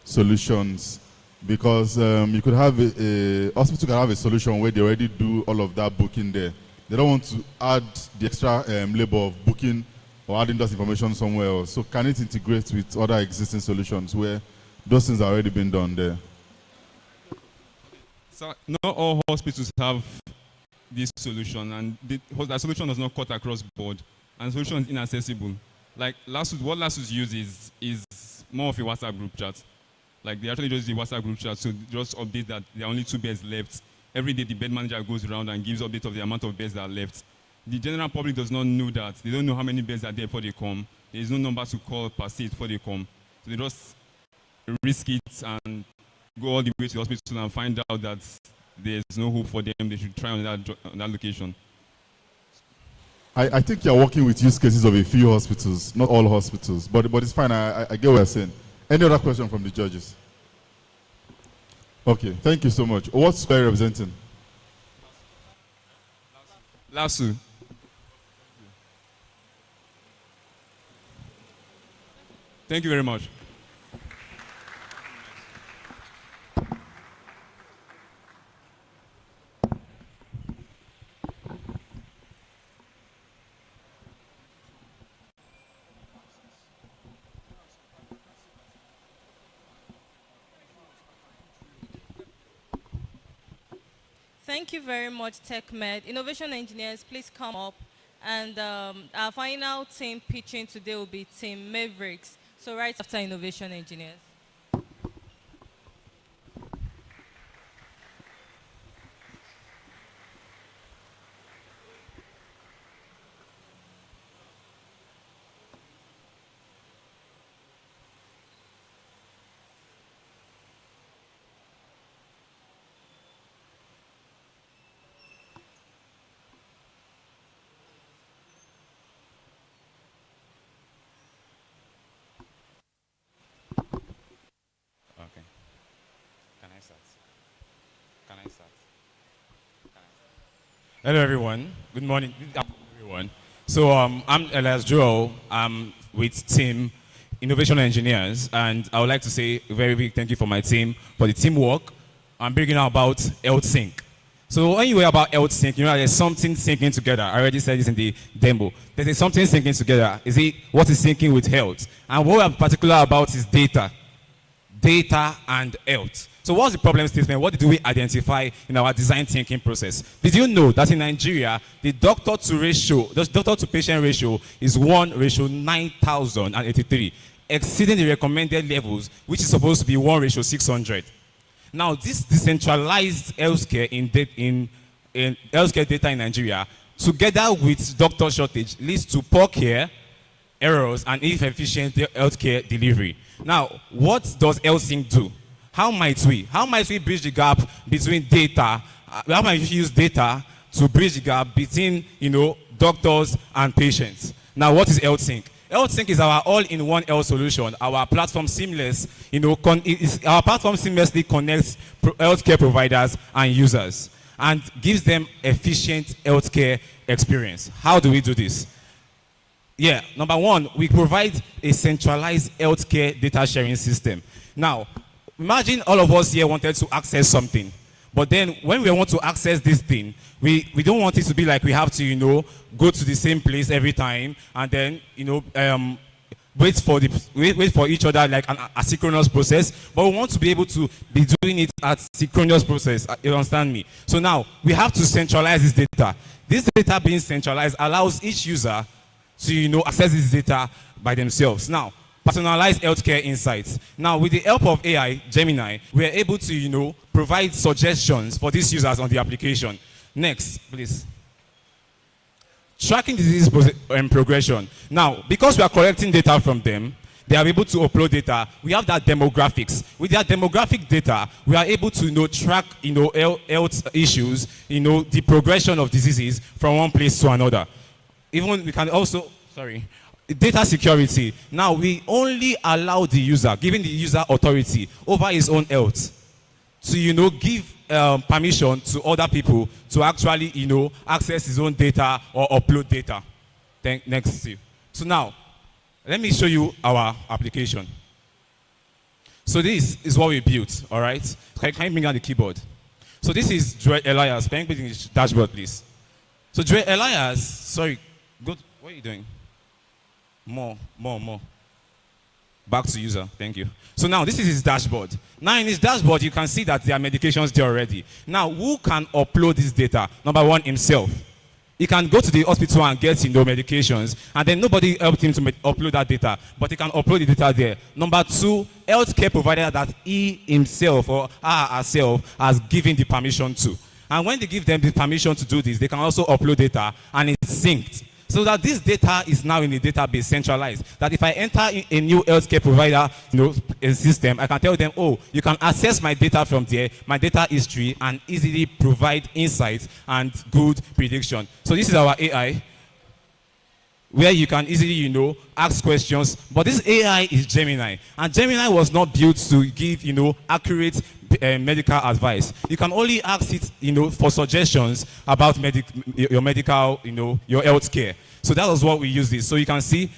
solutions? Because you could have a hospital can have a solution where they already do all of that booking there. They don't want to add the extra labor of booking or adding that information somewhere else. So can it integrate with other existing solutions where those things are already being done there? So not all hospitals have this solution, and that solution does not cut across board, and the solution is inaccessible. Like what Lassus uses is more of a WhatsApp group chat. Like they actually just use the WhatsApp group chat to just update that there are only 2 beds left. Every day the bed manager goes around and gives update of the amount of beds that are left. The general public does not know that. They don't know how many beds are there before they come. There is no number to call per se before they come. So they just risk it and go all the way to the hospital and find out that there's no hope for them. They should try on that location. I think you're working with use cases of a few hospitals, not all hospitals, but it's fine. I get what you're saying. Any other question from the judges? Okay, thank you so much. What school are you representing? Lassu. Thank you very much. Thank you very much, TechMed. Innovation engineers, please come up. And our final team pitching today will be Team Mavericks. So right after innovation engineers. Can I start? Hello, everyone. Good morning, everyone. So I'm Elias Joel. I'm with Team Innovation Engineers, and I would like to say a very big thank you for my team for the teamwork. I'm bringing out about health sync. So when you hear about health sync, you know there's something syncing together. I already said this in the demo. There's something syncing together. Is it what is syncing with health? And what we're particular about is data. Data and health. So what's the problem statement? What did we identify in our design thinking process? Did you know that in Nigeria, the doctor to patient ratio is 1:9,083, exceeding the recommended levels, which is supposed to be 1:600. Now, this decentralized healthcare in healthcare data in Nigeria, together with doctor shortage, leads to poor care, errors, and inefficient healthcare delivery. Now, what does HealthSync do? How might we bridge the gap between data? How might we use data to bridge the gap between, doctors and patients? Now, what is HealthSync? HealthSync is our all-in-one health solution. Our platform our platform seamlessly connects healthcare providers and users and gives them efficient healthcare experience. How do we do this? Yeah, number one, we provide a centralized healthcare data sharing system. Now, imagine all of us here wanted to access something. But then when we want to access this thing, we don't want it to be like we have to, go to the same place every time and then, wait for each other like an asynchronous process. But we want to be able to be doing it at synchronous process. You understand me? So now we have to centralize this data. This data being centralized allows each user to, access this data by themselves. Now, personalized healthcare insights. Now, with the help of AI, Gemini, we are able to, provide suggestions for these users on the application. Next, please. Tracking disease progression. Now, because we are collecting data from them, they are able to upload data. We have that demographics. With that demographic data, we are able to track health issues, the progression of diseases from one place to another. Even we can also, data security. Now, we only allow the user, giving the user authority over his own health to, give permission to other people to actually, access his own data or upload data. Next to you. So now, let me show you our application. So this is what we built, all right? Can you bring out the keyboard? So this is Dre Elias. Can you put in the dashboard, please? So Dre Elias, what are you doing? More. Back to user, thank you. So now this is his dashboard. Now in his dashboard, you can see that there are medications there already. Now, who can upload this data? Number one, himself. He can go to the hospital and get medications, and then nobody helped him to upload that data, but he can upload the data there. Number two, healthcare provider that he himself or her herself has given the permission to. And when they give them the permission to do this, they can also upload data, and it's synced. So that this data is now in the database centralized. That if I enter a new healthcare provider system, I can tell them, oh, you can access my data from there, my data history, and easily provide insights and good prediction. So this is our AI, where you can easily, ask questions. But this AI is Gemini. And Gemini was not built to give, accurate medical advice. You can only ask it, for suggestions about your medical, your health care. So that was what we use this. So you can see.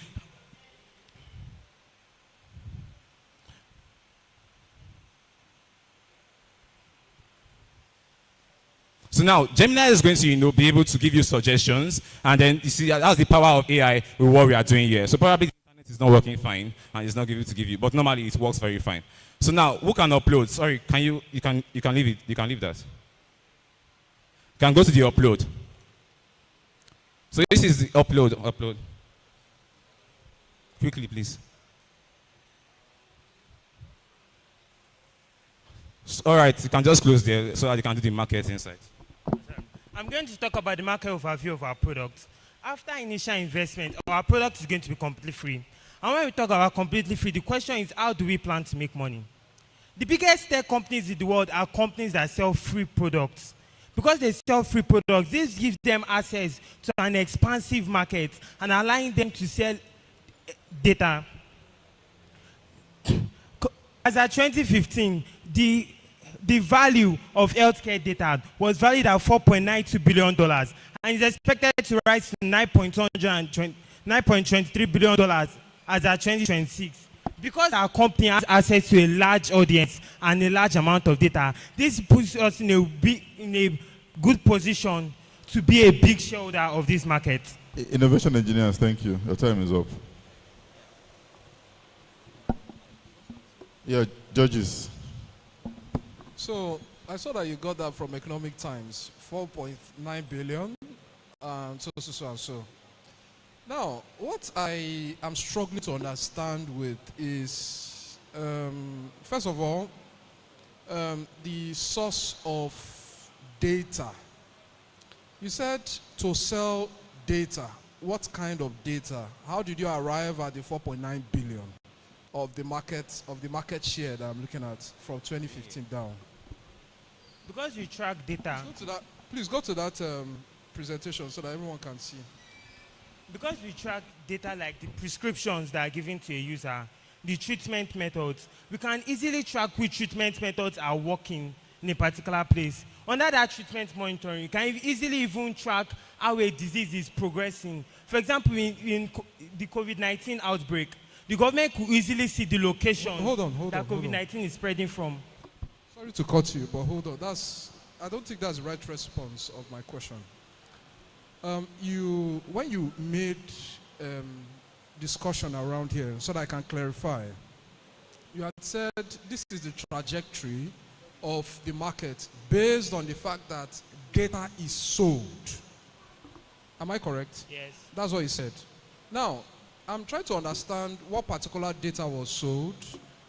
So now, Gemini is going to, be able to give you suggestions, and then you see that's the power of AI with what we are doing here. So probably the internet is not working fine, and it's not able to give you, but normally it works very fine. So now, who can upload? Sorry, you can leave it. You can leave that. You can go to the upload. So this is the upload. Quickly, please. All right, you can just close there so that you can do the market insight. I'm going to talk about the market overview of our product. After initial investment, our product is going to be completely free. And when we talk about completely free, the question is, how do we plan to make money? The biggest tech companies in the world are companies that sell free products. Because they sell free products, this gives them access to an expansive market and allowing them to sell data. As at 2015, the the value of healthcare data was valued at $4.92 billion and is expected to rise to $9.23 billion as at 2026. Because our company has access to a large audience and a large amount of data, this puts us in a good position to be a big shareholder of this market. Innovation engineers, thank you. Your time is up. Yeah, judges. So I saw that you got that from Economic Times, 4.9 billion, so. Now, what I am struggling to understand with is, first of all, the source of data. You said to sell data. What kind of data? How did you arrive at the 4.9 billion of the market share that I'm looking at from 2015 down? Because we track data. Please go to that presentation so that everyone can see. Because we track data like the prescriptions that are given to a user, the treatment methods, we can easily track which treatment methods are working in a particular place. Under that treatment monitoring, you can easily even track how a disease is progressing. For example, in the COVID-19 outbreak, the government could easily see the location that COVID-19 is spreading from. Sorry to cut you, but hold on. I don't think that's the right response of my question. When you made discussion around here, so that I can clarify, you had said this is the trajectory of the market based on the fact that data is sold. Am I correct? Yes. That's what you said. Now, I'm trying to understand what particular data was sold.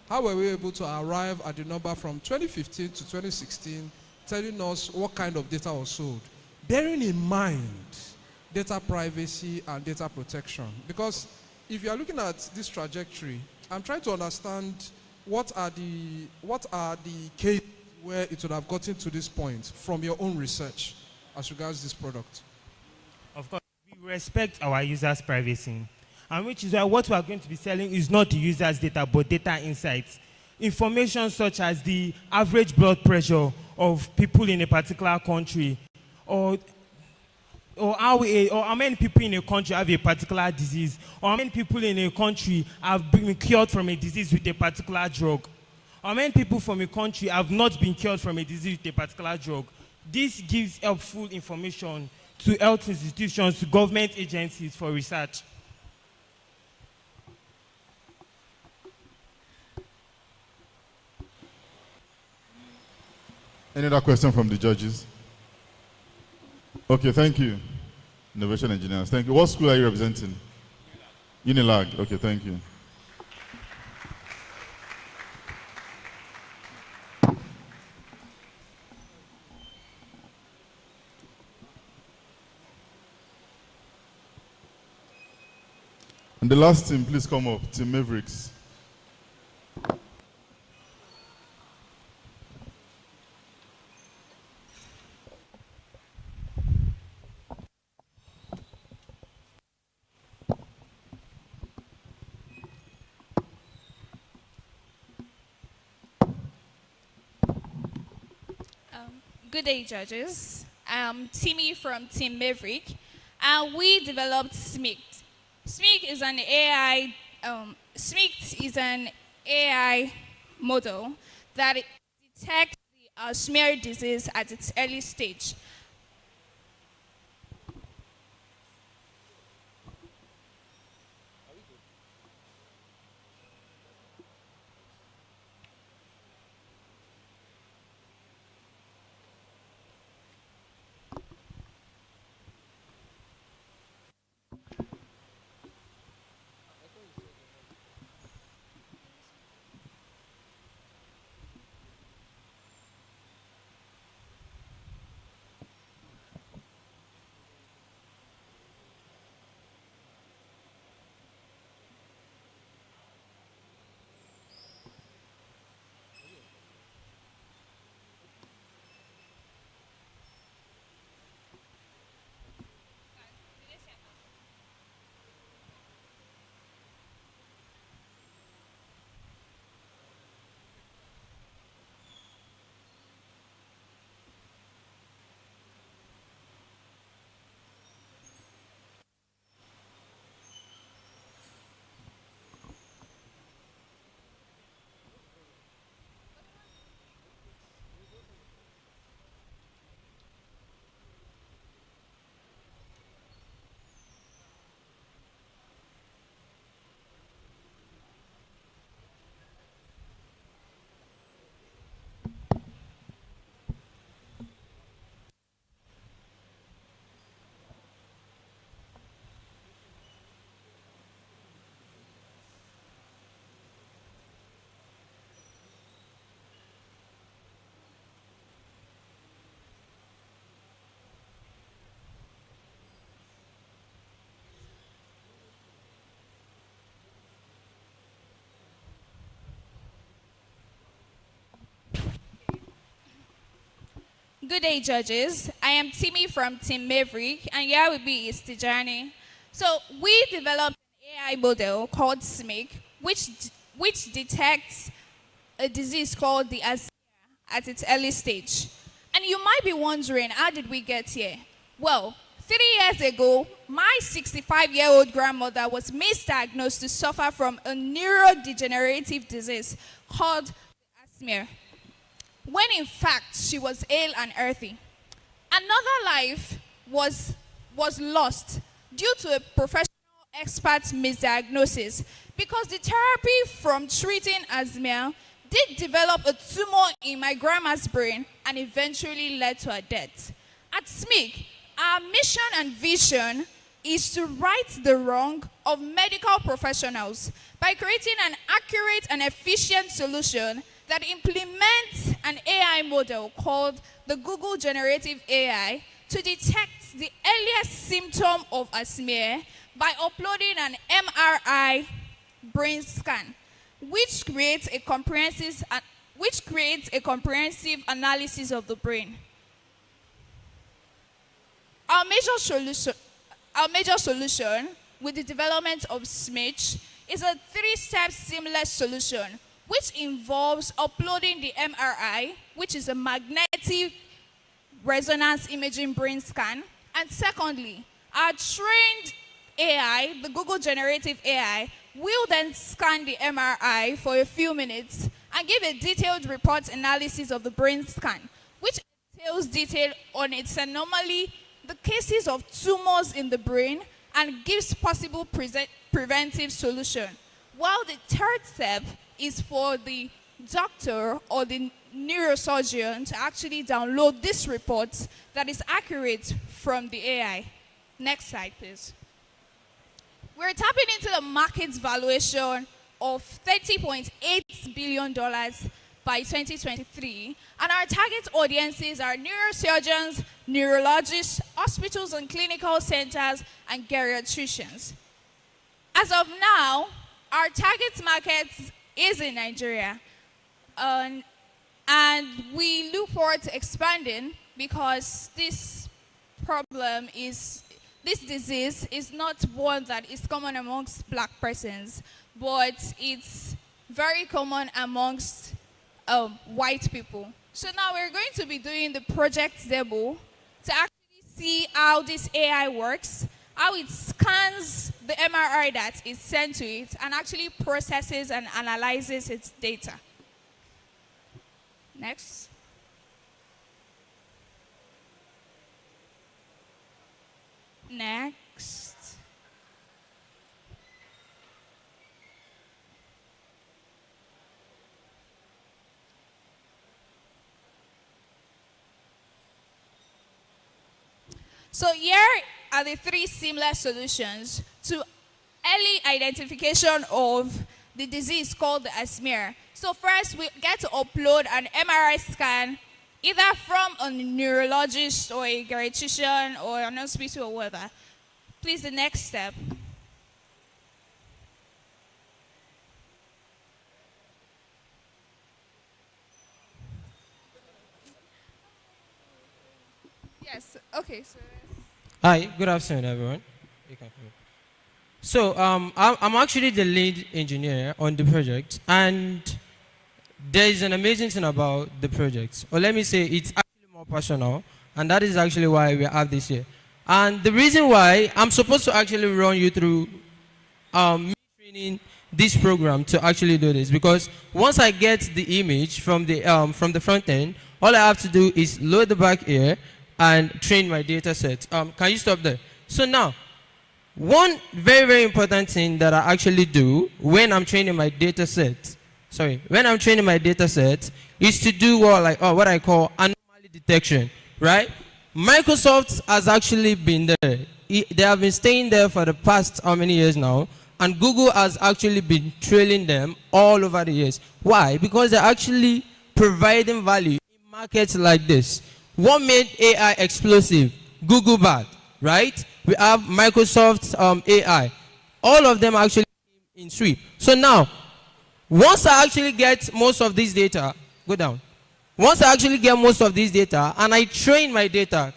How were we able to arrive at the number from 2015 to 2016, telling us what kind of data was sold? Bearing in mind data privacy and data protection. Because if you are looking at this trajectory, I'm trying to understand what are the cases where it would have gotten to this point from your own research as regards this product. Of course, we respect our users' privacy. And which is why what we are going to be selling is not the user's data, but data insights. Information such as the average blood pressure of people in a particular country, or how many people in a country have a particular disease, or how many people in a country have been cured from a disease with a particular drug. How many people from a country have not been cured from a disease with a particular drug? This gives helpful information to health institutions, to government agencies for research. Any other question from the judges? Okay, thank you. Innovation engineers, thank you. What school are you representing? UNILAG. Okay, thank you. And the last team, please come up. Team Mavericks. Good day, judges. I'm Timmy from Team Maverick, and we developed SMICT. SMICT is an AI model that detects the smear disease at its early stage. Good day, judges. I am Timmy from Team Maverick, and here with me is Tijani. So we developed an AI model called SMIC, which detects a disease called the asthma at its early stage. And you might be wondering, how did we get here? Well, 3 years ago, my 65-year-old grandmother was misdiagnosed to suffer from a neurodegenerative disease called asthma, when in fact she was ill and earthy. Another life was lost due to a professional expert's misdiagnosis, because the therapy from treating asthma did develop a tumor in my grandma's brain and eventually led to her death. At SMIC, our mission and vision is to right the wrong of medical professionals by creating an accurate and efficient solution that implements an AI model called the Google Generative AI to detect the earliest symptom of asthma by uploading an MRI brain scan, which creates a comprehensive analysis of the brain. Our major solution with the development of SMIC is a 3-step seamless solution, which involves uploading the MRI, which is a magnetic resonance imaging brain scan, and secondly, our trained AI, the Google Generative AI, will then scan the MRI for a few minutes and give a detailed report analysis of the brain scan, which entails detail on its anomaly, the cases of tumors in the brain, and gives possible preventive solution. While the third step is for the doctor or the neurosurgeon to actually download this report that is accurate from the AI. Next slide, please. We're tapping into the market's valuation of $30.8 billion by 2023, and our target audiences are neurosurgeons, neurologists, hospitals and clinical centers, and geriatricians. As of now, our target market is in Nigeria, and we look forward to expanding, because this disease is not one that is common amongst black persons, but it's very common amongst white people. So now we're going to be doing the project demo to actually see how this AI works, how it scans the MRI that is sent to it and actually processes and analyzes its data. Next. Next. So here are the 3 seamless solutions to early identification of the disease called the asthma. So first, we get to upload an MRI scan, either from a neurologist or a geriatrician or an hospital or whatever. Please, the next step. Yes, okay. Hi, good afternoon, everyone. So I'm actually the lead engineer on the project, and there is an amazing thing about the project. Or let me say, it's actually more personal, and that is actually why we have this here. And the reason why I'm supposed to actually run you through me training this program to actually do this, because once I get the image from the front end, all I have to do is load the back here and train my data set. Can you stop there? So now, one very, very important thing that I actually do when I'm training my data set, is to do what I call anomaly detection, right? Microsoft has actually been there. They have been staying there for the past how many years now, and Google has actually been trailing them all over the years. Why? Because they're actually providing value in markets like this. What made AI explosive? Google Bard, right? We have Microsoft AI. All of them actually came in sweep. So now, once I actually get most of this data, go down. Once I actually get most of this data and I train my data,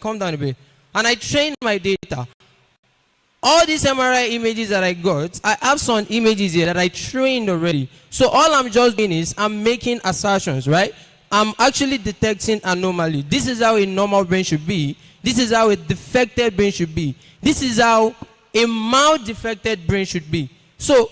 come down a bit, and I train my data, all these MRI images that I got, I have some images here that I trained already. So all I'm just doing is I'm making assertions, right? I'm actually detecting anomaly. This is how a normal brain should be. This is how a defected brain should be. This is how a mild defected brain should be. So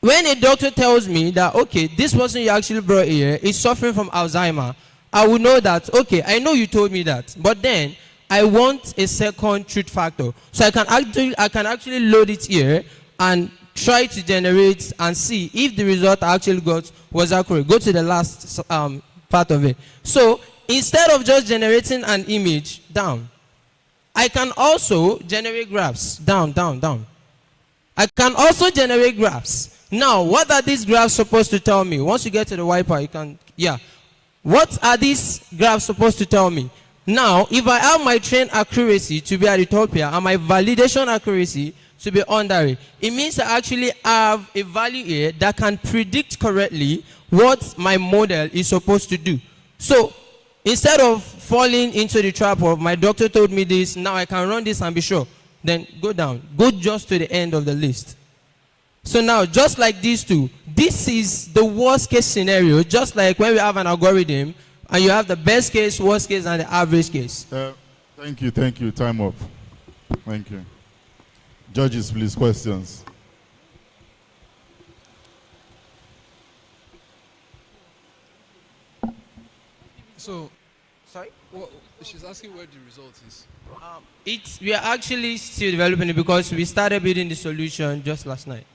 when a doctor tells me that, okay, this person you actually brought here is suffering from Alzheimer, I will know that, okay, I know you told me that, but then I want a second truth factor. So I can actually load it here and try to generate and see if the result I actually got was accurate. Go to the last part of it. So instead of just generating an image down, I can also generate graphs down. I can also generate graphs. Now, what are these graphs supposed to tell me? Once you get to the wiper, you can, what are these graphs supposed to tell me? Now, if I have my train accuracy to be at the top here and my validation accuracy to be under it, it means I actually have a value here that can predict correctly what my model is supposed to do. So, instead of falling into the trap of my doctor told me this, now I can run this and be sure, then go down. Go just to the end of the list. So now, just like these two, this is the worst case scenario, just like when we have an algorithm, and you have the best case, worst case, and the average case. Thank you. Time up. Thank you. Judges, please, questions. So, sorry? Well, she's asking where the result is. We are actually still developing it because we started building the solution just last night.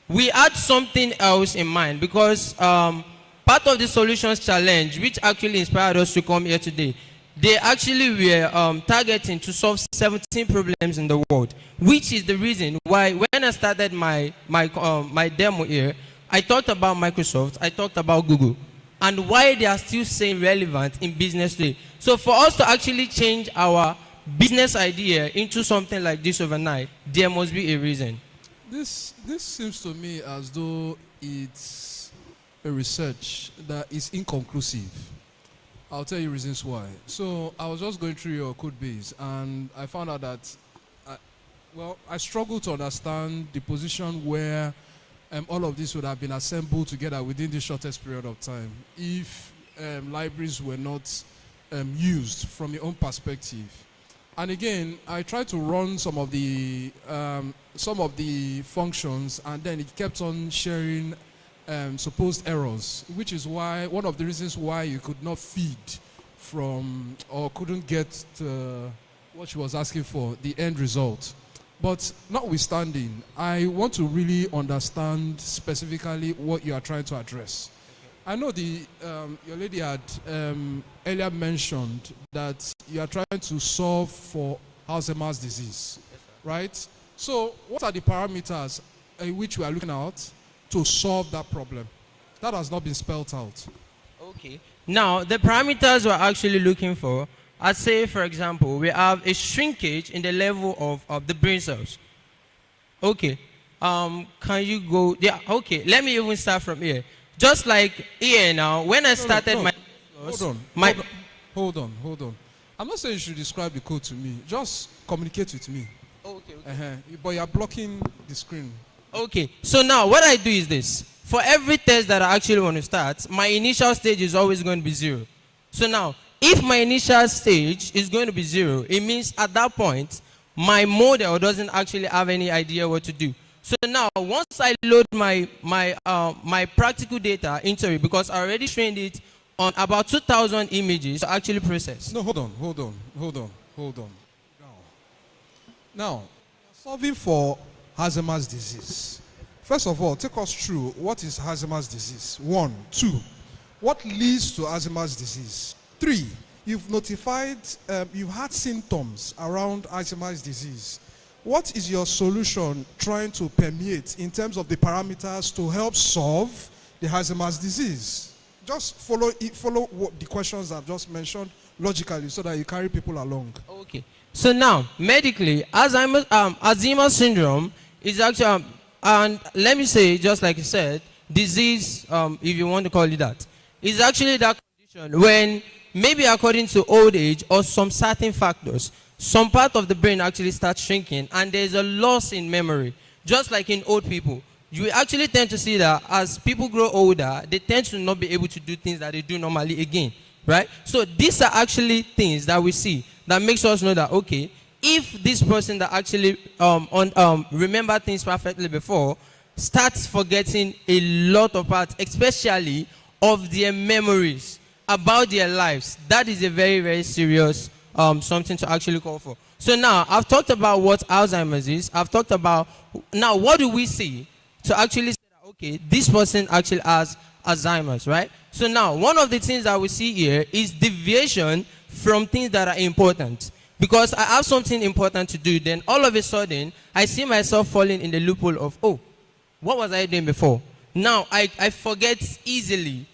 We had something else in mind because part of the solutions challenge, which actually inspired us to come here today, they actually were targeting to solve 17 problems in the world, which is the reason why when I started my demo here, I talked about Microsoft, I talked about Google, and why they are still staying relevant in business today. So for us to actually change our business idea into something like this overnight, there must be a reason. This seems to me as though it's a research that is inconclusive. I'll tell you reasons why. So I was just going through your code base and I found out that, I struggled to understand the position where all of this would have been assembled together within the shortest period of time if libraries were not used from your own perspective. And again, I tried to run some of the functions, and then it kept on sharing supposed errors, which is why one of the reasons why you could not feed from or couldn't get what she was asking for, the end result. But notwithstanding, I want to really understand specifically what you are trying to address. I know your lady had earlier mentioned that you are trying to solve for Alzheimer's disease, right? So what are the parameters which we are looking at to solve that problem? That has not been spelled out. Okay. Now, the parameters we're actually looking for, I'd say, for example, we have a shrinkage in the level of the brain cells. Okay. Can you go? Yeah, okay. Let me even start from here. Just like here now, when I started my... Hold on. I'm not saying you should describe the code to me. Just communicate with me. Okay. But you're blocking the screen. Okay. So now what I do is this. For every test that I actually want to start, my initial stage is always going to be 0. So now, if my initial stage is going to be 0, it means at that point, my model doesn't actually have any idea what to do. So now, once I load my practical data into it, because I already trained it on about 2,000 images to actually process. No, hold on. Now, solving for Alzheimer's disease. First of all, take us through what is Alzheimer's disease. 1, 2, what leads to Alzheimer's disease? 3, you've notified, you've had symptoms around Alzheimer's disease. What is your solution trying to permeate in terms of the parameters to help solve the Alzheimer's disease? Just follow what the questions I've just mentioned logically so that you carry people along. Okay. So now, medically, Alzheimer's syndrome is actually, and let me say, just like you said, disease, if you want to call it that. is actually that condition when maybe according to old age or some certain factors, some part of the brain actually starts shrinking and there's a loss in memory. Just like in old people, you actually tend to see that as people grow older, they tend to not be able to do things that they do normally again, right? So these are actually things that we see that makes us know that, okay, if this person that actually remember things perfectly before starts forgetting a lot of parts, especially of their memories about their lives, that is a very, very serious something to actually call for. So now, I've talked about what Alzheimer's is. I've talked about, now what do we see to actually say that, okay, this person actually has Alzheimer's, right? So now, one of the things that we see here is deviation from things that are important. Because I have something important to do, then all of a sudden, I see myself falling in the loophole of, oh, what was I doing before? Now, I forget easily,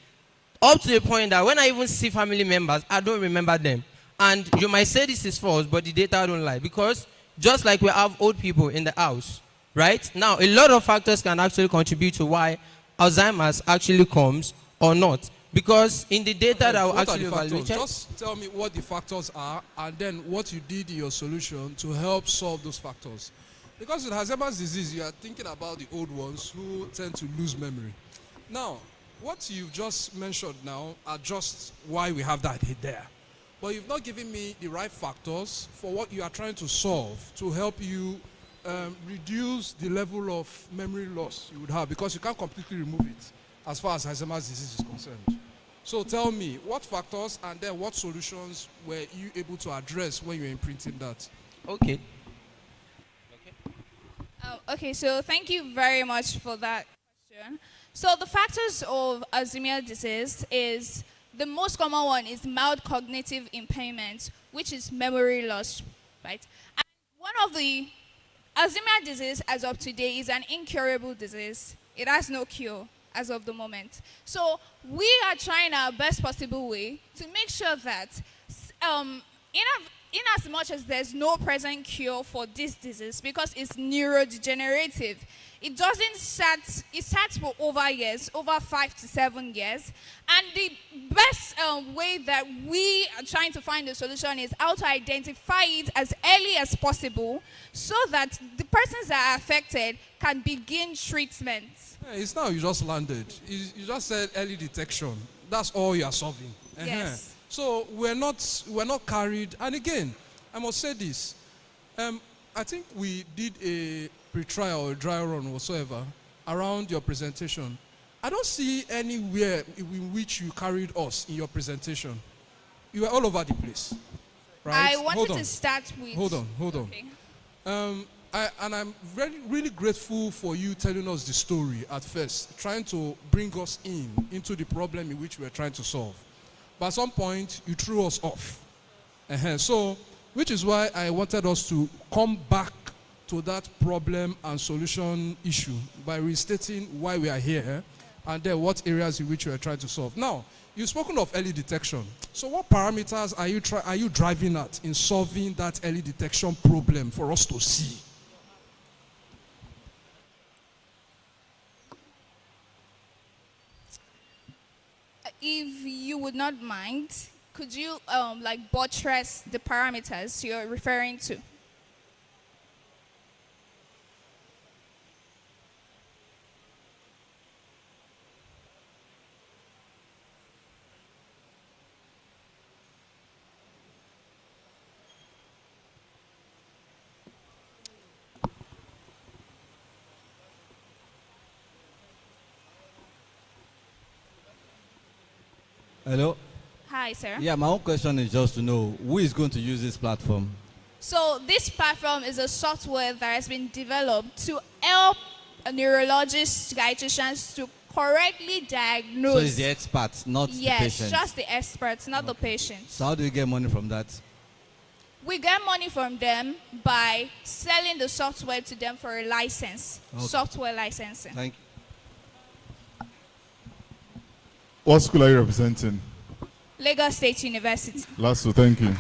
up to the point that when I even see family members, I don't remember them. And you might say this is false, but the data don't lie. Because just like we have old people in the house, right? Now, a lot of factors can actually contribute to why Alzheimer's actually comes or not. Because in the data that will actually evaluate... Just tell me what the factors are and then what you did in your solution to help solve those factors. Because with Alzheimer's disease, you are thinking about the old ones who tend to lose memory. Now, what you've just mentioned now are just why we have that there. But you've not given me the right factors for what you are trying to solve to help you reduce the level of memory loss you would have, because you can't completely remove it as far as Alzheimer's disease is concerned. So tell me, what factors and then what solutions were you able to address when you were imprinting that? Okay. Okay, so thank you very much for that question. So the factors of Alzheimer's disease is, the most common one is mild cognitive impairment, which is memory loss, right? And one of the Alzheimer's disease as of today is an incurable disease. It has no cure as of the moment. So we are trying our best possible way to make sure that in as much as there's no present cure for this disease, because it's neurodegenerative, it doesn't start, it starts for over years, over 5 to 7 years. And the best way that we are trying to find a solution is how to identify it as early as possible so that the persons that are affected can begin treatment. Yeah, it's now you just landed. You just said early detection. That's all you are solving. Yes. So we're not carried. And again, I must say this. I think we did a pre-trial or dry run whatsoever around your presentation. I don't see anywhere in which you carried us in your presentation. You were all over the place. Right? I wanted to start with... Hold on. Okay. I'm really grateful for you telling us the story at first, trying to bring us into the problem in which we're trying to solve. But at some point, you threw us off. So, which is why I wanted us to come back to that problem and solution issue by restating why we are here and then what areas in which we are trying to solve. Now, you've spoken of early detection. So what parameters are you driving at in solving that early detection problem for us to see? If you would not mind, could you like buttress the parameters you're referring to? Hello? Hi, sir. Yeah, my own question is just to know who is going to use this platform? So this platform is a software that has been developed to help neurologists, dietitians to correctly diagnose. So it's the experts, not the patient? Yes, just the experts, not the patients. So how do you get money from that? We get money from them by selling the software to them for a license, software licensing. Thank you. What school are you representing? Lagos State University. Lasso, thank you.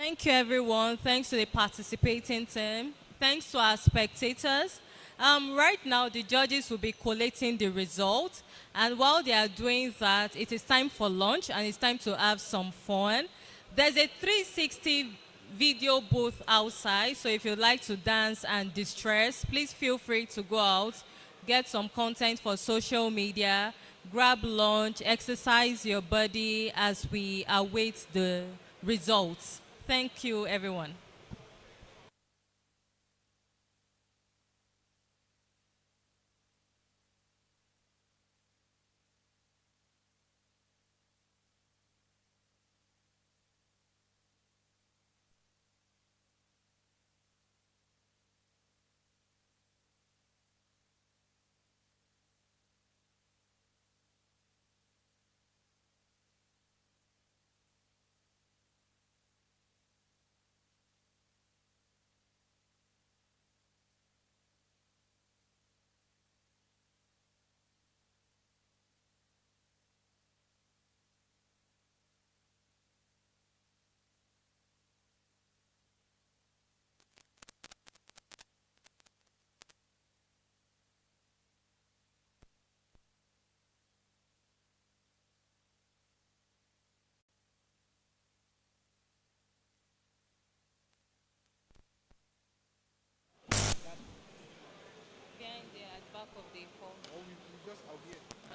Thank you, everyone. Thanks to the participating team. Thanks to our spectators. Right now, the judges will be collating the results. And while they are doing that, it is time for lunch and it's time to have some fun. There's a 360 video booth outside. So if you'd like to dance and distress, please feel free to go out, get some content for social media, grab lunch, exercise your body as we await the results. Thank you, everyone.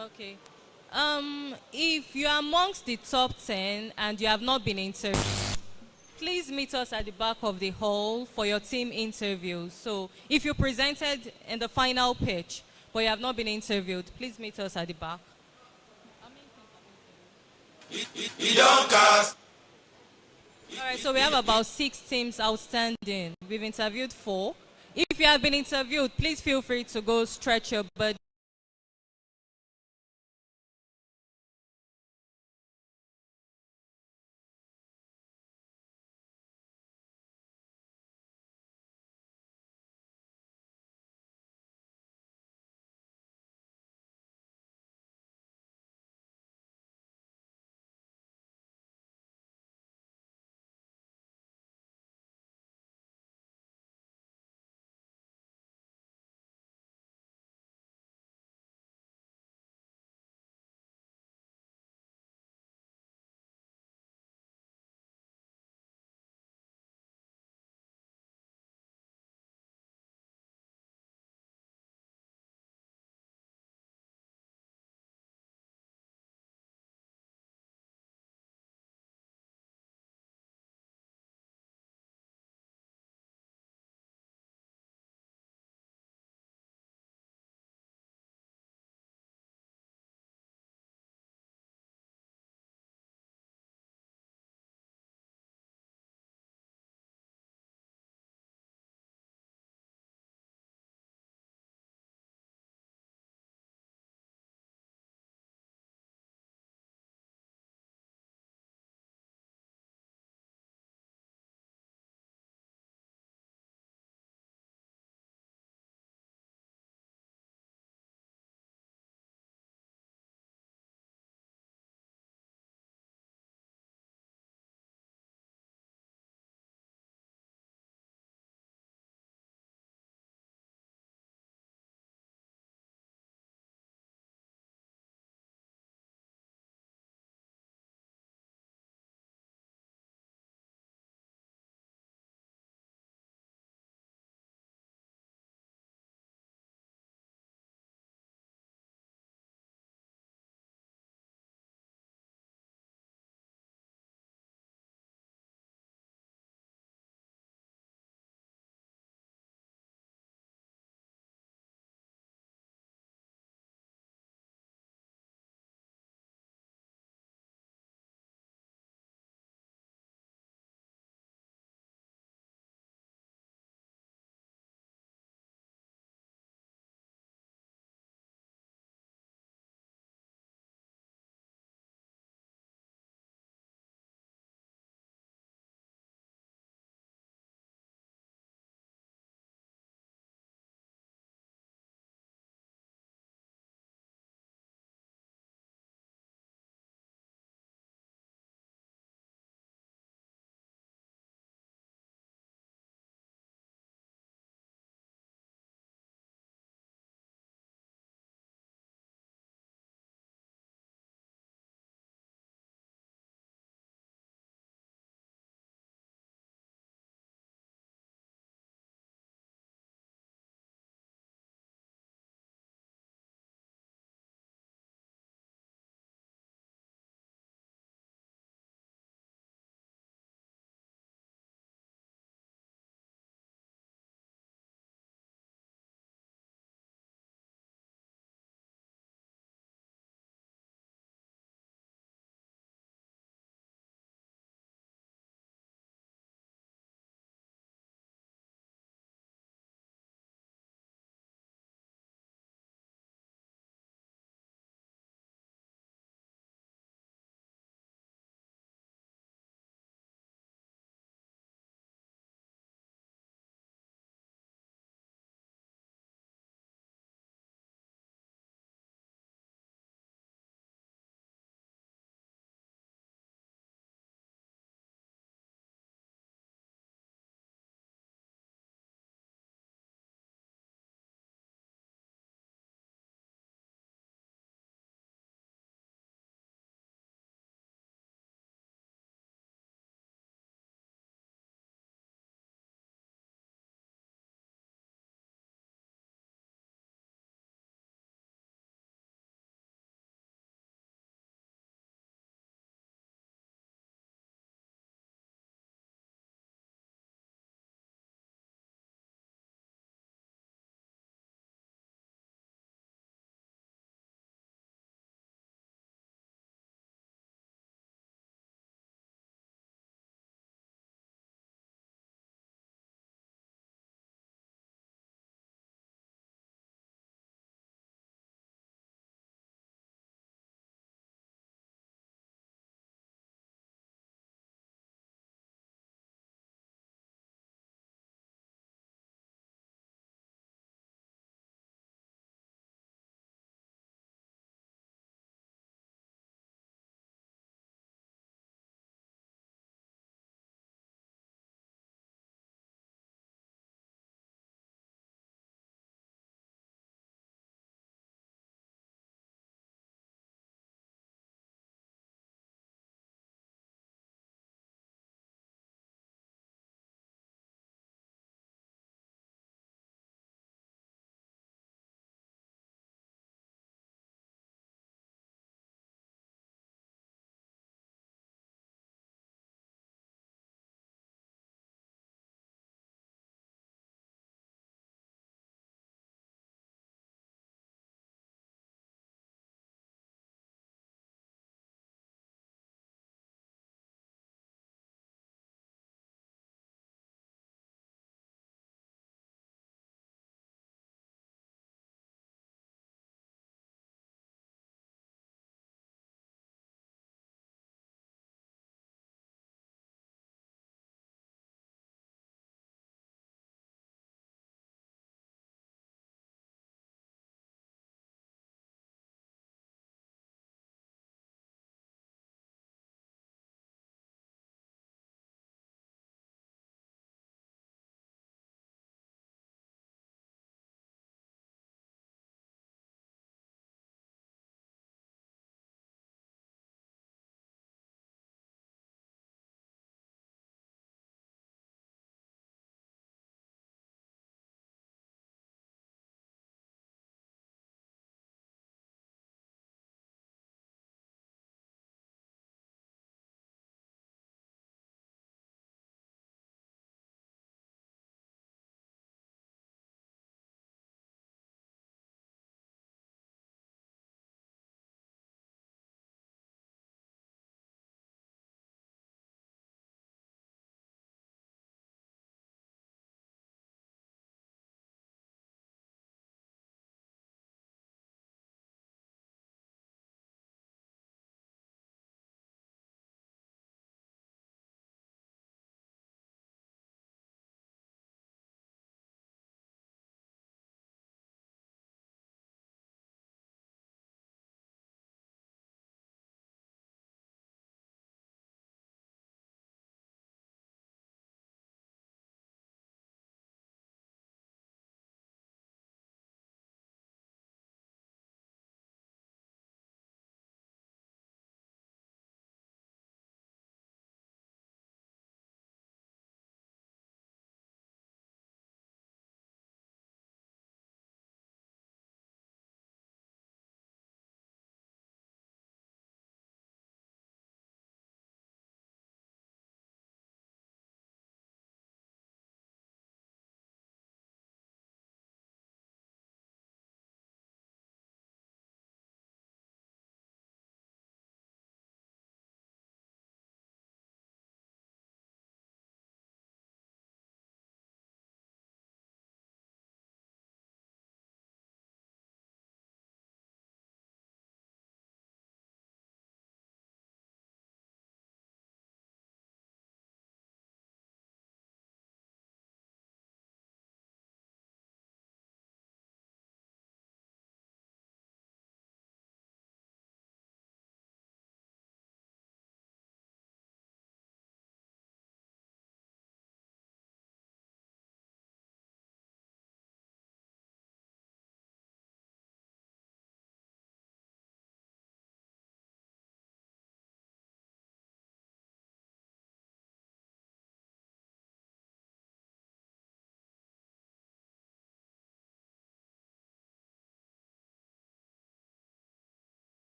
Okay. If you are amongst the top 10 and you have not been interviewed, please meet us at the back of the hall for your team interview. So if you presented in the final pitch, but you have not been interviewed, please meet us at the back. All right, so we have about 6 teams outstanding. We've interviewed 4. If you have been interviewed, please feel free to go stretch your body.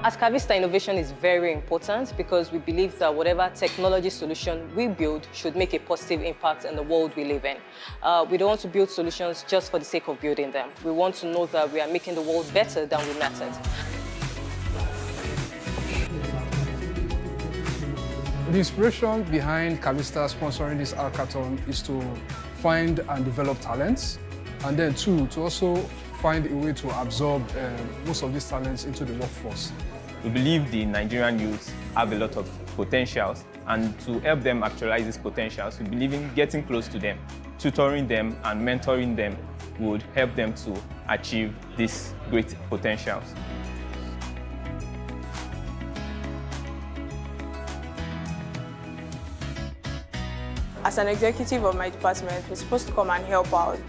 At Cavista, innovation is very important because we believe that whatever technology solution we build should make a positive impact in the world we live in. We don't want to build solutions just for the sake of building them. We want to know that we are making the world better than we met it. The inspiration behind Cavista sponsoring this hackathon is to find and develop talents, and then two, to also find a way to absorb most of these talents into the workforce. We believe the Nigerian youth have a lot of potentials, and to help them actualize these potentials, we believe in getting close to them, tutoring them and mentoring them would help them to achieve these great potentials. As an executive of my department, we're supposed to come and help out,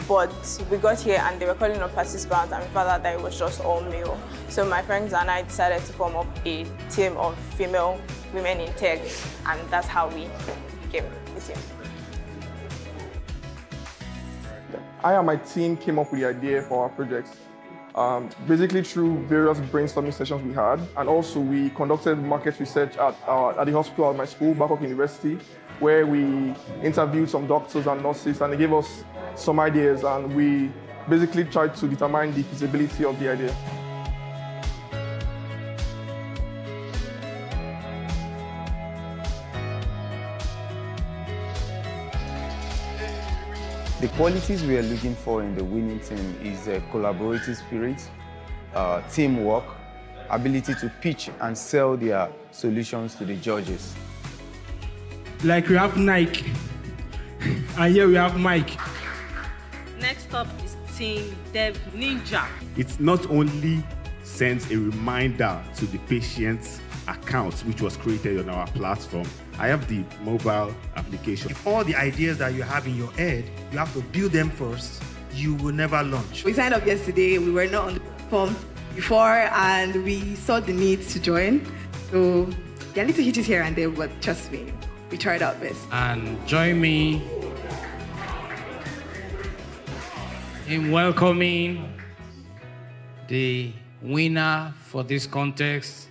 but we got here and they were calling up participants, and we found out that it was just all male. So my friends and I decided to form up a team of female women in tech, and that's how we became the team. I and my team came up with the idea for our projects, basically through various brainstorming sessions we had, and also we conducted market research at the hospital at my school, Babalola University, where we interviewed some doctors and nurses, and they gave us some ideas, and we basically tried to determine the feasibility of the idea. The qualities we are looking for in the winning team is a collaborative spirit, teamwork, ability to pitch and sell their solutions to the judges. Like we have Nike, and here we have Mike. Next up is Team Dev Ninja. It not only sends a reminder to the patient's account, which was created on our platform. I have the mobile application. All the ideas that you have in your head, you have to build them first. You will never launch. We signed up yesterday. We were not on the platform before, and we saw the need to join. So there are little hitches here and there, but trust me, we tried our best. And join me in welcoming the winner for this contest.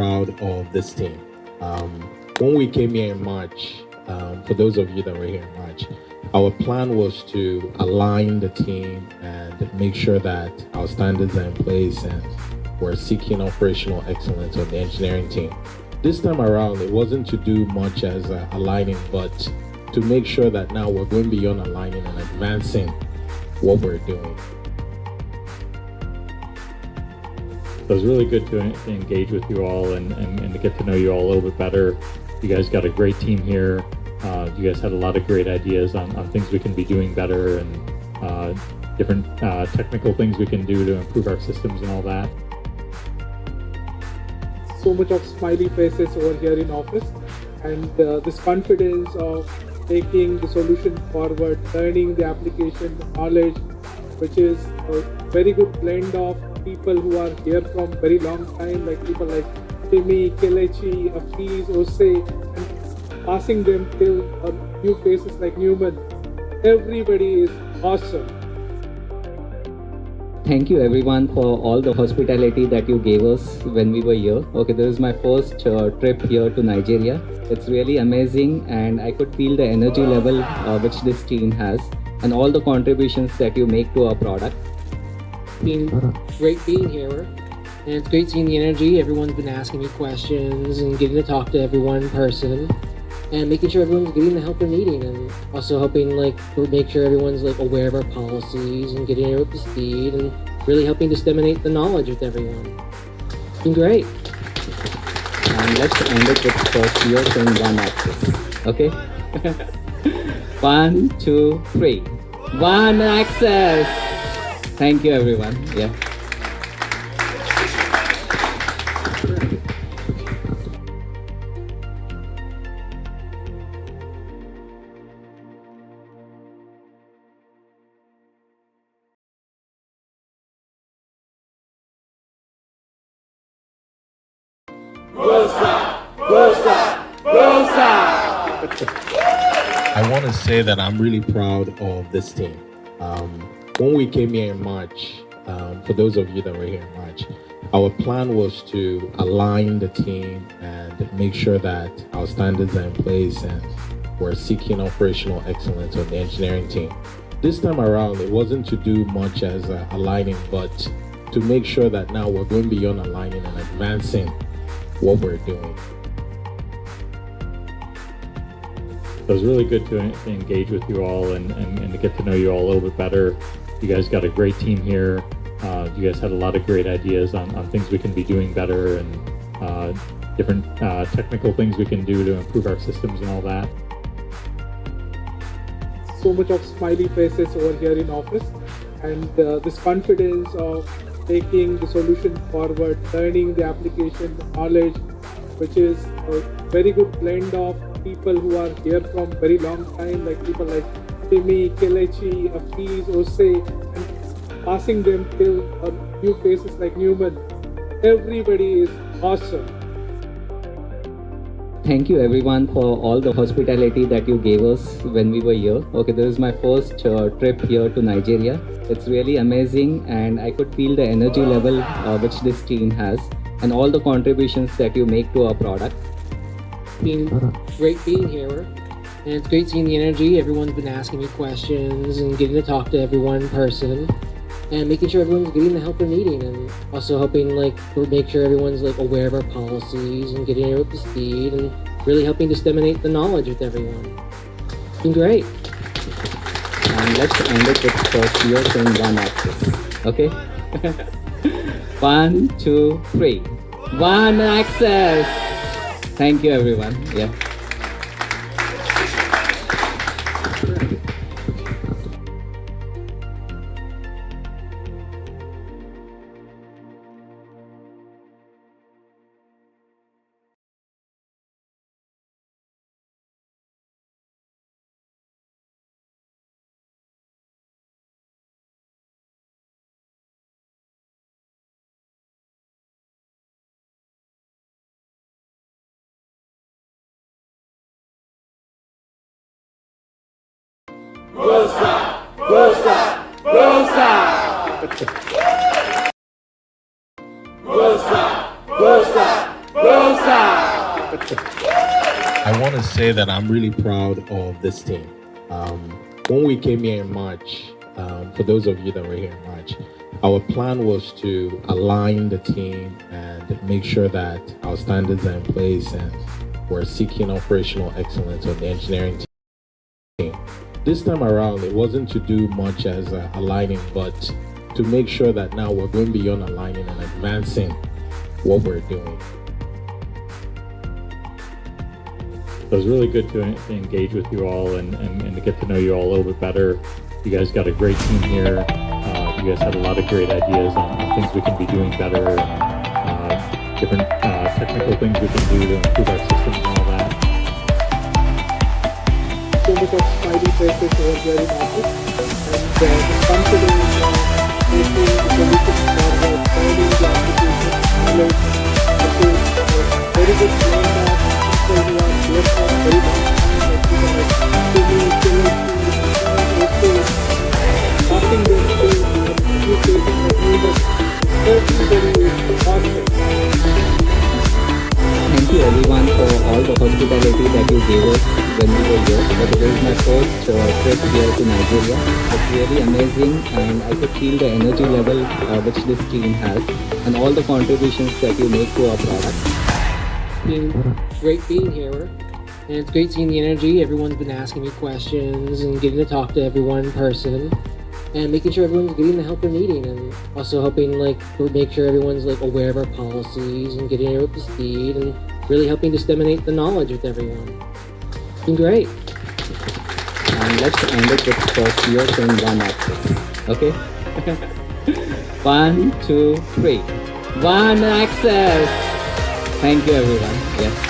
proud of this team. When we came here in March, for those of you that were here in March, our plan was to align the team and make sure that our standards are in place and we're seeking operational excellence on the engineering team. This time around, it wasn't to do much as aligning, but to make sure that now we're going beyond aligning and advancing what we're doing. So it was really good to engage with you all and to get to know you all a little bit better. You guys got a great team here. You guys had a lot of great ideas on things we can be doing better and different technical things we can do to improve our systems and all that. So much of smiley faces over here in office, and this confidence of taking the solution forward, learning the application, the knowledge, which is a very good blend of people who are here from very long time, like people like Timmy, Kelechi, Afiz, Ose, and passing them till new faces like Newman. Everybody is awesome. Thank you everyone for all the hospitality that you gave us when we were here. Okay, this is my first trip here to Nigeria. It's really amazing and I could feel the energy level which this team has and all the contributions that you make to our product. It's been great being here and it's great seeing the energy. Everyone's been asking me questions and getting to talk to everyone in person and making sure everyone's getting the help they're needing and also helping make sure everyone's aware of our policies and getting up to speed and really helping disseminate the knowledge with everyone. It's been great. And let's end it with first years in one axis. Okay? 1, 2, 3. One axis. Thank you everyone. Yeah. I want to say that I'm really proud of this team. When we came here in March, for those of you that were here in March, our plan was to align the team and make sure that our standards are in place and we're seeking operational excellence on the engineering team. This time around, it wasn't to do much as aligning, but to make sure that now we're going beyond aligning and advancing what we're doing. So it was really good to engage with you all and to get to know you all a little bit better. You guys got a great team here. You guys had a lot of great ideas on things we can be doing better and different technical things we can do to improve our systems and all that. So much of smiley faces over here in office, and this confidence of taking the solution forward, learning the application, the knowledge, which is a very good blend of people who are here from very long time, like people like Timmy, Kelechi, Afiz, Ose, and passing them till new faces like Newman. Everybody is awesome. Thank you everyone for all the hospitality that you gave us when we were here. Okay, this is my first trip here to Nigeria. It's really amazing and I could feel the energy level which this team has and all the contributions that you make to our product. It's been great being here and it's great seeing the energy. Everyone's been asking me questions and getting to talk to everyone in person and making sure everyone's getting the help they're needing and also helping make sure everyone's aware of our policies and getting up to speed and really helping disseminate the knowledge with everyone. It's been great. And let's end it with first years in one axis. Okay? 1, 2, 3. One axis. Thank you everyone. Yeah. Rosa! Rosa! Rosa! Rosa! Rosa! Rosa! I want to say that I'm really proud of this team. When we came here in March, for those of you that were here in March, our plan was to align the team and make sure that our standards are in place and we're seeking operational excellence on the engineering team. This time around, it wasn't to do much as aligning, but to make sure that now we're going beyond aligning and advancing what we're doing. So it was really good to engage with you all and to get to know you all a little bit better. You guys got a great team here. You guys had a lot of great ideas on things we can be doing better, different technical things we can do to improve our systems and all that. So much of smiley faces over here in office, and the confidence of making the solution forward, finding the application, knowledge, very good blend of people who are there for very long time, like people like starting their skills and educating the users, certainly very positive. Thank you everyone for all the hospitality that you gave us when we were here. But it is my first trip here to Nigeria. It's really amazing and I could feel the energy level which this team has and all the contributions that you make to our product. It's been great being here, and it's great seeing the energy. Everyone's been asking me questions and getting to talk to everyone in person and making sure everyone's getting the help they're needing, and also helping make sure everyone's aware of our policies and getting up to speed and really helping disseminate the knowledge with everyone. It's been great. And let's end it with first year saying one access. Okay? 1, 2, 3. One access! Thank you everyone. Yes.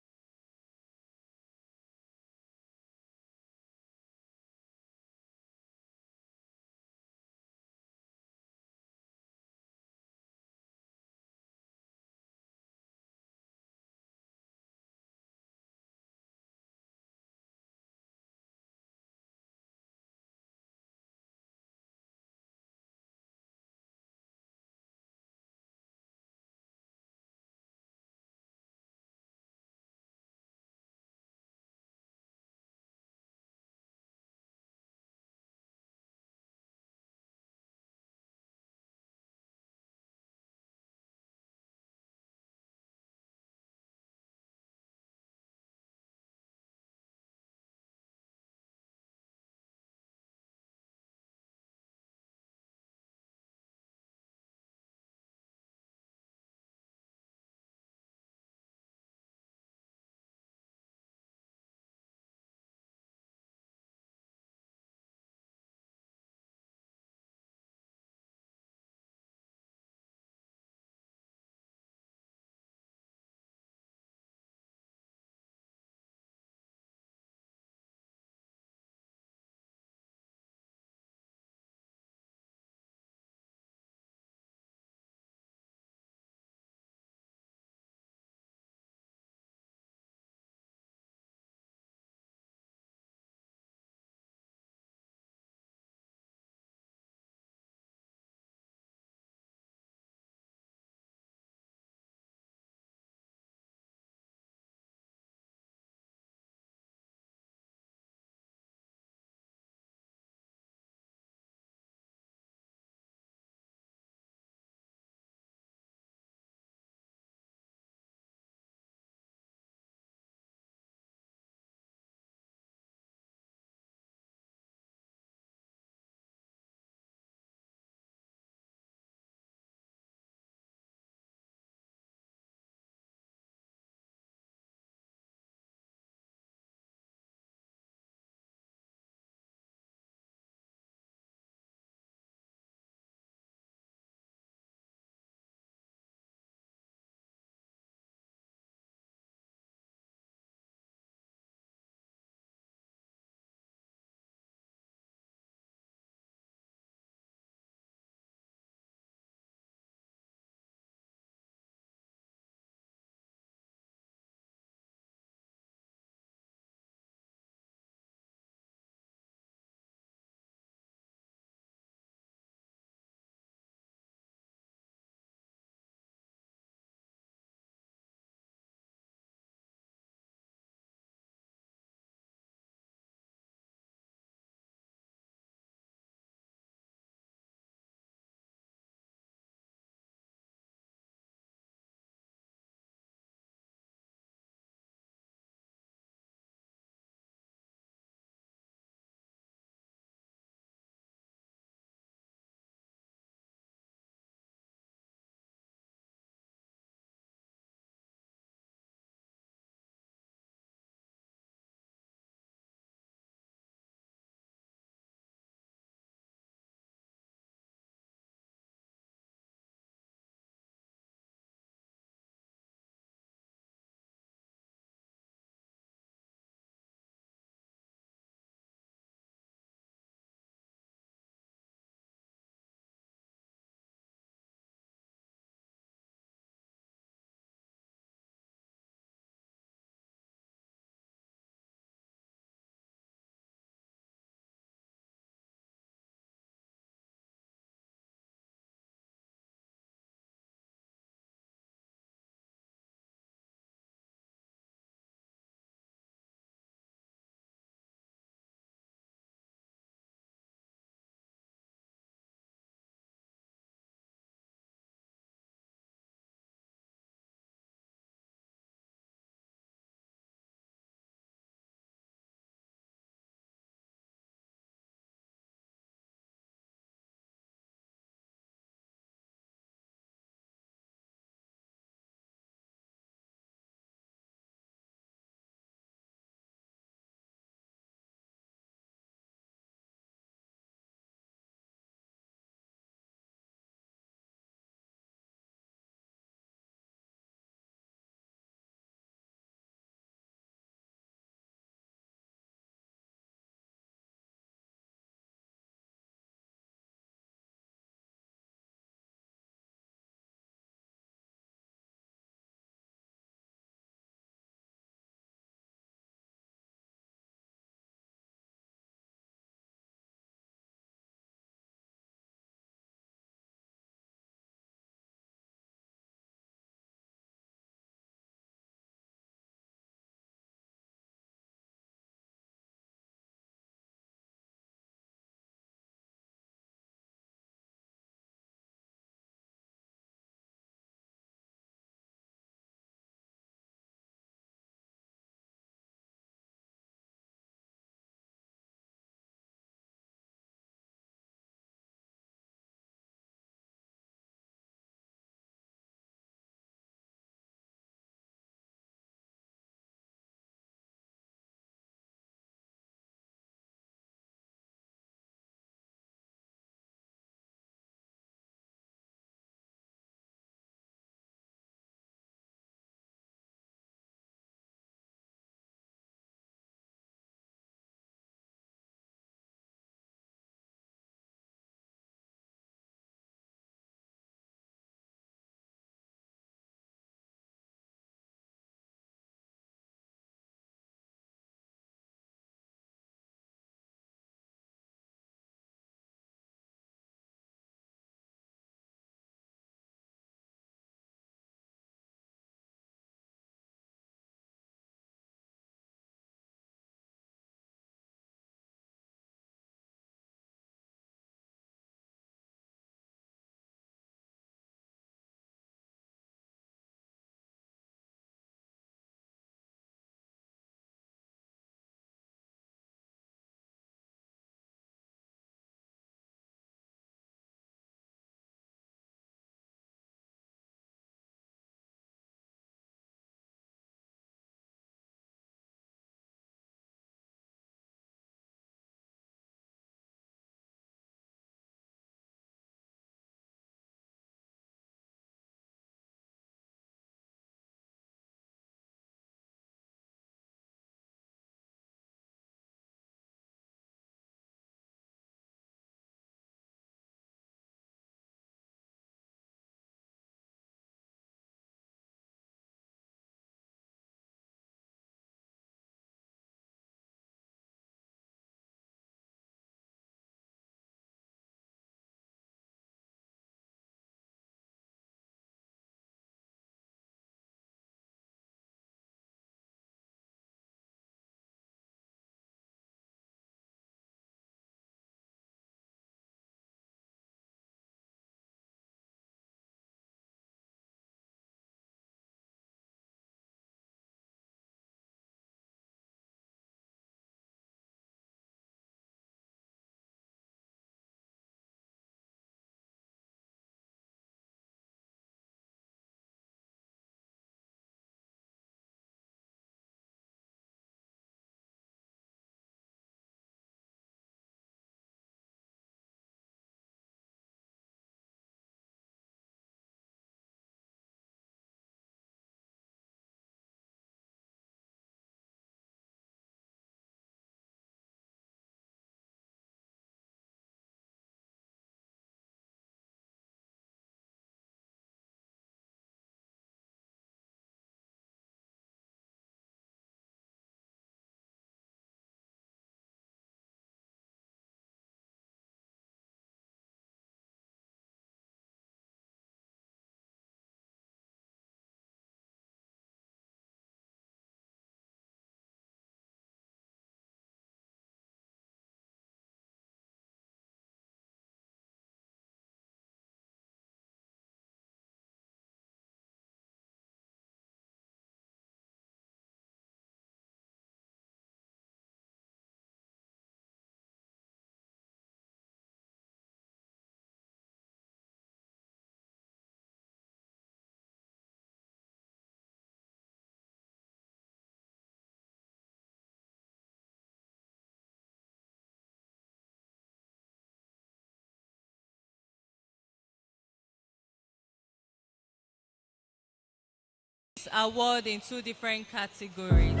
award in two different categories.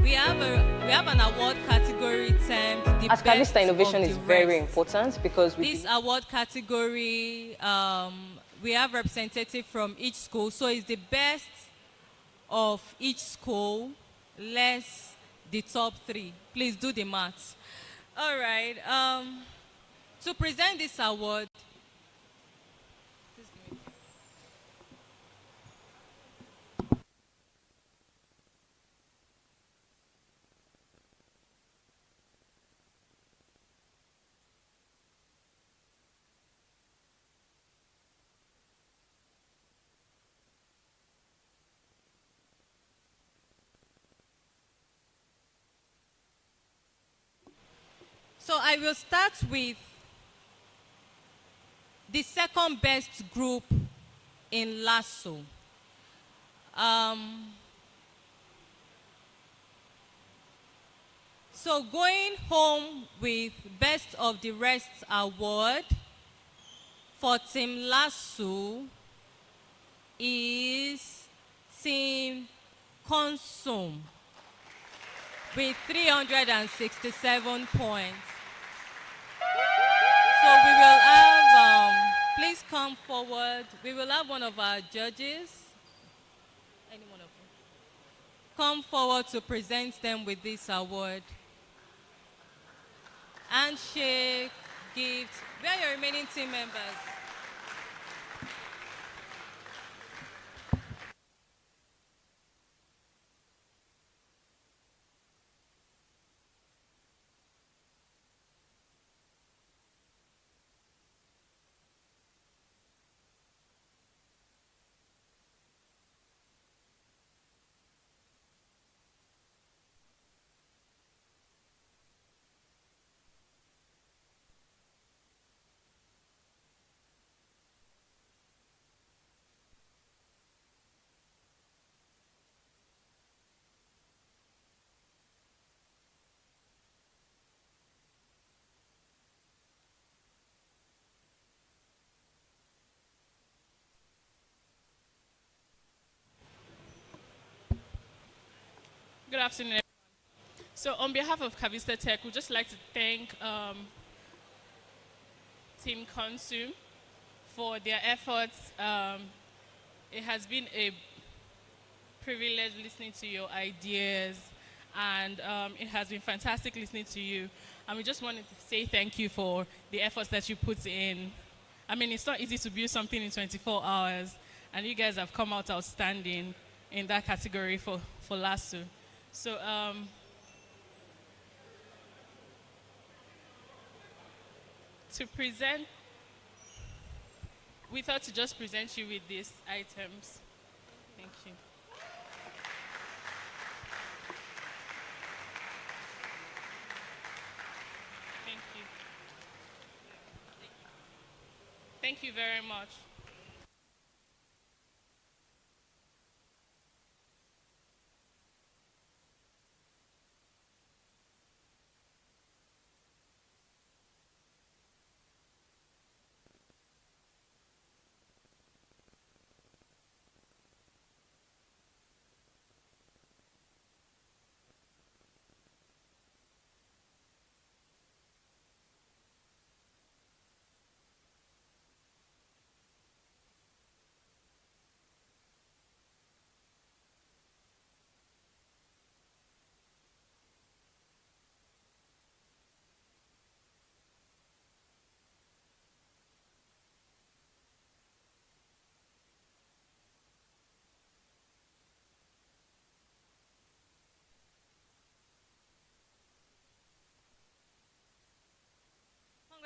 We have an award category termed the As best Cavista, innovation of is the very rest. important because This award category, we have representative from each school, so it's the best of each school, less the top three. Please do the maths. All right. To present this award, so I will start with the second best group in Lasso. So going home with Best of the Rest award for Team Lasso is Team Consum with 367 points. So we will have, please come forward. We will have one of our judges, any one of them, come forward to present them with this award. Handshake, gifts. Where are your remaining team members? Good afternoon, everyone. So on behalf of Cavista Tech, we'd just like to thank Team Consum for their efforts. It has been a privilege listening to your ideas, and it has been fantastic listening to you. And we just wanted to say thank you for the efforts that you put in. I mean, it's not easy to build something in 24 hours, and you guys have come out outstanding in that category for Lasso. So to present, we thought to just present you with these items. Thank you. Thank you. Thank you very much.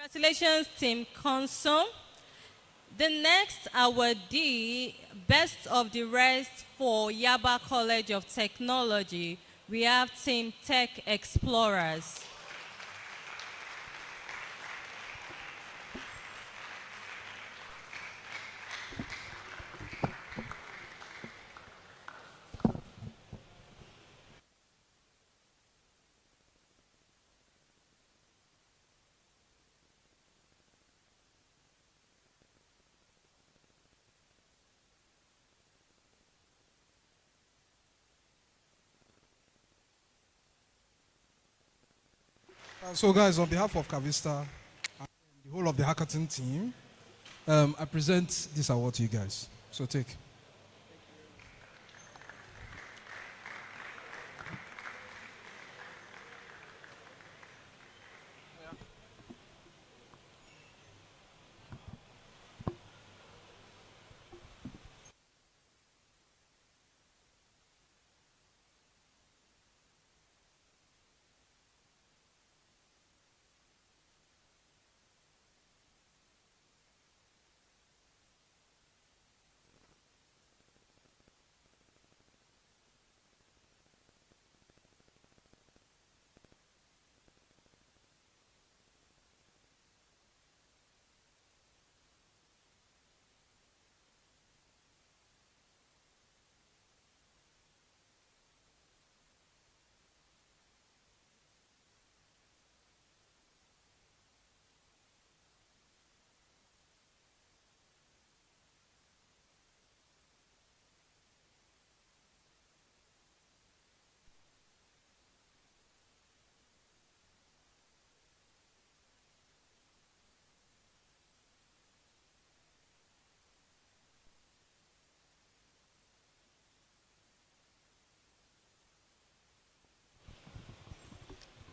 Congratulations, Team Consum. The next awardee, Best of the Rest for Yaba College of Technology, we have Team Tech Explorers. So guys, on behalf of Cavista and the whole of the hackathon team, I present this award to you guys. So take.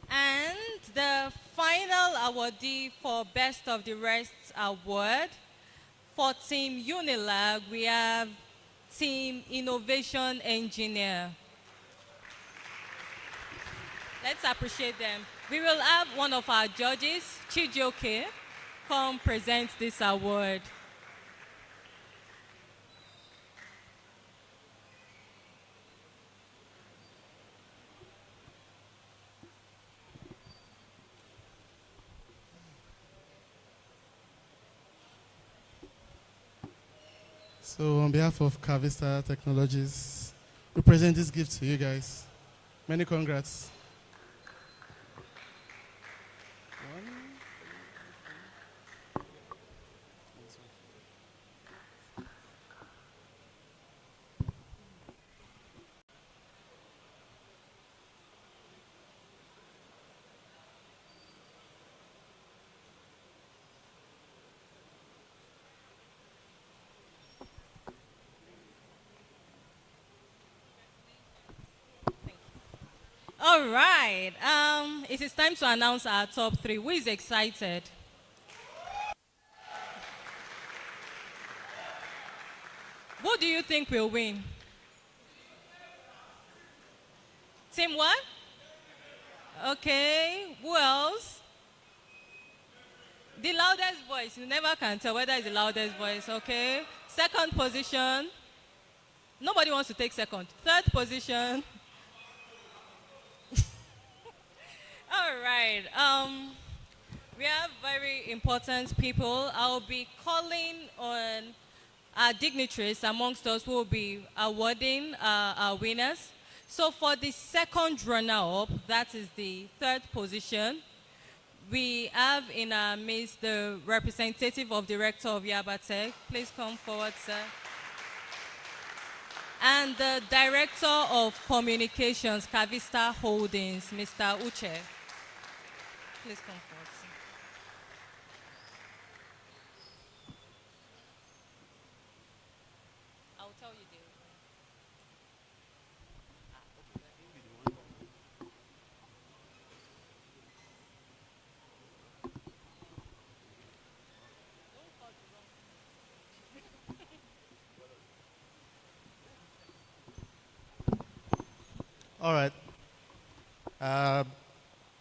And the final awardee for Best of the Rest award for Team UNILAG, we have Team Innovation Engineer. Let's appreciate them. We will have one of our judges, Chijioke, come present this award. So on behalf of Cavista Technologies, we present this gift to you guys. Many congrats. All right. It is time to announce our top three. Who is excited? Who do you think will win? Team what? Okay. Who else? The loudest voice. You never can tell whether it's the loudest voice. Okay. Second position. Nobody wants to take second. Third position. All right. We have very important people. I'll be calling on our dignitaries amongst us who will be awarding our winners. So for the second runner-up, that is the third position, we have in our midst the representative of the rector of Yaba Tech. Please come forward, sir. And the director of communications, Cavista Holdings, Mr. Uche. Please come forward, sir. I'll tell you the All right.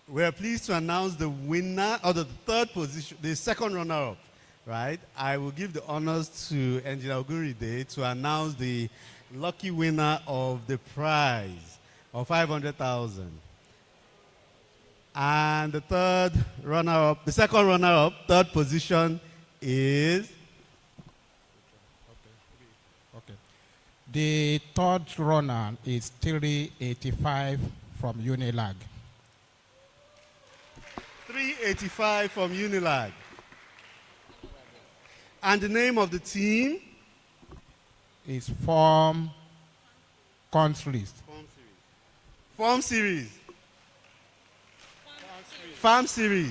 We are pleased to announce the winner, or the third position, the second runner-up, right? I will give the honors to Engineer Oguride to announce the lucky winner of the prize of 500,000. And the third runner-up, the second runner-up, third position is? Okay. The third runner is 385 from UNILAG. 385 from UNILAG. And the name of the team? Is Form Countries. Form Series. farm series.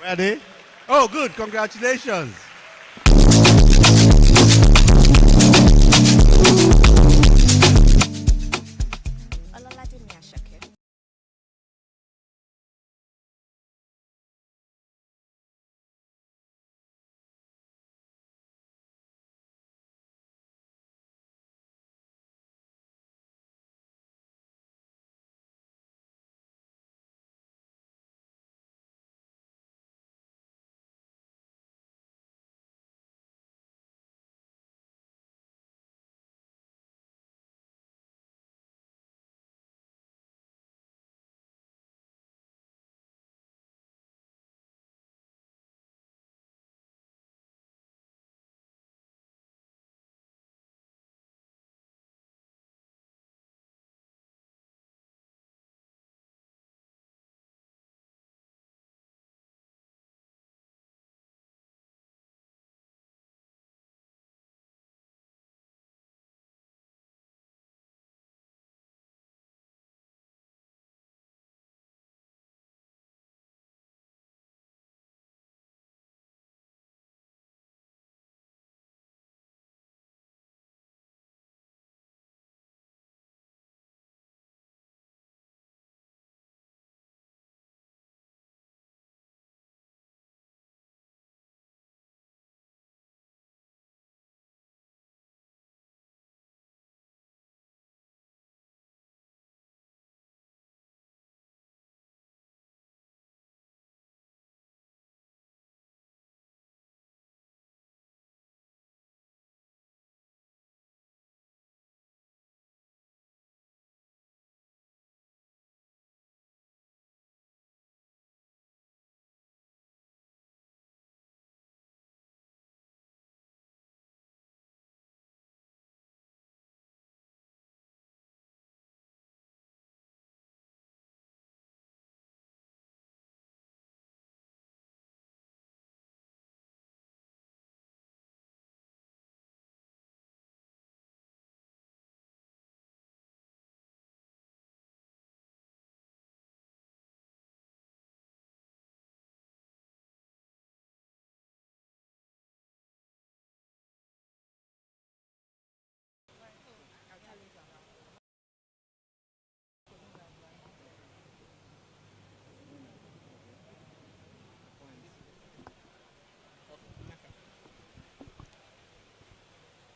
Ready? Oh, good. Congratulations.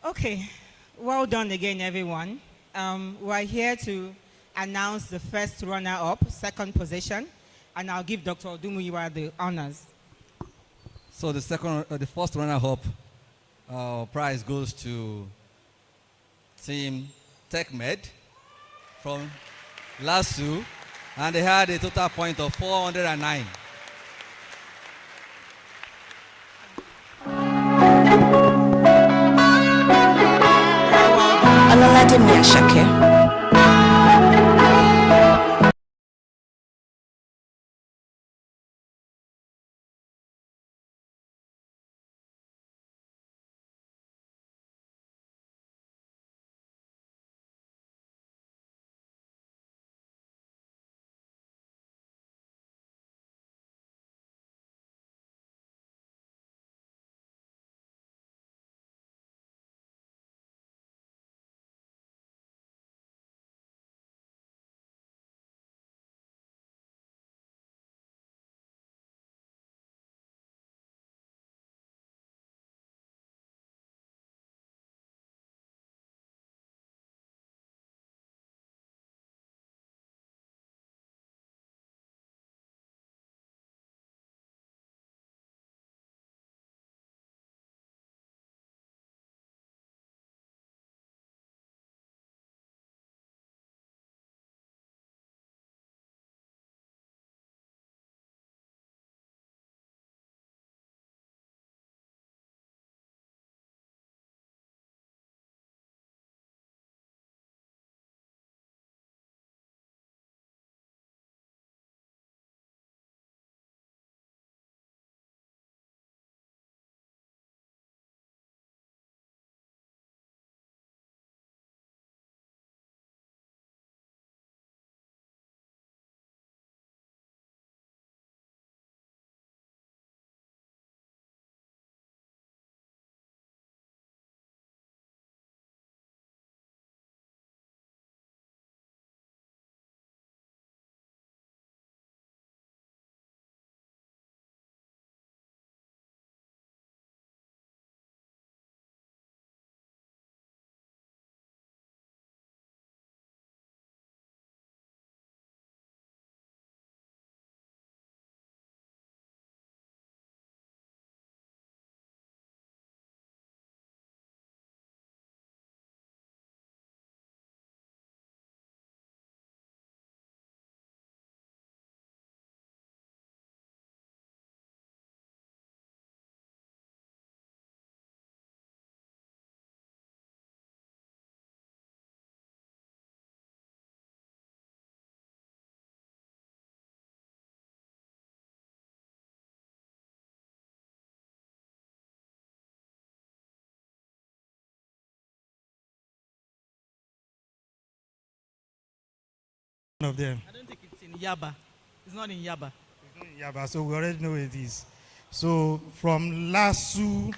Okay, well done again, everyone. We're here to announce the first runner-up, second position, and I'll give Dr. Odumuyiwa the honors. So the first runner-up prize goes to Team TechMed from LASU, and they had a total point of 409. Ololade Miyashake. of them. I don't think it's in Yaba. It's not in Yaba. It's not in Yaba, so we already know where it is. So from Lasu.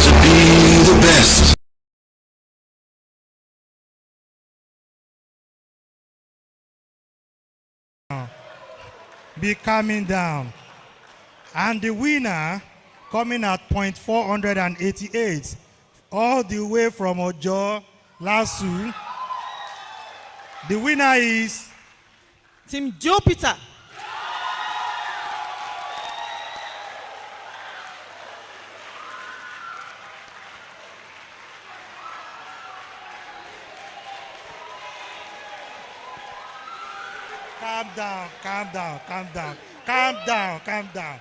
To be the best. Be calming down. And the winner coming at 0.488, all the way from Ojo, Lasu. The winner is Team Jupiter. Calm down, calm down, calm down, calm down, calm down.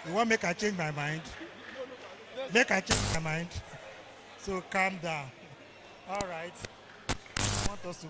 You want make I change my mind? Make I change my mind. So calm down. All right. I want us to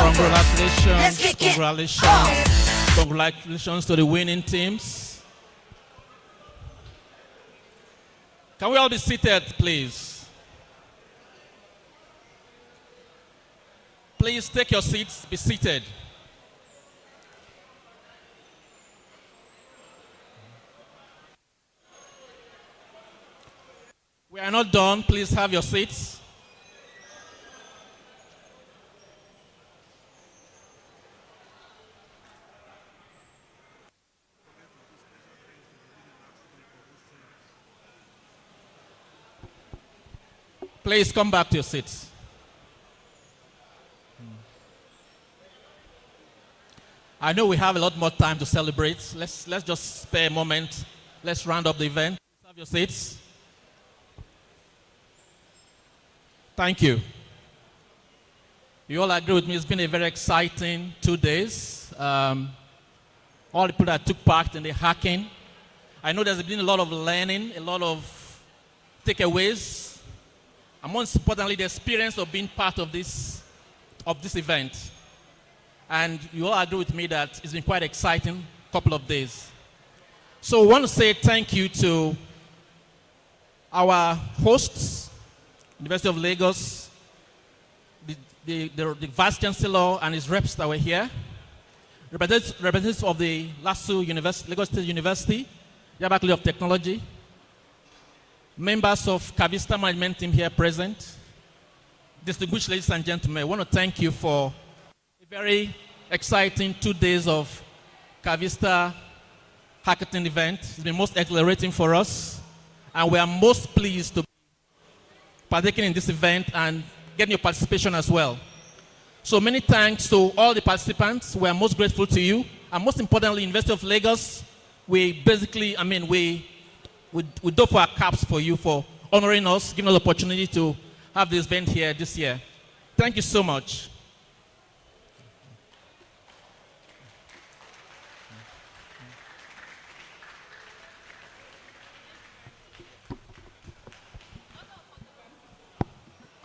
Congratulations, congratulations, congratulations to the winning teams. Can we all be seated, please? Please take your seats, be seated. We are not done, please have your seats. Please come back to your seats. I know we have a lot more time to celebrate. Let's just spare a moment. Let's round up the event. Please have your seats. Thank you. You all agree with me, it's been a very exciting 2 days. All the people that took part in the hacking. I know there's been a lot of learning, a lot of takeaways. And most importantly, the experience of being part of this event. And you all agree with me that it's been quite exciting couple of days. So I want to say thank you to our hosts, University of Lagos, the Vice Chancellor and his reps that were here, representatives of the LASU University, Lagos State University, Yaba College of Technology, members of Cavista management team here present, distinguished ladies and gentlemen, I want to thank you for a very exciting 2 days of Cavista Hackathon event. It's been most exhilarating for us, and we are most pleased to be partaking in this event and getting your participation as well. So many thanks to all the participants. We are most grateful to you, and most importantly, University of Lagos, we basically, we doff our caps for you for honoring us, giving us the opportunity to have this event here this year. Thank you so much.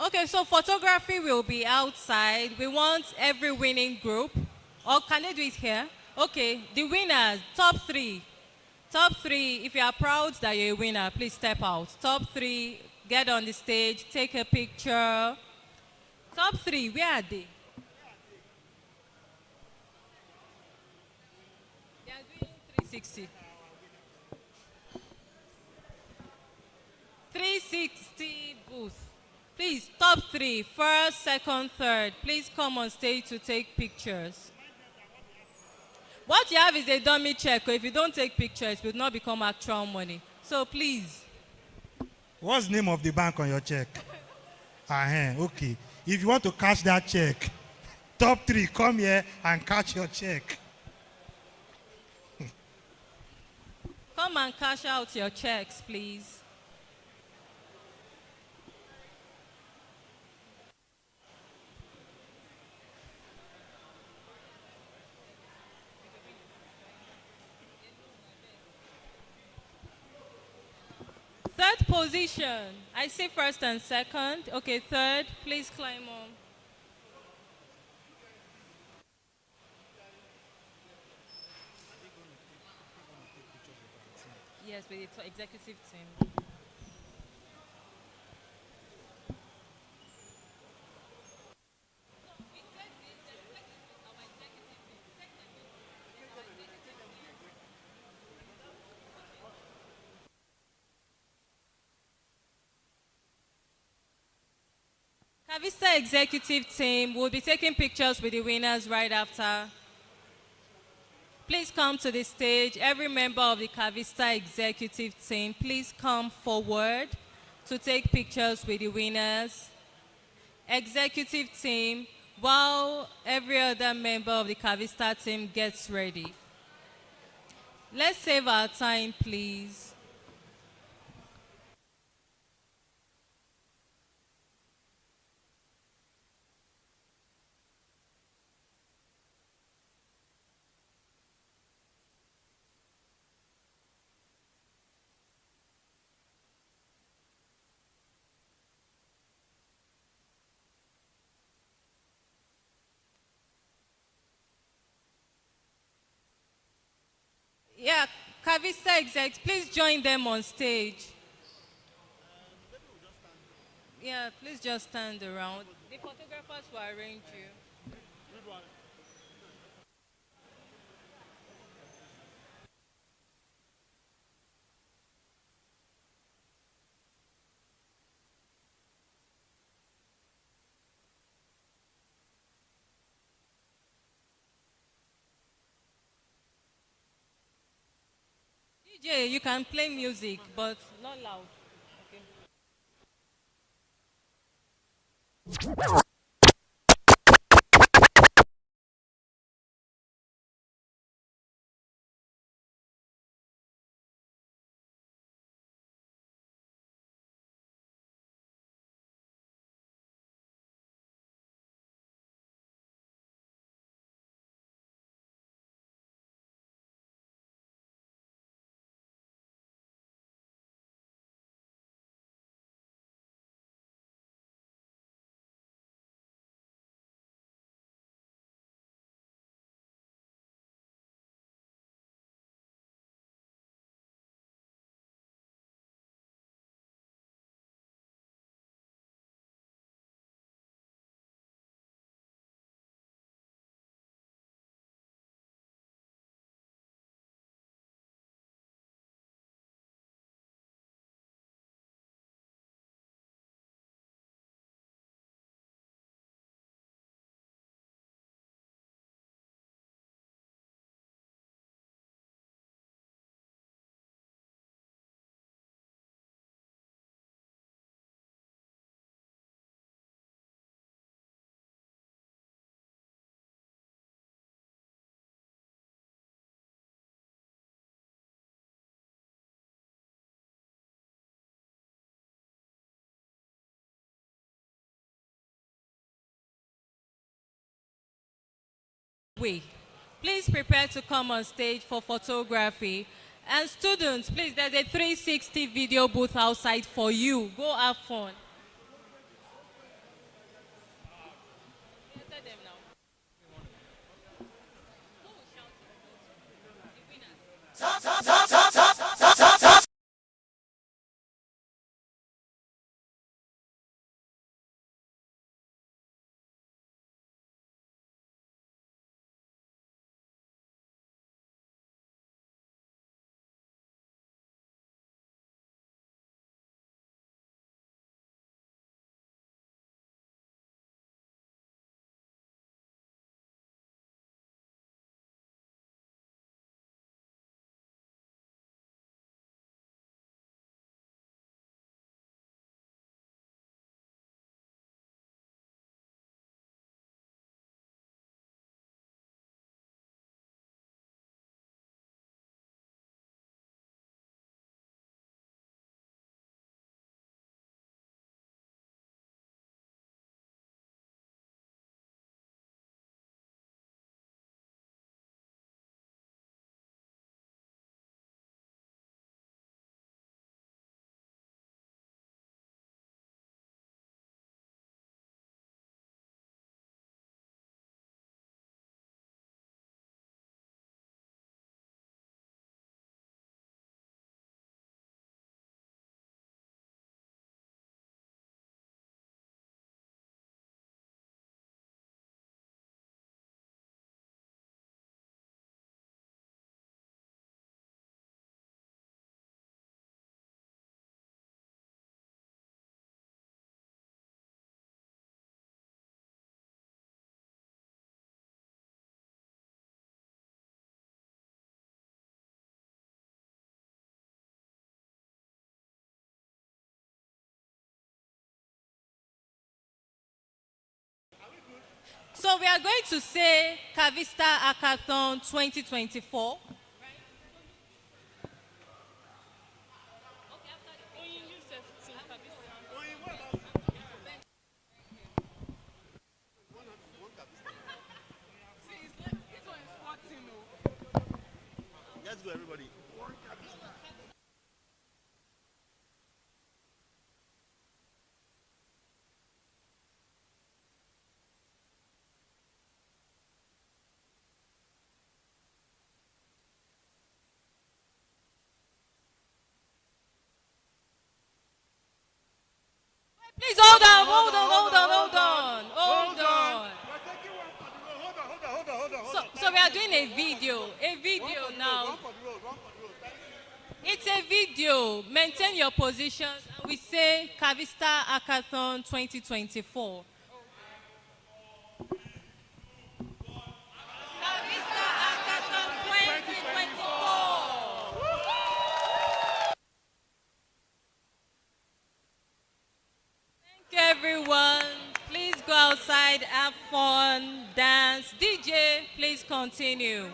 Okay, so photography will be outside. We want every winning group. Or can they do it here? Okay, the winners, top three. Top three, if you are proud that you're a winner, please step out. Top three, get on the stage, take a picture. Top three, where are they? They are doing 360. 360 booth. Please, top three, first, second, third. Please come on stage to take pictures. What you have is a dummy check. If you don't take pictures, it will not become actual money. So please. What's the name of the bank on your check? Okay. If you want to cash that check, top three, come here and cash your check. Come and cash out your checks, please. Third position. I see first and second. Okay, third. Please climb on. Yes, with the executive team. Cavista executive team will be taking pictures with the winners right after. Please come to the stage. Every member of the Cavista executive team, please come forward to take pictures with the winners. Executive team, while every other member of the Cavista team gets ready. Let's save our time, please. Yeah, Cavista execs, please join them on stage. Yeah, please just stand around. The photographers will arrange you. DJ, you can play music, but not loud. Okay. Please prepare to come on stage for photography. And students, please, there's a 360 video booth outside for you. Go have fun. So we are going to say Cavista Hackathon 2024. Let's go, everybody. Please hold on, hold on, hold on, hold on, hold on. So we are doing a video now. It's a video. Maintain your positions. We say Cavista Hackathon 2024. Cavista Hackathon 2024. Thank you, everyone. Please go outside, have fun, dance. DJ, please continue.